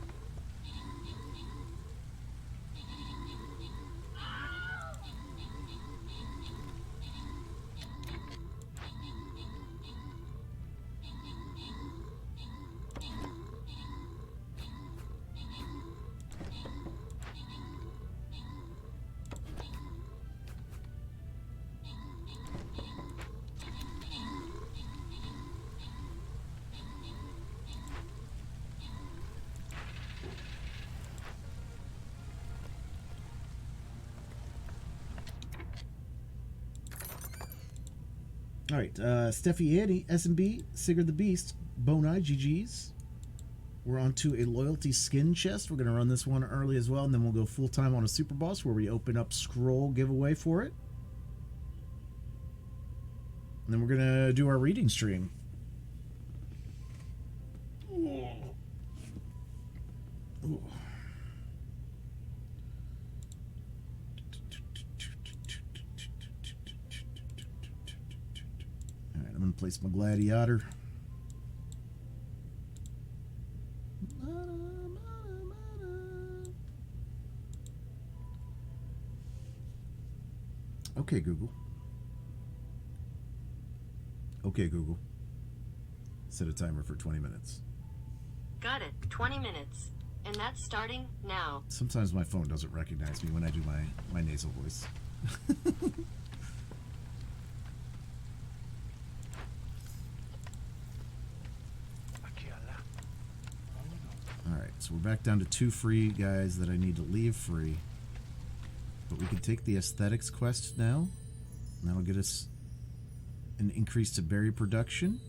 Alright, Steffi Annie, SMB, Sigurd the Beast, Bonai, GG's. We're on to a loyalty skin chest. We're going to run this one early as well, and then we'll go full-time on a super boss where we open up scroll giveaway for it. And then we're going to do our reading stream. Ooh. Alright, I'm going to place my gladiator. Okay, Google. Okay, Google. Set a timer for 20 minutes. Got it. 20 minutes. And that's starting now. Sometimes my phone doesn't recognize me when I do my nasal voice. Alright, so we're back down to 2 free guys that I need to leave free. But we can take the aesthetics quest now. And that'll get us an increase to berry production.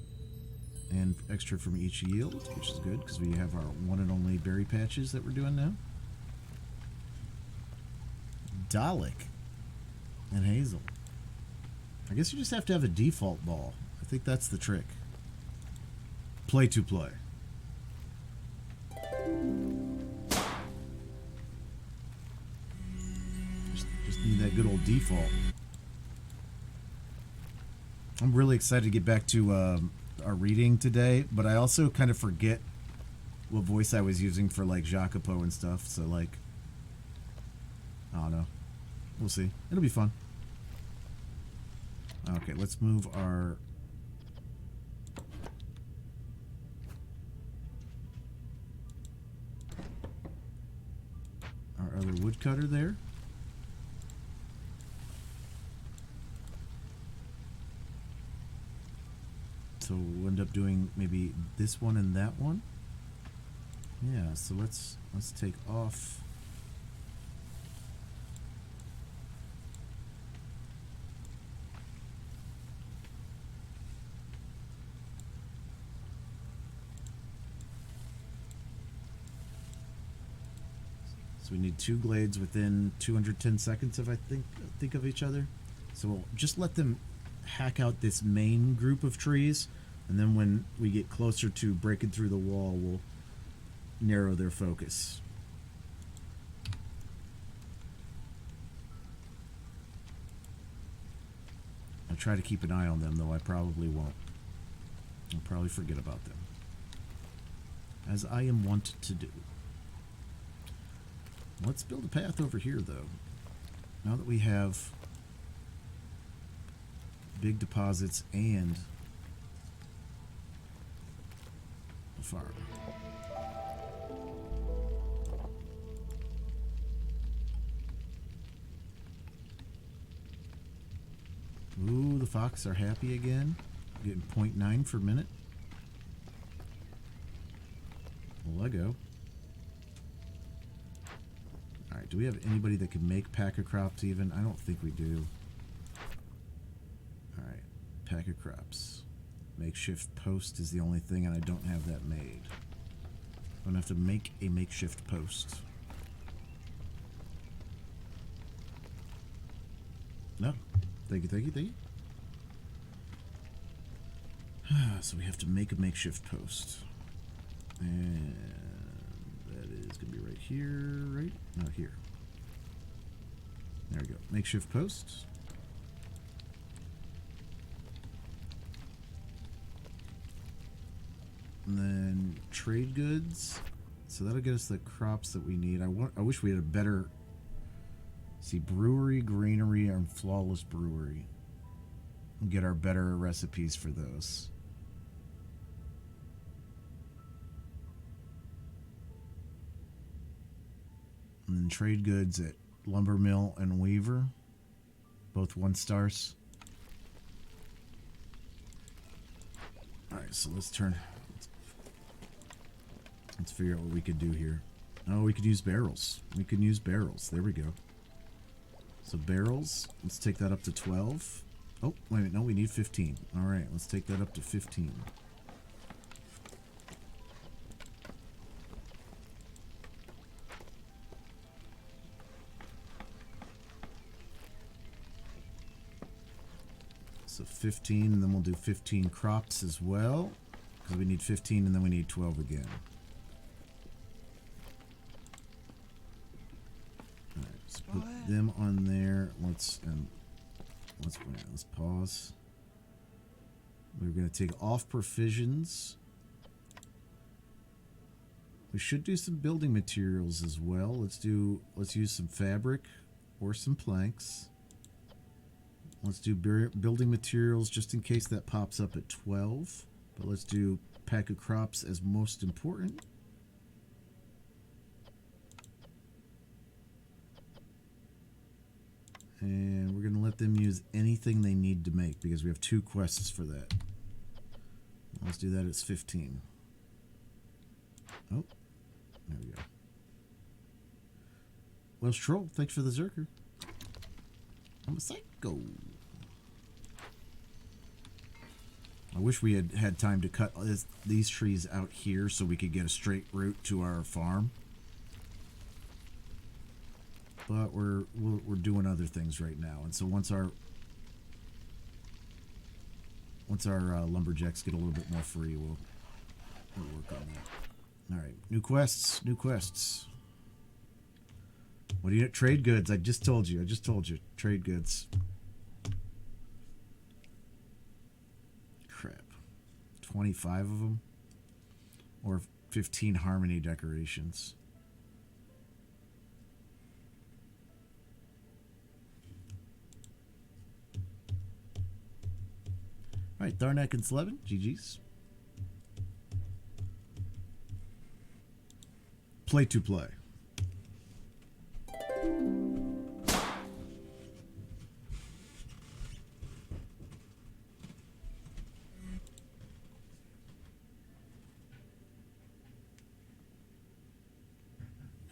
And extra from each yield, which is good because we have our one and only berry patches that we're doing now. Dalek and Hazel. I guess you just have to have a default ball. I think that's the trick. Play to play. Just need that good old default. I'm really excited to get back to our reading today, but I also kind of forget what voice I was using for like Jacopo and stuff, so like I don't know. We'll see. It'll be fun. Okay, let's move our other woodcutter there. So we'll end up doing maybe this one and that one. Yeah, so let's take off. So we need 2 glades within 210 seconds of I think of each other. So we'll just let them hack out this main group of trees, and then when we get closer to breaking through the wall, we'll narrow their focus. I'll try to keep an eye on them, though I probably won't. I'll probably forget about them, as I am wont to do. Let's build a path over here, though. Now that we have big deposits and a farm. Ooh, the fox are happy again. Getting 0.9 per minute. Lego. Alright, do we have anybody that can make pack of crops even? I don't think we do. Alright, pack of crops. Makeshift post is the only thing, and I don't have that made. I'm going to have to make a makeshift post. No. Thank you, thank you, thank you. So we have to make a makeshift post. And that is going to be right here, right? No, here. There we go. Makeshift post. And then trade goods. So that'll get us the crops that we need. I wish we had a better... See, brewery, granary, and flawless brewery. Get our better recipes for those. And then trade goods at lumber mill and weaver, both 1 stars. All right, so let's figure out what we could do here. Oh, we could use barrels. We can use barrels. There we go. So barrels, let's take that up to 12. Oh, wait a minute, no, we need 15. All right, let's take that up to 15. So 15, and then we'll do 15 crops as well, because we need 15 and then we need 12 again. All right, let's put them on there. Let's pause. We're going to take off provisions. We should do some building materials as well. Let's use some fabric or some planks. Let's do building materials just in case that pops up at 12. But let's do pack of crops as most important. And we're going to let them use anything they need to make because we have 2 quests for that. Let's do that as 15. Oh, there we go. Well, Troll, thanks for the Zerker. I'm a psycho. I wish we had had time to cut these trees out here so we could get a straight route to our farm. But we're doing other things right now, and so once our lumberjacks get a little bit more free, we'll work on that. All right, new quests, new quests. What do you get? Trade goods. I just told you. Trade goods. Crap. 25 of them, or 15 harmony decorations. Alright, Tharnak and Slevin, GG's. Play to play.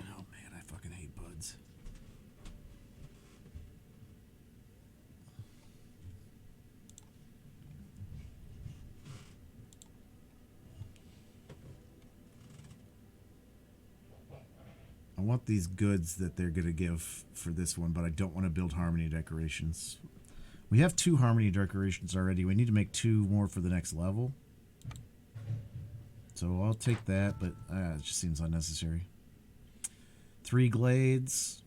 Oh man, I fucking hate buds. I want these goods that they're going to give for this one, but I don't want to build harmony decorations. We have 2 harmony decorations already. We need to make 2 more for the next level. So I'll take that, but it just seems unnecessary. 3 glades,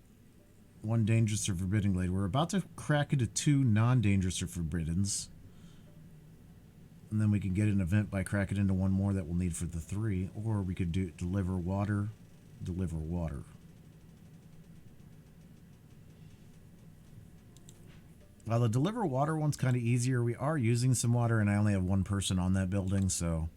1 dangerous or forbidden glade. We're about to crack into 2 non-dangerous or forbiddens. And then we can get an event by cracking into 1 more that we'll need for the 3. Or we could do deliver water. Deliver water. Well, the deliver water one's kind of easier. We are using some water, and I only have 1 person on that building, so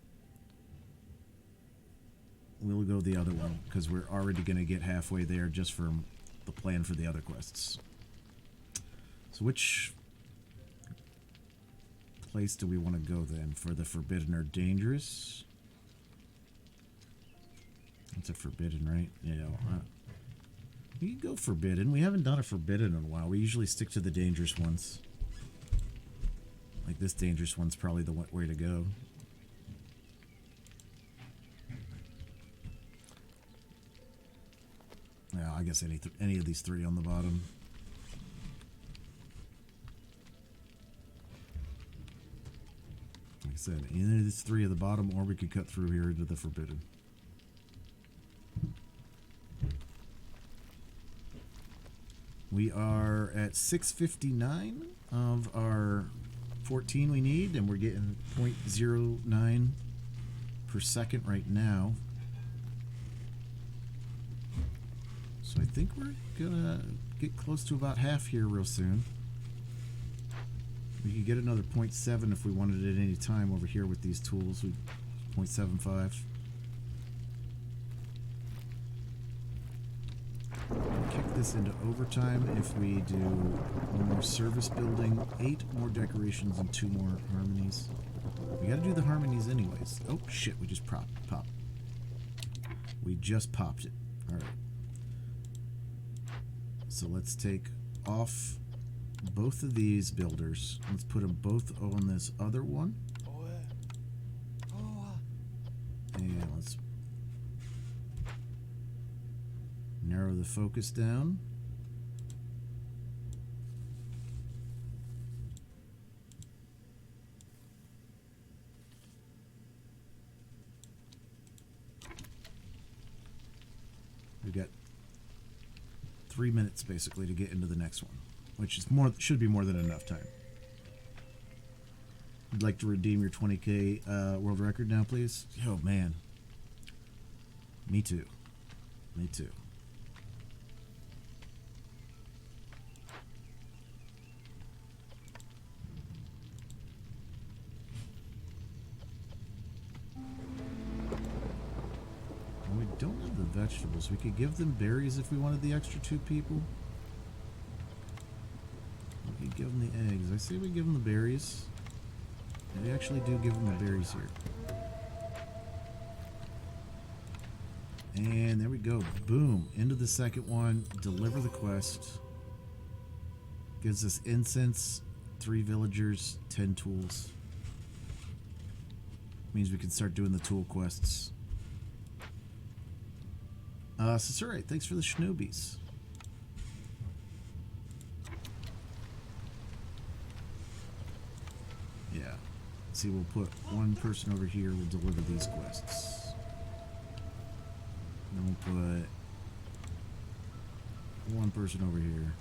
we'll go the other one because we're already going to get halfway there just from the plan for the other quests. So which place do we want to go then for the forbidden or dangerous? It's a forbidden, right? Yeah. We can go forbidden. We haven't done a forbidden in a while. We usually stick to the dangerous ones. Like this dangerous one's probably the way to go. Yeah, I guess any of these 3 on the bottom. Like I said, either of these 3 at the bottom, or we could cut through here into the forbidden. We are at 659 of our 14 we need, and we're getting 0.09 per second right now. So I think we're gonna get close to about half here real soon. We could get another 0.7 if we wanted it at any time over here with these tools. 0.75. Kick this into overtime if we do 1 more service building, 8 more decorations, and 2 more harmonies. We gotta do the harmonies anyways. Oh shit, we just popped. We just popped it. Alright. So let's take off both of these builders. Let's put them both on this other one. And let's narrow the focus down. We've got 3 minutes basically to get into the next one, which is should be more than enough time. You'd like to redeem your 20K world record now, please? Oh man, me too. Me too. We don't have the vegetables. We could give them berries if we wanted the extra 2 people. We could give them the eggs. I say we give them the berries. And we actually do give them the berries here. And there we go. Boom. Into the second one. Deliver the quest. Gives us incense, 3 villagers, 10 tools. Means we can start doing the tool quests. Sasure, thanks for the Shinobies. Yeah. See, we'll put 1 person over here, we'll deliver these quests. Then we'll put 1 person over here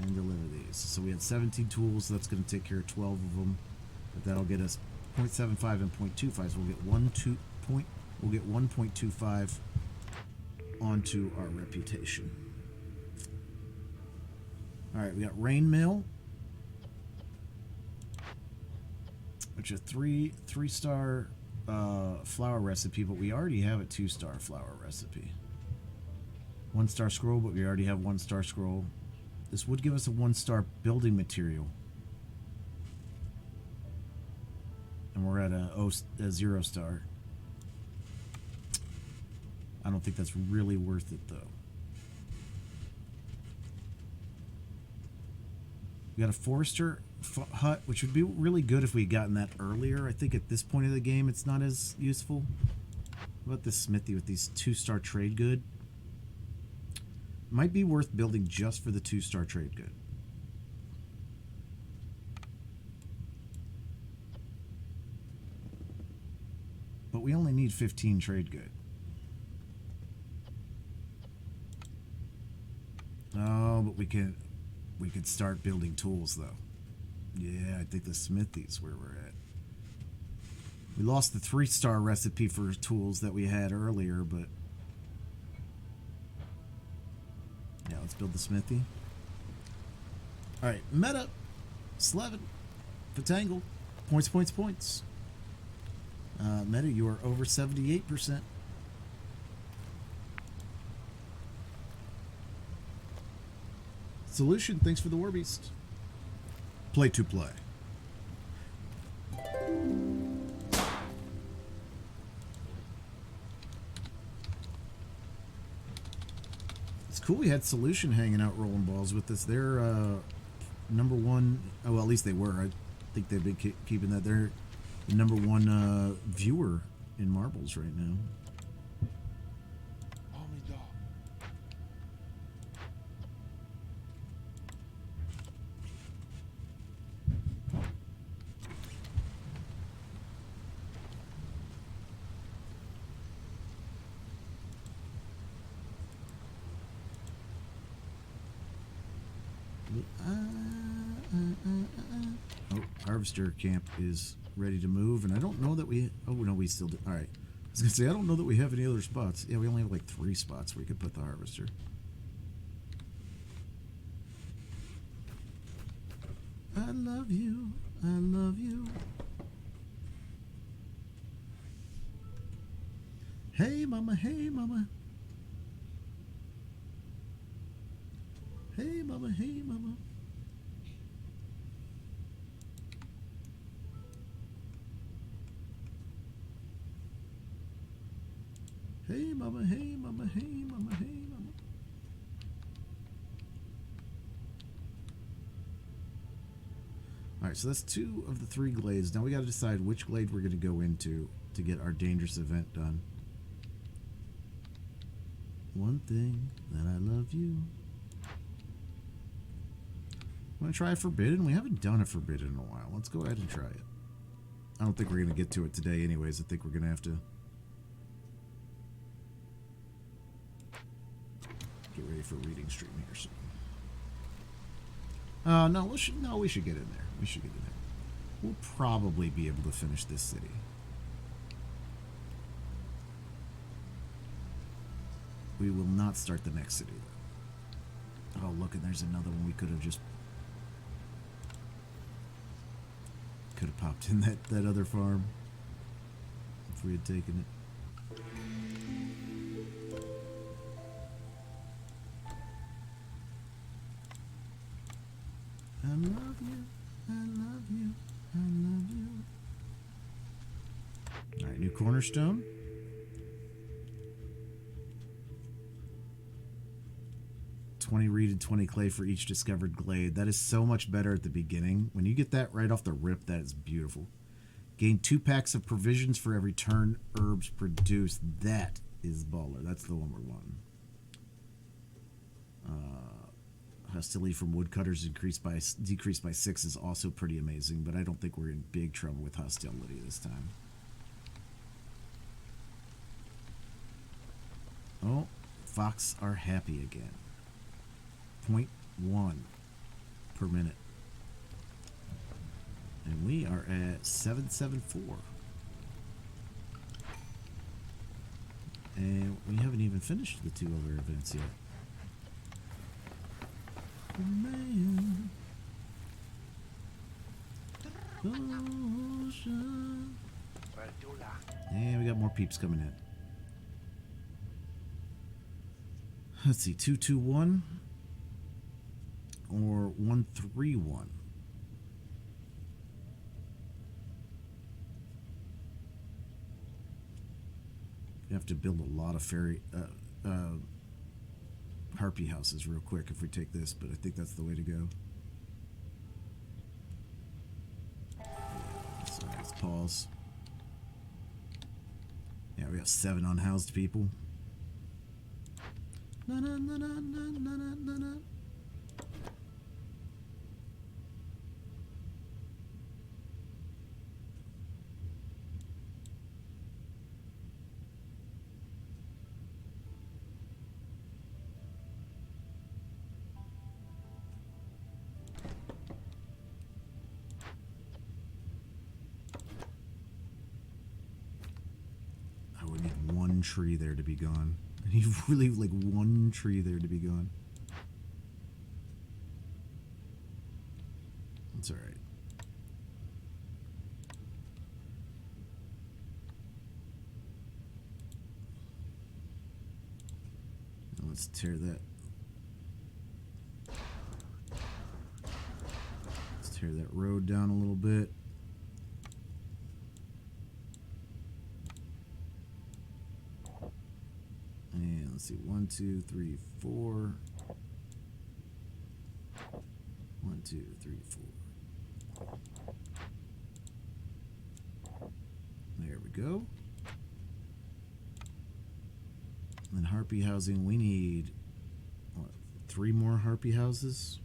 and deliver these. So we had 17 tools, so that's going to take care of 12 of them. But that'll get us 0.75 and 0.25, so we'll get 1.25 onto our reputation. Alright, we got Rain Mill. which is three-star flour recipe, but we already have a 2-star flour recipe. 1-star scroll, but we already have 1-star scroll. This would give us a 1-star building material. And we're at a 0-star. I don't think that's really worth it, though. We got a forester hut, which would be really good if we had gotten that earlier. I think at this point of the game, it's not as useful. How about this smithy with these 2-star trade good? Might be worth building just for the 2-star trade good. But we only need 15 trade good. Oh, but we could start building tools though. Yeah, I think the smithy's where we're at. We lost the 3-star recipe for tools that we had earlier, but yeah, let's build the smithy. All right, meta, Slevin, Fatangle, points. Meta, you are over 78%. Solution, thanks for the War Beast. Play to play. It's cool we had Solution hanging out rolling balls with us. They're number one. Oh, well, at least they were. I think they've been keeping that. They're the number one viewer in marbles right now. Oh, harvester camp is ready to move, and I don't know that we... Oh, no, we still do. All right. I was going to say, I don't know that we have any other spots. Yeah, we only have like 3 spots where we could put the harvester. I love you. I love you. Hey, mama. Hey, mama. Hey, mama. Hey, mama. Hey, mama. Hey, mama. Hey, mama. Hey, mama. All right, so that's 2 of the 3 glades. Now we got to decide which glade we're going to go into to get our dangerous event done. One thing that I love you. Want to try a forbidden? We haven't done a forbidden in a while. Let's go ahead and try it. I don't think we're going to get to it today anyways. I think we're going to have to get ready for reading stream here soon. No, we should get in there. We should get in there. We'll probably be able to finish this city. We will not start the next city, though. Oh, look, and there's another one we could have just... Could have popped in that other farm if we had taken it. I love you, I love you, I love you. Alright, new cornerstone. $20 reed and 20 clay for each discovered glade. That is so much better at the beginning. When you get that right off the rip, that is beautiful. Gain 2 packs of provisions for every turn herbs produced. That is baller. That's the one we're wanting. Hostility from woodcutters decreased by 6 is also pretty amazing, but I don't think we're in big trouble with hostility this time. Oh, fox are happy again. 0.1 per minute. And we are at 774. And we haven't even finished the 2 other events yet. Man. Oh, ocean. And we got more peeps coming in. Let's see, 221 or 131. You have to build a lot of harpy houses real quick if we take this, but I think that's the way to go. So let's pause. Yeah, we got 7 unhoused people. Na na na na na na na na. I would need one tree there to be gone. I need really like one tree there to be gone. That's alright. Let's tear that. Let's tear that road down a little bit. And let's see, 1, 2, 3, 4. 1, 2, 3, 4. There we go. And then harpy housing, we need what, 3 more harpy houses.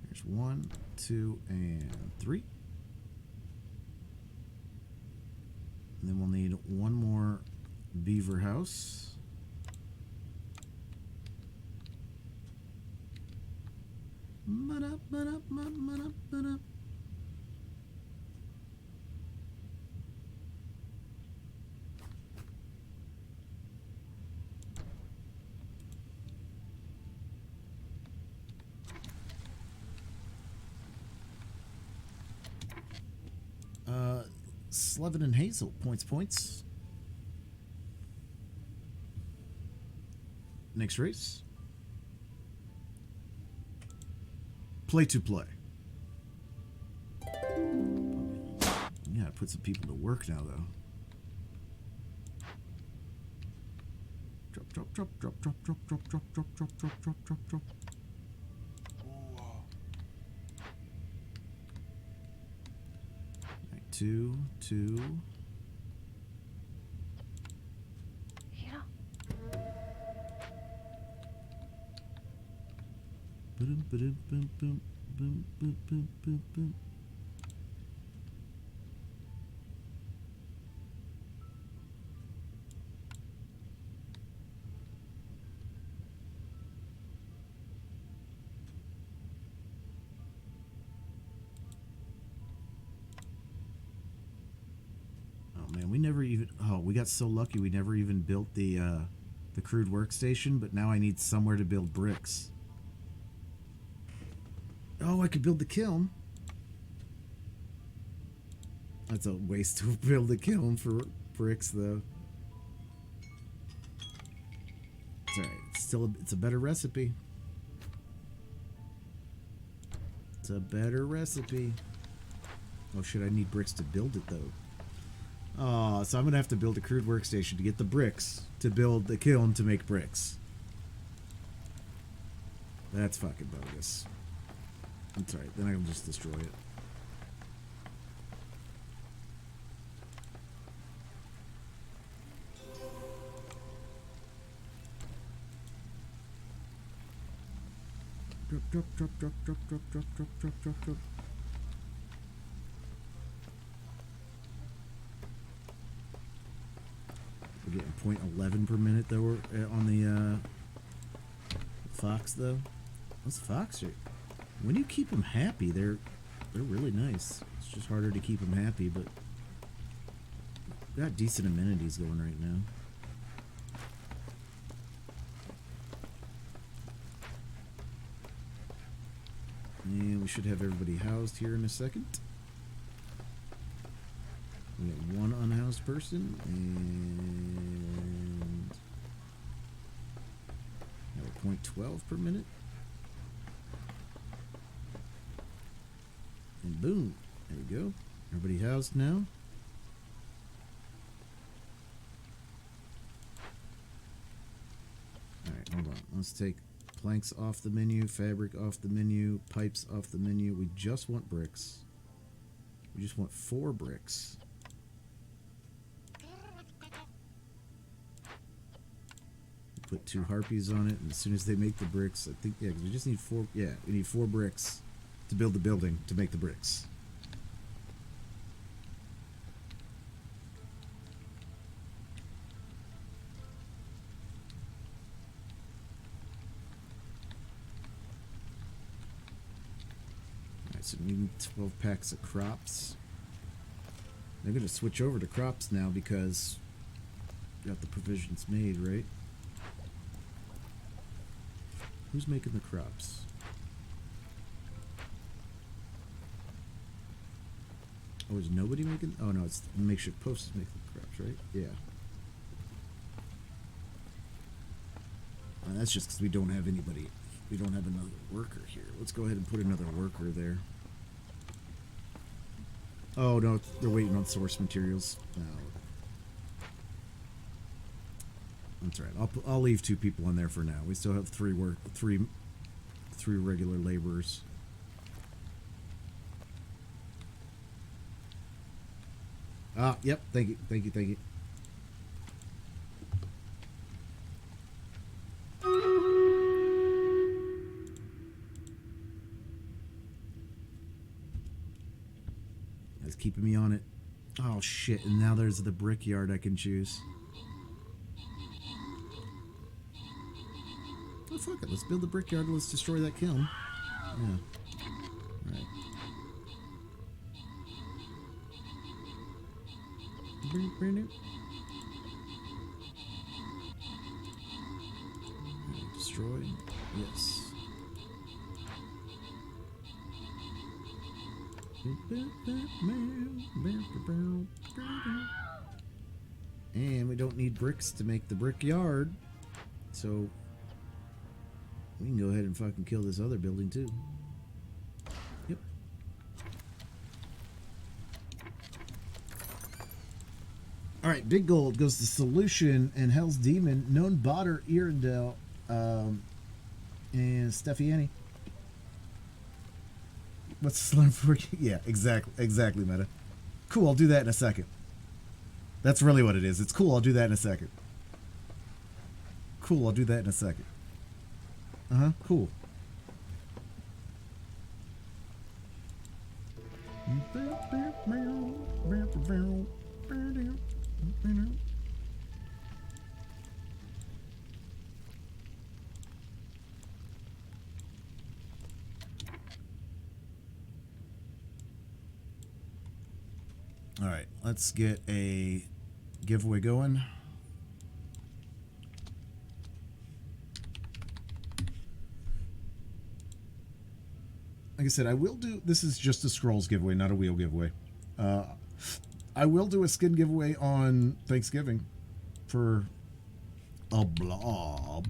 There's 1, 2, and 3. And then we'll need 1 more beaver house. Slevin and Hazel, points. Next race. Play to play. Yeah, put some people to work now, though. Drop. Right, 2. Boom. Oh man, we never even. Oh, we got so lucky. We never even built the crude workstation, but now I need somewhere to build bricks. Oh, I could build the kiln. That's a waste to build a kiln for bricks, though. It's alright. It's a better recipe. It's a better recipe. Oh shit, I need bricks to build it, though. Oh, so I'm gonna have to build a crude workstation to get the bricks to build the kiln to make bricks. That's fucking bogus. That's alright, then I can just destroy it. Drop. We're getting 0.11 per minute though on the fox though. Those fox are, when you keep them happy, they're really nice. It's just harder to keep them happy, but we got decent amenities going right now. And we should have everybody housed here in a second. We got one unhoused person and another 0.12 per minute. And boom, there we go. Everybody housed now. Alright, hold on. Let's take planks off the menu, fabric off the menu, pipes off the menu. We just want bricks. We just want 4 bricks. Put 2 harpies on it, and as soon as they make the bricks, I think, yeah, 'cause we just need 4, yeah, we need 4 bricks to build the building to make the bricks. Alright, so we need 12 packs of crops. They're going to switch over to crops now because we got the provisions made, right? Who's making the crops? Oh, is nobody making? Oh no, it's the makeshift posts making the crops, right? Yeah. That's just because we don't have anybody. We don't have another worker here. Let's go ahead and put another worker there. Oh no, they're waiting on source materials. No. That's right. I'll leave 2 people in there for now. We still have 3 regular laborers. Ah, yep. Thank you. Thank you. Thank you. That's keeping me on it. Oh shit! And now there's the brickyard I can choose. Oh, fuck it. Let's build the brickyard and let's destroy that kiln. Yeah. Right. Destroy. Yes. And we don't need bricks to make the brickyard. So we can go ahead and fucking kill this other building too. Yep. Alright, Big Gold goes to Solution and Hell's Demon, Known Botter, Irondale, and Steffiani. What's Slim for? Yeah, exactly, Meta. Cool, I'll do that in a second. That's really what it is. It's cool, I'll do that in a second. Cool, I'll do that in a second. Uh-huh, cool. All right, let's get a giveaway going. Like I said, I will do, this is just a scrolls giveaway, not a wheel giveaway. I will do a skin giveaway on Thanksgiving for a blob.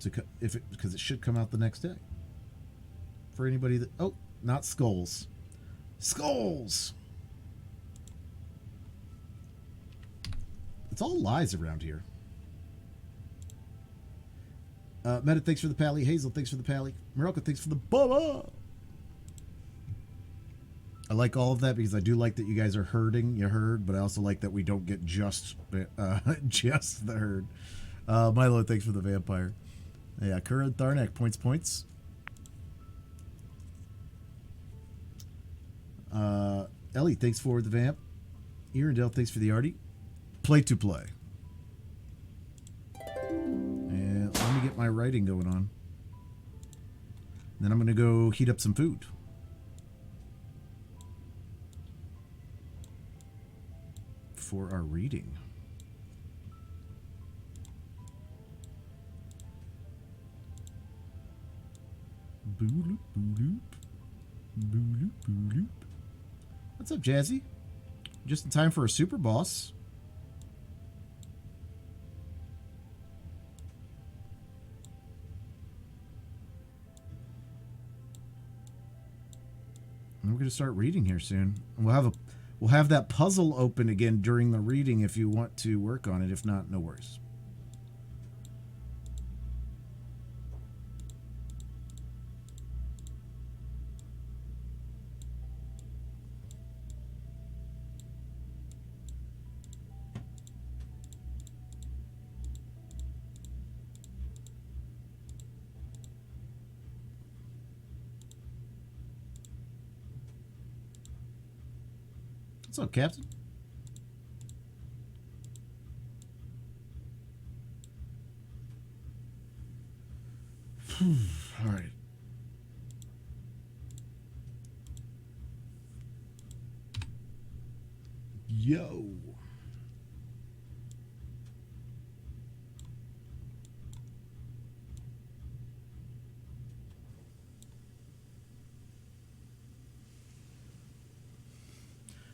Because it should come out the next day. For anybody that, oh, not skulls. Skulls! It's all lies around here. Meta, thanks for the pally. Hazel, thanks for the pally. Morocco, thanks for the bubba. I like all of that because I do like that you guys are herding. You herd, but I also like that we don't get just just the herd. Milo, thanks for the vampire. Yeah, Curran Tharnak, points. Ellie, thanks for the vamp. Irondale, thanks for the arty. Play to play. And let me get my writing going on. Then I'm going to go heat up some food. For our reading. Booloop, booloop. Booloop, booloop. What's up, Jazzy? Just in time for a super boss. And we're going to start reading here soon. We'll have that puzzle open again during the reading if you want to work on it. If not, no worries. What's up, Captain? All right. Yo.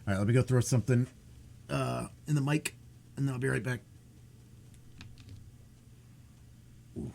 All right, let me go throw something in the mic, and then I'll be right back. Ooh.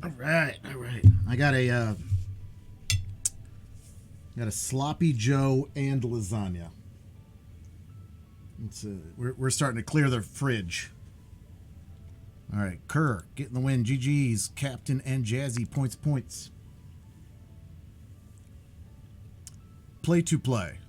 All right. I got a sloppy Joe and lasagna. We're starting to clear the fridge. All right, Kerr getting the win. GG's, Captain and Jazzy, points. Play to play.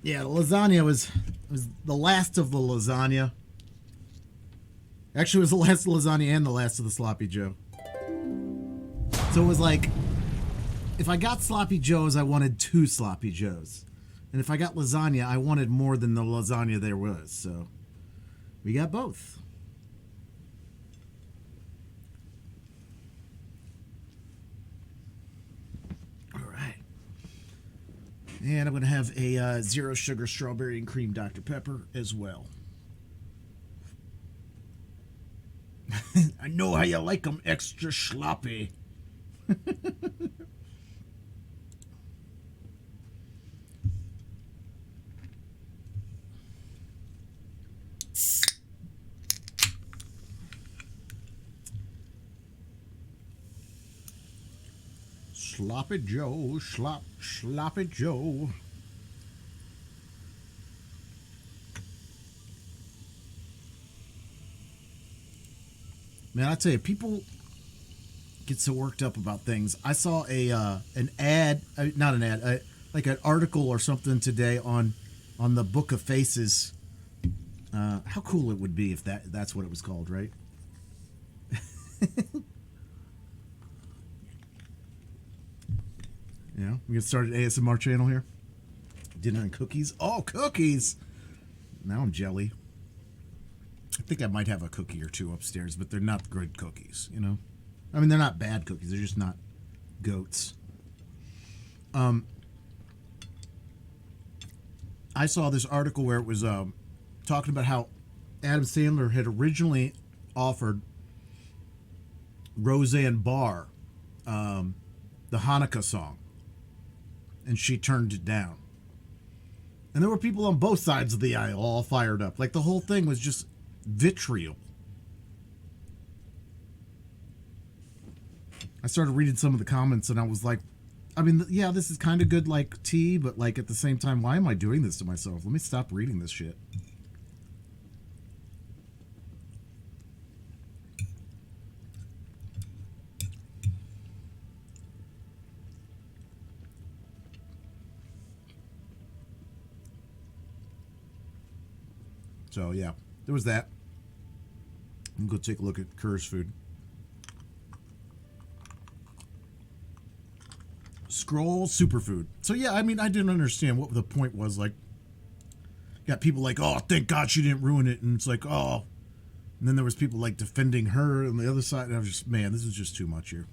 Yeah, the lasagna was the last of the lasagna. Actually, it was the last lasagna and the last of the sloppy Joe. So it was like, if I got sloppy Joes, I wanted 2 sloppy Joes. And if I got lasagna, I wanted more than the lasagna there was. So we got both. All right. And I'm going to have a 0 sugar strawberry and cream Dr. Pepper as well. I know how you like them extra sloppy. Sloppy Joe, sloppy Joe. Man, I tell you, people get so worked up about things. I saw an ad, not an ad, like an article or something today on the Book of Faces. How cool it would be if that's what it was called, right? Yeah, we can start an ASMR channel here. Dinner and cookies. Oh, cookies! Now I'm jelly. I think I might have a cookie or 2 upstairs, but they're not good cookies, you know? I mean, they're not bad cookies. They're just not goats. I saw this article where it was talking about how Adam Sandler had originally offered Roseanne Barr the Hanukkah song, and she turned it down. And there were people on both sides of the aisle all fired up. Like, the whole thing was just vitriol. I started reading some of the comments and I was like, I mean, yeah, this is kind of good, like, tea, but, like, at the same time, why am I doing this to myself? Let me stop reading this shit. So, yeah, there was that. I'm going to take a look at Kerr's food. Scroll superfood. So, yeah, I mean, I didn't understand what the point was. Like, got people like, oh, thank God she didn't ruin it. And it's like, oh. And then there was people, like, defending her on the other side. And I was just, man, this is just too much here.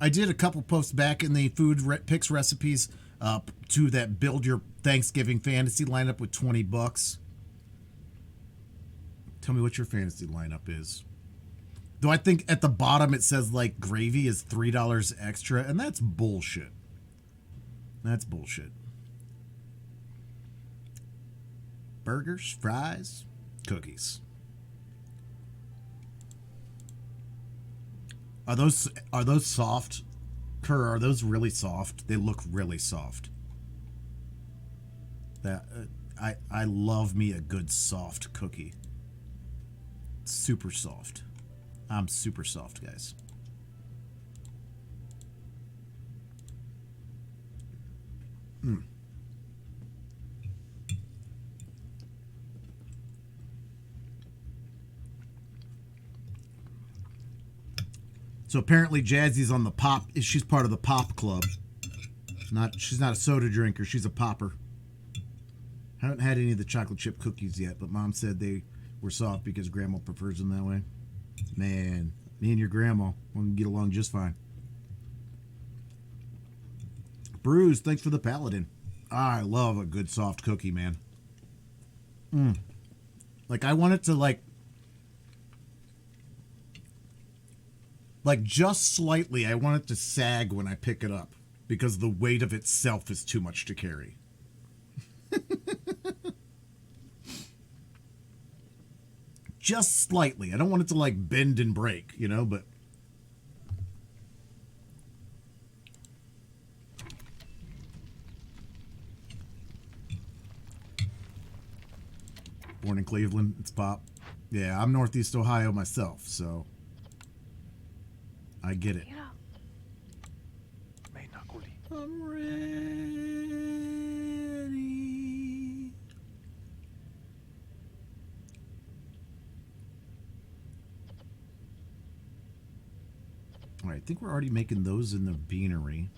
I did a couple posts back in the food picks recipes to that build your Thanksgiving fantasy lineup with $20. Tell me what your fantasy lineup is. Though I think at the bottom it says like gravy is $3 extra, and that's bullshit. That's bullshit. Burgers, fries, cookies. Are those soft? Kerr, are those really soft? They look really soft. That I love me a good soft cookie. Super soft. I'm super soft, guys. So apparently Jazzy's on the pop. She's part of the pop club. She's not a soda drinker. She's a popper. Haven't had any of the chocolate chip cookies yet, but Mom said they were soft because Grandma prefers them that way. Man, me and your grandma will get along just fine. Bruce, thanks for the paladin. I love a good soft cookie, man. Like, I want it to, like just slightly, I want it to sag when I pick it up. because the weight of itself is too much to carry. Just slightly. I don't want it to like bend and break, you know, but born in Cleveland, it's Pop. Yeah, I'm Northeast Ohio myself, so I get it. I'm ready. All right, I think we're already making those in the beanery.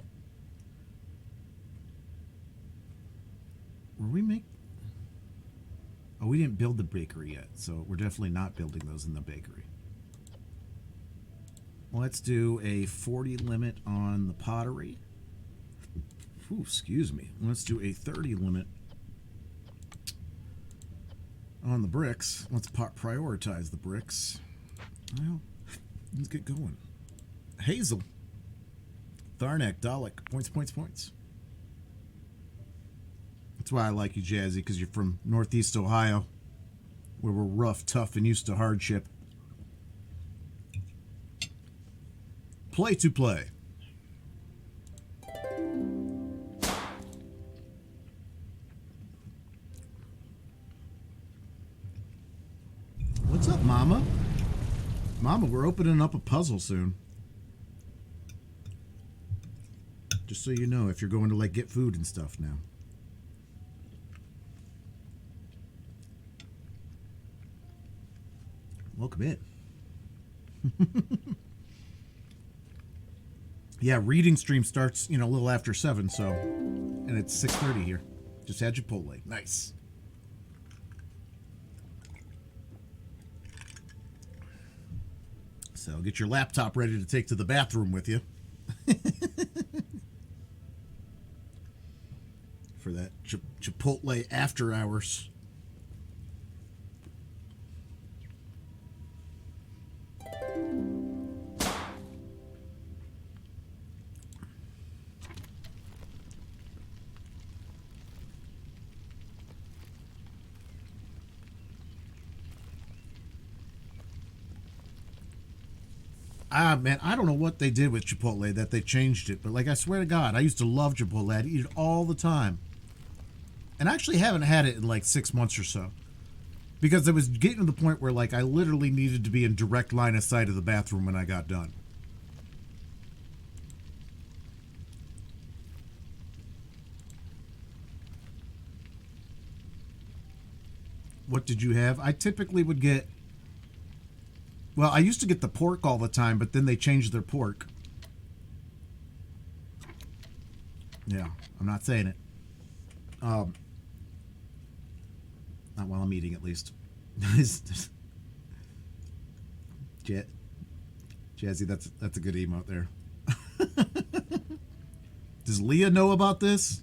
Were we make? Oh, we didn't build the bakery yet, so we're definitely not building those in the bakery. Let's do a 40 limit on the pottery. Ooh, excuse me. Let's do a 30 limit on the bricks. Let's prioritize the bricks. Well, let's get going. Hazel. Tharnak, Dalek. Points, points, points. That's why I like you, Jazzy, because you're from Northeast Ohio, where we're rough, tough, and used to hardship. Play to play. What's up, Mama? Mama, we're opening up a puzzle soon. Just so you know, if you're going to like get food and stuff now. Welcome in. Yeah, reading stream starts, you know, a little after 7, so, and it's 6:30 here. Just had Chipotle. Nice. So get your laptop ready to take to the bathroom with you. For that Chipotle after hours. Ah, man, I don't know what they did with Chipotle that they changed it, but like I swear to God, I used to love Chipotle. I'd eat it all the time. And I actually haven't had it in like 6 months or so. Because it was getting to the point where like I literally needed to be in direct line of sight of the bathroom when I got done. What did you have? I typically would get... Well, I used to get the pork all the time, but then they changed their pork. Yeah, I'm not saying it. Not while I'm eating, at least. Jazzy, that's a good emote there. Does Leah know about this?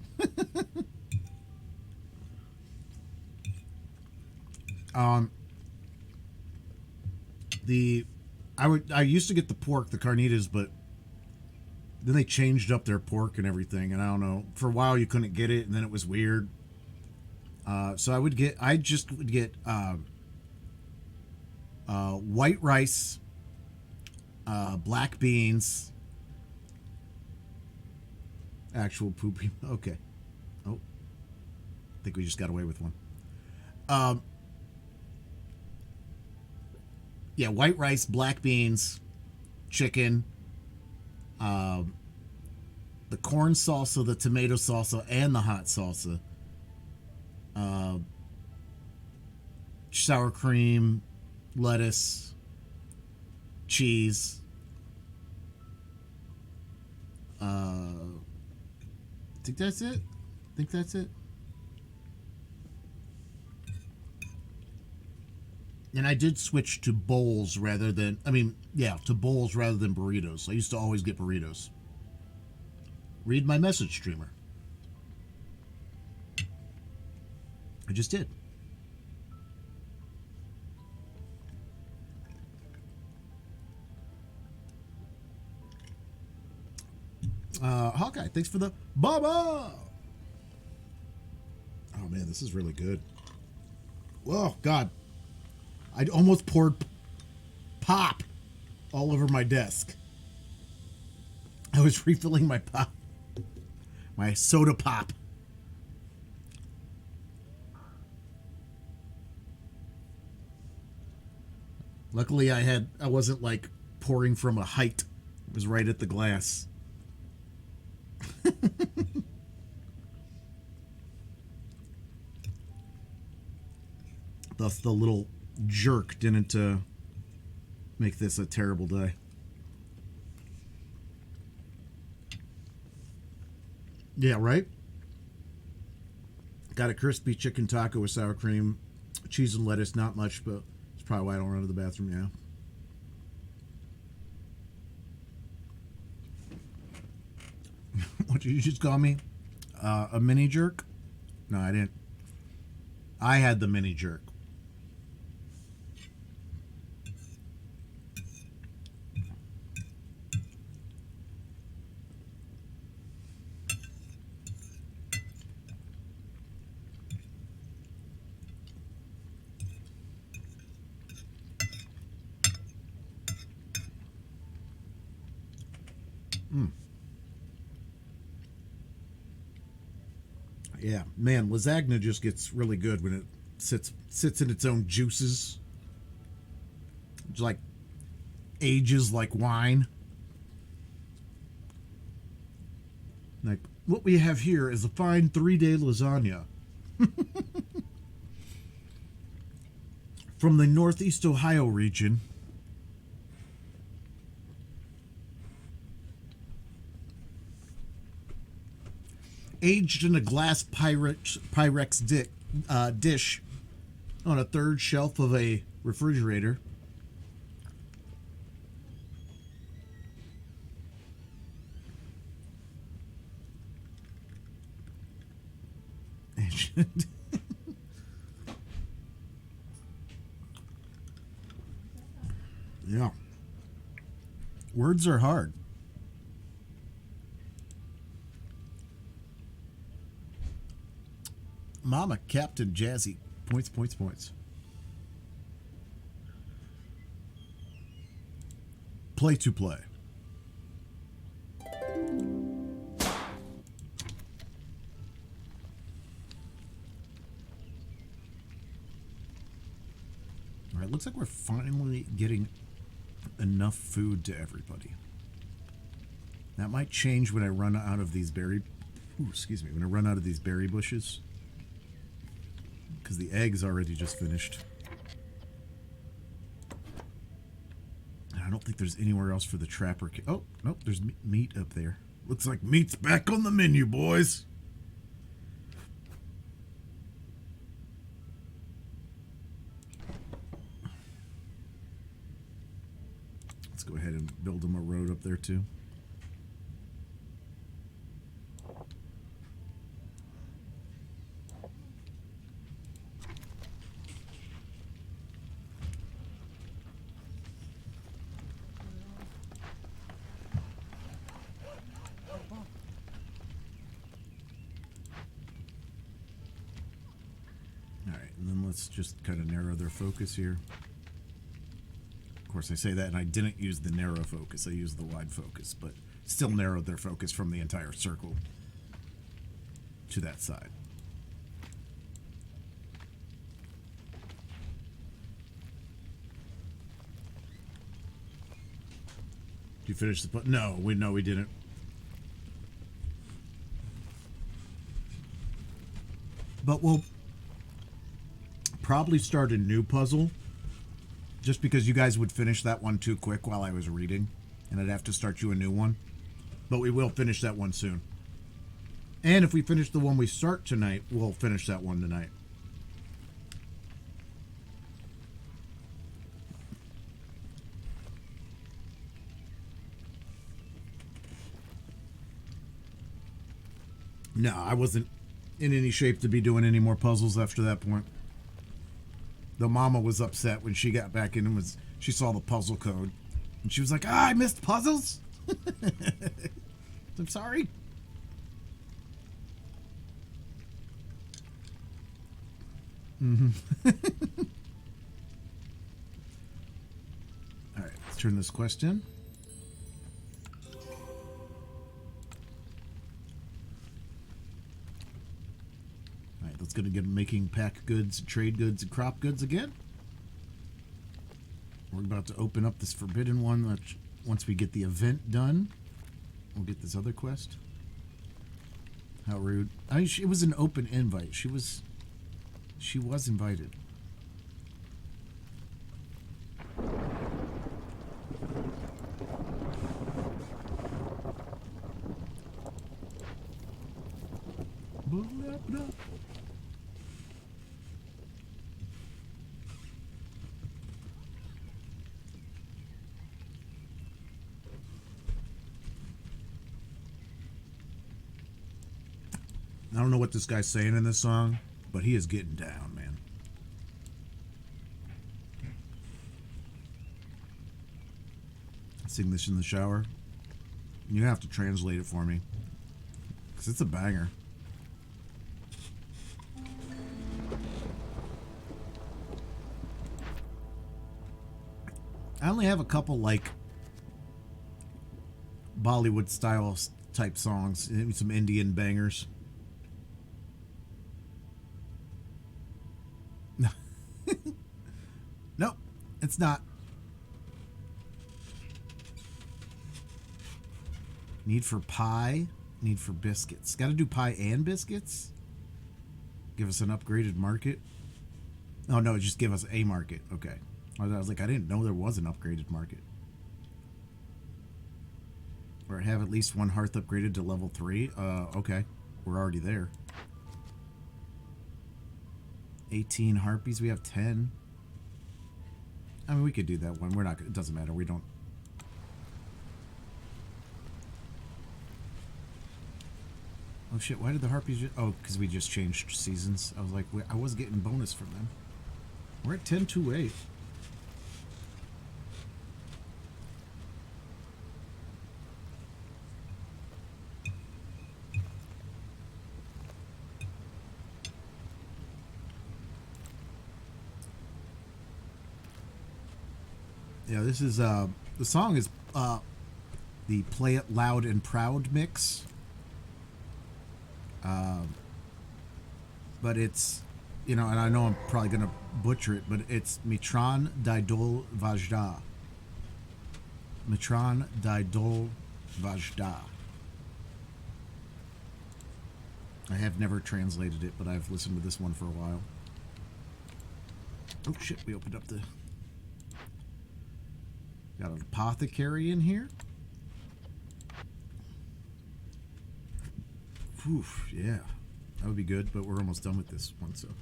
I used to get the pork, the carnitas, but then they changed up their pork and everything, and I don't know. For a while you couldn't get it, and then it was weird. So I just would get white rice, black beans, actual poopy. Okay. Oh, I think we just got away with one. Yeah, white rice, black beans, chicken, the corn salsa, the tomato salsa, and the hot salsa. Sour cream, lettuce, cheese. I think that's it. And I did switch to bowls rather than, to bowls rather than burritos. I used to always get burritos. Read my message, streamer. I just did. Hawkeye, thanks for the Baba. Oh man, this is really good. Oh God, I almost poured pop all over my desk. I was refilling my pop, my soda pop. Luckily, I wasn't like pouring from a height. It was right at the glass. Thus, the little jerk didn't make this a terrible day. Yeah, right? Got a crispy chicken taco with sour cream, cheese and lettuce. Not much, but it's probably why I don't run to the bathroom, yeah. What did you just call me? A mini jerk? No, I didn't. I had the mini jerk. Yeah, man, lasagna just gets really good when it sits in its own juices. It's like ages like wine. Like what we have here is a fine 3-day lasagna from the Northeast Ohio region. Aged in a glass Pyrex dish on a third shelf of a refrigerator. Yeah. Words are hard. Mama, Captain Jazzy. Points, points, points. Play to play. All right, looks like we're finally getting enough food to everybody. That might change when I run out of these berry... Ooh, excuse me. When I run out of these berry bushes. Because the egg's already just finished. And I don't think there's anywhere else for the trapper. Oh, nope, there's meat up there. Looks like meat's back on the menu, boys. Let's go ahead and build them a road up there, too. Let's just kind of narrow their focus here. Of course, I say that, and I didn't use the narrow focus. I used the wide focus, but still narrowed their focus from the entire circle to that side. Did you finish the... No, we didn't. But we'll probably start a new puzzle just because you guys would finish that one too quick while I was reading and I'd have to start you a new one, but we will finish that one soon. And if we finish the one we start tonight, we'll finish that one tonight. No, I wasn't in any shape to be doing any more puzzles after that point. The mama was upset when she got back in and she saw the puzzle code. And she was like, I missed puzzles? I'm sorry. Mm-hmm. All right, let's turn this quest in. All right, let's go to get making pack goods, trade goods, and crop goods again. We're about to open up this forbidden one. Once we get the event done, we'll get this other quest. How rude! It was an open invite. She was invited. Blah, blah, blah. I don't know what this guy's saying in this song, but he is getting down, man. Sing this in the shower. You have to translate it for me, because it's a banger. I only have a couple, like, Bollywood style type songs, maybe some Indian bangers. Nope, it's not. Need for pie, need for biscuits. Got to do pie and biscuits? Give us an upgraded market? Oh, no, just give us a market. Okay. I was like, I didn't know there was an upgraded market. Or have at least one hearth upgraded to level 3. Okay. We're already there. 18 harpies. We have 10. I mean, we could do that one. We're not. It doesn't matter. We don't. Oh shit! Why did the harpies? Oh, because we just changed seasons. I was like, I was getting bonus from them. We're at 10-2-8. Yeah, this is the song is the Play It Loud and Proud mix. But it's, you know, and I know I'm probably gonna butcher it, but it's Mitran Daidol Vajda. Mitran Daidol Vajda. I have never translated it, but I've listened to this one for a while. Oh shit, we opened up the... Got an apothecary in here. Whew, yeah. That would be good, but we're almost done with this one, so. I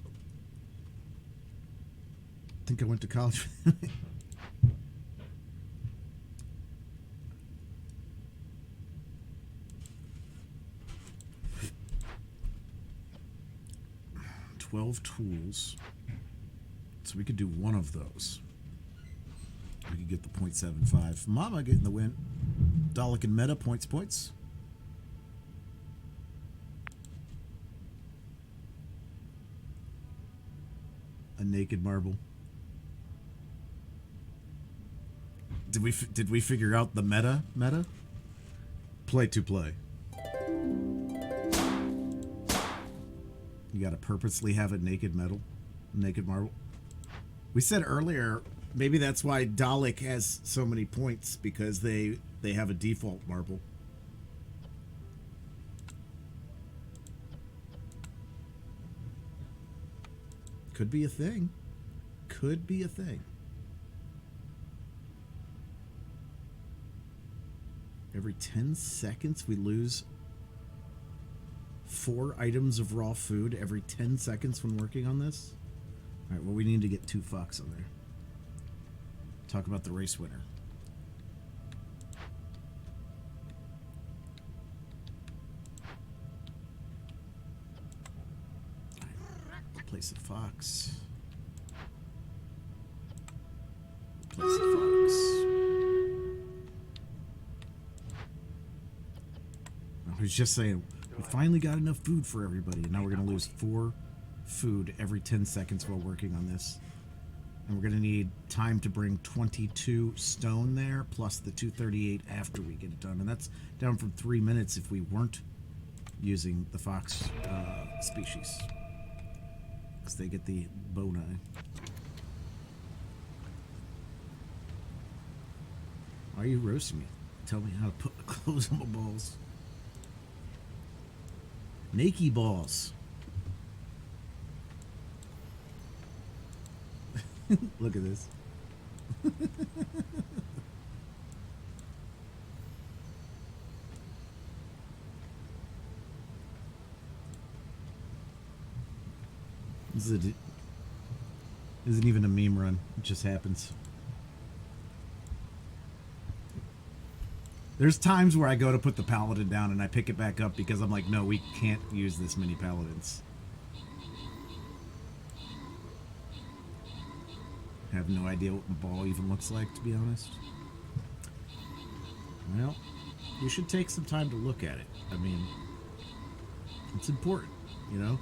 think I went to college. 12 tools. So we could do one of those. We could get the 0.75. Mama getting the win. Dalek and Meta, points. A naked marble. Did we figure out the meta? Play to play. You gotta purposely have a naked marble. We said earlier, maybe that's why Dalek has so many points, because they have a default marble. Could be a thing. Could be a thing. Every 10 seconds we lose 4 items of raw food every 10 seconds when working on this. All right, well, we need to get 2 fucks on there. Talk about the race winner. Place a fox. Place a fox. was just saying, we finally got enough food for everybody, and now we're going to lose 4 food every 10 seconds while working on this. And we're going to need time to bring 22 stone there, plus the 238 after we get it done. And that's down from 3 minutes if we weren't using the fox species. Because they get the boni. Why are you roasting me? Tell me how to put clothes on my balls. Naked balls. Look at this. This isn't even a meme run. It just happens. There's times where I go to put the paladin down and I pick it back up because I'm like, no, we can't use this many paladins. I have no idea what my ball even looks like, to be honest. Well, you should take some time to look at it. I mean, it's important, you know?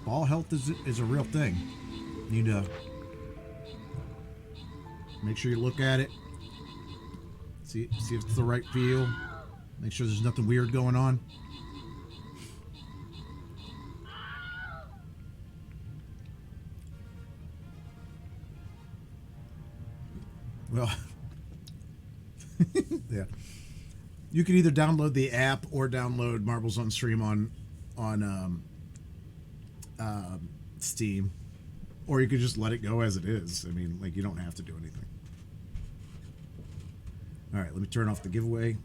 Ball health is a real thing. You need to make sure you look at it. See if it's the right feel. Make sure there's nothing weird going on. Well, yeah. You can either download the app or download Marbles on Stream on Steam, or you could just let it go as it is. I mean, like, you don't have to do anything. All right, let me turn off the giveaway.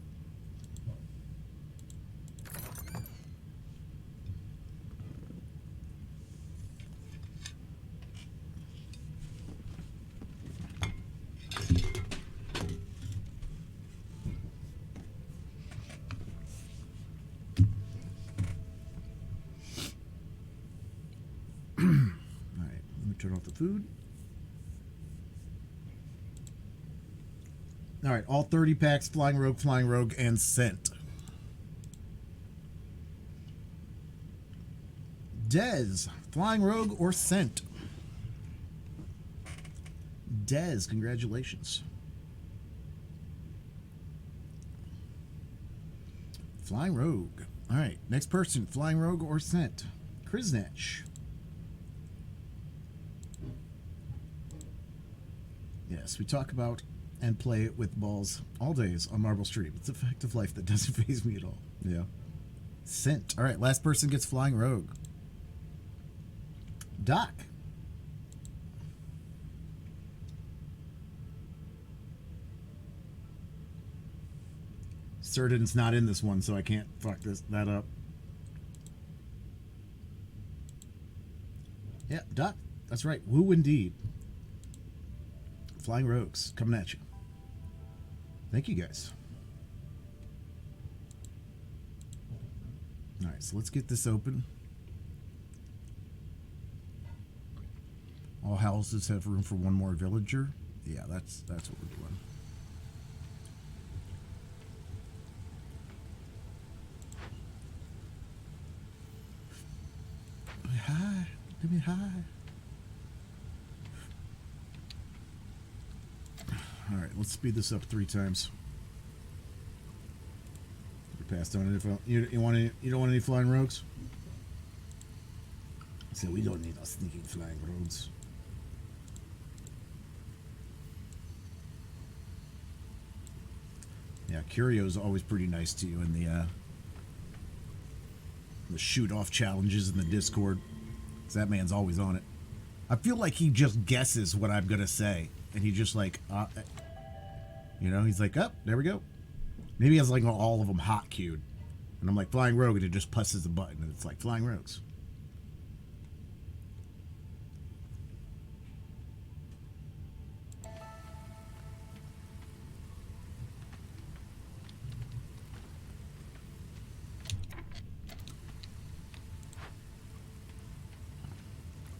Food. All right, all 30 packs, Flying Rogue, and Scent. Dez, Flying Rogue or Scent? Dez, congratulations. Flying Rogue. All right, next person, Flying Rogue or Scent? Kriznetch. Yes, we talk about and play with balls all days on Marble Stream. It's a fact of life that doesn't faze me at all. Yeah. Scent. All right, last person gets Flying Rogue. Doc. Cerdan's not in this one, so I can't fuck that up. Yeah, Doc. That's right. Woo indeed. Flying Rogues coming at you. Thank you guys. All right, so let's get this open. All houses have room for one more villager. Yeah, that's what we're doing. Hi, give me hi. All right, let's speed this up 3 times. You passed on it. You don't want any Flying Rogues? So we don't need a sneaking Flying Rogues. Yeah, Curio's always pretty nice to you in the shoot-off challenges in the Discord. 'Cause that man's always on it. I feel like he just guesses what I'm gonna say. And he just like, you know, he's like, oh, there we go. Maybe he has like all of them hot queued. And I'm like, Flying Rogue, and it just presses the button, and it's like, Flying Rogues.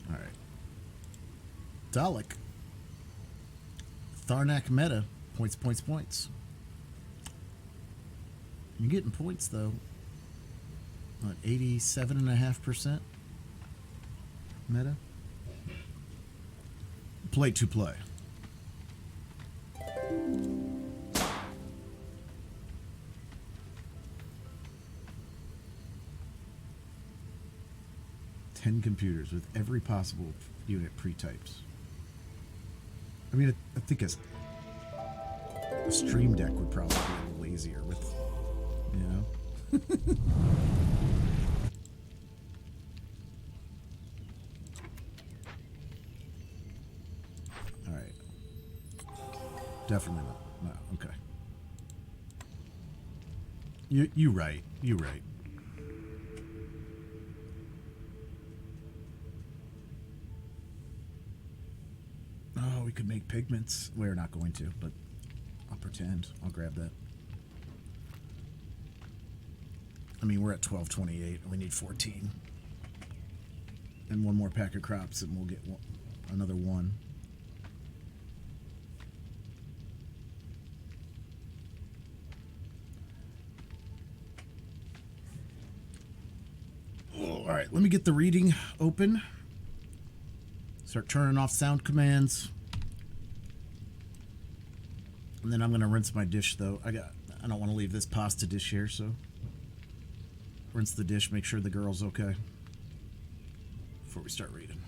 All right. Dalek. Tharnak Meta, Points, points, points. You're getting points, though. What, 87.5% meta? Play to play. Computers with every possible unit pre-types. I mean, I think a Stream Deck would probably be a little lazier with, you know. All right. Definitely not. No. Okay. You right. You right. Oh, we could make pigments. We're not going to, but I'll pretend. I'll grab that. I mean, we're at 1228. We need 14. And one more pack of crops, and we'll get another one. Oh, all right, let me get the reading open. Start turning off sound commands. And then I'm going to rinse my dish, though. I don't want to leave this pasta dish here, so rinse the dish, make sure the girl's okay before we start reading.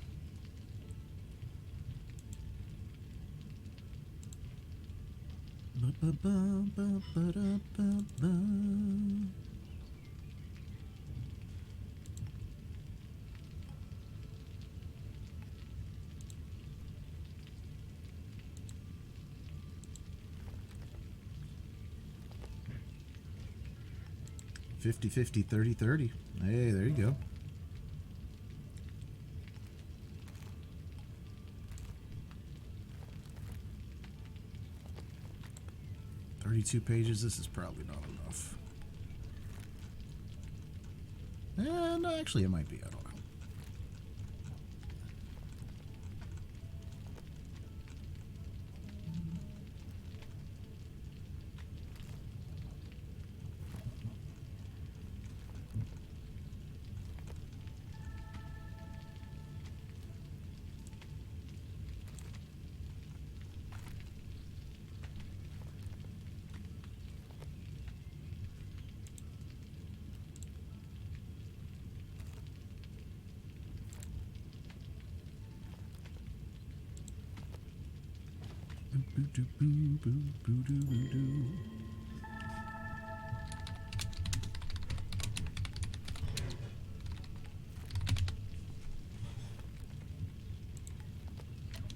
Ba-ba-ba-ba-ba-da-ba-ba. 50-50, 30-30. Hey, there you go. "32 pages, this is probably not enough. No, actually it might be, I don't know.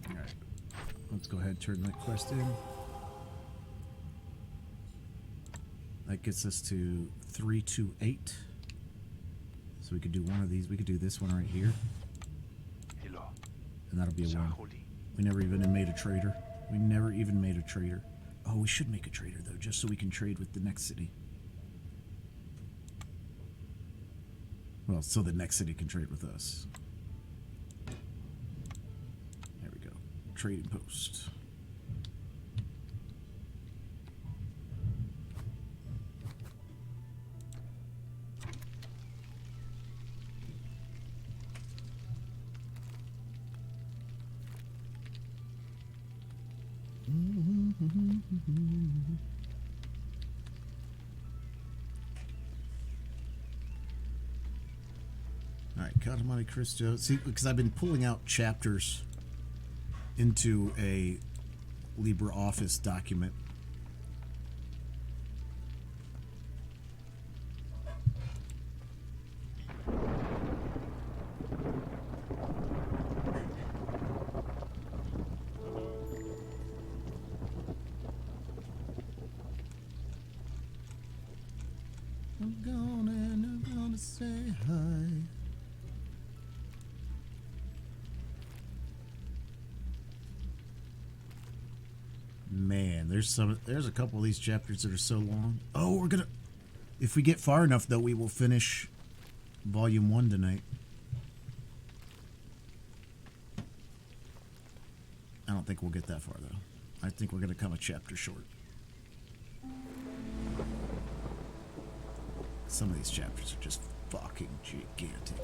Alright, let's go ahead and turn that quest in. That gets us to 328. So we could do one of these. We could do this one right here. And that'll be a one. We never even made a trader. We never even made a trader. Oh, we should make a trader, though, just so we can trade with the next city. Well, so the next city can trade with us. There we go. Trading post. Alright, Count of Monte Cristo. See, because I've been pulling out chapters into a LibreOffice document. I'm gonna say hi. Man, there's a couple of these chapters that are so long. Oh, we're gonna, if we get far enough though, we will finish volume 1 tonight. I don't think we'll get that far though. I think we're going to come a chapter short. Some of these chapters are just fucking gigantic.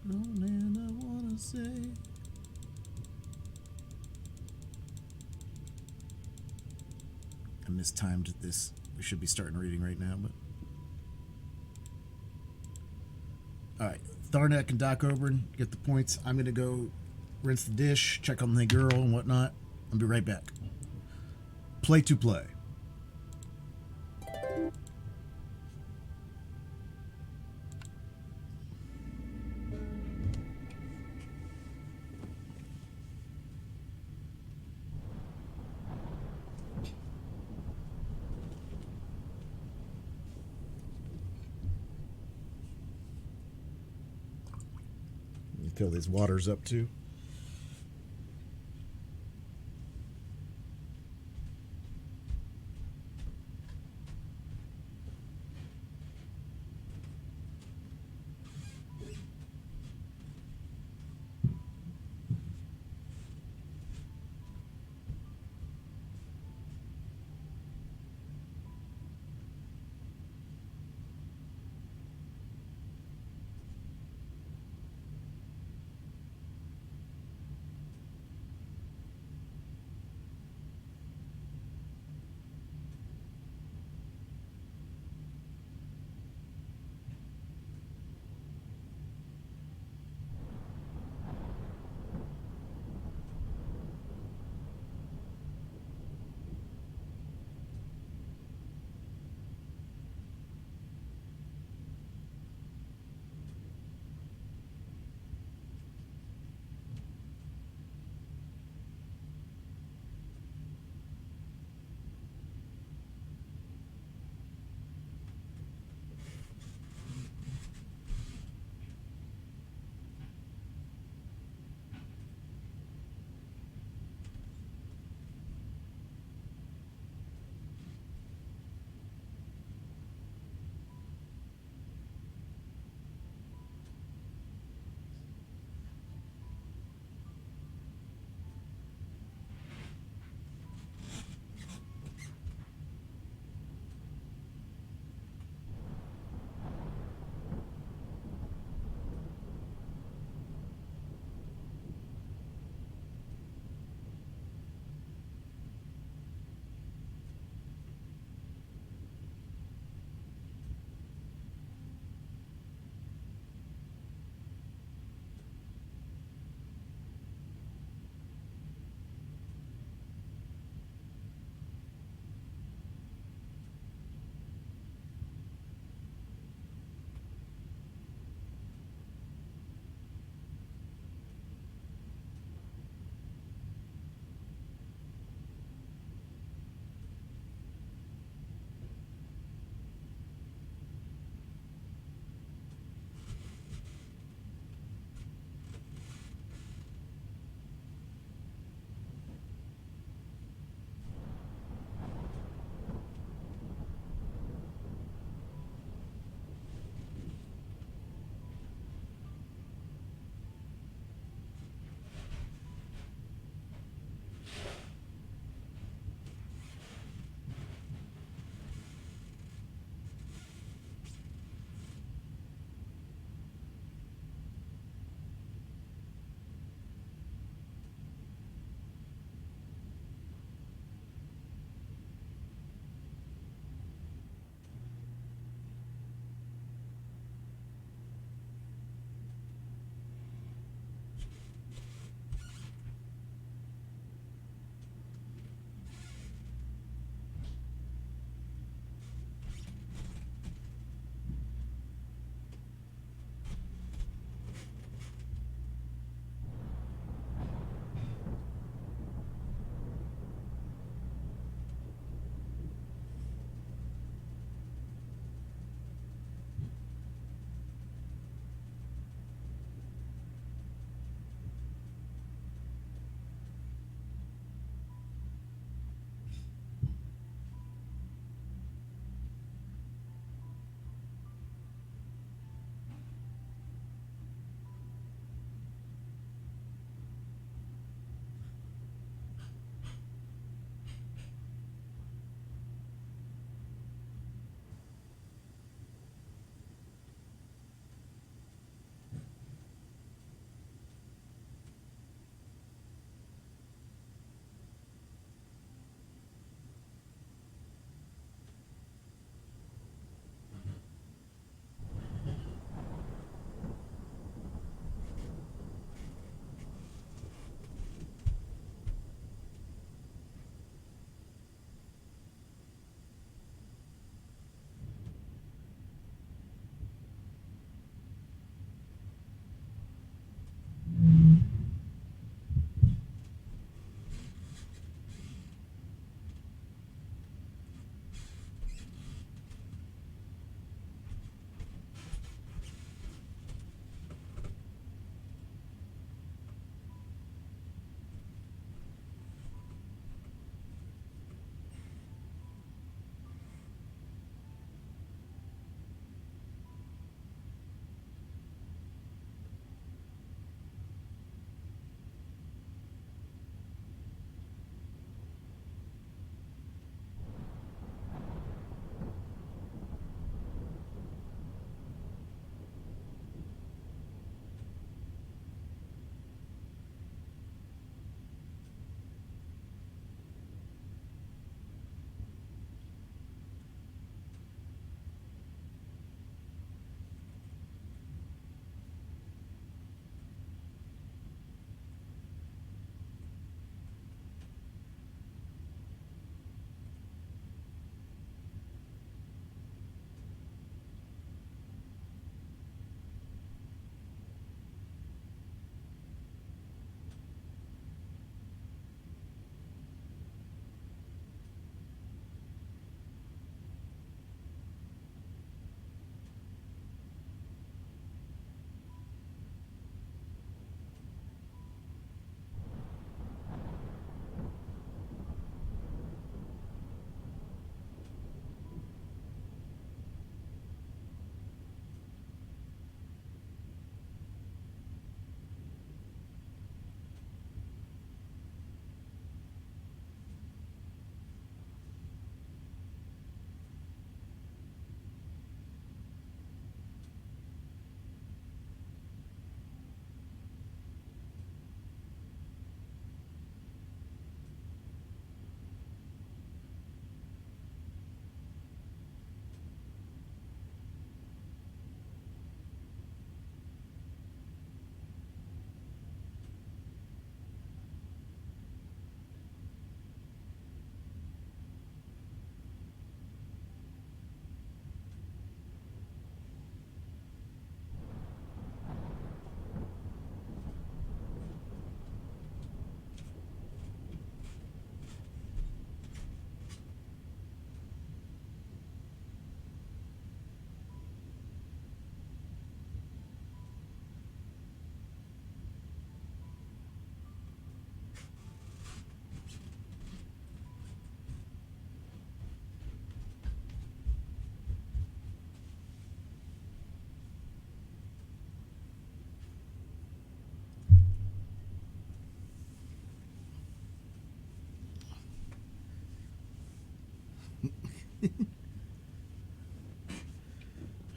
No man, I wanna say. I mistimed this. We should be starting reading right now, but. Alright, Tharnak and Doc Oberon get the points. I'm gonna go rinse the dish, check on the girl and whatnot. I'll be right back. Play to play. Fill these waters up too.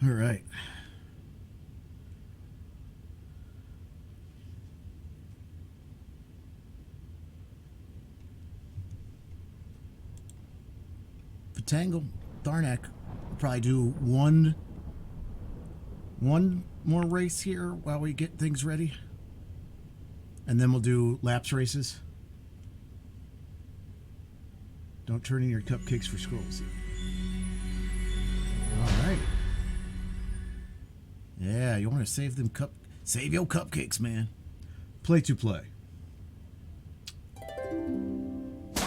All right. Tangle, Tharnak, we'll probably do one more race here while we get things ready. And then we'll do laps races. Don't turn in your cupcakes for scrolls. All right. Yeah, you want to save them save your cupcakes, man. Play to play.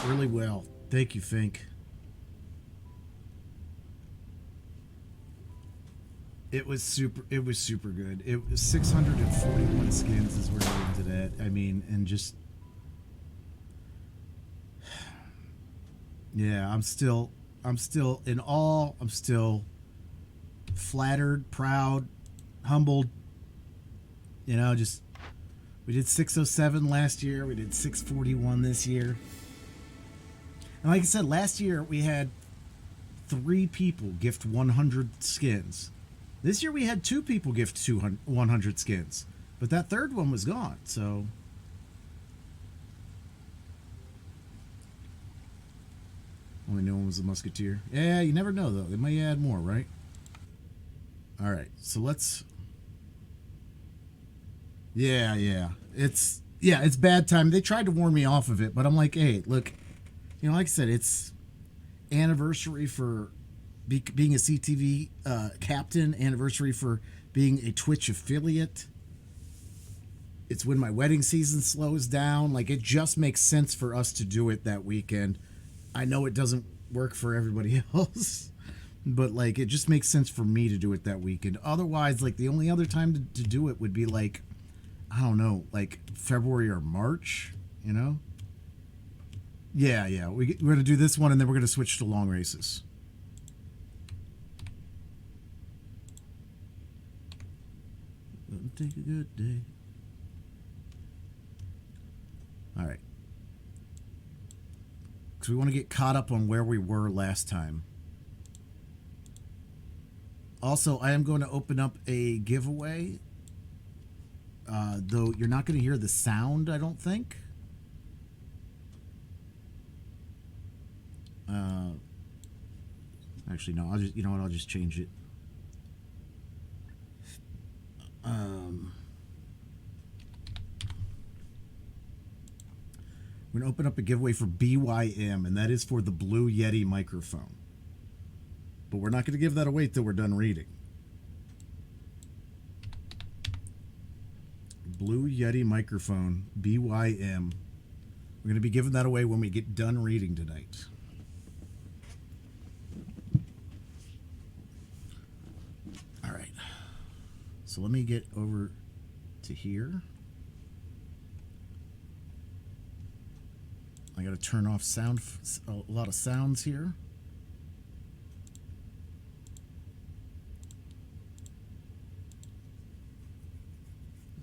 Really well. Thank you, Fink. It was super good. It was 641 skins is where we ended at. I mean, and just yeah, I'm still in awe. I'm still flattered, proud, humbled. You know, just we did 607 last year, we did 641 this year. And like I said, last year we had 3 people gift 100 skins. This year we had 2 people gift 100 skins, but that third one was gone, so... Only no one was a musketeer. Yeah, you never know, though. They may add more, right? Alright, so let's... Yeah. It's bad time. They tried to warn me off of it, but I'm like, hey, look, you know, like I said, it's anniversary for... being a CTV captain, anniversary for being a Twitch affiliate. It's when my wedding season slows down. Like, it just makes sense for us to do it that weekend. I know it doesn't work for everybody else, but like, it just makes sense for me to do it that weekend. Otherwise, like, the only other time to do it would be like, I don't know, like February or March, you know? Yeah. We're going to do this one and then we're going to switch to long races. Take a good day. All right. Because we want to get caught up on where we were last time. Also, I am going to open up a giveaway. Though you're not going to hear the sound, I don't think. Actually, no. I'll just, you know what? I'll just change it. We're going to open up a giveaway for BYM, and that is for the Blue Yeti microphone. But we're not going to give that away till we're done reading. Blue Yeti microphone, BYM. We're going to be giving that away when we get done reading tonight. All right. So let me get over to here. I got to turn off sound, a lot of sounds here.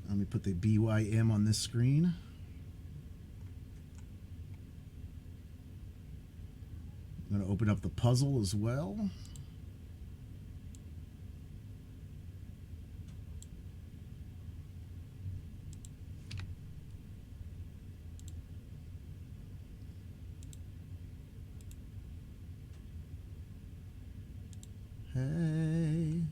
Let me put the BYM on this screen. I'm going to open up the puzzle as well. Hey.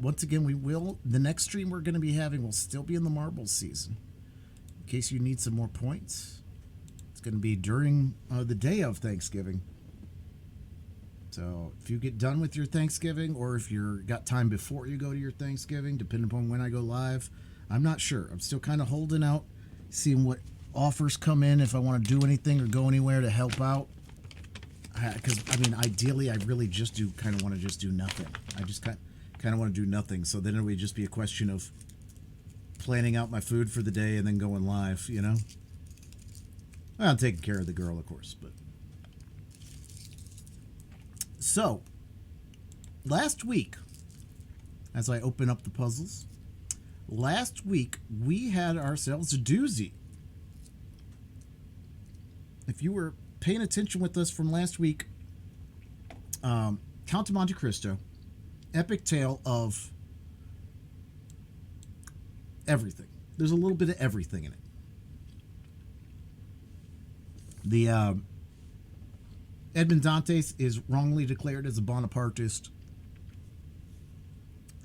Once again, the next stream we're going to be having will still be in the marbles season. In case you need some more points, it's going to be during the day of Thanksgiving. So if you get done with your Thanksgiving, or if you've got time before you go to your Thanksgiving, depending upon when I go live, I'm not sure. I'm still kind of holding out, seeing what offers come in, if I want to do anything or go anywhere to help out. Because, I mean, ideally, I really just kind of want to just do nothing. I just kind of want to do nothing. So then it would just be a question of planning out my food for the day and then going live, you know? Well, I'm taking care of the girl, of course, but... So, last week, as I open up the puzzles, last week we had ourselves a doozy. if you were paying attention with us from last week, Count of Monte Cristo, epic tale of everything. There's a little bit of everything in it. The Edmond Dantes is wrongly declared as a Bonapartist.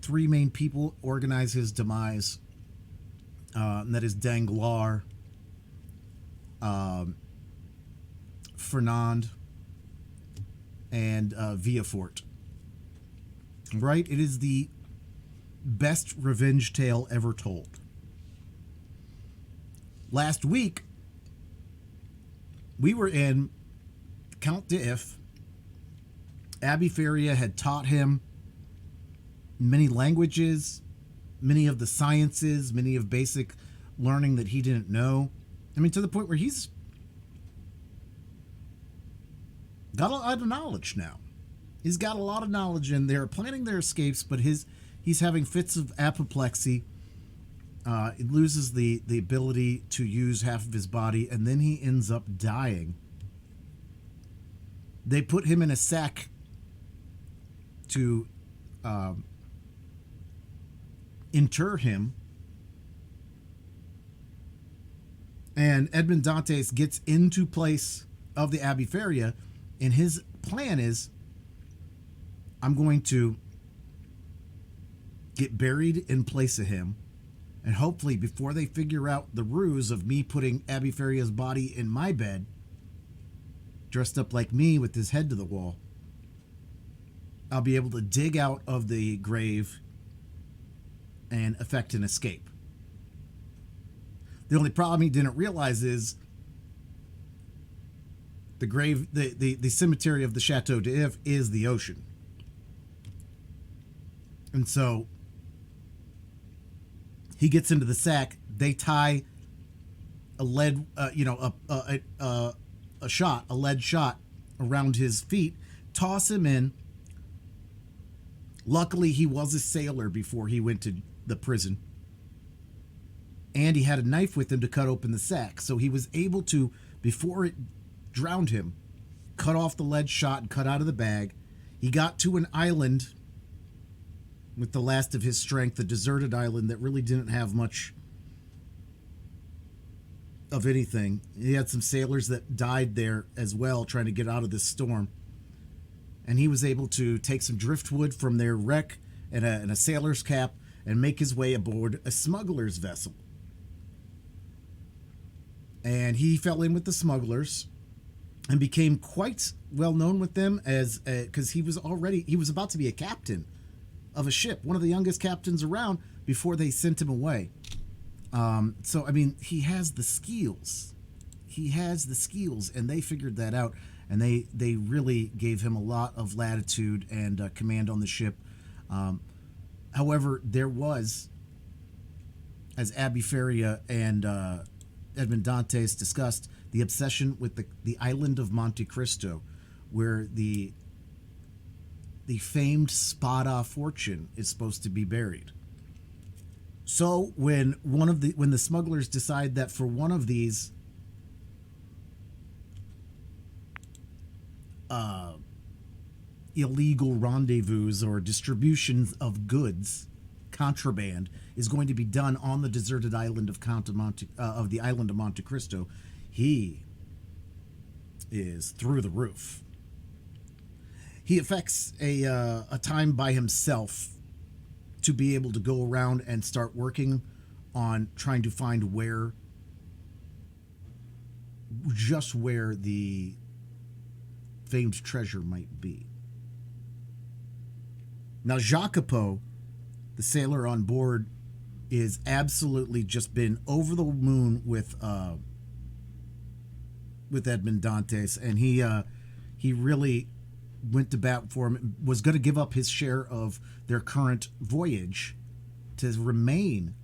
3 main people organize his demise. And that is Danglars, Fernand, and Villefort. Right? It is the best revenge tale ever told. Last week, we were in Count d'If. Abby Faria had taught him many languages, many of the sciences, many of basic learning that he didn't know. I mean, to the point where he's got a lot of knowledge now. He's got a lot of knowledge, and they're planning their escapes, but he's having fits of apoplexy. He loses the ability to use half of his body, and then he ends up dying. They put him in a sack to inter him. And Edmond Dantes gets into place of the Abbey Feria, and his plan is, I'm going to get buried in place of him, and hopefully before they figure out the ruse of me putting Abbey Feria's body in my bed, dressed up like me with his head to the wall, I'll be able to dig out of the grave and effect an escape. The only problem he didn't realize is the grave, the cemetery of the Chateau d'If is the ocean. And so he gets into the sack. They tie a lead, a lead shot around his feet, toss him in. Luckily, he was a sailor before he went to the prison. And he had a knife with him to cut open the sack. So he was able to, before it drowned him, cut off the lead shot and cut out of the bag. He got to an island with the last of his strength, a deserted island that really didn't have much of anything. He had some sailors that died there as well, trying to get out of this storm. And he was able to take some driftwood from their wreck and a sailor's cap and make his way aboard a smuggler's vessel. And he fell in with the smugglers and became quite well known with them as because he was about to be a captain of a ship, one of the youngest captains around, before they sent him away. So I mean, he has the skills. He has the skills, and they figured that out, and they really gave him a lot of latitude and command on the ship. However, there was, as Abbey Feria and Edmond Dantes discussed, the obsession with the island of Monte Cristo, where the famed Spada fortune is supposed to be buried. So when the smugglers decide that for one of these illegal rendezvous or distributions of goods, contraband, is going to be done on the deserted island of the island of Monte Cristo, he is through the roof. He affects a time by himself to be able to go around and start working on trying to find where the famed treasure might be. Now, Jacopo, the sailor on board, is absolutely just been over the moon with Edmond Dantes, and he really went to bat for him, was going to give up his share of their current voyage to remain,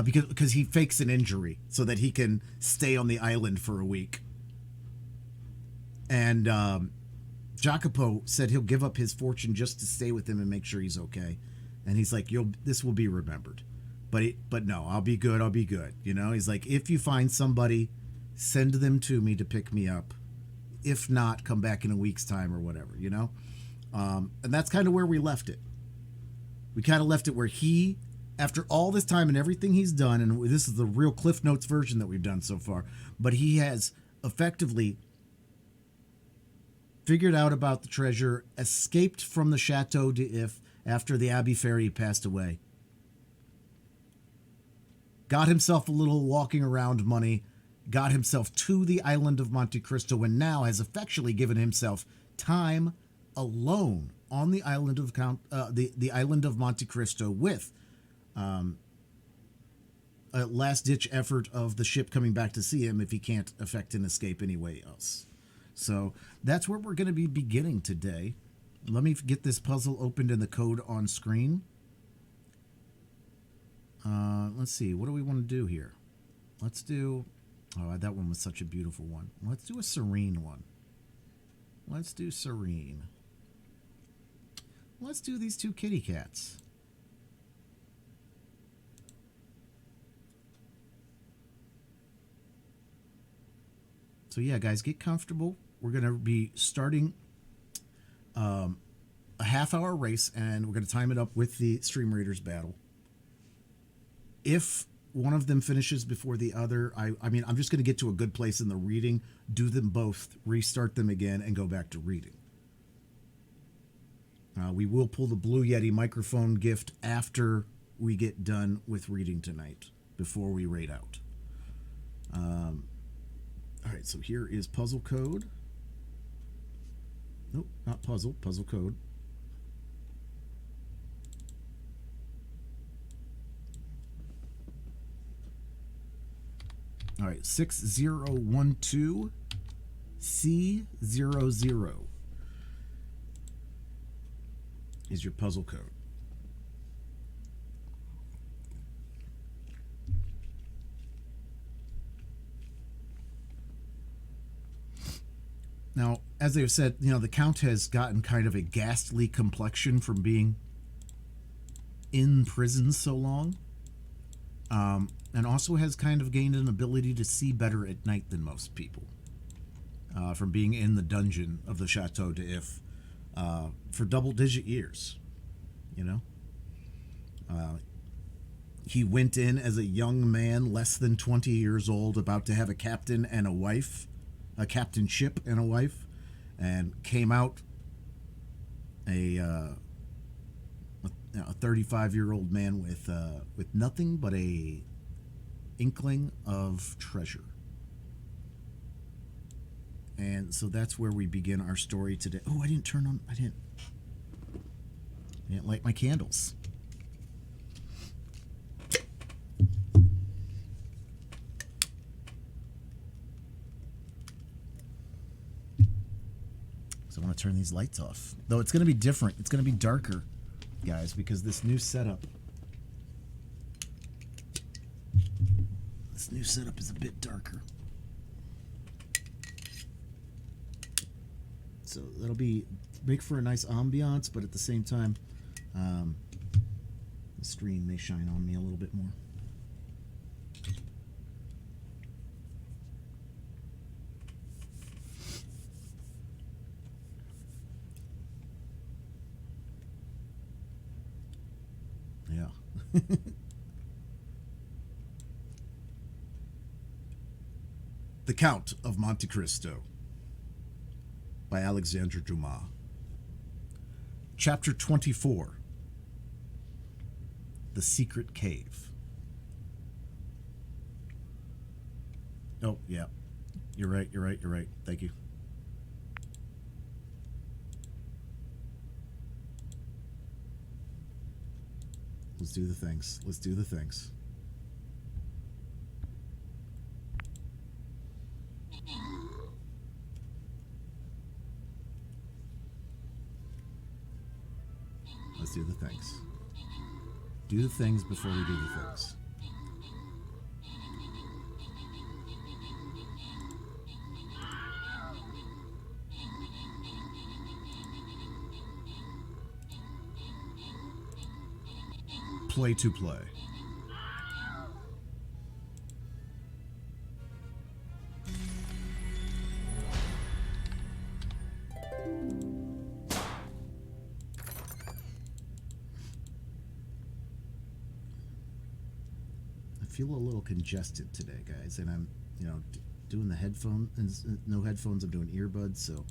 because he fakes an injury so that he can stay on the island for a week. And Jacopo said he'll give up his fortune just to stay with him and make sure he's okay. And he's like, this will be remembered. But no, I'll be good. You know, he's like, if you find somebody, send them to me to pick me up. If not, come back in a week's time or whatever, you know? And that's kind of where we left it. We kind of left it where he, after all this time and everything he's done, and this is the real Cliff Notes version that we've done so far, but he has effectively figured out about the treasure, escaped from the Chateau d'If after the Abbey Fairy passed away, got himself a little walking around money, got himself to the island of Monte Cristo, and now has effectually given himself time alone on the island of the island of Monte Cristo with a last-ditch effort of the ship coming back to see him if he can't effect an escape anyway else. So that's where we're going to be beginning today. Let me get this puzzle opened in the code on screen. Let's see. What do we want to do here? Let's do... Oh, that one was such a beautiful one. Let's do a serene one. Let's do serene. Let's do these two kitty cats. So yeah, guys, get comfortable. We're going to be starting a half-hour race, and we're going to time it up with the Stream Raiders battle. If one of them finishes before the other, I mean, I'm just going to get to a good place in the reading, do them both, restart them again, and go back to reading. We will pull the Blue Yeti microphone gift after we get done with reading tonight, before we raid out. All right, so here is puzzle code. Nope, not puzzle, puzzle code. All right, 6012 C00 is your puzzle code. Now, as I've said, you know, the Count has gotten kind of a ghastly complexion from being in prison so long. And also has kind of gained an ability to see better at night than most people. From being in the dungeon of the Chateau d'If for double-digit years, you know? He went in as a young man, less than 20 years old, about to have a captain and a wife, a captainship and a wife, and came out a 35-year-old man with nothing but a inkling of treasure. And so that's where we begin our story today. Oh, I didn't light my candles. So I want to turn these lights off. Though it's going to be different. It's going to be darker, guys, because this new setup is a bit darker. So that'll make for a nice ambiance, but at the same time, the screen may shine on me a little bit more. Yeah. The Count of Monte Cristo by Alexandre Dumas. Chapter 24. The Secret Cave. Oh, yeah. You're right. Thank you. Let's do the things. Let's do the things. Let's do the things. Do the things before we do the things. Play to play. feel a little congested today, guys, and I'm, doing the headphones, no headphones, I'm doing earbuds, so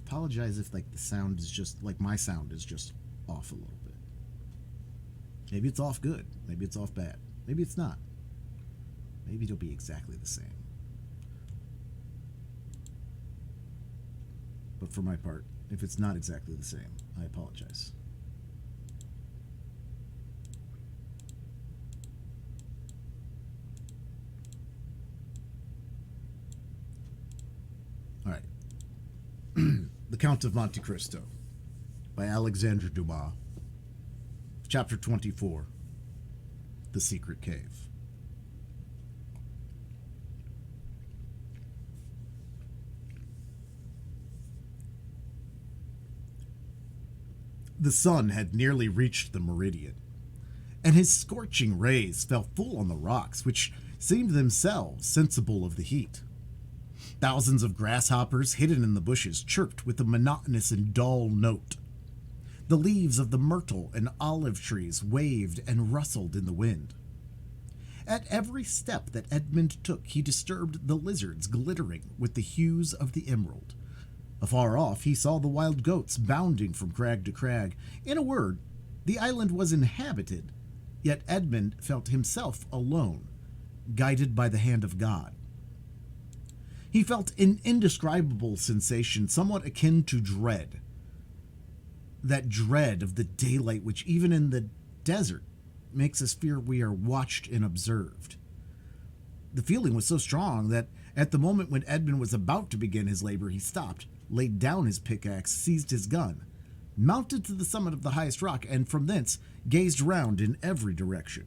apologize if, like, the sound is just, like, my sound is just off a little bit. Maybe it's off good. Maybe it's off bad. Maybe it's not. Maybe it'll be exactly the same. But for my part, if it's not exactly the same, I apologize. All right. The Count of Monte Cristo by Alexandre Dumas. Chapter 24. The Secret Cave. The sun had nearly reached the meridian, and his scorching rays fell full on the rocks, which seemed themselves sensible of the heat. Thousands of grasshoppers hidden in the bushes chirped with a monotonous and dull note. The leaves of the myrtle and olive trees waved and rustled in the wind. At every step that Edmund took, he disturbed the lizards glittering with the hues of the emerald. Afar off, he saw the wild goats bounding from crag to crag. In a word, the island was inhabited, yet Edmund felt himself alone, guided by the hand of God. He felt an indescribable sensation, somewhat akin to dread. That dread of the daylight which, even in the desert, makes us fear we are watched and observed. The feeling was so strong that at the moment when Edmund was about to begin his labor, he stopped, laid down his pickaxe, seized his gun, mounted to the summit of the highest rock, and from thence gazed round in every direction.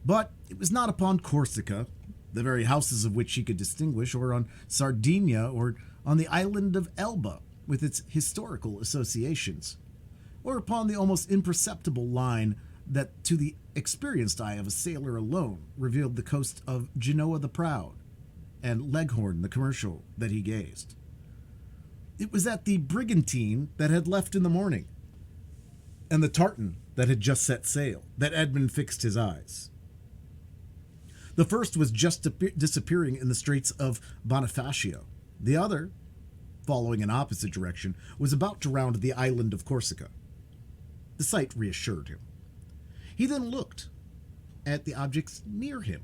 But it was not upon Corsica, the very houses of which he could distinguish, or on Sardinia, or on the island of Elba, with its historical associations, or upon the almost imperceptible line that to the experienced eye of a sailor alone revealed the coast of Genoa the Proud and Leghorn the Commercial that he gazed. It was at the brigantine that had left in the morning, and the tartan that had just set sail, that Edmund fixed his eyes. The first was just disappearing in the Straits of Bonifacio. The other, following an opposite direction, was about to round the island of Corsica. The sight reassured him. He then looked at the objects near him.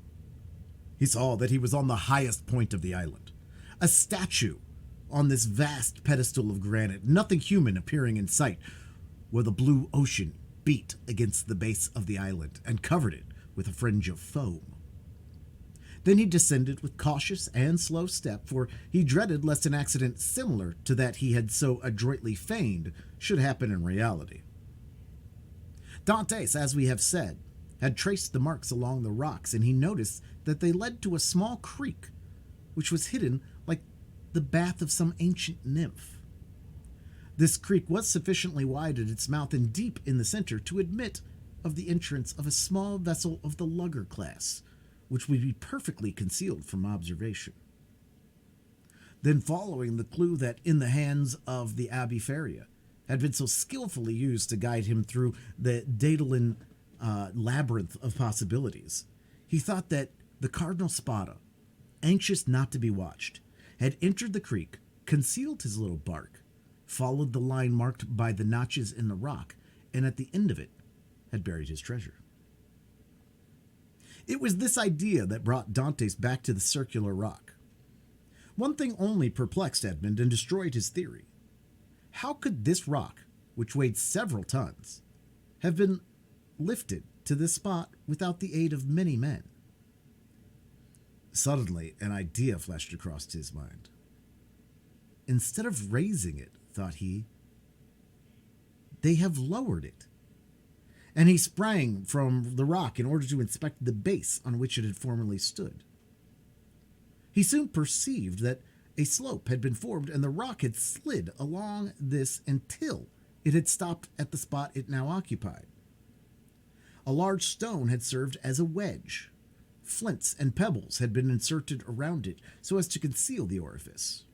He saw that he was on the highest point of the island, a statue on this vast pedestal of granite, nothing human appearing in sight, where the blue ocean beat against the base of the island and covered it with a fringe of foam. Then he descended with cautious and slow step, for he dreaded lest an accident similar to that he had so adroitly feigned should happen in reality. Dantes, as we have said, had traced the marks along the rocks, and he noticed that they led to a small creek, which was hidden like the bath of some ancient nymph. This creek was sufficiently wide at its mouth and deep in the center to admit of the entrance of a small vessel of the lugger class, which would be perfectly concealed from observation. Then, following the clue that in the hands of the Abbé Feria had been so skillfully used to guide him through the Daedalus labyrinth of possibilities, he thought that the Cardinal Spada, anxious not to be watched, had entered the creek, concealed his little bark, followed the line marked by the notches in the rock, and at the end of it had buried his treasure. It was this idea that brought Dantes back to the circular rock. One thing only perplexed Edmund and destroyed his theory. How could this rock, which weighed several tons, have been lifted to this spot without the aid of many men? Suddenly, an idea flashed across his mind. Instead of raising it, thought he, they have lowered it. And he sprang from the rock in order to inspect the base on which it had formerly stood. He soon perceived that a slope had been formed, and the rock had slid along this until it had stopped at the spot it now occupied. A large stone had served as a wedge. Flints and pebbles had been inserted around it so as to conceal the orifice.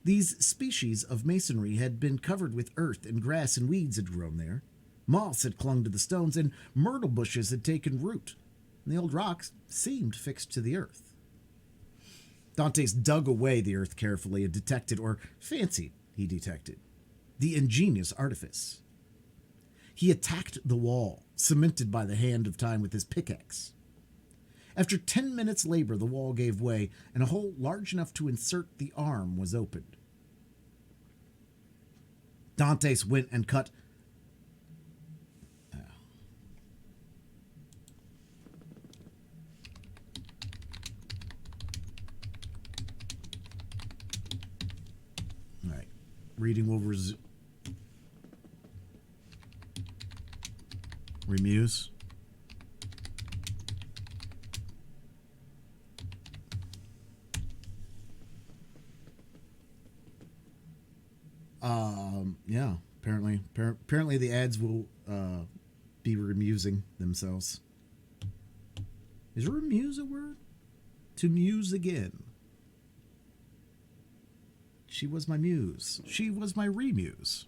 These species of masonry had been covered with earth, and grass and weeds had grown there. Moss had clung to the stones, and myrtle bushes had taken root, and the old rock seemed fixed to the earth. Dantes dug away the earth carefully and detected, or fancied he detected, the ingenious artifice. He attacked the wall, cemented by the hand of time, with his pickaxe. After 10 minutes' labor, the wall gave way, and a hole large enough to insert the arm was opened. Dantes went and cut... All right. Reading will remuse. Yeah, apparently the ads will be remusing themselves. Is remuse a word? To muse again. She was my muse. She was my remuse.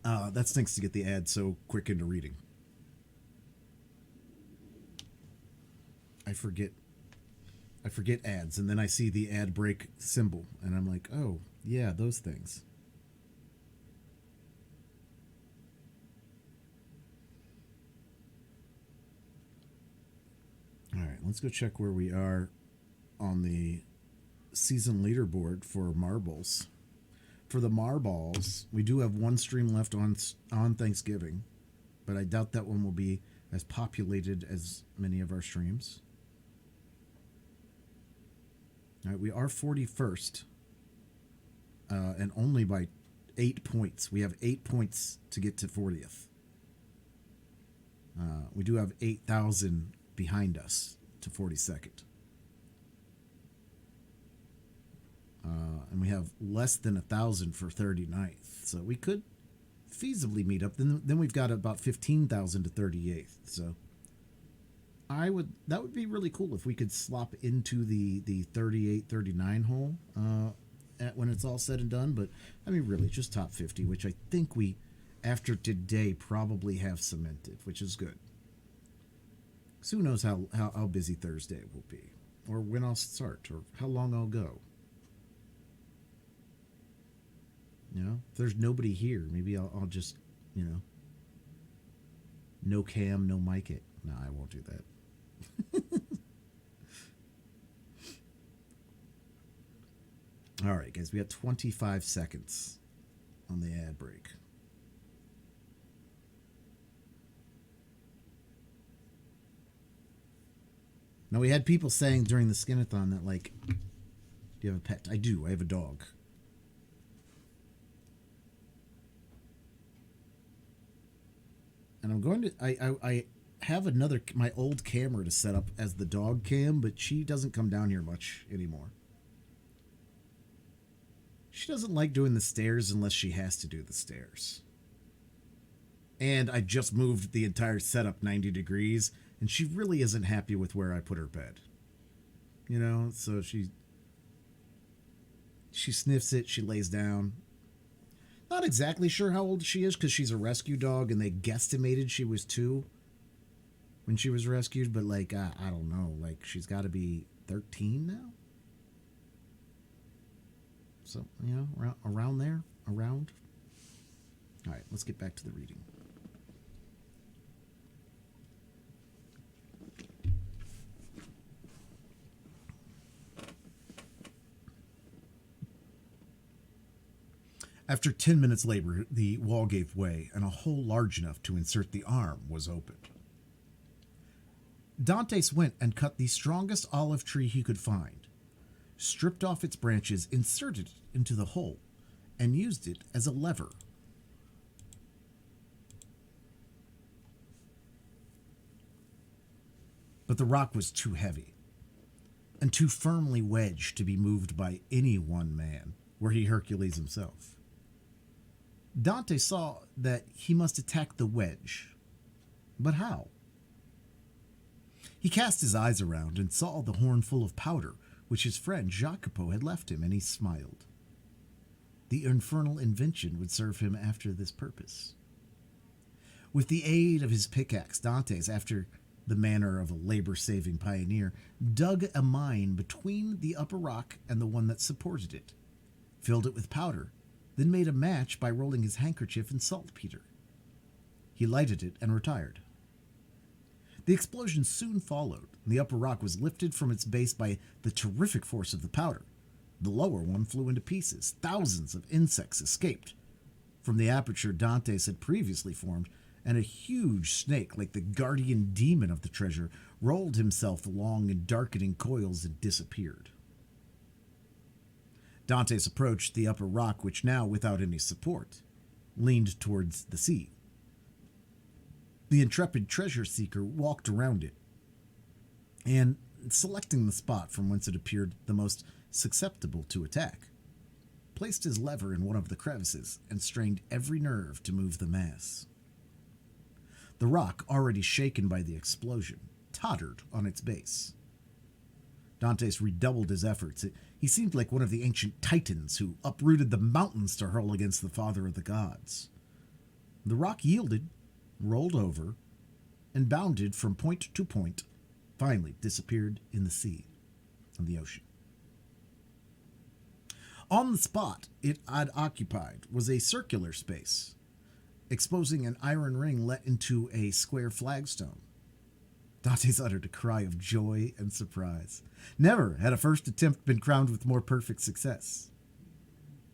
That stinks to get the ad so quick into reading. I forget ads, and then I see the ad break symbol, and I'm like, oh, yeah, those things. All right, let's go check where we are on the season leaderboard for marbles. For the marbles, we do have one stream left on Thanksgiving, but I doubt that one will be as populated as many of our streams. All right, we are 41st, and only by 8 points. We have 8 points to get to 40th. We do have 8,000 behind us to 42nd. And we have less than 1,000 for 39th. So we could feasibly meet up. Then we've got about 15,000 to 38th. So that would be really cool if we could slop into the 38, 39 hole when it's all said and done. But I mean, really, just top 50, which I think we, after today, probably have cemented, which is good. So who knows how busy Thursday will be, or when I'll start, or how long I'll go. You know, if there's nobody here, maybe I'll just, you know, no cam, no mic it. No, I won't do that. All right, guys, we got 25 seconds on the ad break. Now, we had people saying during the Skinathon that, like, do you have a pet? I do. I have a dog. And I'm going to... I have my old camera to set up as the dog cam, but she doesn't come down here much anymore. She doesn't like doing the stairs unless she has to do the stairs. And I just moved the entire setup 90 degrees, and she really isn't happy with where I put her bed. You know, so she sniffs it, she lays down. Not exactly sure how old she is because she's a rescue dog, and they guesstimated she was 2 when she was rescued, but like, I don't know, like she's got to be 13 now? So, you know, around there, around. All right, let's get back to the reading. After 10 minutes' labor, the wall gave way, and a hole large enough to insert the arm was opened. Dantes went and cut the strongest olive tree he could find, stripped off its branches, inserted it into the hole, and used it as a lever. But the rock was too heavy, and too firmly wedged to be moved by any one man, were he Hercules himself. Dante saw that he must attack the wedge. But how? He cast his eyes around and saw the horn full of powder which his friend Jacopo had left him, and he smiled. the infernal invention would serve him after this purpose. With the aid of his pickaxe, Dantes, after the manner of a labor-saving pioneer, dug a mine between the upper rock and the one that supported it, filled it with powder, then made a match by rolling his handkerchief in saltpeter. He lighted it and retired. The explosion soon followed, and the upper rock was lifted from its base by the terrific force of the powder. The lower one flew into pieces. Thousands of insects escaped from the aperture Dantes had previously formed, and a huge snake, like the guardian demon of the treasure, rolled himself along in darkening coils and disappeared. Dantes approached the upper rock, which now, without any support, leaned towards the sea. The intrepid treasure seeker walked around it, and, selecting the spot from whence it appeared the most susceptible to attack, placed his lever in one of the crevices and strained every nerve to move the mass. The rock, already shaken by the explosion, tottered on its base. Dantes redoubled his efforts. He seemed like one of the ancient titans who uprooted the mountains to hurl against the father of the gods. The rock yielded, rolled over, and bounded from point to point, finally disappeared in the sea and the ocean. On the spot it had occupied was a circular space, exposing an iron ring let into a square flagstone. Dantes uttered a cry of joy and surprise. Never had a first attempt been crowned with more perfect success.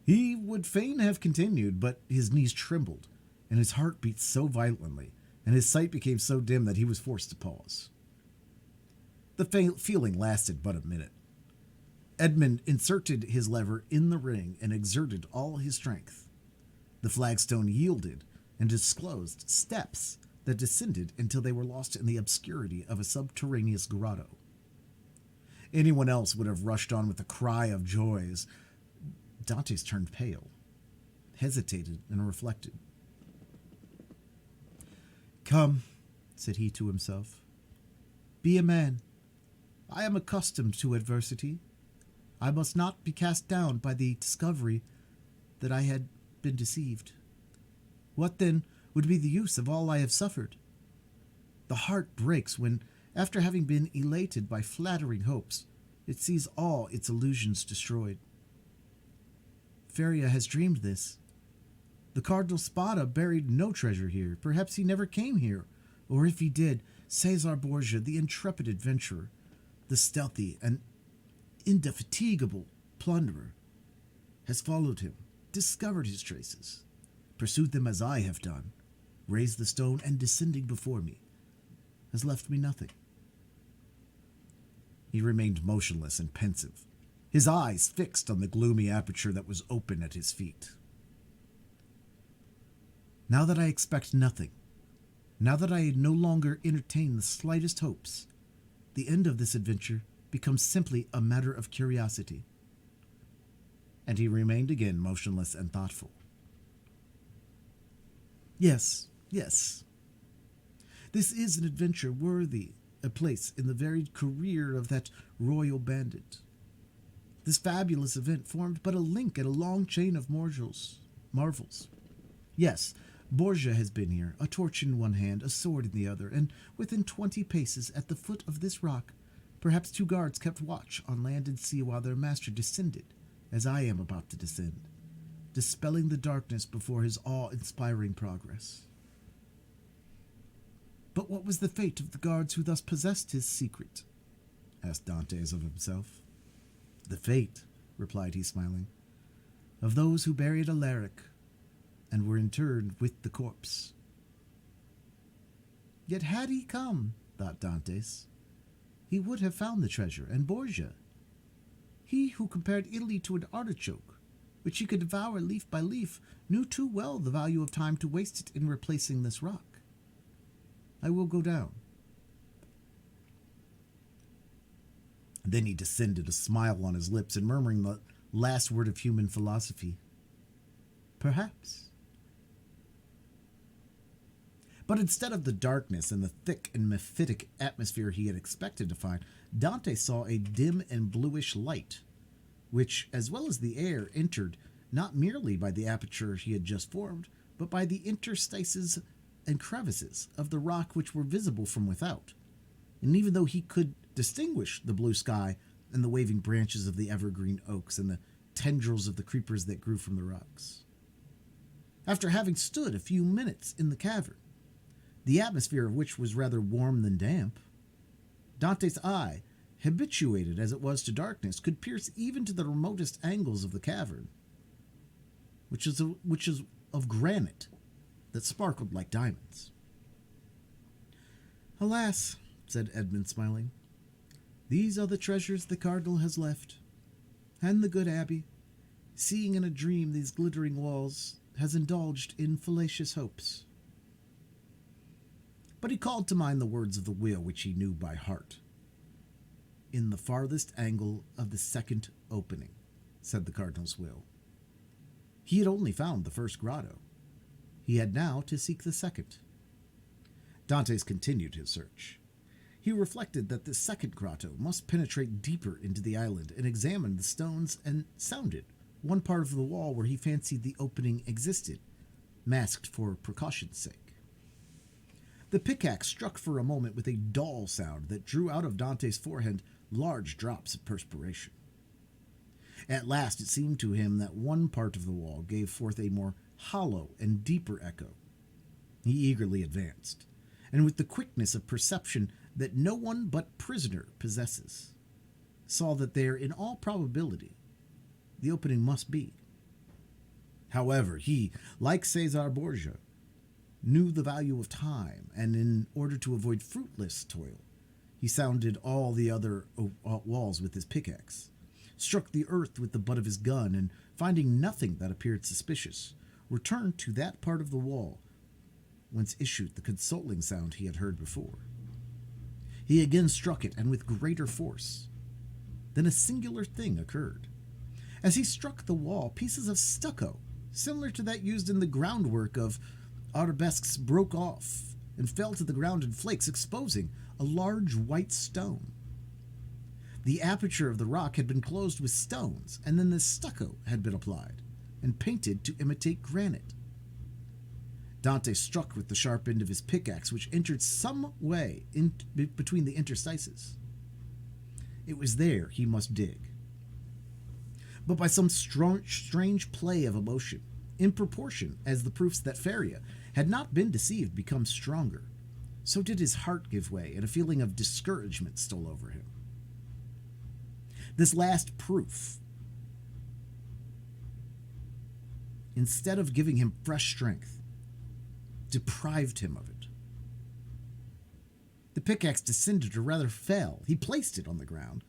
He would fain have continued, but his knees trembled, and his heart beat so violently, and his sight became so dim that he was forced to pause. The feeling lasted but a minute. Edmund inserted his lever in the ring and exerted all his strength. The flagstone yielded and disclosed steps that descended until they were lost in the obscurity of a subterraneous grotto. Anyone else would have rushed on with a cry of joy as Dantes turned pale, hesitated, and reflected. "Come," said he to himself. "Be a man. I am accustomed to adversity. I must not be cast down by the discovery that I had been deceived. What, then, would be the use of all I have suffered? The heart breaks when, after having been elated by flattering hopes, it sees all its illusions destroyed. Feria has dreamed this. The Cardinal Spada buried no treasure here. Perhaps he never came here, or if he did, Cesar Borgia, the intrepid adventurer, the stealthy and indefatigable plunderer, has followed him, discovered his traces, pursued them as I have done, raised the stone, and descending before me, has left me nothing." He remained motionless and pensive, his eyes fixed on the gloomy aperture that was open at his feet. "Now that I expect nothing, now that I no longer entertain the slightest hopes, the end of this adventure becomes simply a matter of curiosity." And he remained again motionless and thoughtful. Yes. This is an adventure worthy a place in the varied career of that royal bandit. This fabulous event formed but a link in a long chain of marvels. Yes, Borgia has been here, a torch in one hand, a sword in the other, and within 20 paces at the foot of this rock, perhaps 2 guards kept watch on land and sea while their master descended, as I am about to descend, dispelling the darkness before his awe-inspiring progress. But what was the fate of the guards who thus possessed his secret? Asked Dantes of himself. The fate, replied he, smiling, of those who buried Alaric and were interred with the corpse. Yet had he come, thought Dantes, he would have found the treasure, and Borgia, he who compared Italy to an artichoke, which he could devour leaf by leaf, knew too well the value of time to waste it in replacing this rock. I will go down. Then he descended, a smile on his lips, and murmuring the last word of human philosophy. Perhaps. But instead of the darkness and the thick and mephitic atmosphere he had expected to find, Dante saw a dim and bluish light, which, as well as the air, entered not merely by the aperture he had just formed, but by the interstices and crevices of the rock which were visible from without. And even though he could distinguish the blue sky and the waving branches of the evergreen oaks and the tendrils of the creepers that grew from the rocks. After having stood a few minutes in the cavern, the atmosphere of which was rather warm than damp, Dante's eye, habituated as it was to darkness, could pierce even to the remotest angles of the cavern, which is of granite that sparkled like diamonds. "Alas," said Edmund, smiling, "these are the treasures the cardinal has left, and the good abbey, seeing in a dream these glittering walls, has indulged in fallacious hopes." But he called to mind the words of the will which he knew by heart. "In the farthest angle of the second opening," said the cardinal's will. He had only found the first grotto. He had now to seek the second. Dantes continued his search. He reflected that the second grotto must penetrate deeper into the island, and examined the stones and sounded one part of the wall where he fancied the opening existed, masked for precaution's sake. The pickaxe struck for a moment with a dull sound that drew out of Dante's forehead large drops of perspiration. At last it seemed to him that one part of the wall gave forth a more hollow and deeper echo. He eagerly advanced, and with the quickness of perception that no one but prisoner possesses, saw that there, in all probability, the opening must be. However, he, like Cesar Borgia, knew the value of time, and in order to avoid fruitless toil, he sounded all the other walls with his pickaxe, struck the earth with the butt of his gun, and finding nothing that appeared suspicious, returned to that part of the wall whence issued the consoling sound he had heard before. He again struck it, and with greater force. Then a singular thing occurred. As he struck the wall, pieces of stucco, similar to that used in the groundwork of arabesques, broke off and fell to the ground in flakes, exposing a large white stone. The aperture of the rock had been closed with stones, and then the stucco had been applied and painted to imitate granite. Dante struck with the sharp end of his pickaxe, which entered some way in between the interstices. It was there he must dig. But by some strange play of emotion, in proportion as the proofs that Feria had not been deceived become stronger, so did his heart give way, and a feeling of discouragement stole over him. This last proof, instead of giving him fresh strength, deprived him of it. The pickaxe descended, or rather fell. He placed it on the ground,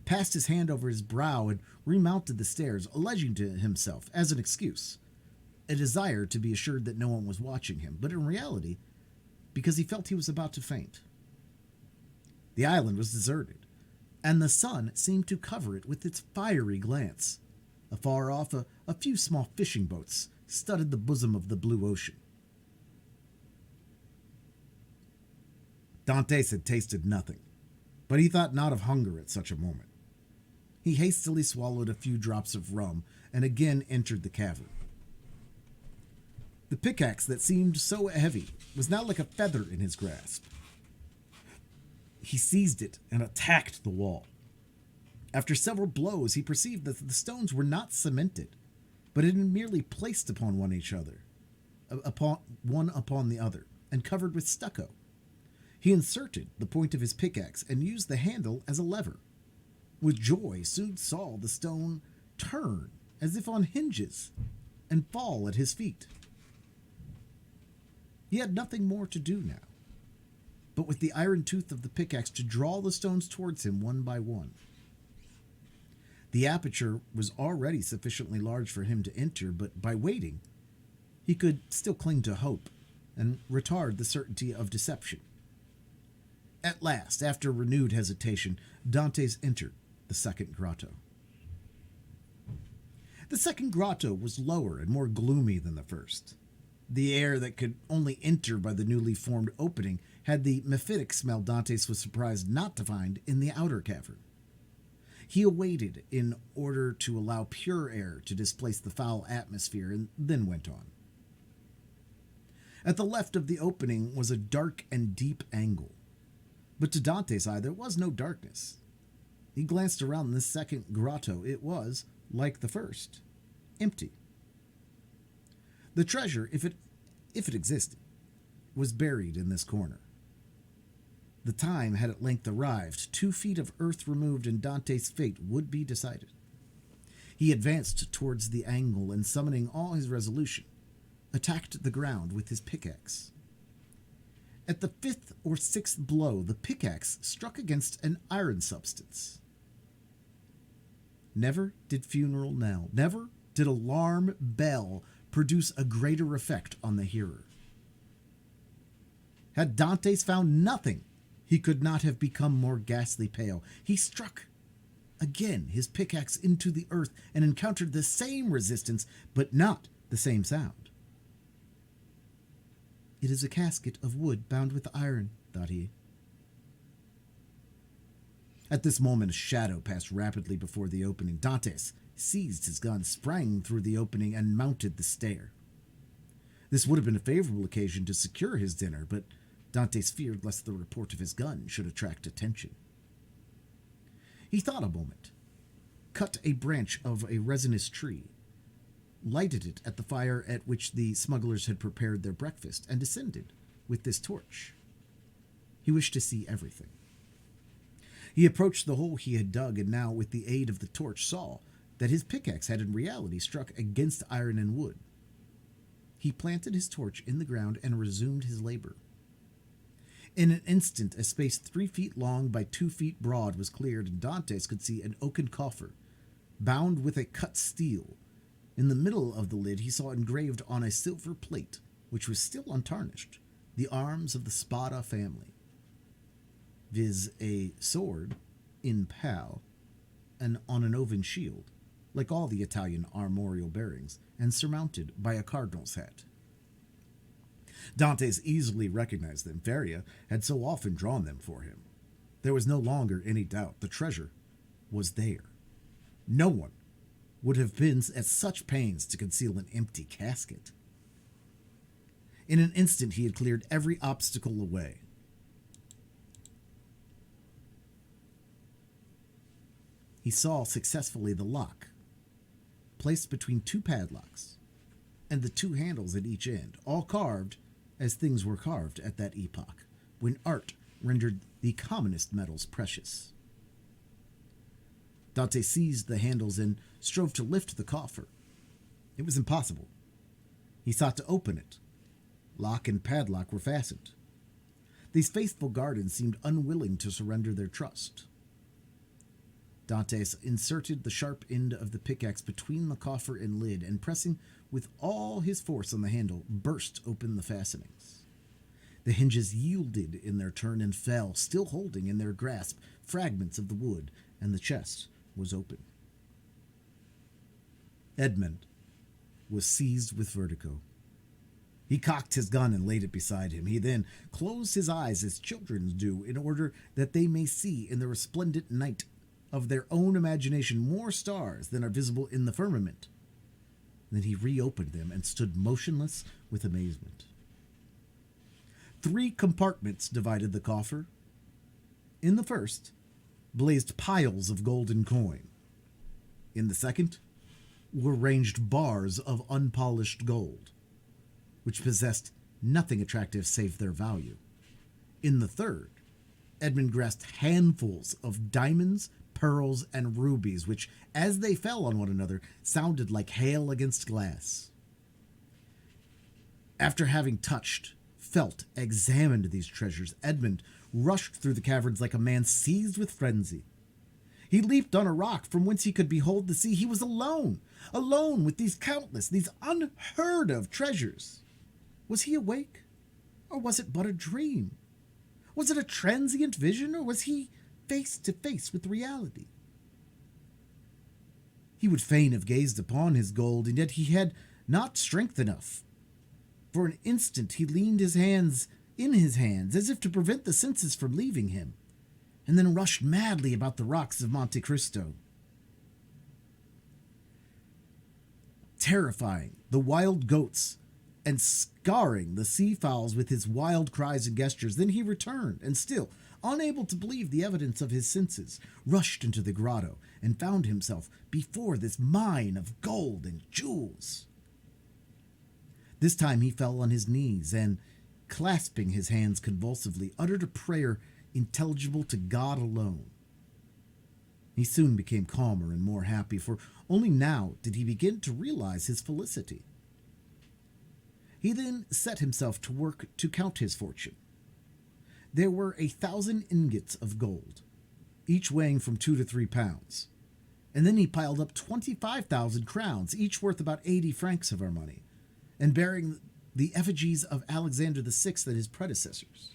passed his hand over his brow, and remounted the stairs, alleging to himself, as an excuse, a desire to be assured that no one was watching him, but in reality, because he felt he was about to faint. The island was deserted, and the sun seemed to cover it with its fiery glance. Afar off, a few small fishing boats studded the bosom of the blue ocean. Dantes had tasted nothing, but he thought not of hunger at such a moment. He hastily swallowed a few drops of rum and again entered the cavern. The pickaxe that seemed so heavy was now like a feather in his grasp. He seized it and attacked the wall. After several blows, he perceived that the stones were not cemented, but had been merely placed upon one upon the other, and covered with stucco. He inserted the point of his pickaxe and used the handle as a lever. With joy, soon saw the stone turn as if on hinges and fall at his feet. He had nothing more to do now, but with the iron tooth of the pickaxe to draw the stones towards him one by one. The aperture was already sufficiently large for him to enter, but by waiting, he could still cling to hope and retard the certainty of deception. At last, after renewed hesitation, Dantes entered the second grotto. The second grotto was lower and more gloomy than the first. The air that could only enter by the newly formed opening had the mephitic smell Dantes was surprised not to find in the outer cavern. He awaited in order to allow pure air to displace the foul atmosphere and then went on. At the left of the opening was a dark and deep angle, but to Dante's eye there was no darkness. He glanced around this second grotto. It was, like the first, empty. The treasure, if it existed, was buried in this corner. The time had at length arrived. 2 feet of earth removed and Dante's fate would be decided. He advanced towards the angle and, summoning all his resolution, attacked the ground with his pickaxe. At the 5th or 6th blow, the pickaxe struck against an iron substance. Never did funeral knell, never did alarm bell produce a greater effect on the hearer. Had Dantes found nothing, he could not have become more ghastly pale. He struck again his pickaxe into the earth and encountered the same resistance, but not the same sound. It is a casket of wood bound with iron, thought he. At this moment, a shadow passed rapidly before the opening. Dantes seized his gun, sprang through the opening, and mounted the stair. This would have been a favorable occasion to secure his dinner, but Dantes feared lest the report of his gun should attract attention. He thought a moment, cut a branch of a resinous tree, lighted it at the fire at which the smugglers had prepared their breakfast, and descended with this torch. He wished to see everything. He approached the hole he had dug, and now, with the aid of the torch, saw that his pickaxe had in reality struck against iron and wood. He planted his torch in the ground and resumed his labor. In an instant, a space 3 feet long by 2 feet broad was cleared, and Dantes could see an oaken coffer, bound with a cut steel. In the middle of the lid he saw engraved on a silver plate, which was still untarnished, the arms of the Spada family, viz. A sword in pal, and on an oven shield, like all the Italian armorial bearings, and surmounted by a cardinal's hat. Dantes easily recognized them. Feria had so often drawn them for him. There was no longer any doubt. The treasure was there. No one would have been at such pains to conceal an empty casket. In an instant he had cleared every obstacle away. He saw successfully the lock, placed between 2 padlocks, and the 2 handles at each end, all carved as things were carved at that epoch, when art rendered the commonest metals precious. Dante seized the handles and strove to lift the coffer. It was impossible. He sought to open it. Lock and padlock were fastened. These faithful guardians seemed unwilling to surrender their trust. Dantes inserted the sharp end of the pickaxe between the coffer and lid, and pressing with all his force on the handle, burst open the fastenings. The hinges yielded in their turn and fell, still holding in their grasp fragments of the wood, and the chest was open. Edmund was seized with vertigo. He cocked his gun and laid it beside him. He then closed his eyes as children do, in order that they may see in the resplendent night of their own imagination more stars than are visible in the firmament. Then he reopened them and stood motionless with amazement. 3 compartments divided the coffer. In the first blazed piles of golden coin. In the second were ranged bars of unpolished gold, which possessed nothing attractive save their value. In the third, Edmund grasped handfuls of diamonds, pearls, and rubies, which, as they fell on one another, sounded like hail against glass. After having touched, felt, examined these treasures, Edmund rushed through the caverns like a man seized with frenzy. He leaped on a rock from whence he could behold the sea. He was alone with these countless, these unheard of treasures. Was he awake, or was it but a dream? Was it a transient vision, or was he face to face with reality? He would fain have gazed upon his gold, and yet he had not strength enough. For an instant he leaned his hands in his hands, as if to prevent the senses from leaving him. and then rushed madly about the rocks of Monte Cristo. Terrifying the wild goats and scaring the seafowls with his wild cries and gestures. Then he returned, and still unable to believe the evidence of his senses, rushed into the grotto and found himself before this mine of gold and jewels. This time he fell on his knees and, clasping his hands convulsively, uttered a prayer intelligible to God alone. He soon became calmer and more happy, for only now did he begin to realize his felicity. He then set himself to work to count his fortune. There were 1,000 ingots of gold, each weighing from 2 to 3 pounds. And then he piled up 25,000 crowns, each worth about 80 francs of our money, and bearing the effigies of Alexander VI and his predecessors.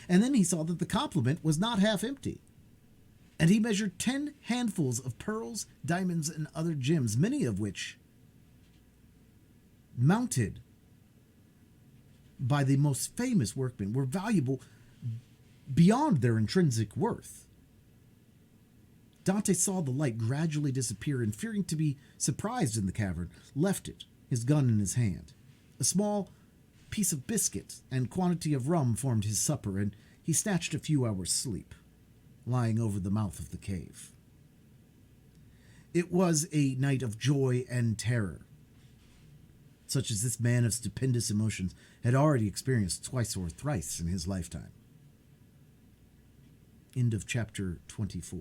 And then he saw that the complement was not half empty. And he measured 10 handfuls of pearls, diamonds, and other gems, many of which, mounted by the most famous workmen, were valuable beyond their intrinsic worth. Dante saw the light gradually disappear, and fearing to be surprised in the cavern, left it, his gun in his hand. A small piece of biscuit and quantity of rum formed his supper, and he snatched a few hours' sleep, lying over the mouth of the cave. It was a night of joy and terror, such as this man of stupendous emotions had already experienced twice or thrice in his lifetime. End of chapter 24.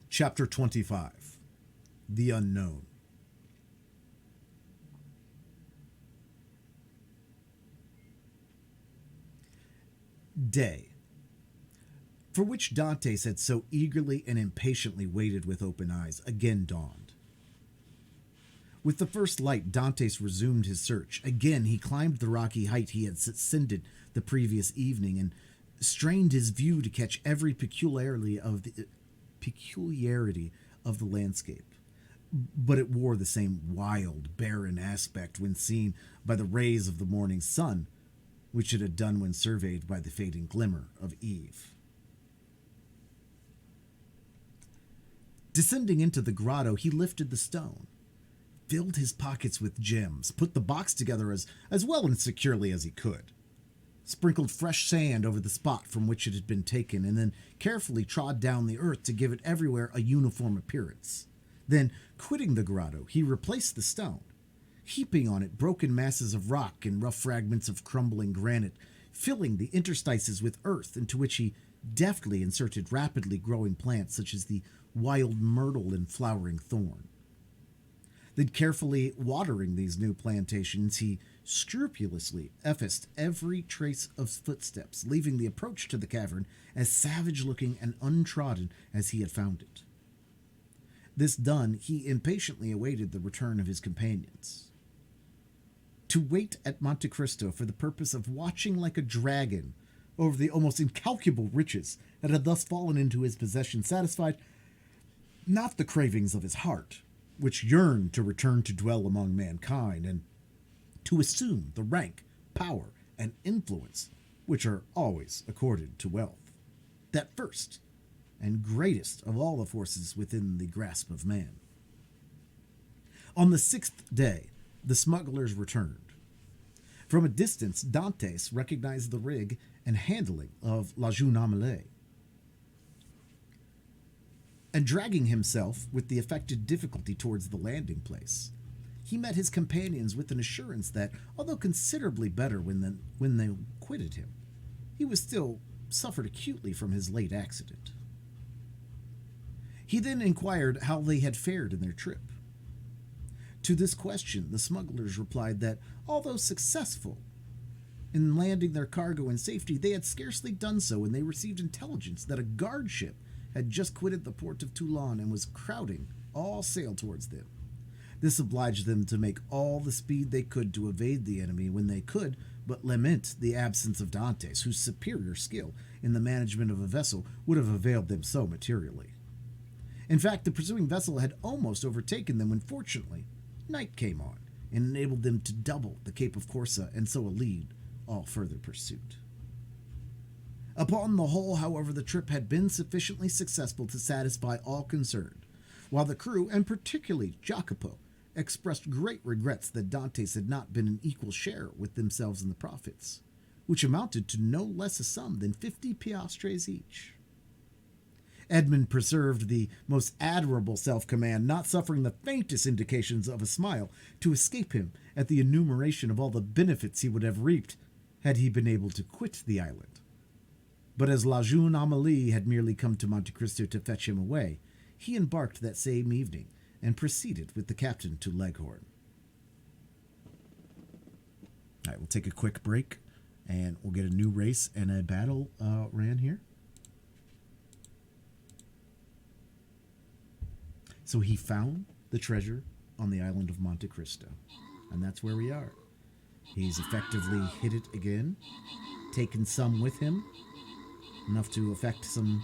Chapter 25. The Unknown. Day, for which Dantes had so eagerly and impatiently waited with open eyes, again dawned. With the first light, Dantes resumed his search. Again he climbed the rocky height he had ascended the previous evening, and strained his view to catch every peculiarity of the landscape. But it wore the same wild, barren aspect when seen by the rays of the morning sun, which it had done when surveyed by the fading glimmer of eve. Descending into the grotto, he lifted the stone, filled his pockets with gems, put the box together as well and securely as he could, sprinkled fresh sand over the spot from which it had been taken, and then carefully trod down the earth to give it everywhere a uniform appearance. Then, quitting the grotto, he replaced the stone, heaping on it broken masses of rock and rough fragments of crumbling granite, filling the interstices with earth, into which he deftly inserted rapidly growing plants such as the wild myrtle and flowering thorn. Then, carefully watering these new plantations, he scrupulously effaced every trace of footsteps, leaving the approach to the cavern as savage-looking and untrodden as he had found it. This done, he impatiently awaited the return of his companions. To wait at Monte Cristo for the purpose of watching like a dragon over the almost incalculable riches that had thus fallen into his possession satisfied not the cravings of his heart, which yearned to return to dwell among mankind and to assume the rank, power, and influence which are always accorded to wealth, that first and greatest of all the forces within the grasp of man. On the 6th day, the smugglers returned. From a distance, Dantes recognized the rig and handling of La Jeune Amélie, and dragging himself with the affected difficulty towards the landing place, he met his companions with an assurance that, although considerably better when they quitted him, he was still suffered acutely from his late accident. He then inquired how they had fared in their trip. To this question, the smugglers replied that, although successful in landing their cargo in safety, they had scarcely done so when they received intelligence that a guard ship had just quitted the port of Toulon and was crowding all sail towards them. This obliged them to make all the speed they could to evade the enemy when they could but lament the absence of Dantes, whose superior skill in the management of a vessel would have availed them so materially. In fact, the pursuing vessel had almost overtaken them when, fortunately, night came on and enabled them to double the Cape of Corsa and so elude all further pursuit. Upon the whole, however, the trip had been sufficiently successful to satisfy all concerned, while the crew, and particularly Jacopo, expressed great regrets that Dantes had not been an equal share with themselves in the profits, which amounted to no less a sum than 50 piastres each. Edmund preserved the most admirable self-command, not suffering the faintest indications of a smile to escape him at the enumeration of all the benefits he would have reaped had he been able to quit the island. But as La Jeune Amélie had merely come to Monte Cristo to fetch him away, he embarked that same evening and proceeded with the captain to Leghorn. All right, we'll take a quick break, and we'll get a new race and a battle ran here. So he found the treasure on the island of Monte Cristo, and that's where we are. He's effectively hid it again, taken some with him, enough to effect some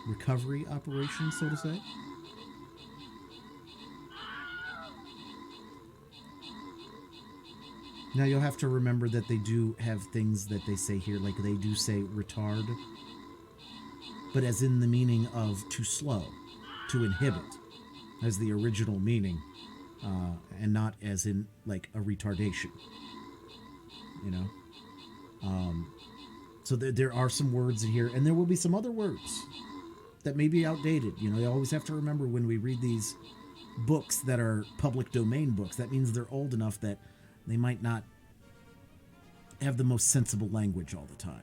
recovery operations, so to say. Now you'll have to remember that they do have things that they say here, like they do say retard, but as in the meaning of too slow, to inhibit, as the original meaning, and not as in like a retardation, you know? So there are some words in here, and there will be some other words that may be outdated. You know, you always have to remember when we read these books that are public domain books, that means they're old enough that they might not have the most sensible language all the time.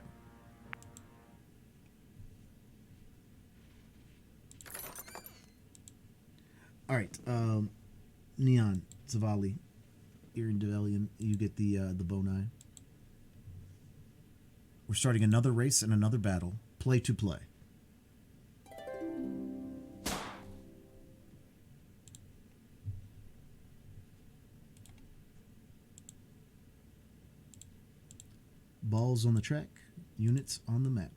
All right, Neon, Zavali, Irindavelian, you get the Bonai. We're starting another race and another battle. Play to play. Balls on the track, units on the map.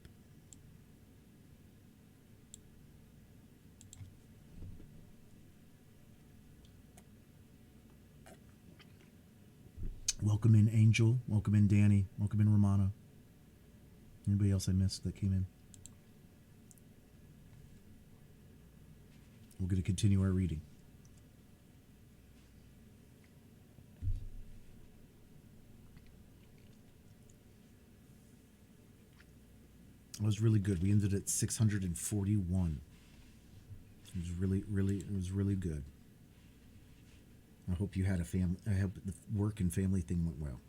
Welcome in Angel, welcome in Danny, welcome in Romana. Anybody else I missed that came in? We're going to continue our reading. It was really good. We ended at 641. It was really good. I hope you had a family. I hope the work and family thing went well.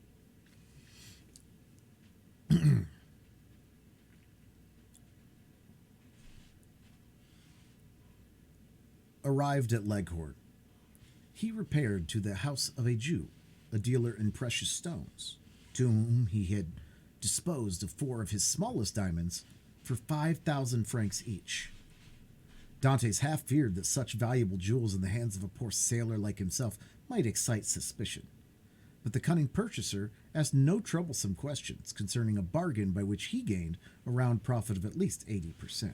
Arrived at Leghorn, he repaired to the house of a Jew, a dealer in precious stones, to whom he had disposed of 4 of his smallest diamonds for 5,000 francs each. Dantes half feared that such valuable jewels in the hands of a poor sailor like himself might excite suspicion, but the cunning purchaser asked no troublesome questions concerning a bargain by which he gained a round profit of at least 80%.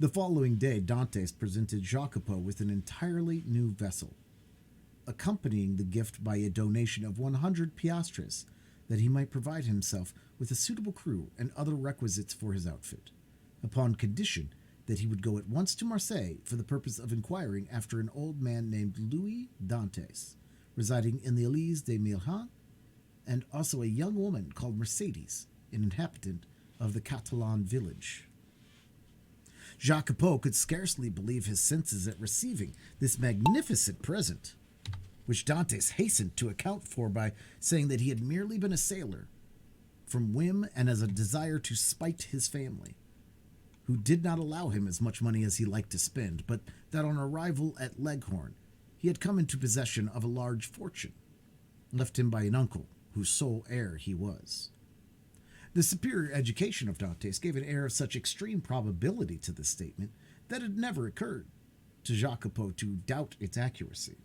The following day, Dantes presented Jacopo with an entirely new vessel, accompanying the gift by a donation of 100 piastres, that he might provide himself with a suitable crew and other requisites for his outfit, upon condition that he would go at once to Marseille for the purpose of inquiring after an old man named Louis Dantes, residing in the Elise de Milhan, and also a young woman called Mercedes, an inhabitant of the Catalan village. Jacopo could scarcely believe his senses at receiving this magnificent present, which Dantes hastened to account for by saying that he had merely been a sailor from whim and as a desire to spite his family, who did not allow him as much money as he liked to spend, but that on arrival at Leghorn he had come into possession of a large fortune, left him by an uncle whose sole heir he was. The superior education of Dantes gave an air of such extreme probability to this statement that it never occurred to Jacopo to doubt its accuracy.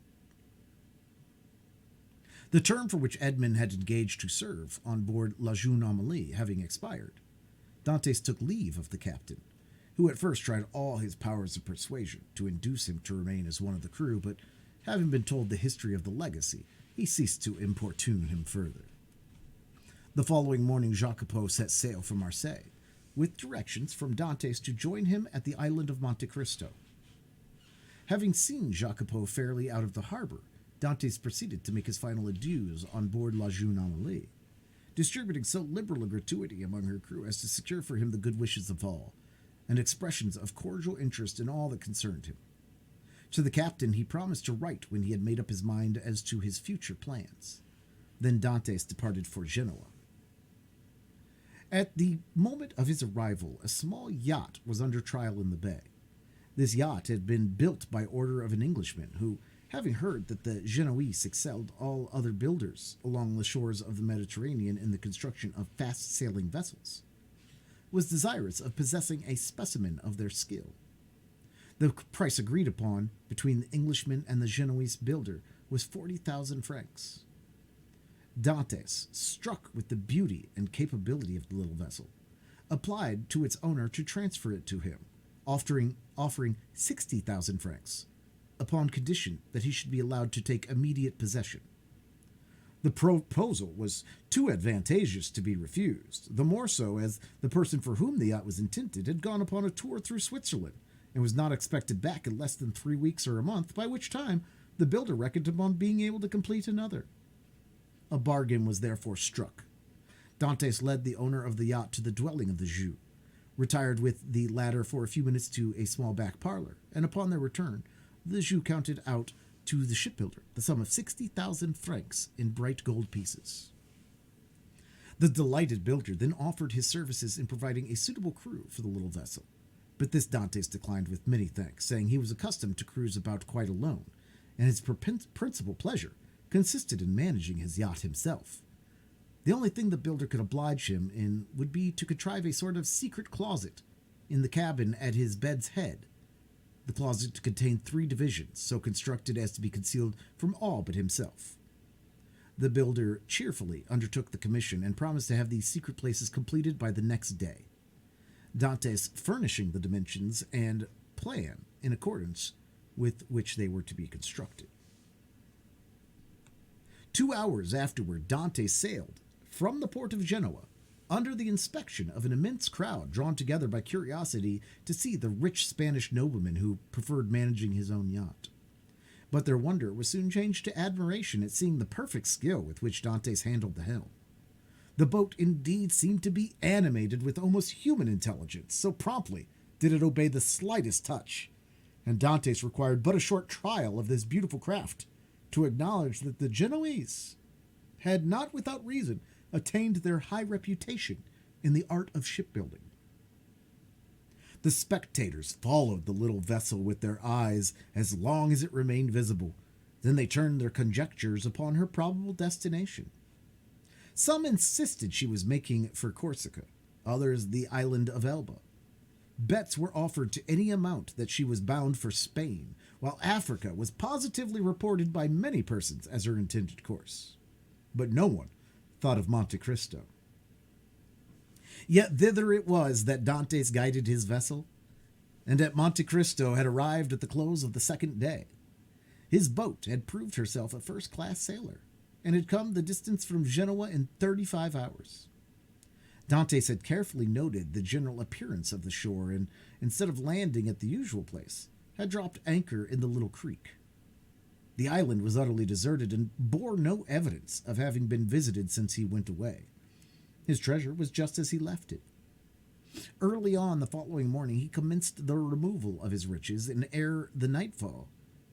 The term for which Edmund had engaged to serve on board La Jeune Amélie having expired, Dantes took leave of the captain, who at first tried all his powers of persuasion to induce him to remain as one of the crew, but having been told the history of the legacy, he ceased to importune him further. The following morning, Jacopo set sail for Marseille, with directions from Dantes to join him at the island of Monte Cristo. Having seen Jacopo fairly out of the harbor, Dantes proceeded to make his final adieus on board La Jeune Amélie, distributing so liberal a gratuity among her crew as to secure for him the good wishes of all, and expressions of cordial interest in all that concerned him. To the captain he promised to write when he had made up his mind as to his future plans. Then Dantes departed for Genoa. At the moment of his arrival, a small yacht was under trial in the bay. This yacht had been built by order of an Englishman who, having heard that the Genoese excelled all other builders along the shores of the Mediterranean in the construction of fast-sailing vessels, was desirous of possessing a specimen of their skill. The price agreed upon between the Englishman and the Genoese builder was 40,000 francs. Dantes, struck with the beauty and capability of the little vessel, applied to its owner to transfer it to him, offering 60,000 francs, upon condition that he should be allowed to take immediate possession. The proposal was too advantageous to be refused, the more so as the person for whom the yacht was intended had gone upon a tour through Switzerland and was not expected back in less than 3 weeks or a month, by which time the builder reckoned upon being able to complete another. A bargain was therefore struck. Dantes led the owner of the yacht to the dwelling of the Jeu, retired with the latter for a few minutes to a small back parlor, and upon their return, the Jeu counted out to the shipbuilder the sum of 60,000 francs in bright gold pieces. The delighted builder then offered his services in providing a suitable crew for the little vessel, but this Dantes declined with many thanks, saying he was accustomed to cruise about quite alone, and his principal pleasure consisted in managing his yacht himself. The only thing the builder could oblige him in would be to contrive a sort of secret closet in the cabin at his bed's head. The closet contained 3 divisions, so constructed as to be concealed from all but himself. The builder cheerfully undertook the commission and promised to have these secret places completed by the next day, Dantes furnishing the dimensions and plan in accordance with which they were to be constructed. 2 hours afterward, Dantes sailed from the port of Genoa under the inspection of an immense crowd drawn together by curiosity to see the rich Spanish nobleman who preferred managing his own yacht. But their wonder was soon changed to admiration at seeing the perfect skill with which Dantes handled the helm. The boat indeed seemed to be animated with almost human intelligence, so promptly did it obey the slightest touch, and Dantes required but a short trial of this beautiful craft to acknowledge that the Genoese had not without reason attained their high reputation in the art of shipbuilding. The spectators followed the little vessel with their eyes as long as it remained visible. Then they turned their conjectures upon her probable destination. Some insisted she was making for Corsica, others the island of Elba. Bets were offered to any amount that she was bound for Spain, while Africa was positively reported by many persons as her intended course. But no one thought of Monte Cristo. Yet thither it was that Dantes guided his vessel, and at Monte Cristo had arrived at the close of the 2nd day. His boat had proved herself a first-class sailor, and had come the distance from Genoa in 35 hours. Dantes had carefully noted the general appearance of the shore, and instead of landing at the usual place, had dropped anchor in the little creek. The island was utterly deserted and bore no evidence of having been visited since he went away. His treasure was just as he left it. Early on the following morning he commenced the removal of his riches, and ere the nightfall,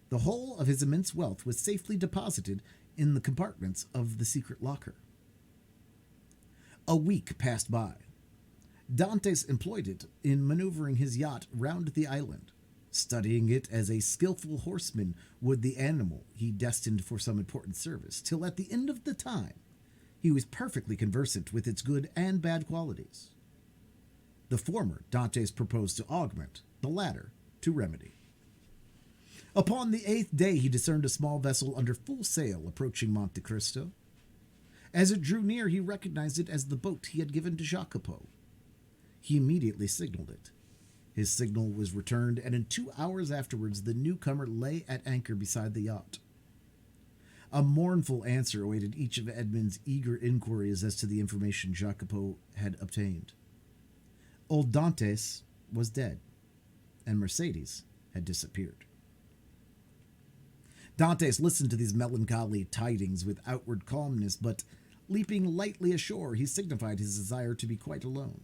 the whole of his immense wealth was safely deposited in the compartments of the secret locker. A week passed by. Dantes employed it in maneuvering his yacht round the island, studying it as a skillful horseman would the animal he destined for some important service, till at the end of the time he was perfectly conversant with its good and bad qualities. The former Dantes proposed to augment, the latter to remedy. Upon the 8th day he discerned a small vessel under full sail approaching Monte Cristo. As it drew near, he recognized it as the boat he had given to Jacopo. He immediately signaled it. His signal was returned, and in 2 hours afterwards, the newcomer lay at anchor beside the yacht. A mournful answer awaited each of Edmund's eager inquiries as to the information Jacopo had obtained. Old Dantes was dead, and Mercedes had disappeared. Dantes listened to these melancholy tidings with outward calmness, but leaping lightly ashore, he signified his desire to be quite alone.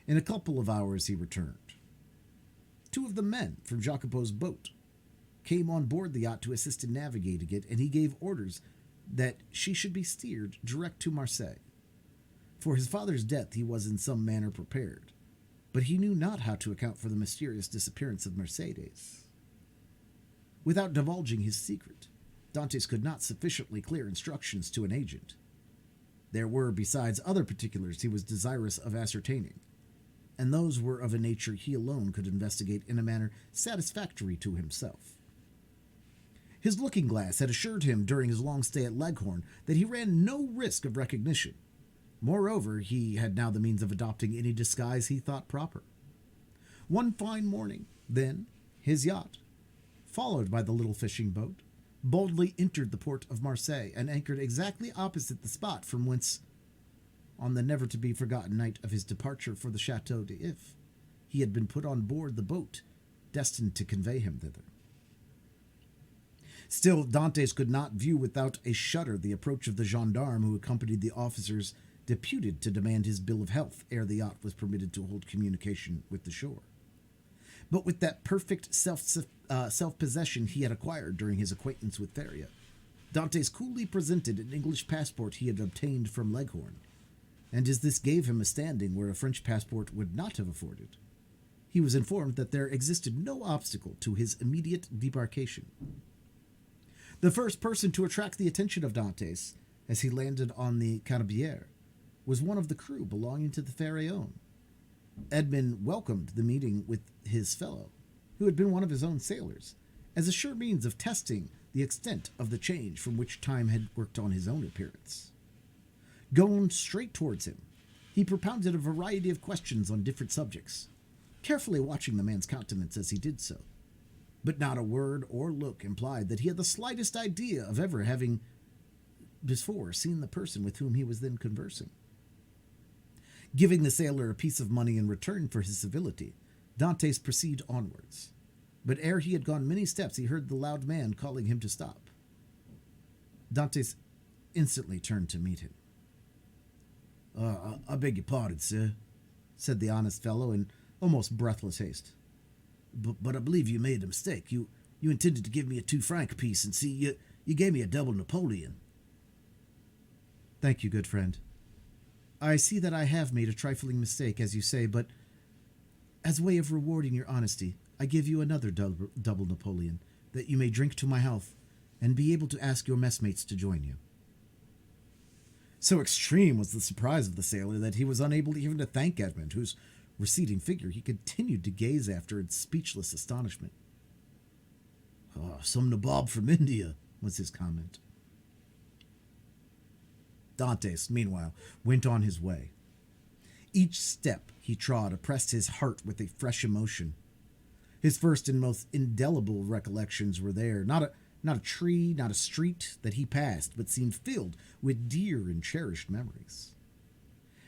In a couple of hours he returned. 2 of the men from Jacopo's boat came on board the yacht to assist in navigating it, and he gave orders that she should be steered direct to Marseille. For his father's death he was in some manner prepared, but he knew not how to account for the mysterious disappearance of Mercedes. Without divulging his secret, Dantes could not sufficiently clear instructions to an agent. There were, besides, other particulars he was desirous of ascertaining, and those were of a nature he alone could investigate in a manner satisfactory to himself. His looking-glass had assured him during his long stay at Leghorn that he ran no risk of recognition. Moreover, he had now the means of adopting any disguise he thought proper. One fine morning, then, his yacht, followed by the little fishing boat, boldly entered the port of Marseille and anchored exactly opposite the spot from whence, on the never-to-be-forgotten night of his departure for the Chateau d'If, he had been put on board the boat destined to convey him thither. Still, Dantes could not view without a shudder the approach of the gendarme who accompanied the officers deputed to demand his bill of health ere the yacht was permitted to hold communication with the shore. But with that perfect self-possession he had acquired during his acquaintance with Feria, Dantes coolly presented an English passport he had obtained from Leghorn, and as this gave him a standing where a French passport would not have afforded, he was informed that there existed no obstacle to his immediate debarkation. The first person to attract the attention of Dantes, as he landed on the Canebière, was one of the crew belonging to the Pharaon. Edmund welcomed the meeting with his fellow, who had been one of his own sailors, as a sure means of testing the extent of the change from which time had worked on his own appearance. Going straight towards him, he propounded a variety of questions on different subjects, carefully watching the man's countenance as he did so. But not a word or look implied that he had the slightest idea of ever having before seen the person with whom he was then conversing. Giving the sailor a piece of money in return for his civility, Dantes proceeded onwards. But ere he had gone many steps, he heard the loud man calling him to stop. Dantes instantly turned to meet him. I beg your pardon, sir," said the honest fellow in almost breathless haste. But I believe you made a mistake. You intended to give me a 2-franc piece, and see, you gave me a double Napoleon." "Thank you, good friend. I see that I have made a trifling mistake, as you say, but as way of rewarding your honesty, I give you another double Napoleon, that you may drink to my health, and be able to ask your messmates to join you." So extreme was the surprise of the sailor that he was unable even to thank Edmund, whose receding figure he continued to gaze after in speechless astonishment. "Some nabob from India," was his comment. Dantes, meanwhile, went on his way. Each step he trod oppressed his heart with a fresh emotion. His first and most indelible recollections were there, not a tree, not a street that he passed, but seemed filled with dear and cherished memories.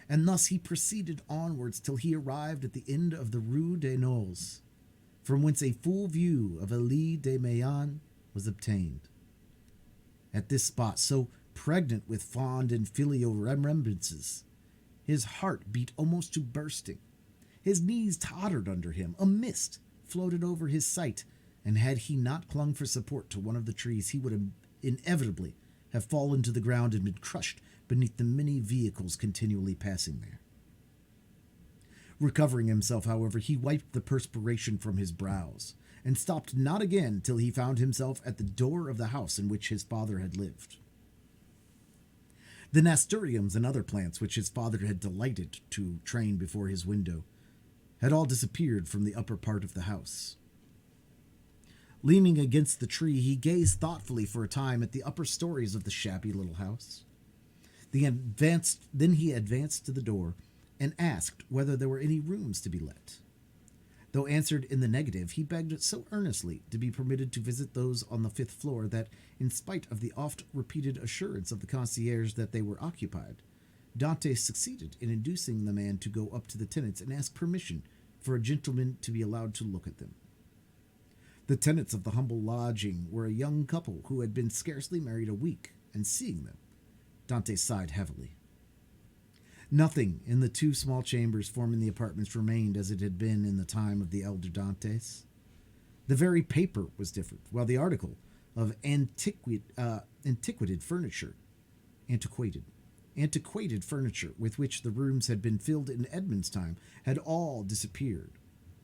And thus he proceeded onwards till he arrived at the end of the Rue des Nolles, from whence a full view of Elie de Mayenne was obtained. At this spot, so pregnant with fond and filial remembrances, his heart beat almost to bursting. His knees tottered under him. A mist floated over his sight, and had he not clung for support to one of the trees, he would inevitably have fallen to the ground and been crushed beneath the many vehicles continually passing there. Recovering himself, however, he wiped the perspiration from his brows, and stopped not again till he found himself at the door of the house in which his father had lived. The nasturtiums and other plants which his father had delighted to train before his window had all disappeared from the upper part of the house. Leaning against the tree, he gazed thoughtfully for a time at the upper stories of the shabby little house. Then he advanced to the door and asked whether there were any rooms to be let. Though answered in the negative, he begged so earnestly to be permitted to visit those on the 5th floor that, in spite of the oft-repeated assurance of the concierge that they were occupied, Dante succeeded in inducing the man to go up to the tenants and ask permission for a gentleman to be allowed to look at them. The tenants of the humble lodging were a young couple who had been scarcely married a week, and seeing them, Dante sighed heavily. Nothing in the 2 small chambers forming the apartments remained as it had been in the time of the elder Dantes. The very paper was different, while the article of antiquated furniture with which the rooms had been filled in Edmund's time had all disappeared.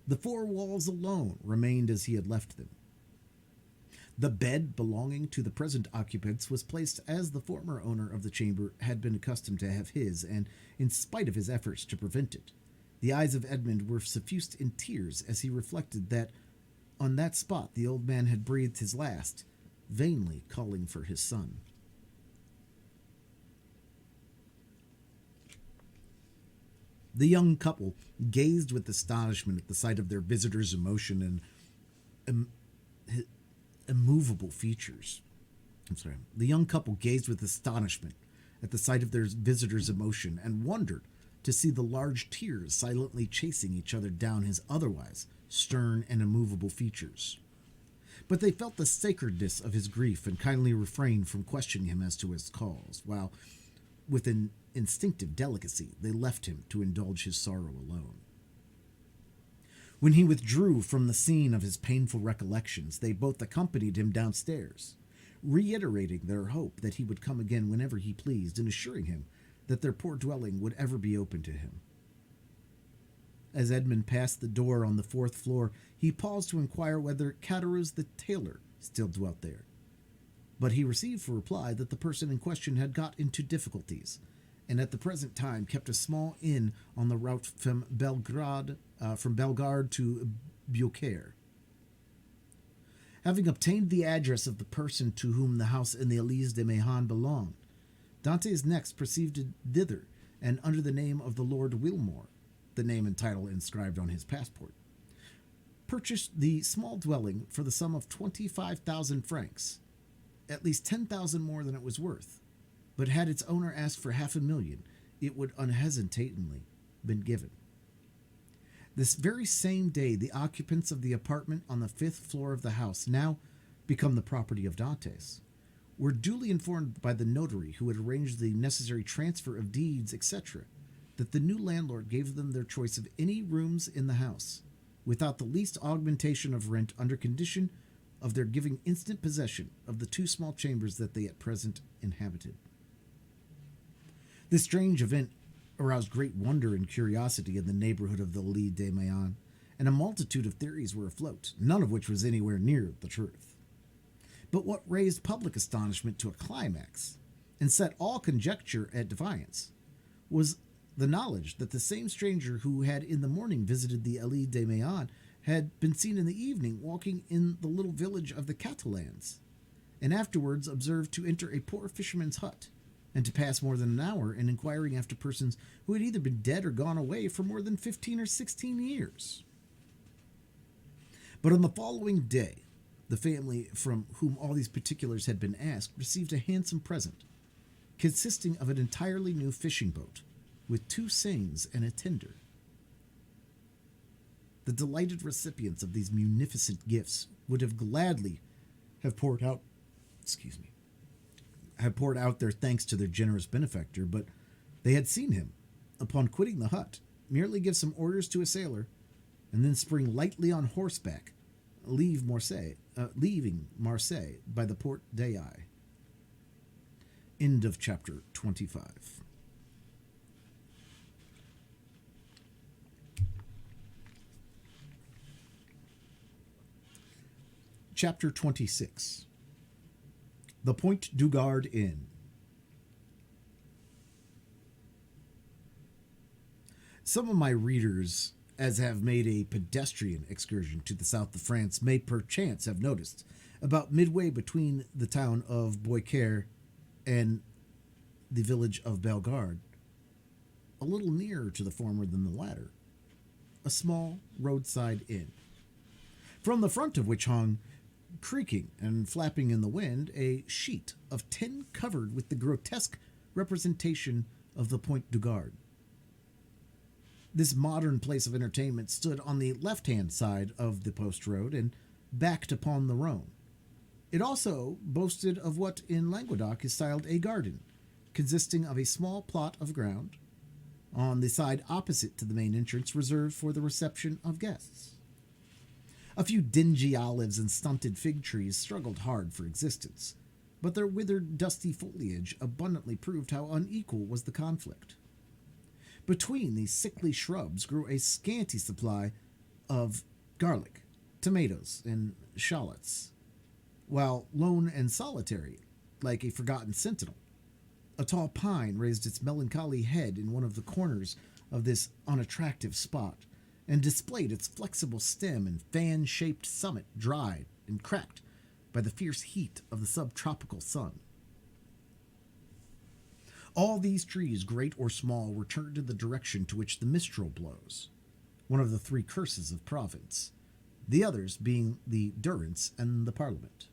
The 4 walls alone remained as he had left them. The bed belonging to the present occupants was placed as the former owner of the chamber had been accustomed to have his, and in spite of his efforts to prevent it, the eyes of Edmund were suffused in tears as he reflected that on that spot the old man had breathed his last, vainly calling for his son. The young couple gazed with astonishment at the sight of their visitor's emotion and immovable features. The young couple gazed with astonishment at the sight of their visitor's emotion and wondered to see the large tears silently chasing each other down his otherwise stern and immovable features. But they felt the sacredness of his grief and kindly refrained from questioning him as to his cause, while, with an instinctive delicacy, they left him to indulge his sorrow alone. When he withdrew from the scene of his painful recollections, they both accompanied him downstairs, reiterating their hope that he would come again whenever he pleased, and assuring him that their poor dwelling would ever be open to him. As Edmund passed the door on the 4th floor, he paused to inquire whether Caterus the tailor still dwelt there. But he received for reply that the person in question had got into difficulties, and at the present time kept a small inn on the route from Belgrade to Beaucaire. Having obtained the address of the person to whom the house in the Elise de Mehan belonged, Dantes next proceeded thither, and under the name of the Lord Wilmore, the name and title inscribed on his passport, purchased the small dwelling for the sum of 25,000 francs, at least 10,000 more than it was worth, but had its owner asked for 500,000, it would unhesitatingly been given. This very same day, the occupants of the apartment on the 5th floor of the house, now become the property of Dantes, were duly informed by the notary who had arranged the necessary transfer of deeds, etc., that the new landlord gave them their choice of any rooms in the house, without the least augmentation of rent, under condition of their giving instant possession of the 2 small chambers that they at present inhabited. This strange event aroused great wonder and curiosity in the neighborhood of the Lie de Mayan, and a multitude of theories were afloat, none of which was anywhere near the truth. But what raised public astonishment to a climax, and set all conjecture at defiance, was the knowledge that the same stranger who had in the morning visited the Lie de Mayan had been seen in the evening walking in the little village of the Catalans, and afterwards observed to enter a poor fisherman's hut, and to pass more than an hour in inquiring after persons who had either been dead or gone away for more than 15 or 16 years. But on the following day, the family from whom all these particulars had been asked received a handsome present, consisting of an entirely new fishing boat, with 2 seines and a tender. The delighted recipients of these munificent gifts would have gladly have poured out their thanks to their generous benefactor, but they had seen him, upon quitting the hut, merely give some orders to a sailor, and then spring lightly on horseback, leaving Marseille by the Port d'Aix. End of chapter 25. Chapter 26. The Point du Gard Inn. Some of my readers, as have made a pedestrian excursion to the south of France, may perchance have noticed, about midway between the town of Beaucaire and the village of Bellegarde, a little nearer to the former than the latter, a small roadside inn, from the front of which hung, creaking and flapping in the wind, a sheet of tin covered with the grotesque representation of the Point du Gard. This modern place of entertainment stood on the left-hand side of the post road and backed upon the Rhone. It also boasted of what in Languedoc is styled a garden, consisting of a small plot of ground on the side opposite to the main entrance reserved for the reception of guests. A few dingy olives and stunted fig trees struggled hard for existence, but their withered, dusty foliage abundantly proved how unequal was the conflict. Between these sickly shrubs grew a scanty supply of garlic, tomatoes, and shallots, while lone and solitary, like a forgotten sentinel, a tall pine raised its melancholy head in one of the corners of this unattractive spot, and displayed its flexible stem and fan-shaped summit dried and cracked by the fierce heat of the subtropical sun. All these trees, great or small, were turned in the direction to which the mistral blows, one of the three curses of Provence, the others being the Durance and the Parliament.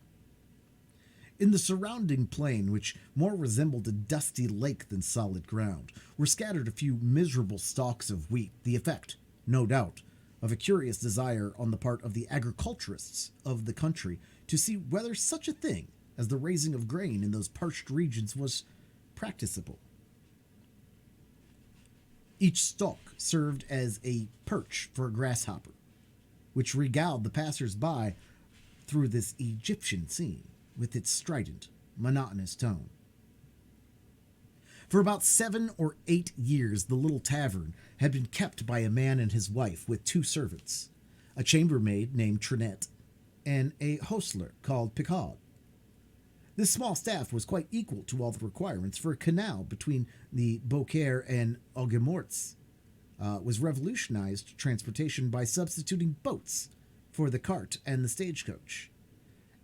In the surrounding plain, which more resembled a dusty lake than solid ground, were scattered a few miserable stalks of wheat, the effect, no doubt, of a curious desire on the part of the agriculturists of the country to see whether such a thing as the raising of grain in those parched regions was practicable. Each stalk served as a perch for a grasshopper, which regaled the passers-by through this Egyptian scene with its strident, monotonous tone. For about 7 or 8 years, the little tavern had been kept by a man and his wife with 2 servants, a chambermaid named Trinette, and a hostler called Picard. This small staff was quite equal to all the requirements, for a canal between the Beaucaire and Aigues-Mortes was revolutionized transportation by substituting boats for the cart and the stagecoach.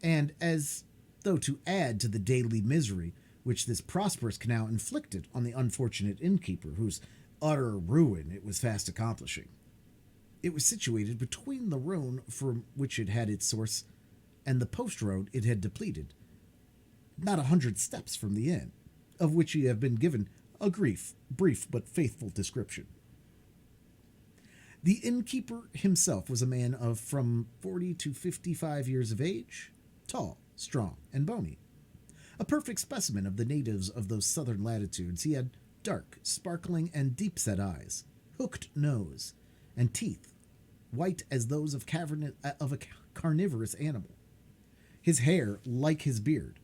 And as though to add to the daily misery which this prosperous canal inflicted on the unfortunate innkeeper, whose utter ruin it was fast accomplishing, it was situated between the Rhone from which it had its source and the post road it had depleted, not 100 steps from the inn, of which he had been given a brief but faithful description. The innkeeper himself was a man of from 40 to 55 years of age, tall, strong, and bony. A perfect specimen of the natives of those southern latitudes, he had dark, sparkling, and deep-set eyes, hooked nose, and teeth white as those of a carnivorous animal. His hair, like his beard,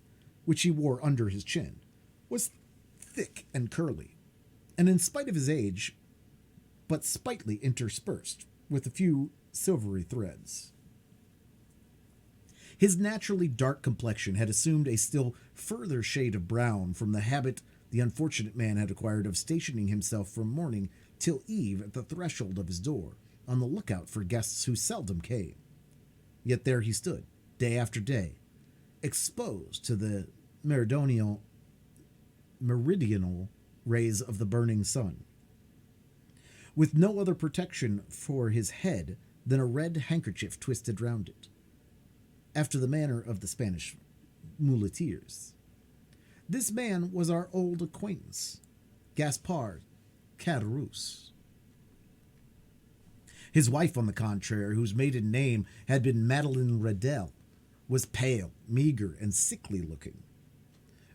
which he wore under his chin, was thick and curly, and in spite of his age, but spitefully interspersed with a few silvery threads. His naturally dark complexion had assumed a still further shade of brown from the habit the unfortunate man had acquired of stationing himself from morning till eve at the threshold of his door, on the lookout for guests who seldom came. Yet there he stood, day after day, exposed to the meridional rays of the burning sun, with no other protection for his head than a red handkerchief twisted round it, after the manner of the Spanish muleteers. This man was our old acquaintance, Gaspard Caderousse. His wife, on the contrary, whose maiden name had been Madeleine Redel, was pale, meager, and sickly-looking.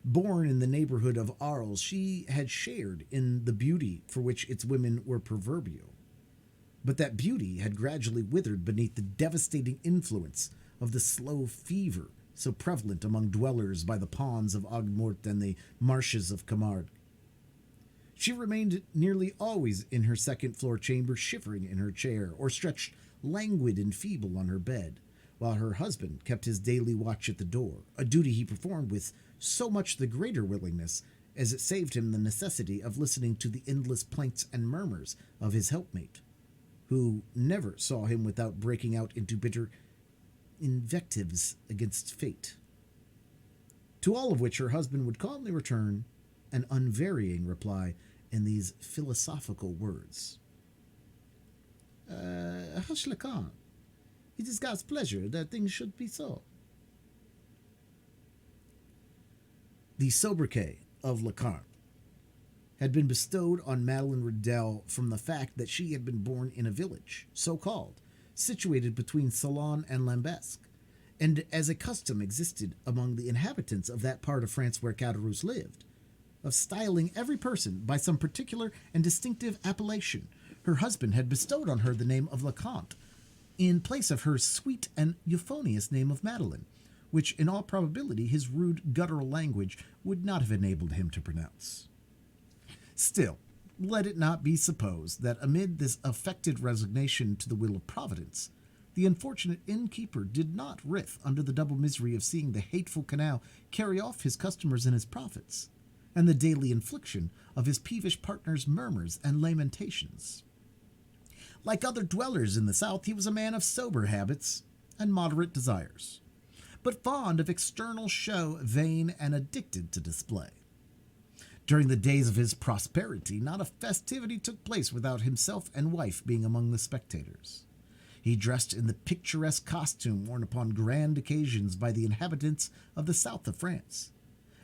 Born in the neighborhood of Arles, she had shared in the beauty for which its women were proverbial. But that beauty had gradually withered beneath the devastating influence of the slow fever so prevalent among dwellers by the ponds of Aigues-Mortes and the marshes of Camargue. She remained nearly always in her second-floor chamber, shivering in her chair, or stretched languid and feeble on her bed, while her husband kept his daily watch at the door, a duty he performed with so much the greater willingness as it saved him the necessity of listening to the endless plaints and murmurs of his helpmate, who never saw him without breaking out into bitter invectives against fate, to all of which her husband would calmly return an unvarying reply in these philosophical words. Hush, Lacan. It is God's pleasure that things should be so. The sobriquet of Lacan had been bestowed on Madeline Riddell from the fact that she had been born in a village, so called, situated between Salon and Lambesc, and as a custom existed among the inhabitants of that part of France where Caderousse lived, of styling every person by some particular and distinctive appellation, her husband had bestowed on her the name of Leconte, in place of her sweet and euphonious name of Madeline, which in all probability his rude guttural language would not have enabled him to pronounce. Still, let it not be supposed that amid this affected resignation to the will of Providence, the unfortunate innkeeper did not writhe under the double misery of seeing the hateful canal carry off his customers and his profits, and the daily infliction of his peevish partner's murmurs and lamentations. Like other dwellers in the South, he was a man of sober habits and moderate desires, but fond of external show, vain, and addicted to display. During the days of his prosperity, not a festivity took place without himself and wife being among the spectators. He dressed in the picturesque costume worn upon grand occasions by the inhabitants of the south of France,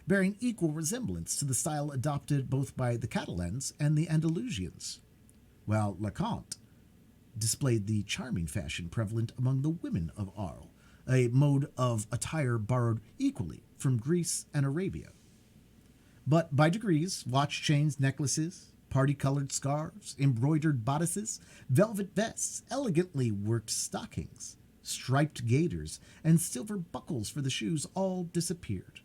bearing equal resemblance to the style adopted both by the Catalans and the Andalusians, while Leconte displayed the charming fashion prevalent among the women of Arles, a mode of attire borrowed equally from Greece and Arabia. But by degrees, watch chains, necklaces, party-colored scarves, embroidered bodices, velvet vests, elegantly worked stockings, striped gaiters, and silver buckles for the shoes all disappeared.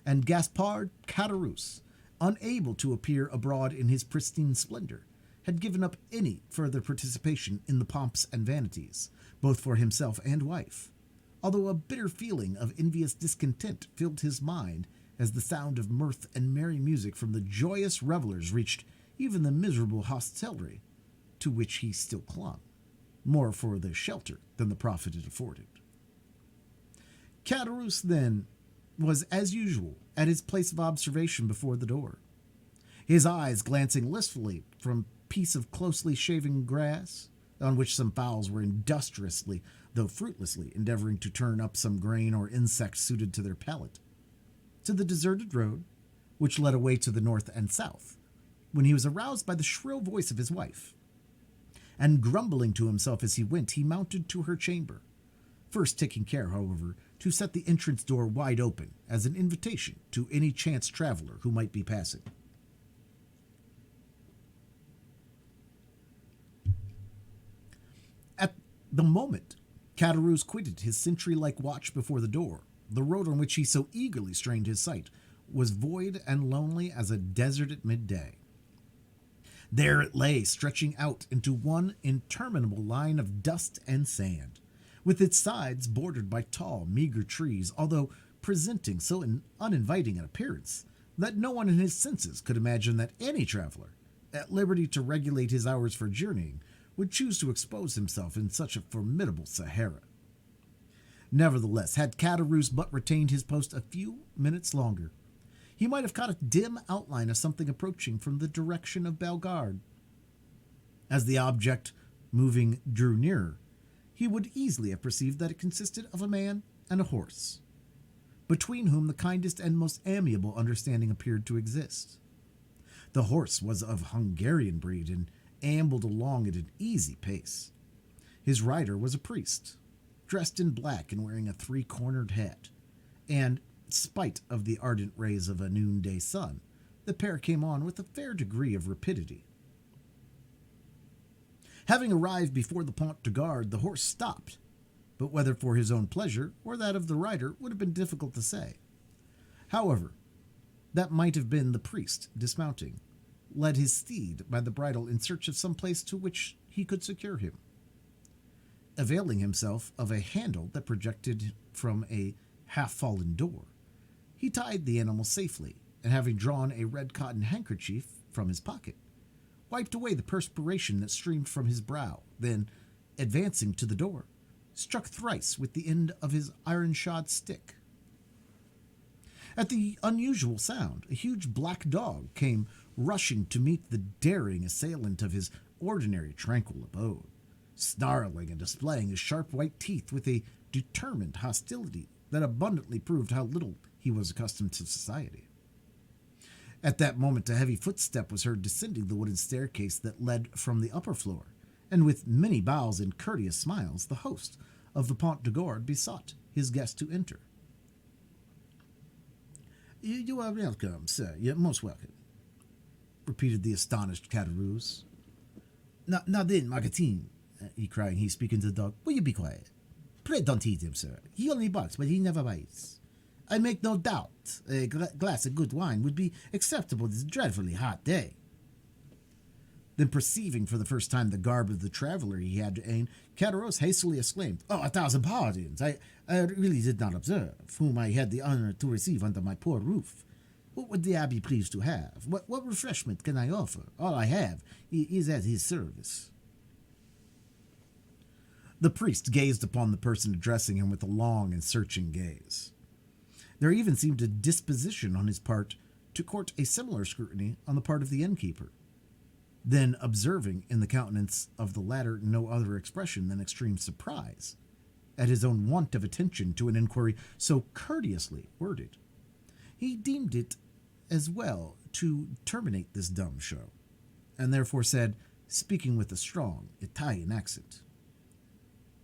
And Gaspard Caderousse, unable to appear abroad in his pristine splendor, had given up any further participation in the pomps and vanities, both for himself and wife, although a bitter feeling of envious discontent filled his mind as the sound of mirth and merry music from the joyous revelers reached even the miserable hostelry to which he still clung, more for the shelter than the profit it afforded. Caderousse, then, was, as usual, at his place of observation before the door, his eyes glancing listfully from a piece of closely shaven grass, on which some fowls were industriously, though fruitlessly, endeavoring to turn up some grain or insect suited to their palate, to the deserted road, which led away to the north and south, when he was aroused by the shrill voice of his wife. And grumbling to himself as he went, he mounted to her chamber, first taking care, however, to set the entrance door wide open as an invitation to any chance traveler who might be passing. At the moment Caderousse quitted his sentry-like watch before the door, the road on which he so eagerly strained his sight was void and lonely as a desert at midday. There it lay, stretching out into one interminable line of dust and sand, with its sides bordered by tall, meager trees, although presenting so uninviting an appearance that no one in his senses could imagine that any traveler, at liberty to regulate his hours for journeying, would choose to expose himself in such a formidable Sahara. Nevertheless, had Caderousse but retained his post a few minutes longer, he might have caught a dim outline of something approaching from the direction of Bellegarde. As the object moving drew nearer, he would easily have perceived that it consisted of a man and a horse, between whom the kindest and most amiable understanding appeared to exist. The horse was of Hungarian breed and ambled along at an easy pace. His rider was a priest, dressed in black and wearing a three-cornered hat, and, spite of the ardent rays of a noonday sun, the pair came on with a fair degree of rapidity. Having arrived before the Pont de Garde, the horse stopped, but whether for his own pleasure or that of the rider would have been difficult to say. However, that might have been the priest dismounting, led his steed by the bridle in search of some place to which he could secure him. Availing himself of a handle that projected from a half-fallen door, he tied the animal safely, and having drawn a red cotton handkerchief from his pocket, wiped away the perspiration that streamed from his brow, then, advancing to the door, struck thrice with the end of his iron-shod stick. At the unusual sound, a huge black dog came rushing to meet the daring assailant of his ordinary tranquil abode, snarling and displaying his sharp white teeth with a determined hostility that abundantly proved how little he was accustomed to society. At that moment, a heavy footstep was heard descending the wooden staircase that led from the upper floor, and with many bows and courteous smiles, the host of the Pont de Garde besought his guest to enter. You are welcome, sir. You're most welcome, repeated the astonished Caderousse. Now then, Marketing, he cried, he speaking to the dog, will you be quiet? Pray don't eat him, sir. He only barks, but he never bites. I make no doubt a glass of good wine would be acceptable this dreadfully hot day. Then, perceiving for the first time the garb of the traveler he had to aim, Caderousse hastily exclaimed, "Oh, 1,000 pardons! I really did not observe whom I had the honor to receive under my poor roof. What would the abbé please to have? What refreshment can I offer? All I have is at his service." The priest gazed upon the person addressing him with a long and searching gaze. There even seemed a disposition on his part to court a similar scrutiny on the part of the innkeeper. Then, observing in the countenance of the latter no other expression than extreme surprise at his own want of attention to an inquiry so courteously worded, he deemed it as well to terminate this dumb show, and therefore said, speaking with a strong Italian accent,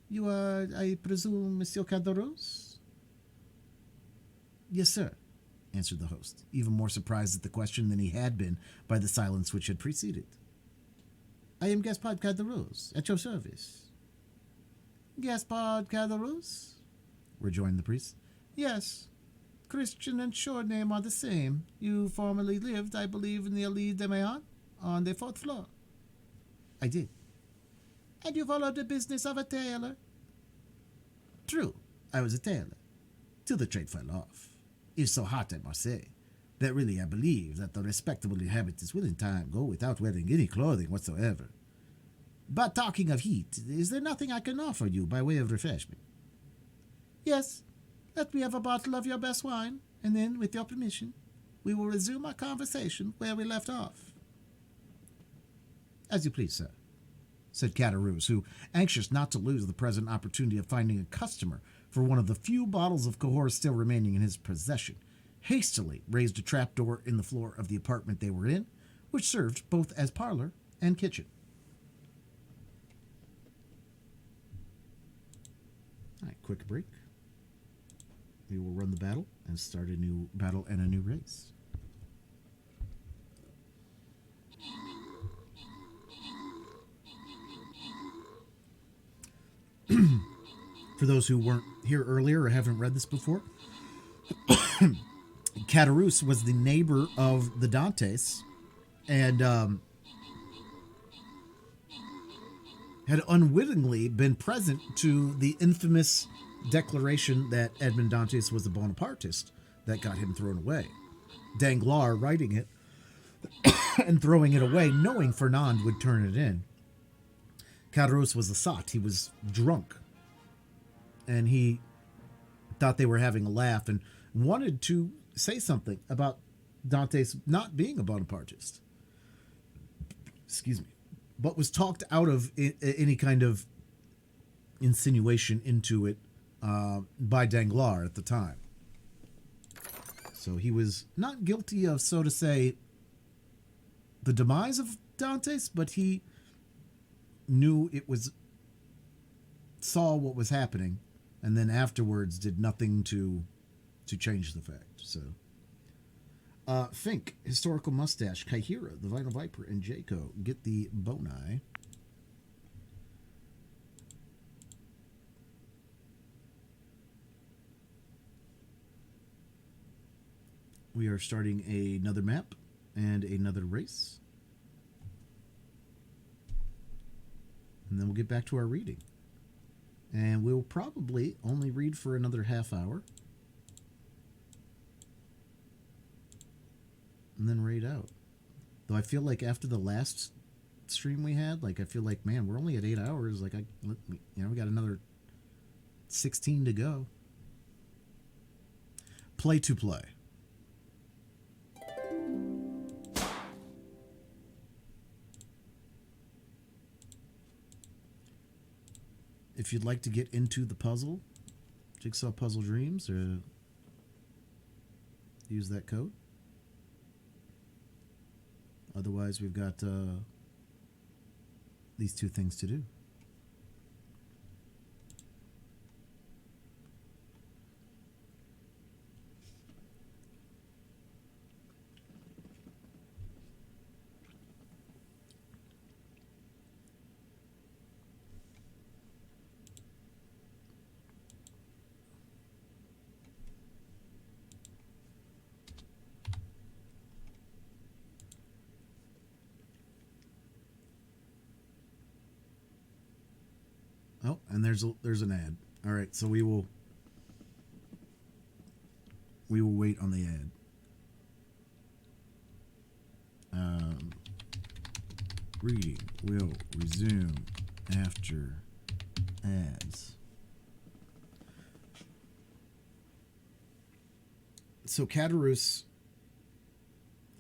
"You are, I presume, Monsieur Caderousse?" "Yes, sir," answered the host, even more surprised at the question than he had been by the silence which had preceded. "I am Gaspard Caderousse, at your service." "Gaspard Caderousse?" rejoined the priest. "Yes. Christian and short name are the same. You formerly lived, I believe, in the Allée des Meillards, on the 4th floor." "I did." "And you followed the business of a tailor?" "True, I was a tailor, till the trade fell off. It's so hot at Marseille that really I believe that the respectable inhabitants will in time go without wearing any clothing whatsoever. But talking of heat, is there nothing I can offer you by way of refreshment?" "Yes, let me have a bottle of your best wine, and then, with your permission, we will resume our conversation where we left off." "As you please, sir," said Caderousse, who, anxious not to lose the present opportunity of finding a customer for one of the few bottles of Cahors still remaining in his possession, hastily raised a trapdoor in the floor of the apartment they were in, which served both as parlor and kitchen. All right, quick break. We will run the battle and start a new battle and a new race. For those who weren't here earlier or haven't read this before, Caderousse was the neighbor of the Dantes and had unwittingly been present to the infamous declaration that Edmond Dantes was a Bonapartist that got him thrown away. Danglars writing it and throwing it away, knowing Fernand would turn it in. Caderousse was a sot. He was drunk. And he thought they were having a laugh and wanted to say something about Dantes not being a Bonapartist. Excuse me. But was talked out of any kind of insinuation into it by Danglars at the time. So he was not guilty of, so to say, the demise of Dantes, but he knew it was, saw what was happening, and then afterwards did nothing to change the fact. So Fink, Historical Mustache, Kaihira, the Vinyl Viper, and Jaco get the Boni. We are starting another map and another race. And then we'll get back to our reading. And we'll probably only read for another half hour. And then raid out. Though I feel like after the last stream we had, like I feel like, man, we're only at 8 hours. Like we got another 16 to go. Play to play. if you'd like to get into the puzzle, Jigsaw Puzzle Dreams, use that code. Otherwise, we've got these two things to do. Oh, and there's an ad. All right, so we will wait on the ad. Reading will resume after ads. So Catarus,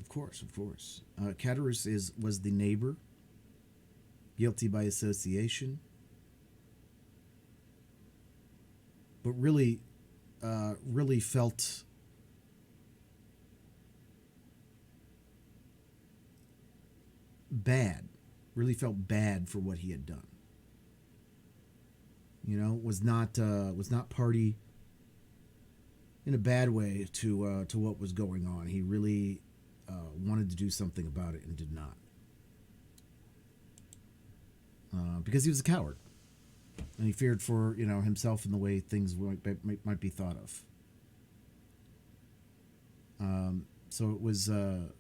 of course. Catarus was the neighbor, guilty by association. But really felt bad. Really felt bad for what he had done. You know, was not party in a bad way to what was going on. He really wanted to do something about it and did not, because he was a coward. And he feared for, you know, himself and the way things might be thought of. So it was you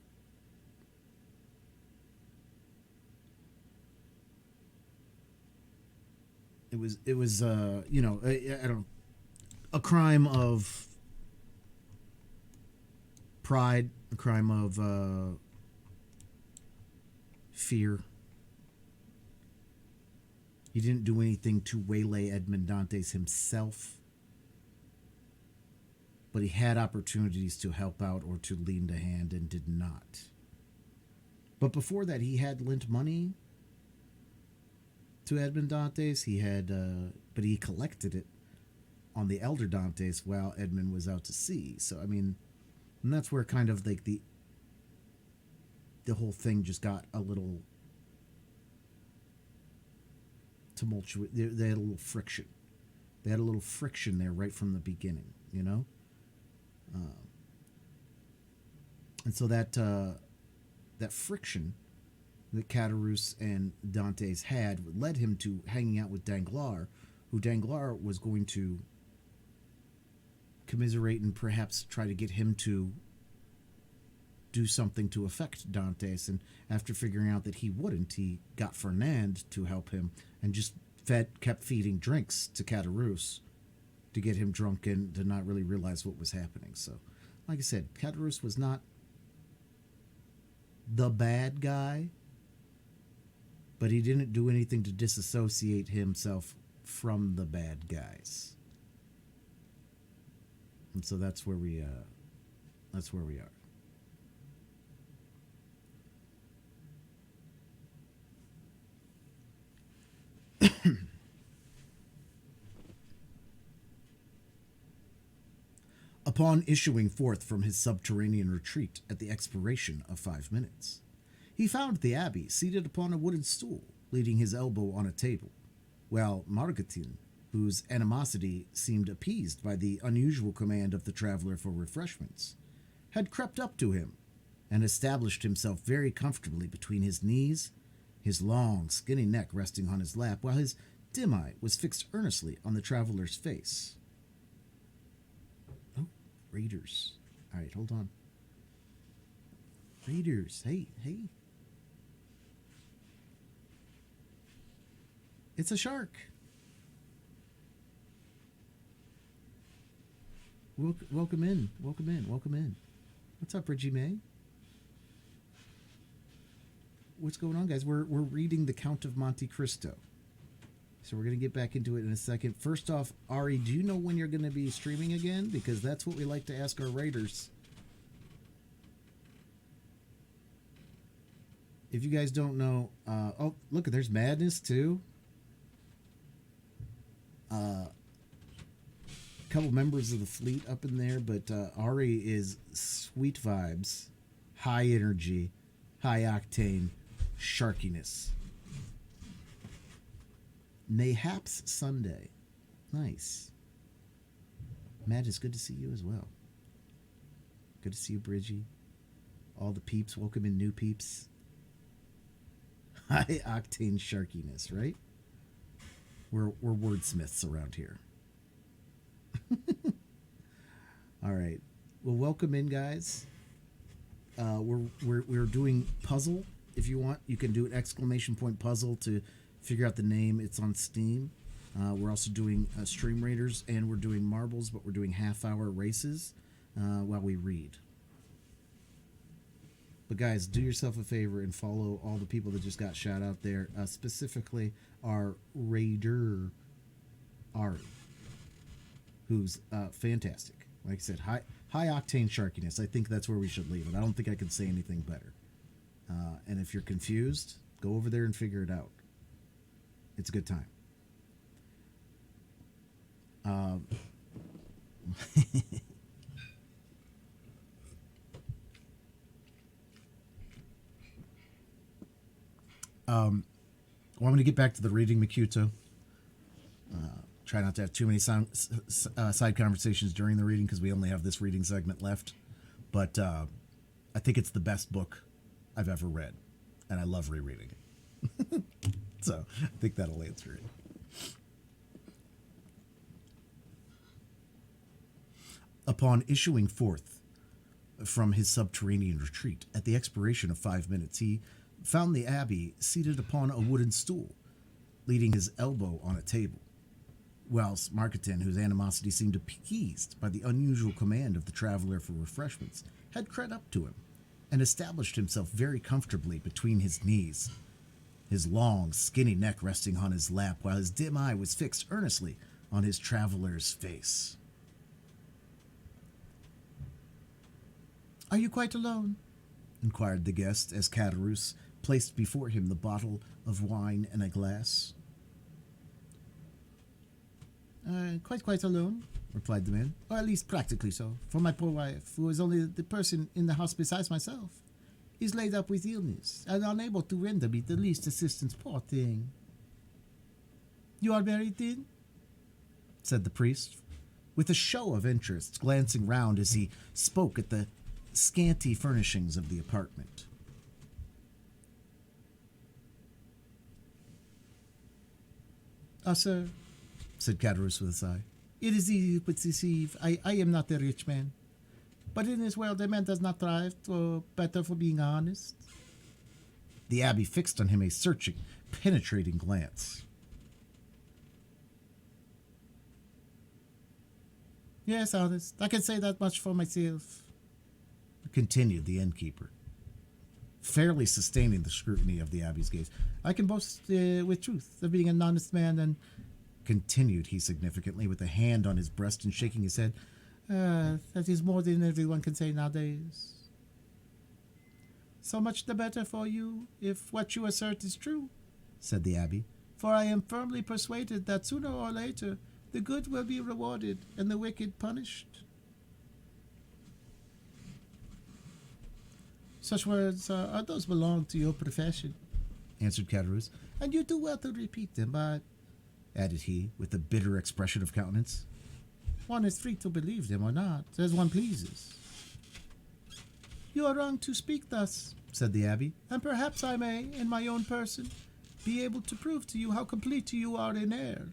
know, I don't know, a crime of pride, a crime of fear. He didn't do anything to waylay Edmond Dantes himself, but he had opportunities to help out or to lend a hand and did not. But before that, he had lent money to Edmond Dantes. He had, but he collected it on the elder Dantes while Edmond was out to sea. So, I mean, and that's where kind of like the whole thing just got a little tumultuous. They had a little friction. They had a little friction there right from the beginning, you know? And so that friction that Catarus and Dantes had led him to hanging out with Danglars, who Danglars was going to commiserate and perhaps try to get him to do something to affect Dantes. And after figuring out that he wouldn't, he got Fernand to help him and just kept feeding drinks to Catarus to get him drunk and to not really realize what was happening. So, like I said, Catarus was not the bad guy, but he didn't do anything to disassociate himself from the bad guys. And so that's where we are. Upon issuing forth from his subterranean retreat at the expiration of 5 minutes, he found the abbé seated upon a wooden stool, leaning his elbow on a table, while Margotin, whose animosity seemed appeased by the unusual command of the traveler for refreshments, had crept up to him and established himself very comfortably between his knees, his long, skinny neck resting on his lap, while his dim eye was fixed earnestly on the traveler's face. Oh, raiders. All right, hold on. Raiders, hey. It's a shark. Welcome in. What's up, Reggie May? What's going on, guys? We're reading The Count of Monte Cristo. So we're going to get back into it in a second. First off, Ari, do you know when you're going to be streaming again? Because that's what we like to ask our raiders. If you guys don't know... oh, look, there's Madness, too. couple members of the fleet up in there, but Ari is sweet vibes, high energy, high octane, sharkiness. Mayhaps Sunday. Nice. Matt, it's good to see you as well. Good to see you, Bridgie. All the peeps. Welcome in, new peeps. High octane sharkiness, right? We're wordsmiths around here. All right. Well, welcome in, guys. We're doing puzzle. If you want, you can do an exclamation point puzzle to figure out the name. It's on Steam. We're also doing Stream Raiders, and we're doing marbles, but we're doing half-hour races while we read. But guys, do yourself a favor and follow all the people that just got shout out there, specifically our Raider Ari, who's fantastic. Like I said, high octane sharkiness. I think that's where we should leave it. I don't think I can say anything better. And if you're confused, go over there and figure it out. It's a good time. Well, I'm going to get back to the reading, Makuto. Try not to have too many side conversations during the reading because we only have this reading segment left. But I think it's the best book I've ever read, and I love rereading it. So I think that'll answer it. Upon issuing forth from his subterranean retreat, at the expiration of 5 minutes, he found the abbey seated upon a wooden stool, leaning his elbow on a table, whilst Marketin, whose animosity seemed appeased by the unusual command of the traveler for refreshments, had crept up to him and established himself very comfortably between his knees, his long, skinny neck resting on his lap, while his dim eye was fixed earnestly on his traveler's face. "Are you quite alone?" inquired the guest as Catarus placed before him the bottle of wine and a glass. Quite alone," replied the man. "Or at least practically so, for my poor wife, who is only the person in the house besides myself, is laid up with illness and unable to render me the least assistance, poor thing." "You are married, then?" said the priest, with a show of interest, glancing round as he spoke at the scanty furnishings of the apartment. "Ah, sir," said Catarus with a sigh, "it is easy to perceive. I am not a rich man. But in this world, a man does not thrive, or better for being honest." The abbey fixed on him a searching, penetrating glance. "Yes, honest. I can say that much for myself," continued the innkeeper, fairly sustaining the scrutiny of the abbey's gaze. "I can boast with truth of being an honest man, and," continued he significantly, with a hand on his breast and shaking his head, "that is more than everyone can say nowadays." "So much the better for you, if what you assert is true," said the abbey, "for I am firmly persuaded that sooner or later the good will be rewarded and the wicked punished." "Such words are those belong to your profession," answered Catarus, "and you do well to repeat them, but," added he, with a bitter expression of countenance, "one is free to believe them or not, as one pleases." "You are wrong to speak thus," said the abbey, "and perhaps I may, in my own person, be able to prove to you how complete you are in error."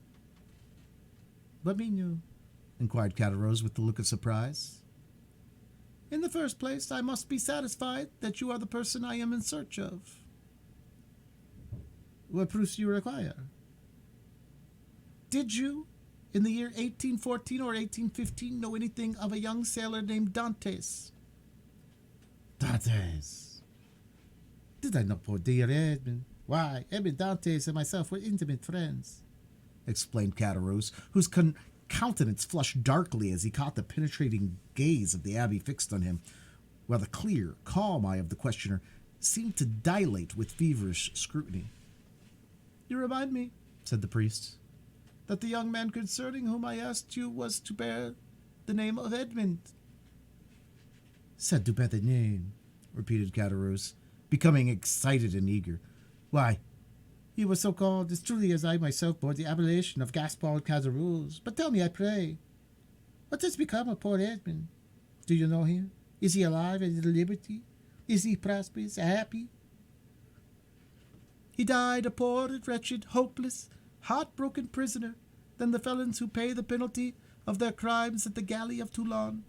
"What mean you?" inquired Catarus with a look of surprise. "In the first place, I must be satisfied that you are the person I am in search of." "What proofs do you require?" "Did you, in the year 1814 or 1815, know anything of a young sailor named Dantes?" "Dantes? Did I know poor dear Edmund? Why, Edmund Dantes and myself were intimate friends," explained Catarus, whose countenance flushed darkly as he caught the penetrating gaze of the abbey fixed on him, while the clear, calm eye of the questioner seemed to dilate with feverish scrutiny. "You remind me," said the priest, that the young man concerning whom I asked you was to bear the name of Edmund. Said to bear the name, repeated Caderousse, becoming excited and eager. Why, he was so called as truly as I myself bore the appellation of Gaspard Caderousse. But tell me, I pray, what has become of poor Edmund? Do you know him? Is he alive and in liberty? Is he prosperous, happy? He died a poor, wretched, hopeless, heartbroken prisoner than the felons who pay the penalty of their crimes at the galley of Toulon.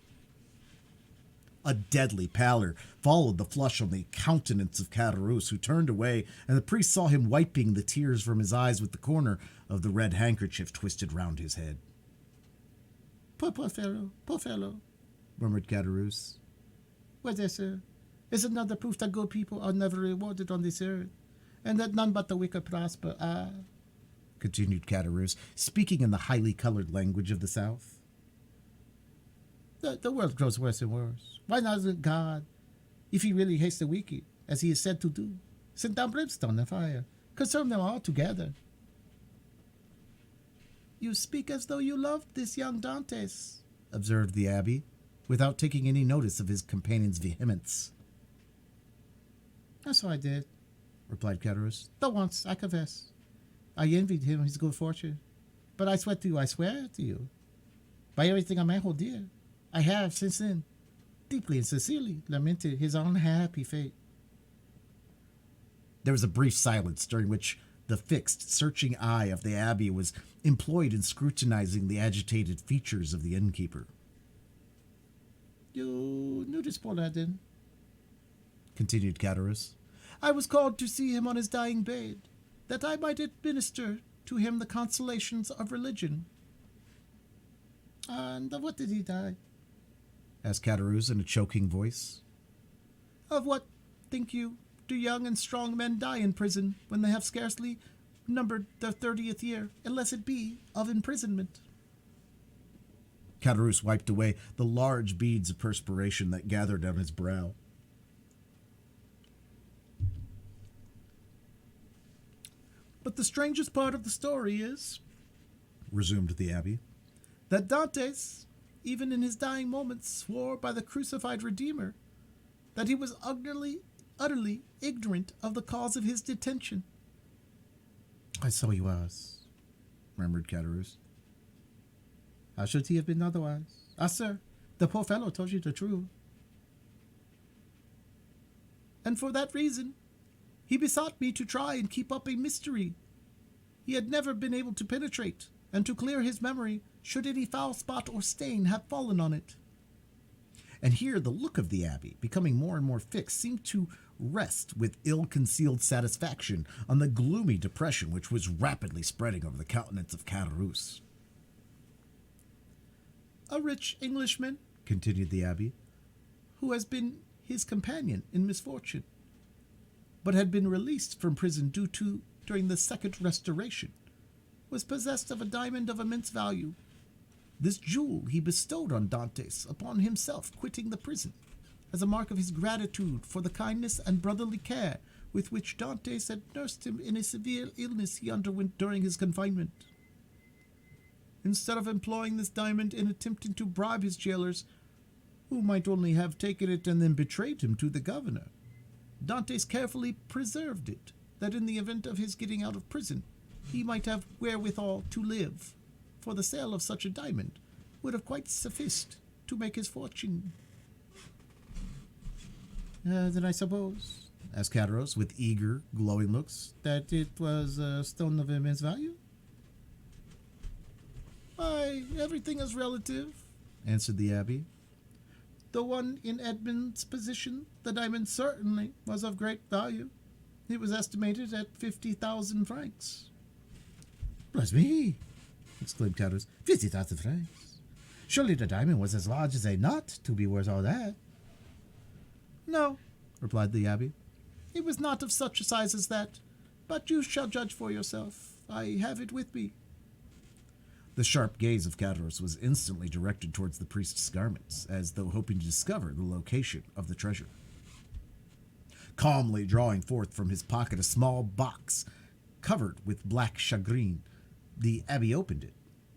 A deadly pallor followed the flush on the countenance of Caderousse, who turned away, and the priest saw him wiping the tears from his eyes with the corner of the red handkerchief twisted round his head. Poor fellow, murmured Caderousse. Well, there, sir, is another proof that good people are never rewarded on this earth, and that none but the wicked prosper. Ah, continued Caderousse, speaking in the highly colored language of the South. The world grows worse and worse. Why doesn't God, if he really hates the wicked, as he is said to do, send down brimstone and fire, consume them all together? You speak as though you loved this young Dantes, observed the abbé, without taking any notice of his companion's vehemence. That's what I did, replied Caderousse. Though once, I confess, I envied him his good fortune. But I swear to you, by everything I may hold dear, I have, since then, deeply and sincerely lamented his unhappy fate. There was a brief silence during which the fixed, searching eye of the abbé was employed in scrutinizing the agitated features of the innkeeper. You knew this poor lad, then? Continued Caderousse. I was called to see him on his dying bed, that I might administer to him the consolations of religion. And of what did he die? Asked Caderousse in a choking voice. Of what, think you, do young and strong men die in prison when they have scarcely numbered their 30th year, unless it be of imprisonment? Caderousse wiped away the large beads of perspiration that gathered on his brow. But the strangest part of the story is, resumed the abbé, that Dantes, even in his dying moments, swore by the crucified Redeemer that he was utterly ignorant of the cause of his detention. So he was, murmured Caderousse. How should he have been otherwise? Ah, sir, the poor fellow told you the truth. And for that reason, he besought me to try and keep up a mystery he had never been able to penetrate, and to clear his memory should any foul spot or stain have fallen on it. And here the look of the abbé, becoming more and more fixed, seemed to rest with ill-concealed satisfaction on the gloomy depression which was rapidly spreading over the countenance of Caderousse. A rich Englishman, continued the abbé, who has been his companion in misfortune, but had been released from prison during the Second Restoration, was possessed of a diamond of immense value. This jewel he bestowed on Dantes upon himself quitting the prison, as a mark of his gratitude for the kindness and brotherly care with which Dantes had nursed him in a severe illness he underwent during his confinement. Instead of employing this diamond in attempting to bribe his jailers, who might only have taken it and then betrayed him to the governor, Dantes carefully preserved it, that in the event of his getting out of prison, he might have wherewithal to live, for the sale of such a diamond would have quite sufficed to make his fortune. Then I suppose, asked Caderousse with eager, glowing looks, that it was a stone of immense value? Why, everything is relative, answered the abbé. The one in Edmund's position, the diamond certainly was of great value. It was estimated at 50,000 francs. Bless me, exclaimed Caderousse. 50,000 francs? Surely the diamond was as large as a nut to be worth all that. No, replied the abbé. It was not of such a size as that, but you shall judge for yourself. I have it with me. The sharp gaze of Caderousse was instantly directed towards the priest's garments, as though hoping to discover the location of the treasure. Calmly drawing forth from his pocket a small box covered with black shagreen, The abbey opened it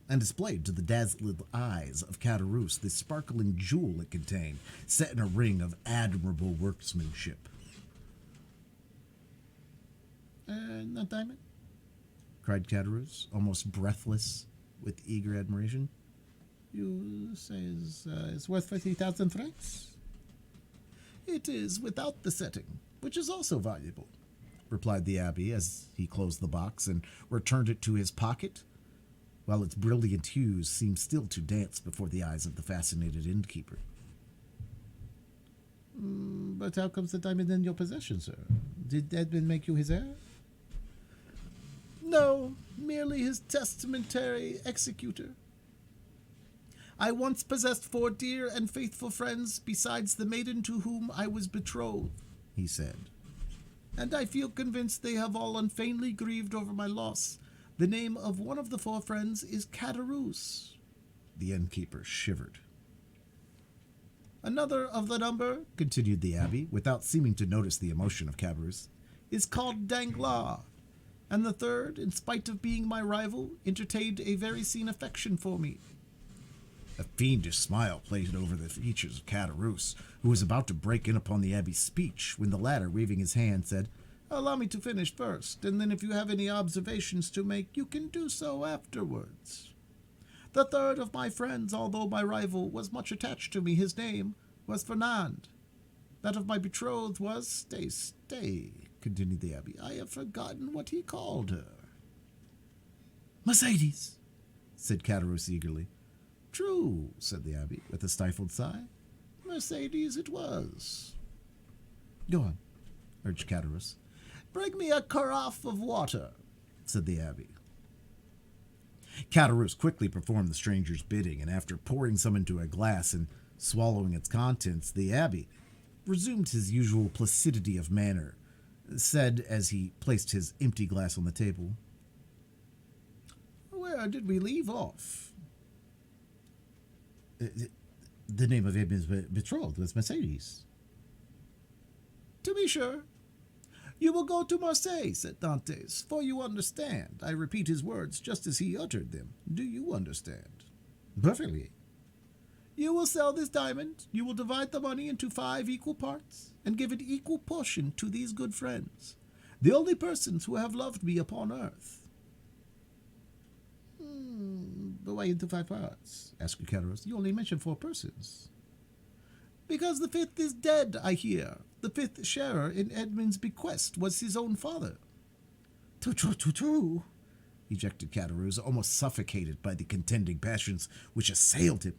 and displayed to the dazzled eyes of Caderousse the sparkling jewel it contained, set in a ring of admirable workmanship. That diamond? Cried Caderousse, almost breathless with eager admiration. You say it's worth 50,000 francs? It is without the setting, which is also valuable, replied the abbé as he closed the box and returned it to his pocket, while its brilliant hues seemed still to dance before the eyes of the fascinated innkeeper. But how comes the diamond in your possession, sir? Did Edmund make you his heir? No, merely his testamentary executor. I once possessed 4 dear and faithful friends besides the maiden to whom I was betrothed, he said, and I feel convinced they have all unfeignedly grieved over my loss. The name of one of the 4 friends is Caderousse. The innkeeper shivered. Another of the number, continued the abbé, without seeming to notice the emotion of Caderousse, is called Danglars, and the third, in spite of being my rival, entertained a very keen affection for me. A fiendish smile played over the features of Caderousse, who was about to break in upon the abbé's speech, when the latter, waving his hand, said, Allow me to finish first, and then if you have any observations to make, you can do so afterwards. The third of my friends, although my rival, was much attached to me. His name was Fernand. That of my betrothed was... Stay, continued the abbé. I have forgotten what he called her. Mercedes, said Caderousse eagerly. True, said the abbé, with a stifled sigh. Mercedes it was. Go on, urged Caderousse. Bring me a carafe of water, said the abbé. Caderousse quickly performed the stranger's bidding, and after pouring some into a glass and swallowing its contents, the abbé resumed his usual placidity of manner, said as he placed his empty glass on the table, Where did we leave off? The name of Edmund's betrothed was Mercedes. To be sure. You will go to Marseille, said Dantes, for you understand. I repeat his words just as he uttered them. Do you understand? Perfectly. You will sell this diamond, you will divide the money into 5 equal parts, and give an equal portion to these good friends, the only persons who have loved me upon earth. But why into 5 parts? Asked Caderousse. You only mentioned 4 persons. Because the 5th is dead, I hear. The 5th sharer in Edmund's bequest was his own father. True, ejected Caderousse, almost suffocated by the contending passions which assailed him.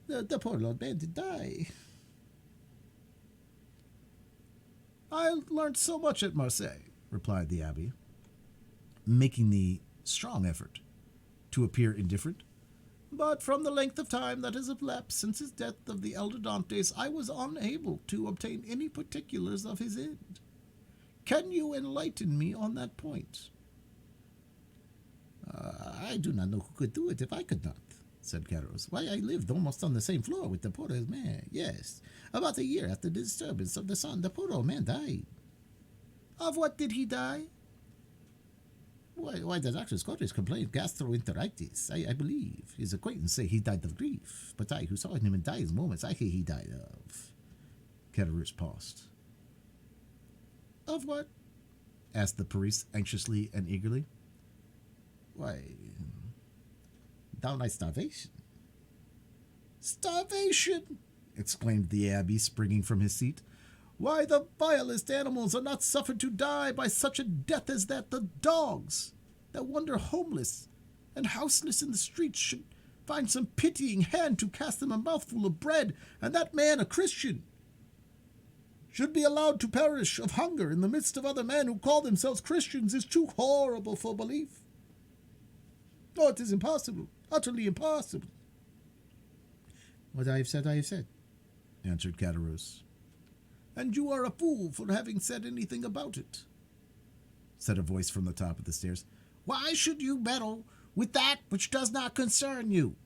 The poor Lord man did die. I learned so much at Marseille, replied the abbé, making the strong effort to appear indifferent. But from the length of time that has elapsed since his death of the elder Dantes, I was unable to obtain any particulars of his end. Can you enlighten me on that point? I do not know who could do it if I could not, said Caderousse. Why, I lived almost on the same floor with the poor old man. Yes, about a year after the disturbance of the sun, the poor old man died. Of what did he die? Why, the doctor's quarters complained gastroenteritis. I believe his acquaintance say he died of grief, but I, who saw him in dying moments, I hear he died of... Caderousse paused. Of what? Asked the priest anxiously and eagerly. Why, downright starvation. Starvation! Exclaimed the abbé, springing from his seat. Why, the vilest animals are not suffered to die by such a death as that. The dogs that wander homeless and houseless in the streets should find some pitying hand to cast them a mouthful of bread, and that man, a Christian, should be allowed to perish of hunger in the midst of other men who call themselves Christians is too horrible for belief. Oh, it is impossible, utterly impossible. What I have said, answered Caderousse. And you are a fool for having said anything about it, said a voice from the top of the stairs. Why should you meddle with that which does not concern you?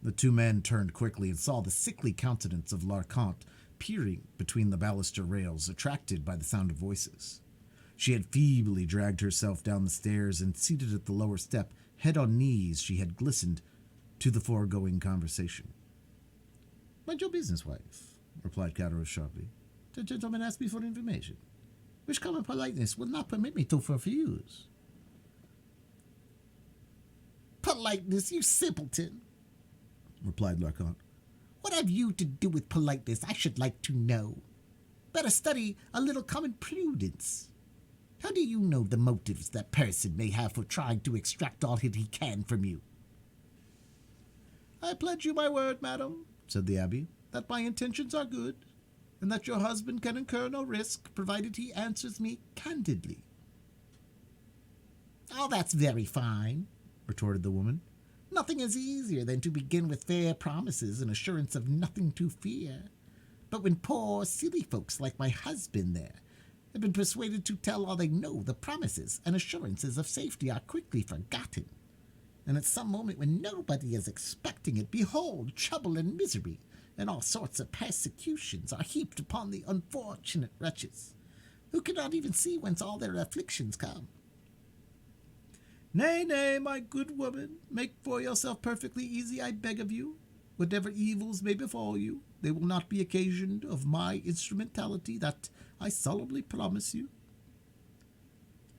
The 2 men turned quickly and saw the sickly countenance of Larcant peering between the baluster rails, attracted by the sound of voices. She had feebly dragged herself down the stairs, and seated at the lower step, head on knees, she had listened to the foregoing conversation. "Mind your business, wife," replied Cataros sharply. "The gentleman asked me for information, which common politeness will not permit me to refuse." "Politeness, you simpleton," replied Larkant. "What have you to do with politeness, I should like to know? Better study a little common prudence. How do you know the motives that person may have for trying to extract all that he can from you?" "I pledge you my word, madam," said the abbé, "that my intentions are good, and that your husband can incur no risk, provided he answers me candidly." "Oh, that's very fine," retorted the woman. "Nothing is easier than to begin with fair promises and assurance of nothing to fear. But when poor, silly folks like my husband there have been persuaded to tell all they know, the promises and assurances of safety are quickly forgotten. And at some moment when nobody is expecting it, behold, trouble and misery and all sorts of persecutions are heaped upon the unfortunate wretches, who cannot even see whence all their afflictions come." "Nay, nay, my good woman, make for yourself perfectly easy, I beg of you. Whatever evils may befall you, they will not be occasioned of my instrumentality, that I solemnly promise you."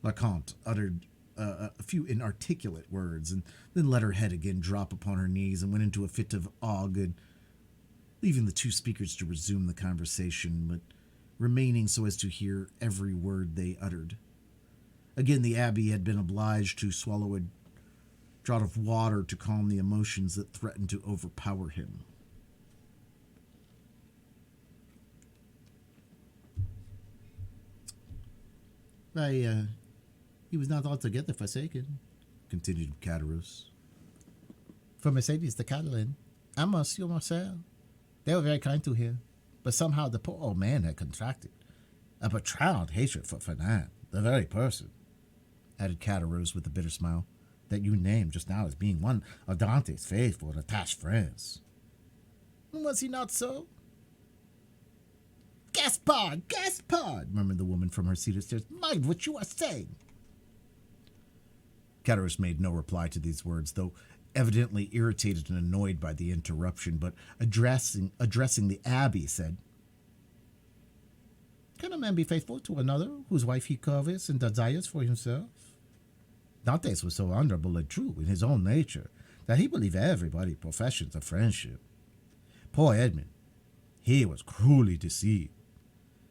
Larkant uttered a few inarticulate words, and then let her head again drop upon her knees, and went into a fit of ague, leaving the two speakers to resume the conversation, but remaining so as to hear every word they uttered. Again, the abbé had been obliged to swallow a draught of water to calm the emotions that threatened to overpower him. "Why, he was not altogether forsaken," continued Cataros. "For Mercedes de Catalan and Monsieur Marcel, they were very kind to him, but somehow the poor old man had contracted a profound hatred for Fernand, the very person," added Cataros with a bitter smile, "that you named just now as being one of Dante's faithful and attached friends." "Was he not so?" "Gaspard, Gaspard," murmured the woman from her seat upstairs. "Mind what you are saying." Cataros made no reply to these words, though evidently irritated and annoyed by the interruption, but addressing the abbé, said, "Can a man be faithful to another whose wife he covets and desires for himself? Dantes was so honorable and true in his own nature that he believed everybody professions of friendship. Poor Edmund, he was cruelly deceived,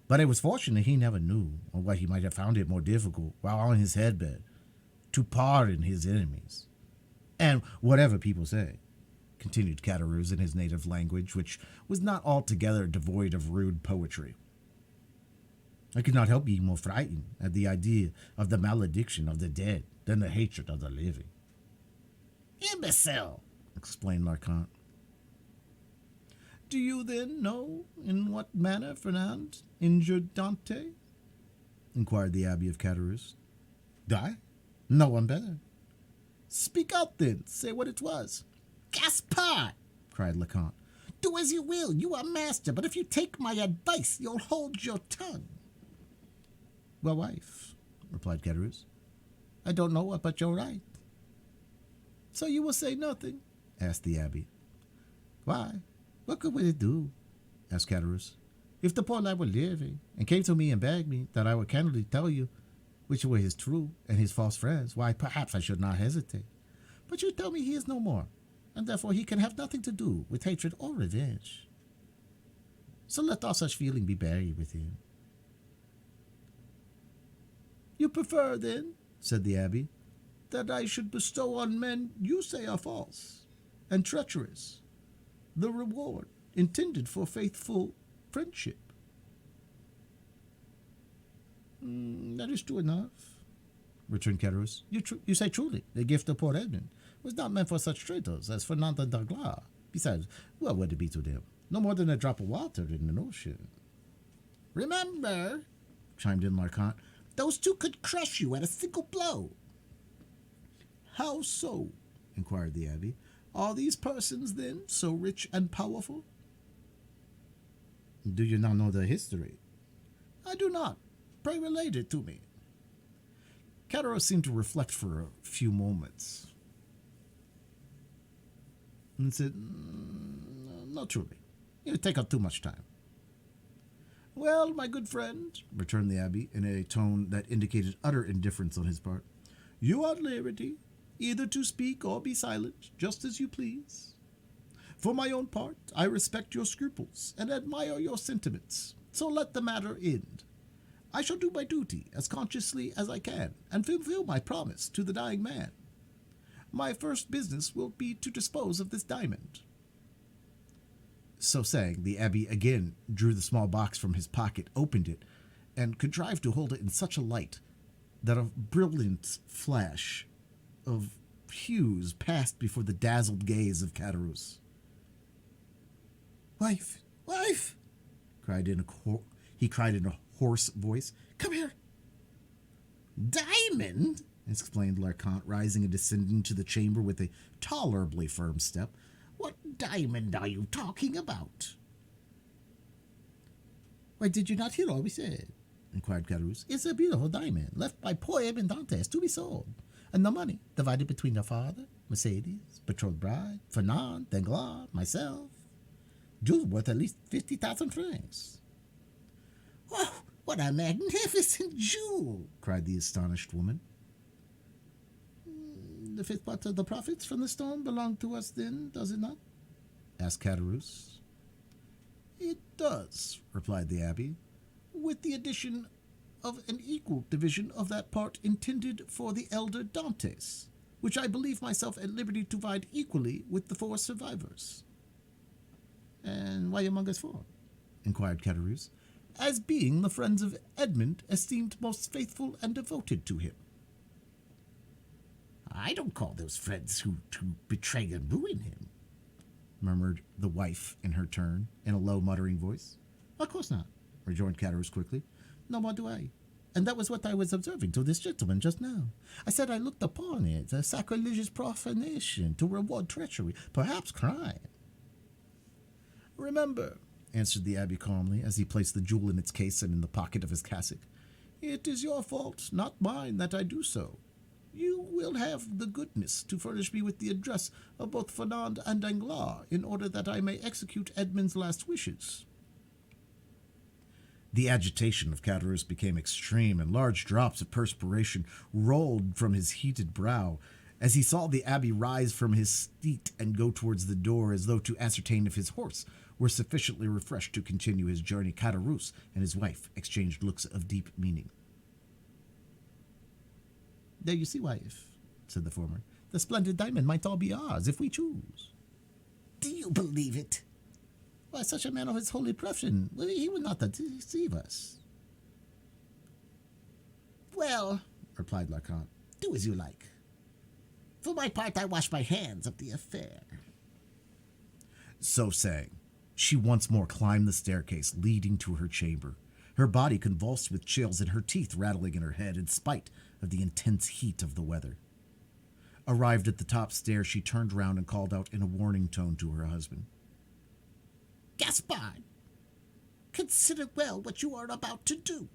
but it was fortunate he never knew, or what he might have found it more difficult, while on his deathbed, to pardon his enemies. And whatever people say," continued Cataros in his native language, which was not altogether devoid of rude poetry, "I could not help being more frightened at the idea of the malediction of the dead than the hatred of the living." "Imbecile!" explained Larkant. "Do you then know in what manner Fernand injured Dante?" inquired the abbé of Cataros. "I? No one better." "Speak out then, say what it was." "Gaspard!" cried Larkant. "Do as you will, you are master, but if you take my advice, you'll hold your tongue." "Well, wife," replied Cataros, "I don't know what but you're right." "So you will say nothing?" asked the abbé. "Why, what good would it do?" asked Cataros. "If the poor lad were living, and came to me and begged me that I would candidly tell you which were his true and his false friends, why, perhaps I should not hesitate. But you tell me he is no more, and therefore he can have nothing to do with hatred or revenge. So let all such feeling be buried with him." "You prefer, then," said the abbé, "that I should bestow on men you say are false and treacherous the reward intended for faithful friendship?" "That is true enough," returned Cataros. You say truly, the gift of poor Edmund was not meant for such traitors as Fernand and Danglars. Besides, what would it be to them? No more than a drop of water in an ocean." "Remember," chimed in Larkant, "those two could crush you at a single blow." "How so?" inquired the abbé. "Are these persons, then, so rich and powerful?" "Do you not know their history?" "I do not. Pray relate it to me." Cataros seemed to reflect for a few moments and said, "Not truly. You take up too much time." "Well, my good friend," returned the abbé in a tone that indicated utter indifference on his part, "you are at liberty either to speak or be silent, just as you please. For my own part, I respect your scruples and admire your sentiments, so let the matter end. I shall do my duty as consciously as I can and fulfill my promise to the dying man. My first business will be to dispose of this diamond." So saying, the abbé again drew the small box from his pocket, opened it, and contrived to hold it in such a light that a brilliant flash of hues passed before the dazzled gaze of Cataros. "Wife, wife!" he cried in a hoarse voice. "Come here!" "Diamond!" exclaimed Larkant, rising and descending to the chamber with a tolerably firm step. "What diamond are you talking about?" "Why, did you not hear all we said?" inquired Cataros. "It's a beautiful diamond, left by poor Edmond Dantes to be sold, and the money divided between your father, Mercedes, betrothed bride, Fernand, Danglars, myself. Jewels worth at least 50,000 francs. "Oh, what a magnificent jewel!" cried the astonished woman. "The fifth part of the profits from the stone belong to us then, does it not?" asked Cataros. "It does," replied the abbé, "with the addition of an equal division of that part intended for the elder Dantes, which I believe myself at liberty to divide equally with the 4 survivors." "And why among us 4? inquired Cataros. "As being the friends of Edmund esteemed most faithful and devoted to him." "I don't call those friends who betray and ruin him," murmured the wife in her turn, in a low, muttering voice. "Of course not," rejoined Cataros quickly. "No more do I. And that was what I was observing to this gentleman just now. I said I looked upon it as sacrilegious profanation to reward treachery, perhaps crime." "Remember," answered the abbé calmly, as he placed the jewel in its case and in the pocket of his cassock, "it is your fault, not mine, that I do so. You will have the goodness to furnish me with the address of both Fernand and Danglars, in order that I may execute Edmund's last wishes." The agitation of Cataros became extreme, and large drops of perspiration rolled from his heated brow as he saw the abbé rise from his seat and go towards the door, as though to ascertain if his horse were sufficiently refreshed to continue his journey. Cataros and his wife exchanged looks of deep meaning. "There you see, wife," said the former. "The splendid diamond might all be ours, if we choose." "Do you believe it?" "Why, such a man of his holy profession, he would not deceive us." "Well," replied Larkant, "do as you like. For my part, I wash my hands of the affair." So saying, she once more climbed the staircase leading to her chamber, her body convulsed with chills and her teeth rattling in her head in spite of the intense heat of the weather. Arrived at the top stair, she turned round and called out in a warning tone to her husband. "Gaspard, consider well what you are about to do."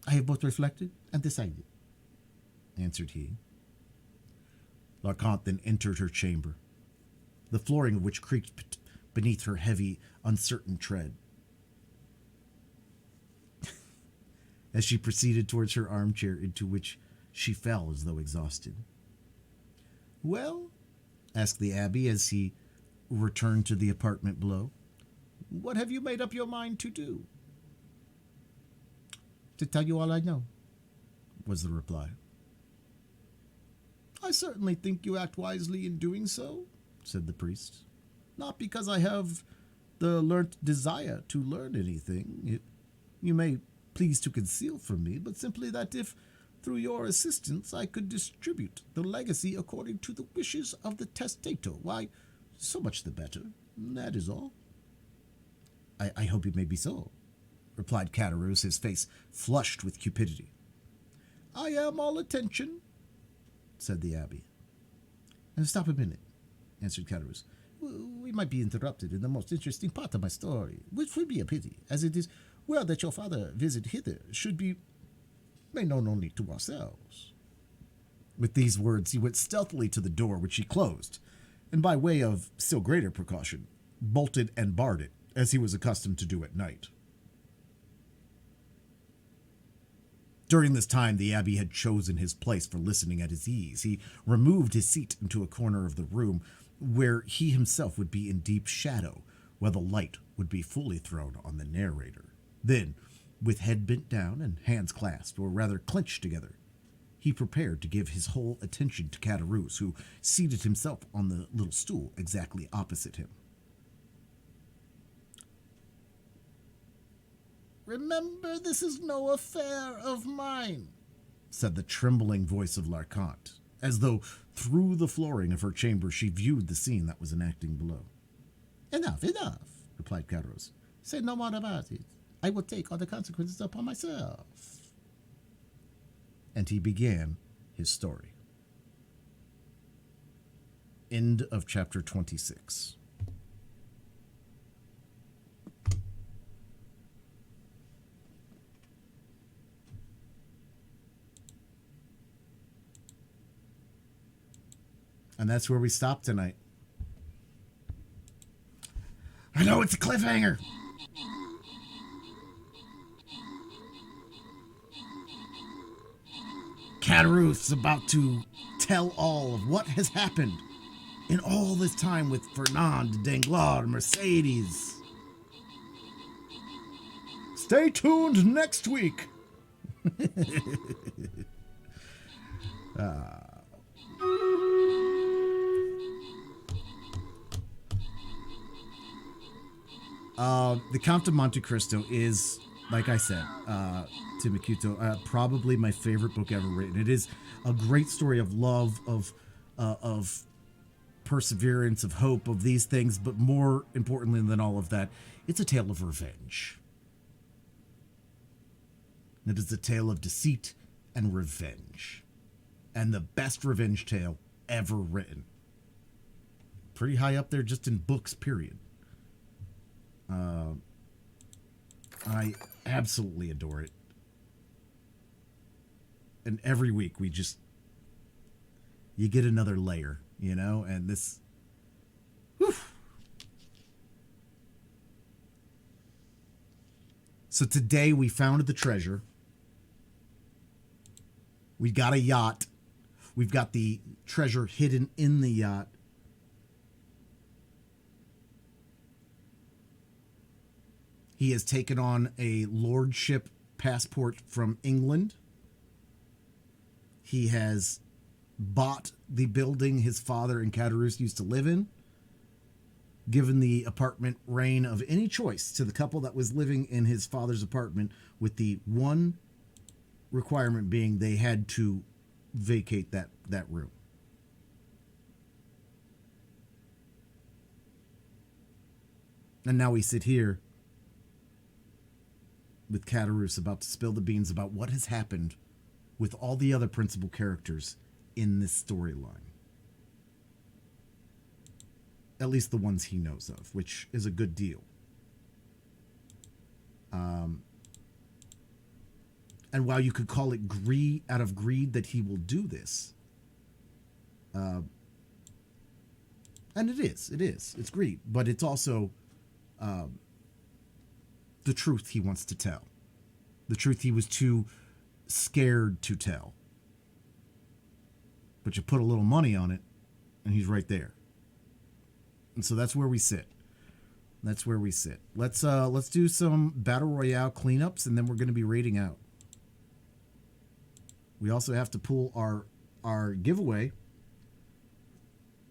"I have both reflected and decided," answered he. Larkant then entered her chamber, the flooring of which creaked beneath her heavy, uncertain tread. As she proceeded towards her armchair, into which she fell as though exhausted. "Well," asked the abbé as he returned to the apartment below, "what have you made up your mind to do?" "To tell you all I know," was the reply. "I certainly think you act wisely in doing so," said the priest. "Not because I have the learnt desire to learn anything you may please to conceal from me, but simply that if, through your assistance, I could distribute the legacy according to the wishes of the testator, why, so much the better. That is all." I hope it may be so," replied Cataros, his face flushed with cupidity. "I am all attention," said the abbé. "Stop a minute," answered Cataros. "We might be interrupted in the most interesting part of my story, which would be a pity, as it is Well, that your father visit hither should be made known only to ourselves. With these words, he went stealthily to the door, which he closed, and by way of still greater precaution, bolted and barred it, as he was accustomed to do at night. During this time, the abbey had chosen his place for listening at his ease. He removed his seat into a corner of the room where he himself would be in deep shadow, while the light would be fully thrown on the narrator. Then, with head bent down and hands clasped, or rather clenched together, he prepared to give his whole attention to Caderousse, who seated himself on the little stool exactly opposite him. Remember, this is no affair of mine, said the trembling voice of Larcante, as though through the flooring of her chamber she viewed the scene that was enacting below. Enough, replied Caderousse. Say no more about it. I will take all the consequences upon myself. And he began his story. End of chapter 26. And that's where we stop tonight. I know it's a cliffhanger. Caderousse is about to tell all of what has happened in all this time with Fernand, Danglars, Mercedes. Stay tuned next week. The Count of Monte Cristo is, like I said, Tim Makuto, probably my favorite book ever written. It is a great story of love, of perseverance, of hope, of these things, but more importantly than all of that, it's a tale of revenge. It is a tale of deceit and revenge, and the best revenge tale ever written. Pretty high up there just in books, period. I absolutely adore it. And every week you get another layer, you know, and this, whew. So today we found the treasure. We got a yacht. We've got the treasure hidden in the yacht. He has taken on a lordship passport from England. He has bought the building his father and Caderousse used to live in, given the apartment reign of any choice to the couple that was living in his father's apartment, with the one requirement being they had to vacate that room. And now we sit here with Caderousse about to spill the beans about what has happened with all the other principal characters in this storyline. At least the ones he knows of, which is a good deal. And while you could call it greed, out of greed that he will do this, and it's greed, but it's also the truth he wants to tell. The truth he was too scared to tell. But you put a little money on it, and he's right there. And so that's where we sit. That's where we sit. Let's do some Battle Royale cleanups, and then we're going to be raiding out. We also have to pull our giveaway.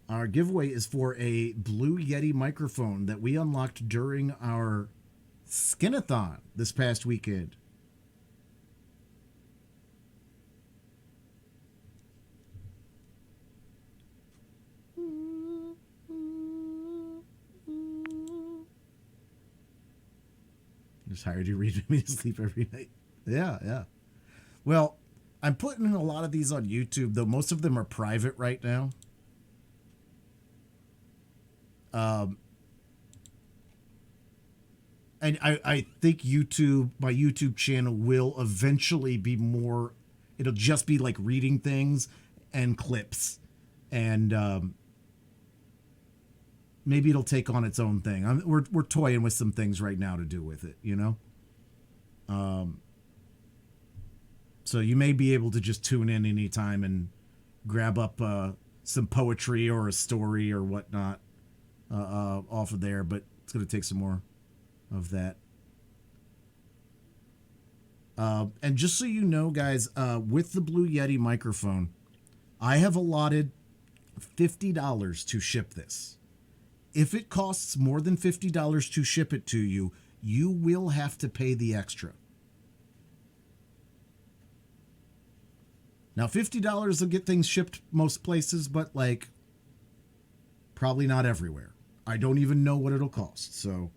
Our giveaway is for a Blue Yeti microphone that we unlocked during our Skinathon this past weekend. Just hired you read me to sleep every night. Yeah. Well, I'm putting a lot of these on YouTube, though most of them are private right now. and I think my YouTube channel will eventually be more, it'll just be like reading things and clips. And maybe it'll take on its own thing. We're toying with some things right now to do with it, you know? So you may be able to just tune in anytime and grab up some poetry or a story or whatnot off of there, but it's going to take some more of that. And just so you know, guys, with the Blue Yeti microphone, I have allotted $50 to ship this. If it costs more than $50 to ship it to you, you will have to pay the extra. Now, $50 will get things shipped most places, but like probably not everywhere. I don't even know what it'll cost. So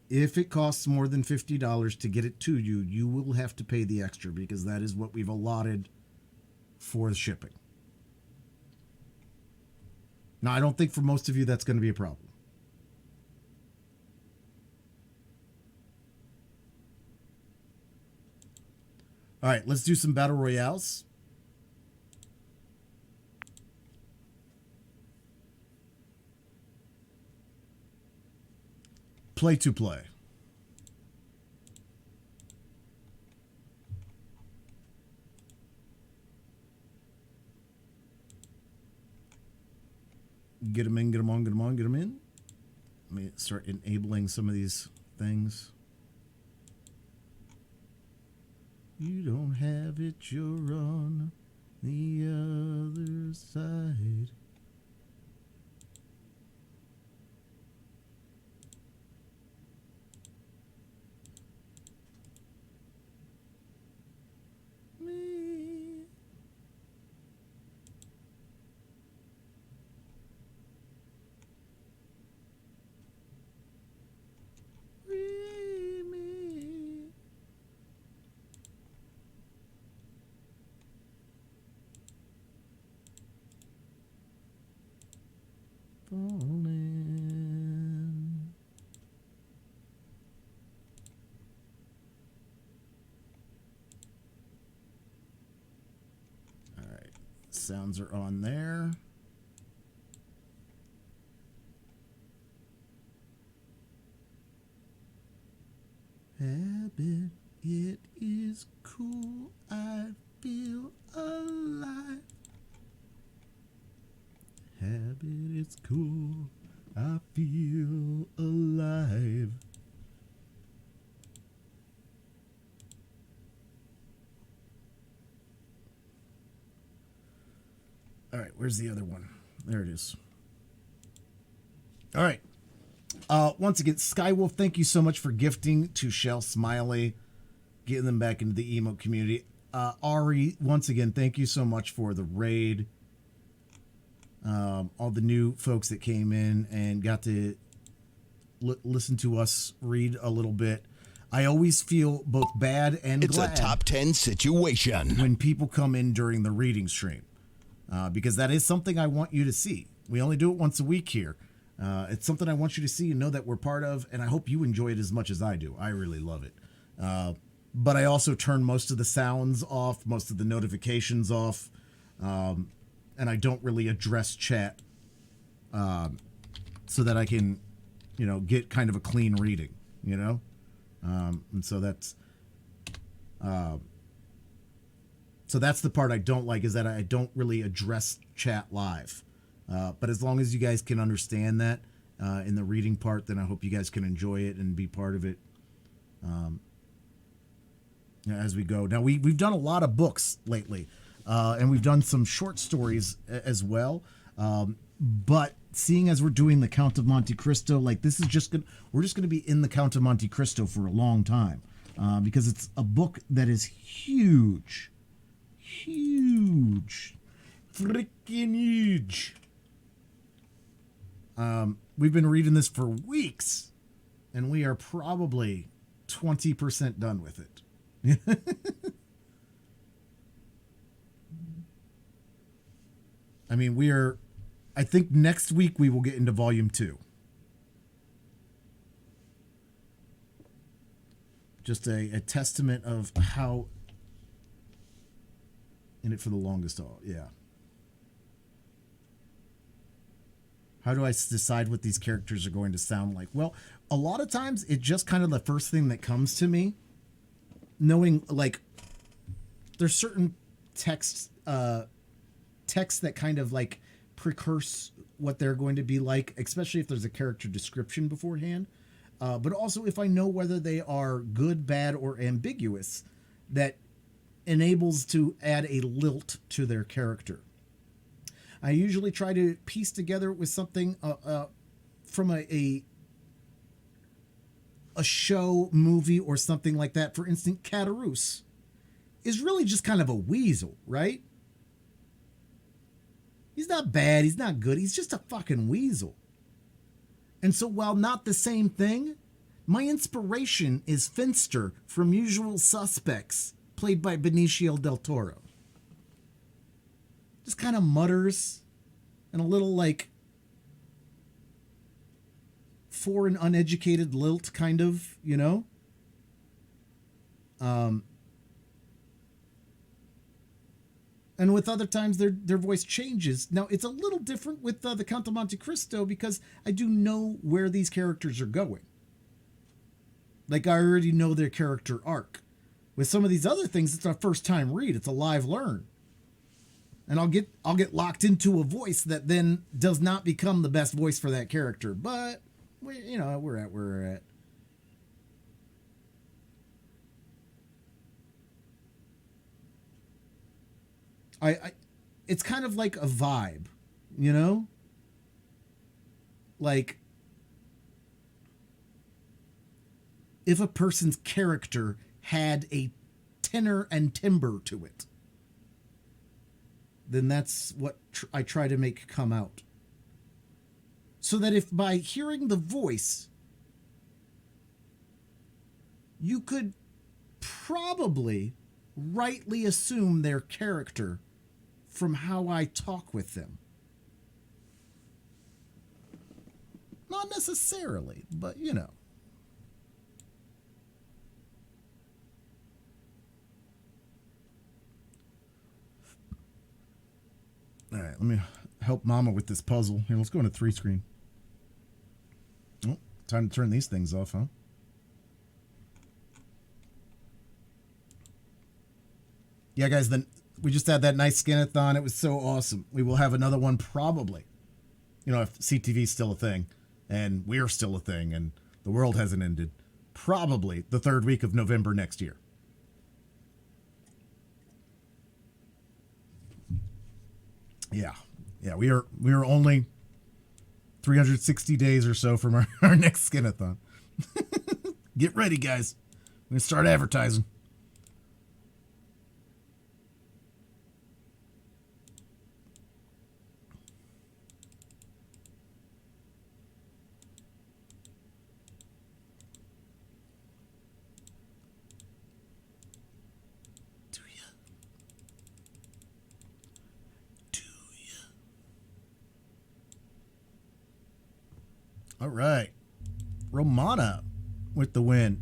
if it costs more than $50 to get it to you, you will have to pay the extra because that is what we've allotted for shipping. Now, I don't think for most of you that's going to be a problem. All right, let's do some battle royales. Play to play. Get them in, get them on, get them on, get them in. Let me start enabling some of these things. You don't have it, you're on the other side. Me. Falling. All right, sounds are on there. Habit, it is cool. I feel alive. Habit, it's cool. I feel alive. All right, where's the other one? There it is. All right. Once again, Skywolf, thank you so much for gifting to Shell Smiley, getting them back into the emote community. Ari, once again, thank you so much for the raid. All the new folks that came in and got to listen to us read a little bit. I always feel both bad and glad. It's a top 10 situation when people come in during the reading stream, because that is something I want you to see. We only do it once a week here. It's something I want you to see and know that we're part of, and I hope you enjoy it as much as I do. I really love it. But I also turn most of the sounds off, most of the notifications off, and I don't really address chat so that I can, get kind of a clean reading, and so that's the part I don't like, is that I don't really address chat live. But as long as you guys can understand that in the reading part, then I hope you guys can enjoy it and be part of it as we go. Now, we've done a lot of books lately, and we've done some short stories as well. But seeing as we're doing the Count of Monte Cristo, like this is we're just going to be in the Count of Monte Cristo for a long time because it's a book that is huge, freaking huge. We've been reading this for weeks, and we are probably 20% done with it. I mean, I think next week we will get into volume 2. Just a testament of how in it for the longest. All, yeah. How do I decide what these characters are going to sound like? Well, a lot of times it's just kind of the first thing that comes to me. Knowing, like, there's certain texts that kind of, like, precurse what they're going to be like, especially if there's a character description beforehand. But also if I know whether they are good, bad, or ambiguous, that enables to add a lilt to their character. I usually try to piece together with something from a show, movie, or something like that. For instance, Catarus is really just kind of a weasel, right? He's not bad, he's not good, he's just a fucking weasel. And so while not the same thing, my inspiration is Finster from Usual Suspects, played by Benicio del Toro. Just kind of mutters and a little like foreign uneducated lilt kind of, you know? And with other times their voice changes. Now it's a little different with the Count of Monte Cristo because I do know where these characters are going. Like I already know their character arc. With some of these other things, it's a first time read. It's a live learn. And I'll get locked into a voice that then does not become the best voice for that character. But we're at where we're at. It's kind of like a vibe, you know? Like if a person's character had a tenor and timbre to it, then that's what I try to make come out. So that if by hearing the voice, you could probably rightly assume their character from how I talk with them. Not necessarily, but you know. All right, let me help Mama with this puzzle. Here, let's go into 3-screen. Oh, time to turn these things off, huh? Yeah, guys, then we just had that nice skinathon. It was so awesome. We will have another one probably. You know, if CTV's still a thing, and we're still a thing, and the world hasn't ended. Probably the 3rd week of November next year. Yeah, we are only 360 days or so from our next skinathon. Get ready, guys. We're going to start advertising. All right. Romana with the win.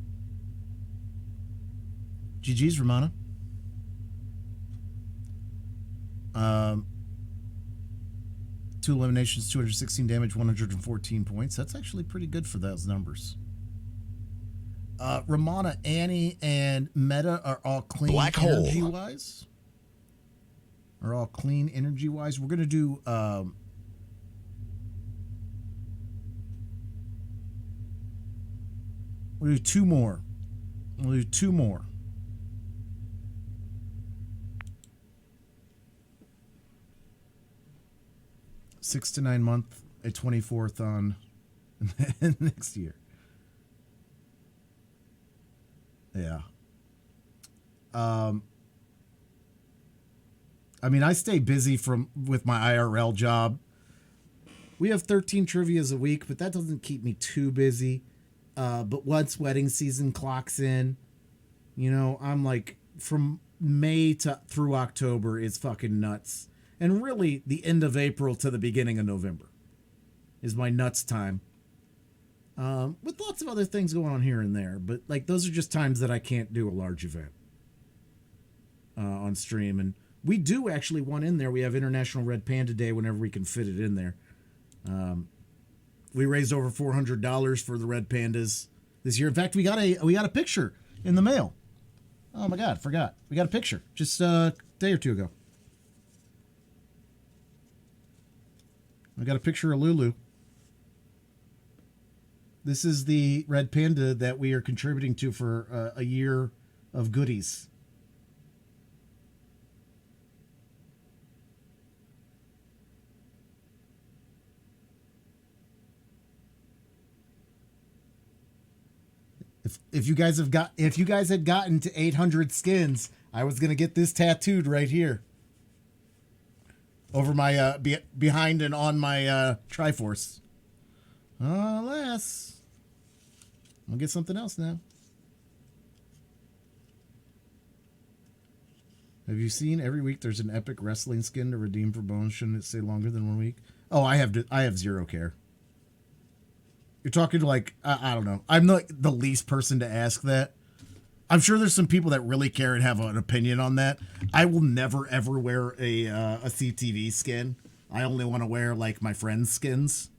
GG's, Romana. 2 eliminations, 216 damage, 114 points. That's actually pretty good for those numbers. Romana, Annie, and Meta are all clean energy-wise. Are all clean energy-wise. We're going to do... We'll do 2 more. We'll do 2 more. Six to 9 month, a 24th on next year. Yeah. I mean, I stay busy with my IRL job. We have 13 trivias a week, but that doesn't keep me too busy. But once wedding season clocks in, you know, I'm like from May through October is fucking nuts. And really the end of April to the beginning of November is my nuts time. with lots of other things going on here and there. But like those are just times that I can't do a large event on stream. And we do actually one in there. We have International Red Panda Day whenever we can fit it in there. We raised over $400 for the Red Pandas this year. In fact, we got a picture in the mail. Oh my God, forgot. We got a picture just a day or two ago. I got a picture of Lulu. This is the Red Panda that we are contributing to for a year of goodies. If you guys had gotten to 800 skins, I was gonna get this tattooed right here over my behind and on my Triforce. Alas, I'll get something else now. Have you seen every week there's an epic wrestling skin to redeem for bonus? Shouldn't it stay longer than 1 week? Oh, I have zero care. You're talking to like, I don't know. I'm not the least person to ask that. I'm sure there's some people that really care and have an opinion on that. I will never ever wear a CTV skin. I only want to wear like my friends' skins.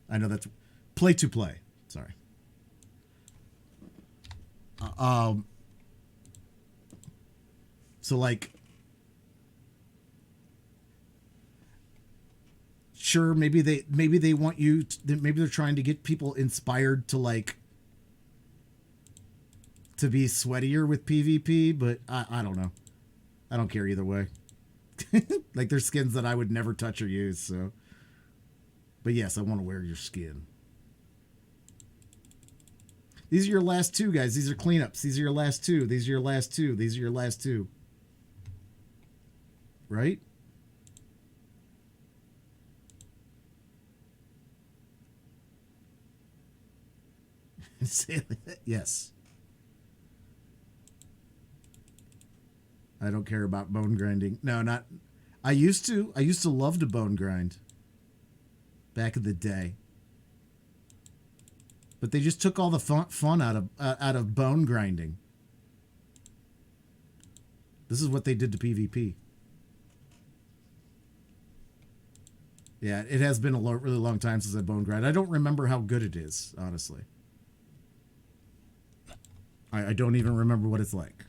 I know that's play to play. Sorry. So like, sure, maybe they want you to, maybe they're trying to get people inspired to like to be sweatier with PvP, but I don't know. I don't care either way. Like there's skins that I would never touch or use, so. But yes, I want to wear your skin. These are your last two, guys. These are cleanups. These are your last two. These are your last two. These are your last two. Right? Yes. I don't care about bone grinding. No, not. I used to love to bone grind. Back in the day. But they just took all the fun out of bone grinding. This is what they did to PvP. Yeah, it has been a really long time since I bone grind. I don't remember how good it is, honestly. I don't even remember what it's like.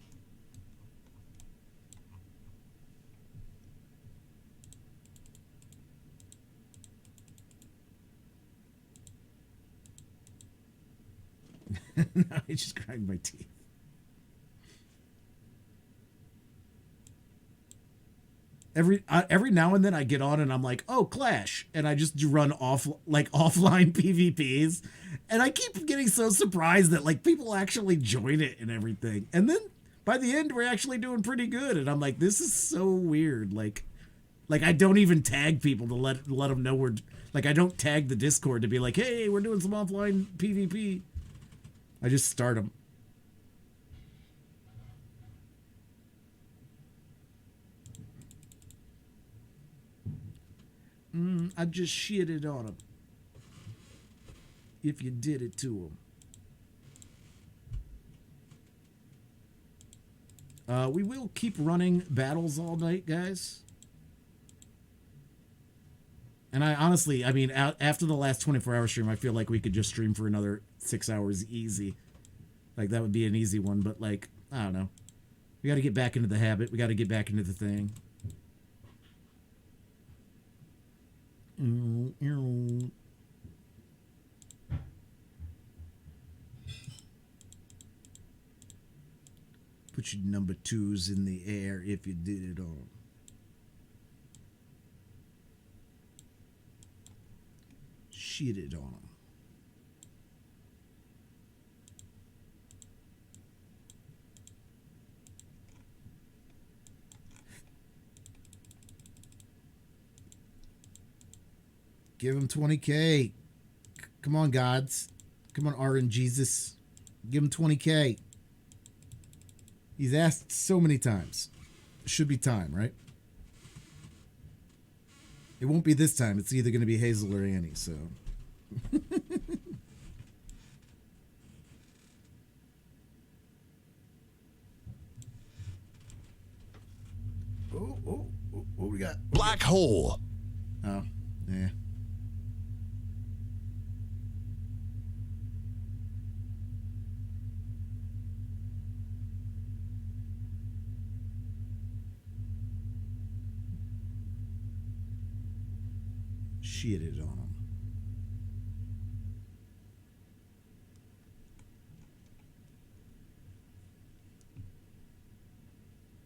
No, I just grind my teeth. Every now and then I get on and I'm like, oh, Clash, and I just run offline PvPs, and I keep getting so surprised that like people actually join it and everything, and then by the end we're actually doing pretty good, and I'm like, this is so weird. Like I don't even tag people to let them know we're like, I don't tag the Discord to be like, hey, we're doing some offline PvP. I just start them. I just shitted on him. If you did it to him. We will keep running battles all night, guys. And I mean, after the last 24-hour stream, I feel like we could just stream for another 6 hours easy. Like, that would be an easy one, but, like, I don't know. We got to get back into the habit. We got to get back into the thing. Put your number 2s in the air if you did it all. Shitted on them. Give him 20K. Come on, gods. Come on, RN Jesus. Give him 20K. He's asked so many times. It should be time, right? It won't be this time. It's either going to be Hazel or Annie, so. Black hole. Oh, yeah. Shitted on him.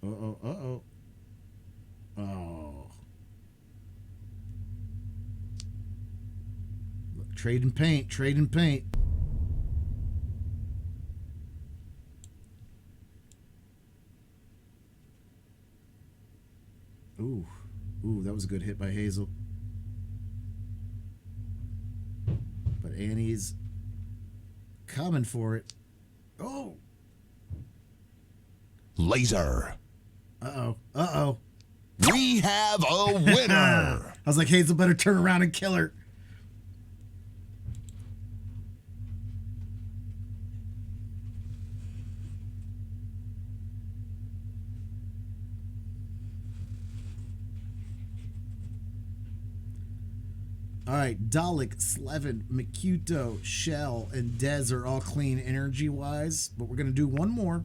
Uh-oh, uh-oh. Oh. Look, trade and paint, trade and paint. Ooh. Ooh, that was a good hit by Hazel. But Annie's coming for it. Oh. Laser. Uh-oh. Uh-oh. We have a winner. I was like, Hazel better turn around and kill her. All right, Dalek, Slevin, Makuto, Shell, and Dez are all clean energy-wise, but we're going to do one more.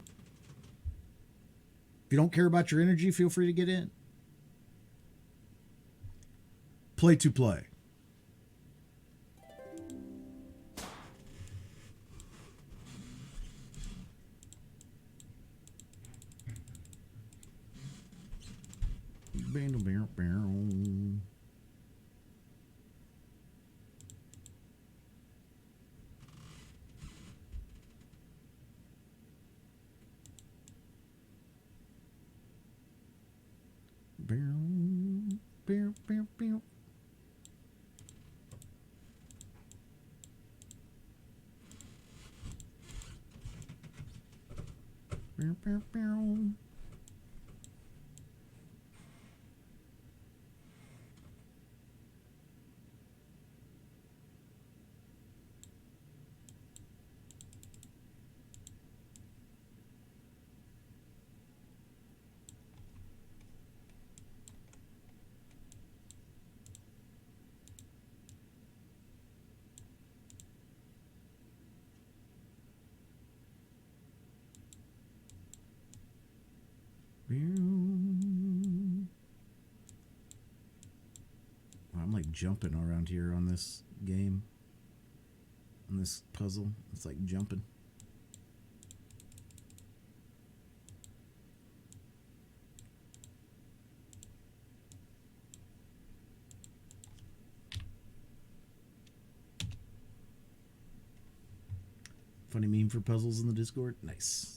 If you don't care about your energy, feel free to get in. Play to play. I'm like jumping around here on this game. On this puzzle. It's like jumping. Funny meme for puzzles in the Discord. Nice.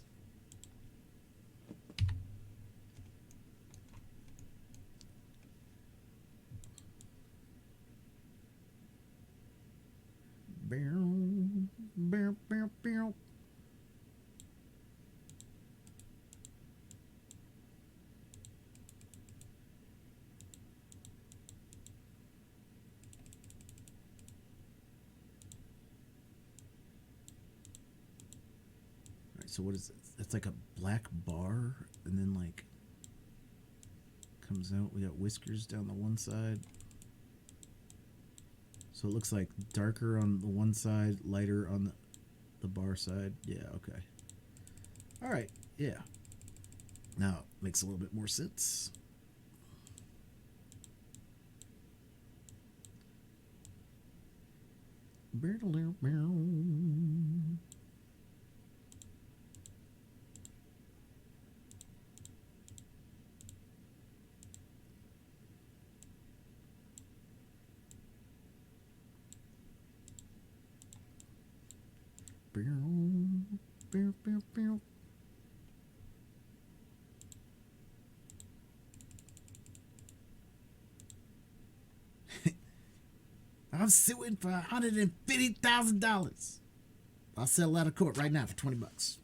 So what is it? It's like a black bar, and then like comes out. We got whiskers down the one side. So it looks like darker on the one side, lighter on the bar side. Yeah, okay. All right, yeah. Now it makes a little bit more sense. I'm suing for $150,000. I'll settle out of court right now for $20.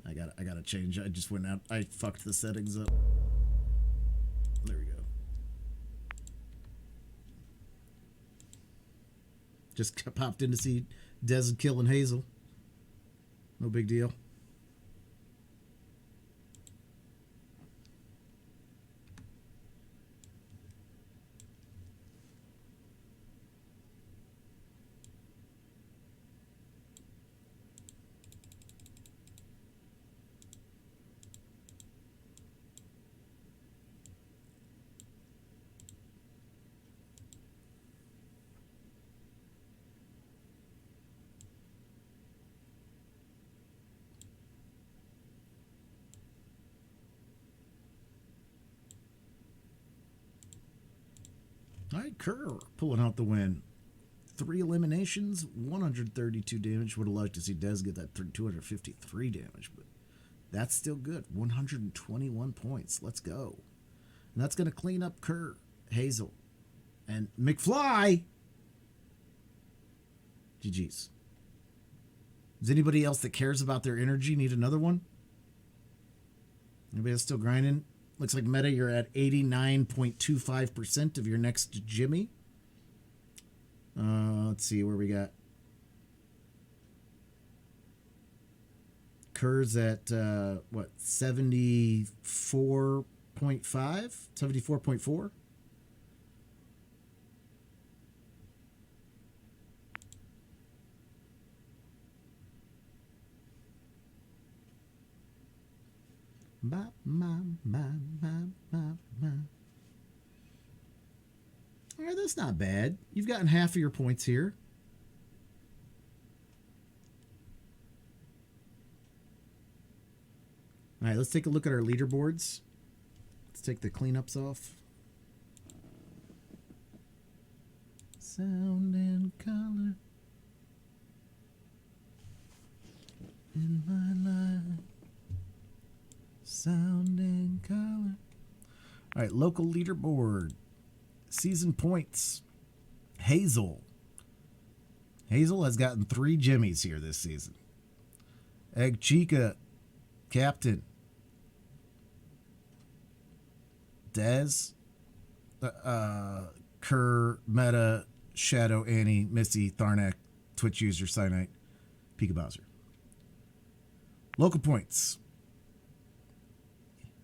I gotta change. I just went out. I fucked the settings up. There we go. Just popped in to see Des killing Hazel. No big deal. All right, Kerr pulling out the win. 3 eliminations, 132 damage. Would have liked to see Dez get that 253 damage, but that's still good. 121 points. Let's go. And that's going to clean up Kerr, Hazel, and McFly. GG's. Does anybody else that cares about their energy need another one? Anybody else still grinding? Looks like Meta, you're at 89.25% of your next Jimmy. Let's see where we got. Kerr's at, what, 74.5? 74.4? All right, that's not bad. You've gotten half of your points here. All right, let's take a look at our leaderboards. Let's take the cleanups off. Sound and color in my life. Sound and color. All right, local leaderboard. Season points. Hazel. Hazel has gotten 3 Jimmies here this season. Egg Chica, Captain. Dez, Kerr, Meta, Shadow, Annie, Missy, Tharnak, Twitch user, Cyanite, Pika Bowser. Local points.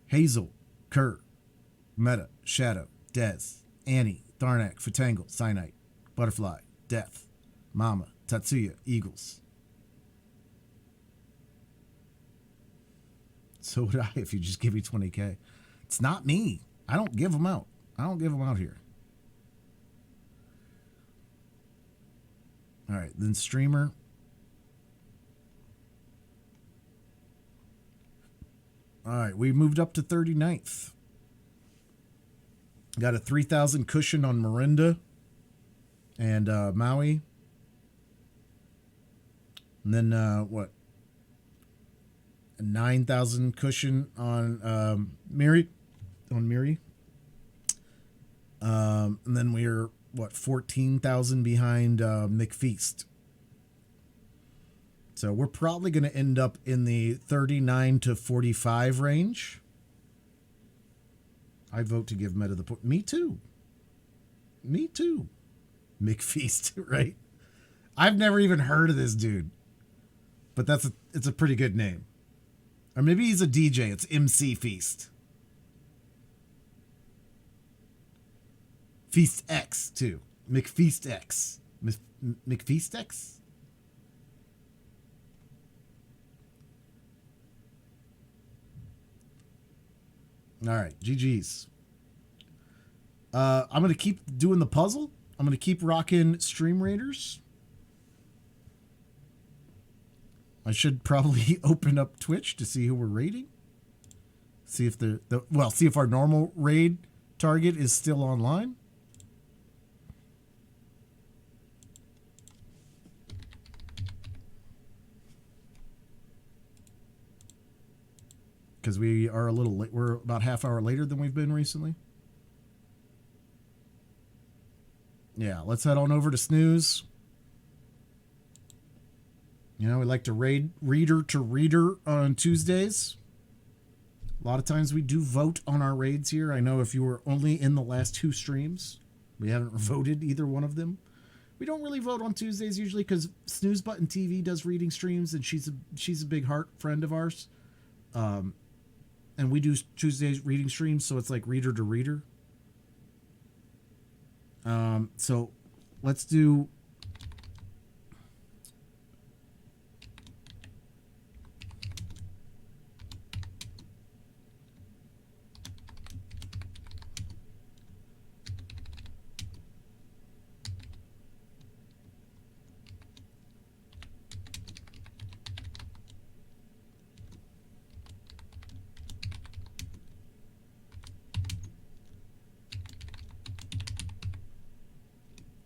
Hazel, Kerr, Meta, Shadow, Dez, Annie, Tharnak, Fatangle, Cyanite, Butterfly, Death, Mama, Tatsuya, Eagles. So would I if you just give me 20K. It's not me. I don't give them out. I don't give them out here. All right, then streamer. All right, we moved up to 39th. Got a 3,000 cushion on Mirinda and Maui. And then what? A 9,000 cushion on Miri. On Miri. And then we're, what, 14,000 behind McFeast. So we're probably going to end up in the 39 to 45 range. I vote to give Meta the point. Me too. Me too. McFeast, right? I've never even heard of this dude. But it's a pretty good name. Or maybe he's a DJ. It's MC Feast. Feast X, too. McFeast X. McFeast X? All right, GG's. I'm going to keep doing the puzzle. I'm going to keep rocking Stream Raiders. I should probably open up Twitch to see who we're raiding. See if see if our normal raid target is still online. Because we are a little late. We're about half hour later than we've been recently. Yeah, let's head on over to Snooze. You know, we like to raid reader to reader on Tuesdays. A lot of times we do vote on our raids here. I know if you were only in the last 2 streams, we haven't voted either one of them. We don't really vote on Tuesdays usually because Snooze Button TV does reading streams, and she's a big heart friend of ours. And we do Tuesdays reading streams, so it's like reader to reader. So let's do.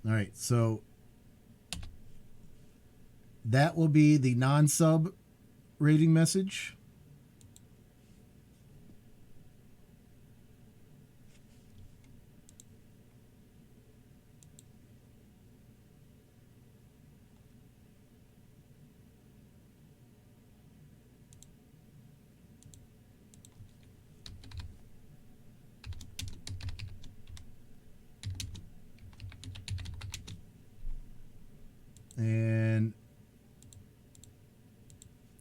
All right, so that will be the non-sub rating message. And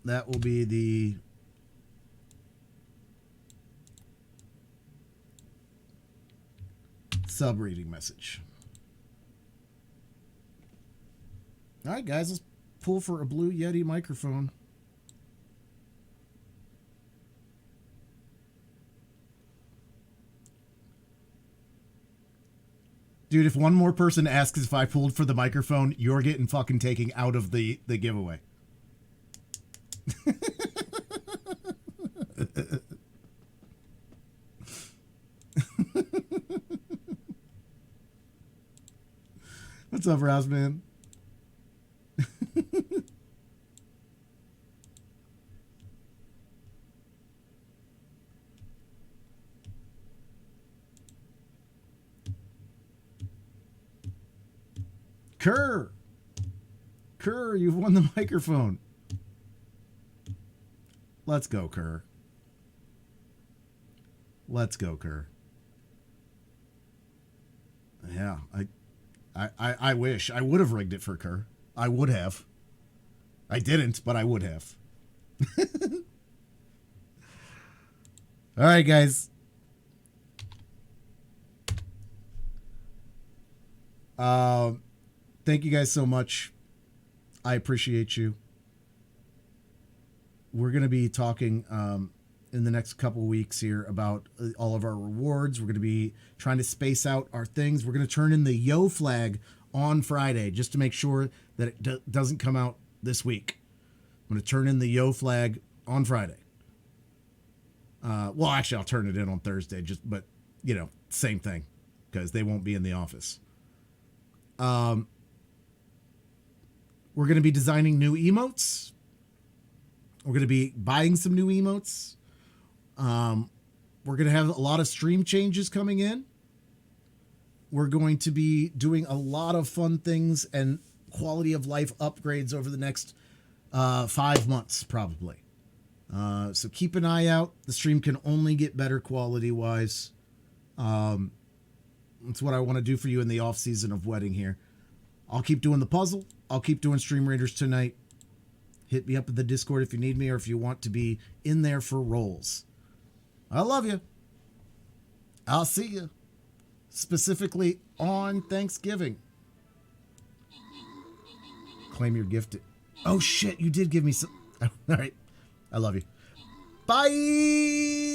that will be the sub reading message. All right, guys, let's pull for a Blue Yeti microphone. Dude, if one more person asks if I pulled for the microphone, you're getting fucking taken out of the giveaway. What's up, Rouse, man? Kerr, you've won the microphone. Let's go, Kerr. Let's go, Kerr. Yeah, I wish. I would have rigged it for Kerr. I would have. I didn't, but I would have. All right, guys. Thank you guys so much. I appreciate you. We're going to be talking in the next couple weeks here about all of our rewards. We're going to be trying to space out our things. We're going to turn in the Yo flag on Friday just to make sure that it doesn't come out this week. I'm going to turn in the Yo flag on Friday. Well, actually, I'll turn it in on Thursday, but, you know, same thing, because they won't be in the office. We're going to be designing new emotes. We're going to be buying some new emotes. We're going to have a lot of stream changes coming in. We're going to be doing a lot of fun things and quality of life upgrades over the next 5 months, probably. So keep an eye out. The stream can only get better quality-wise. That's what I want to do for you in the off-season of wedding here. I'll keep doing the puzzle. I'll keep doing Stream Raiders tonight. Hit me up in the Discord if you need me or if you want to be in there for roles. I love you. I'll see you. Specifically on Thanksgiving. Claim your gift. Oh, shit. You did give me some. All right. I love you. Bye.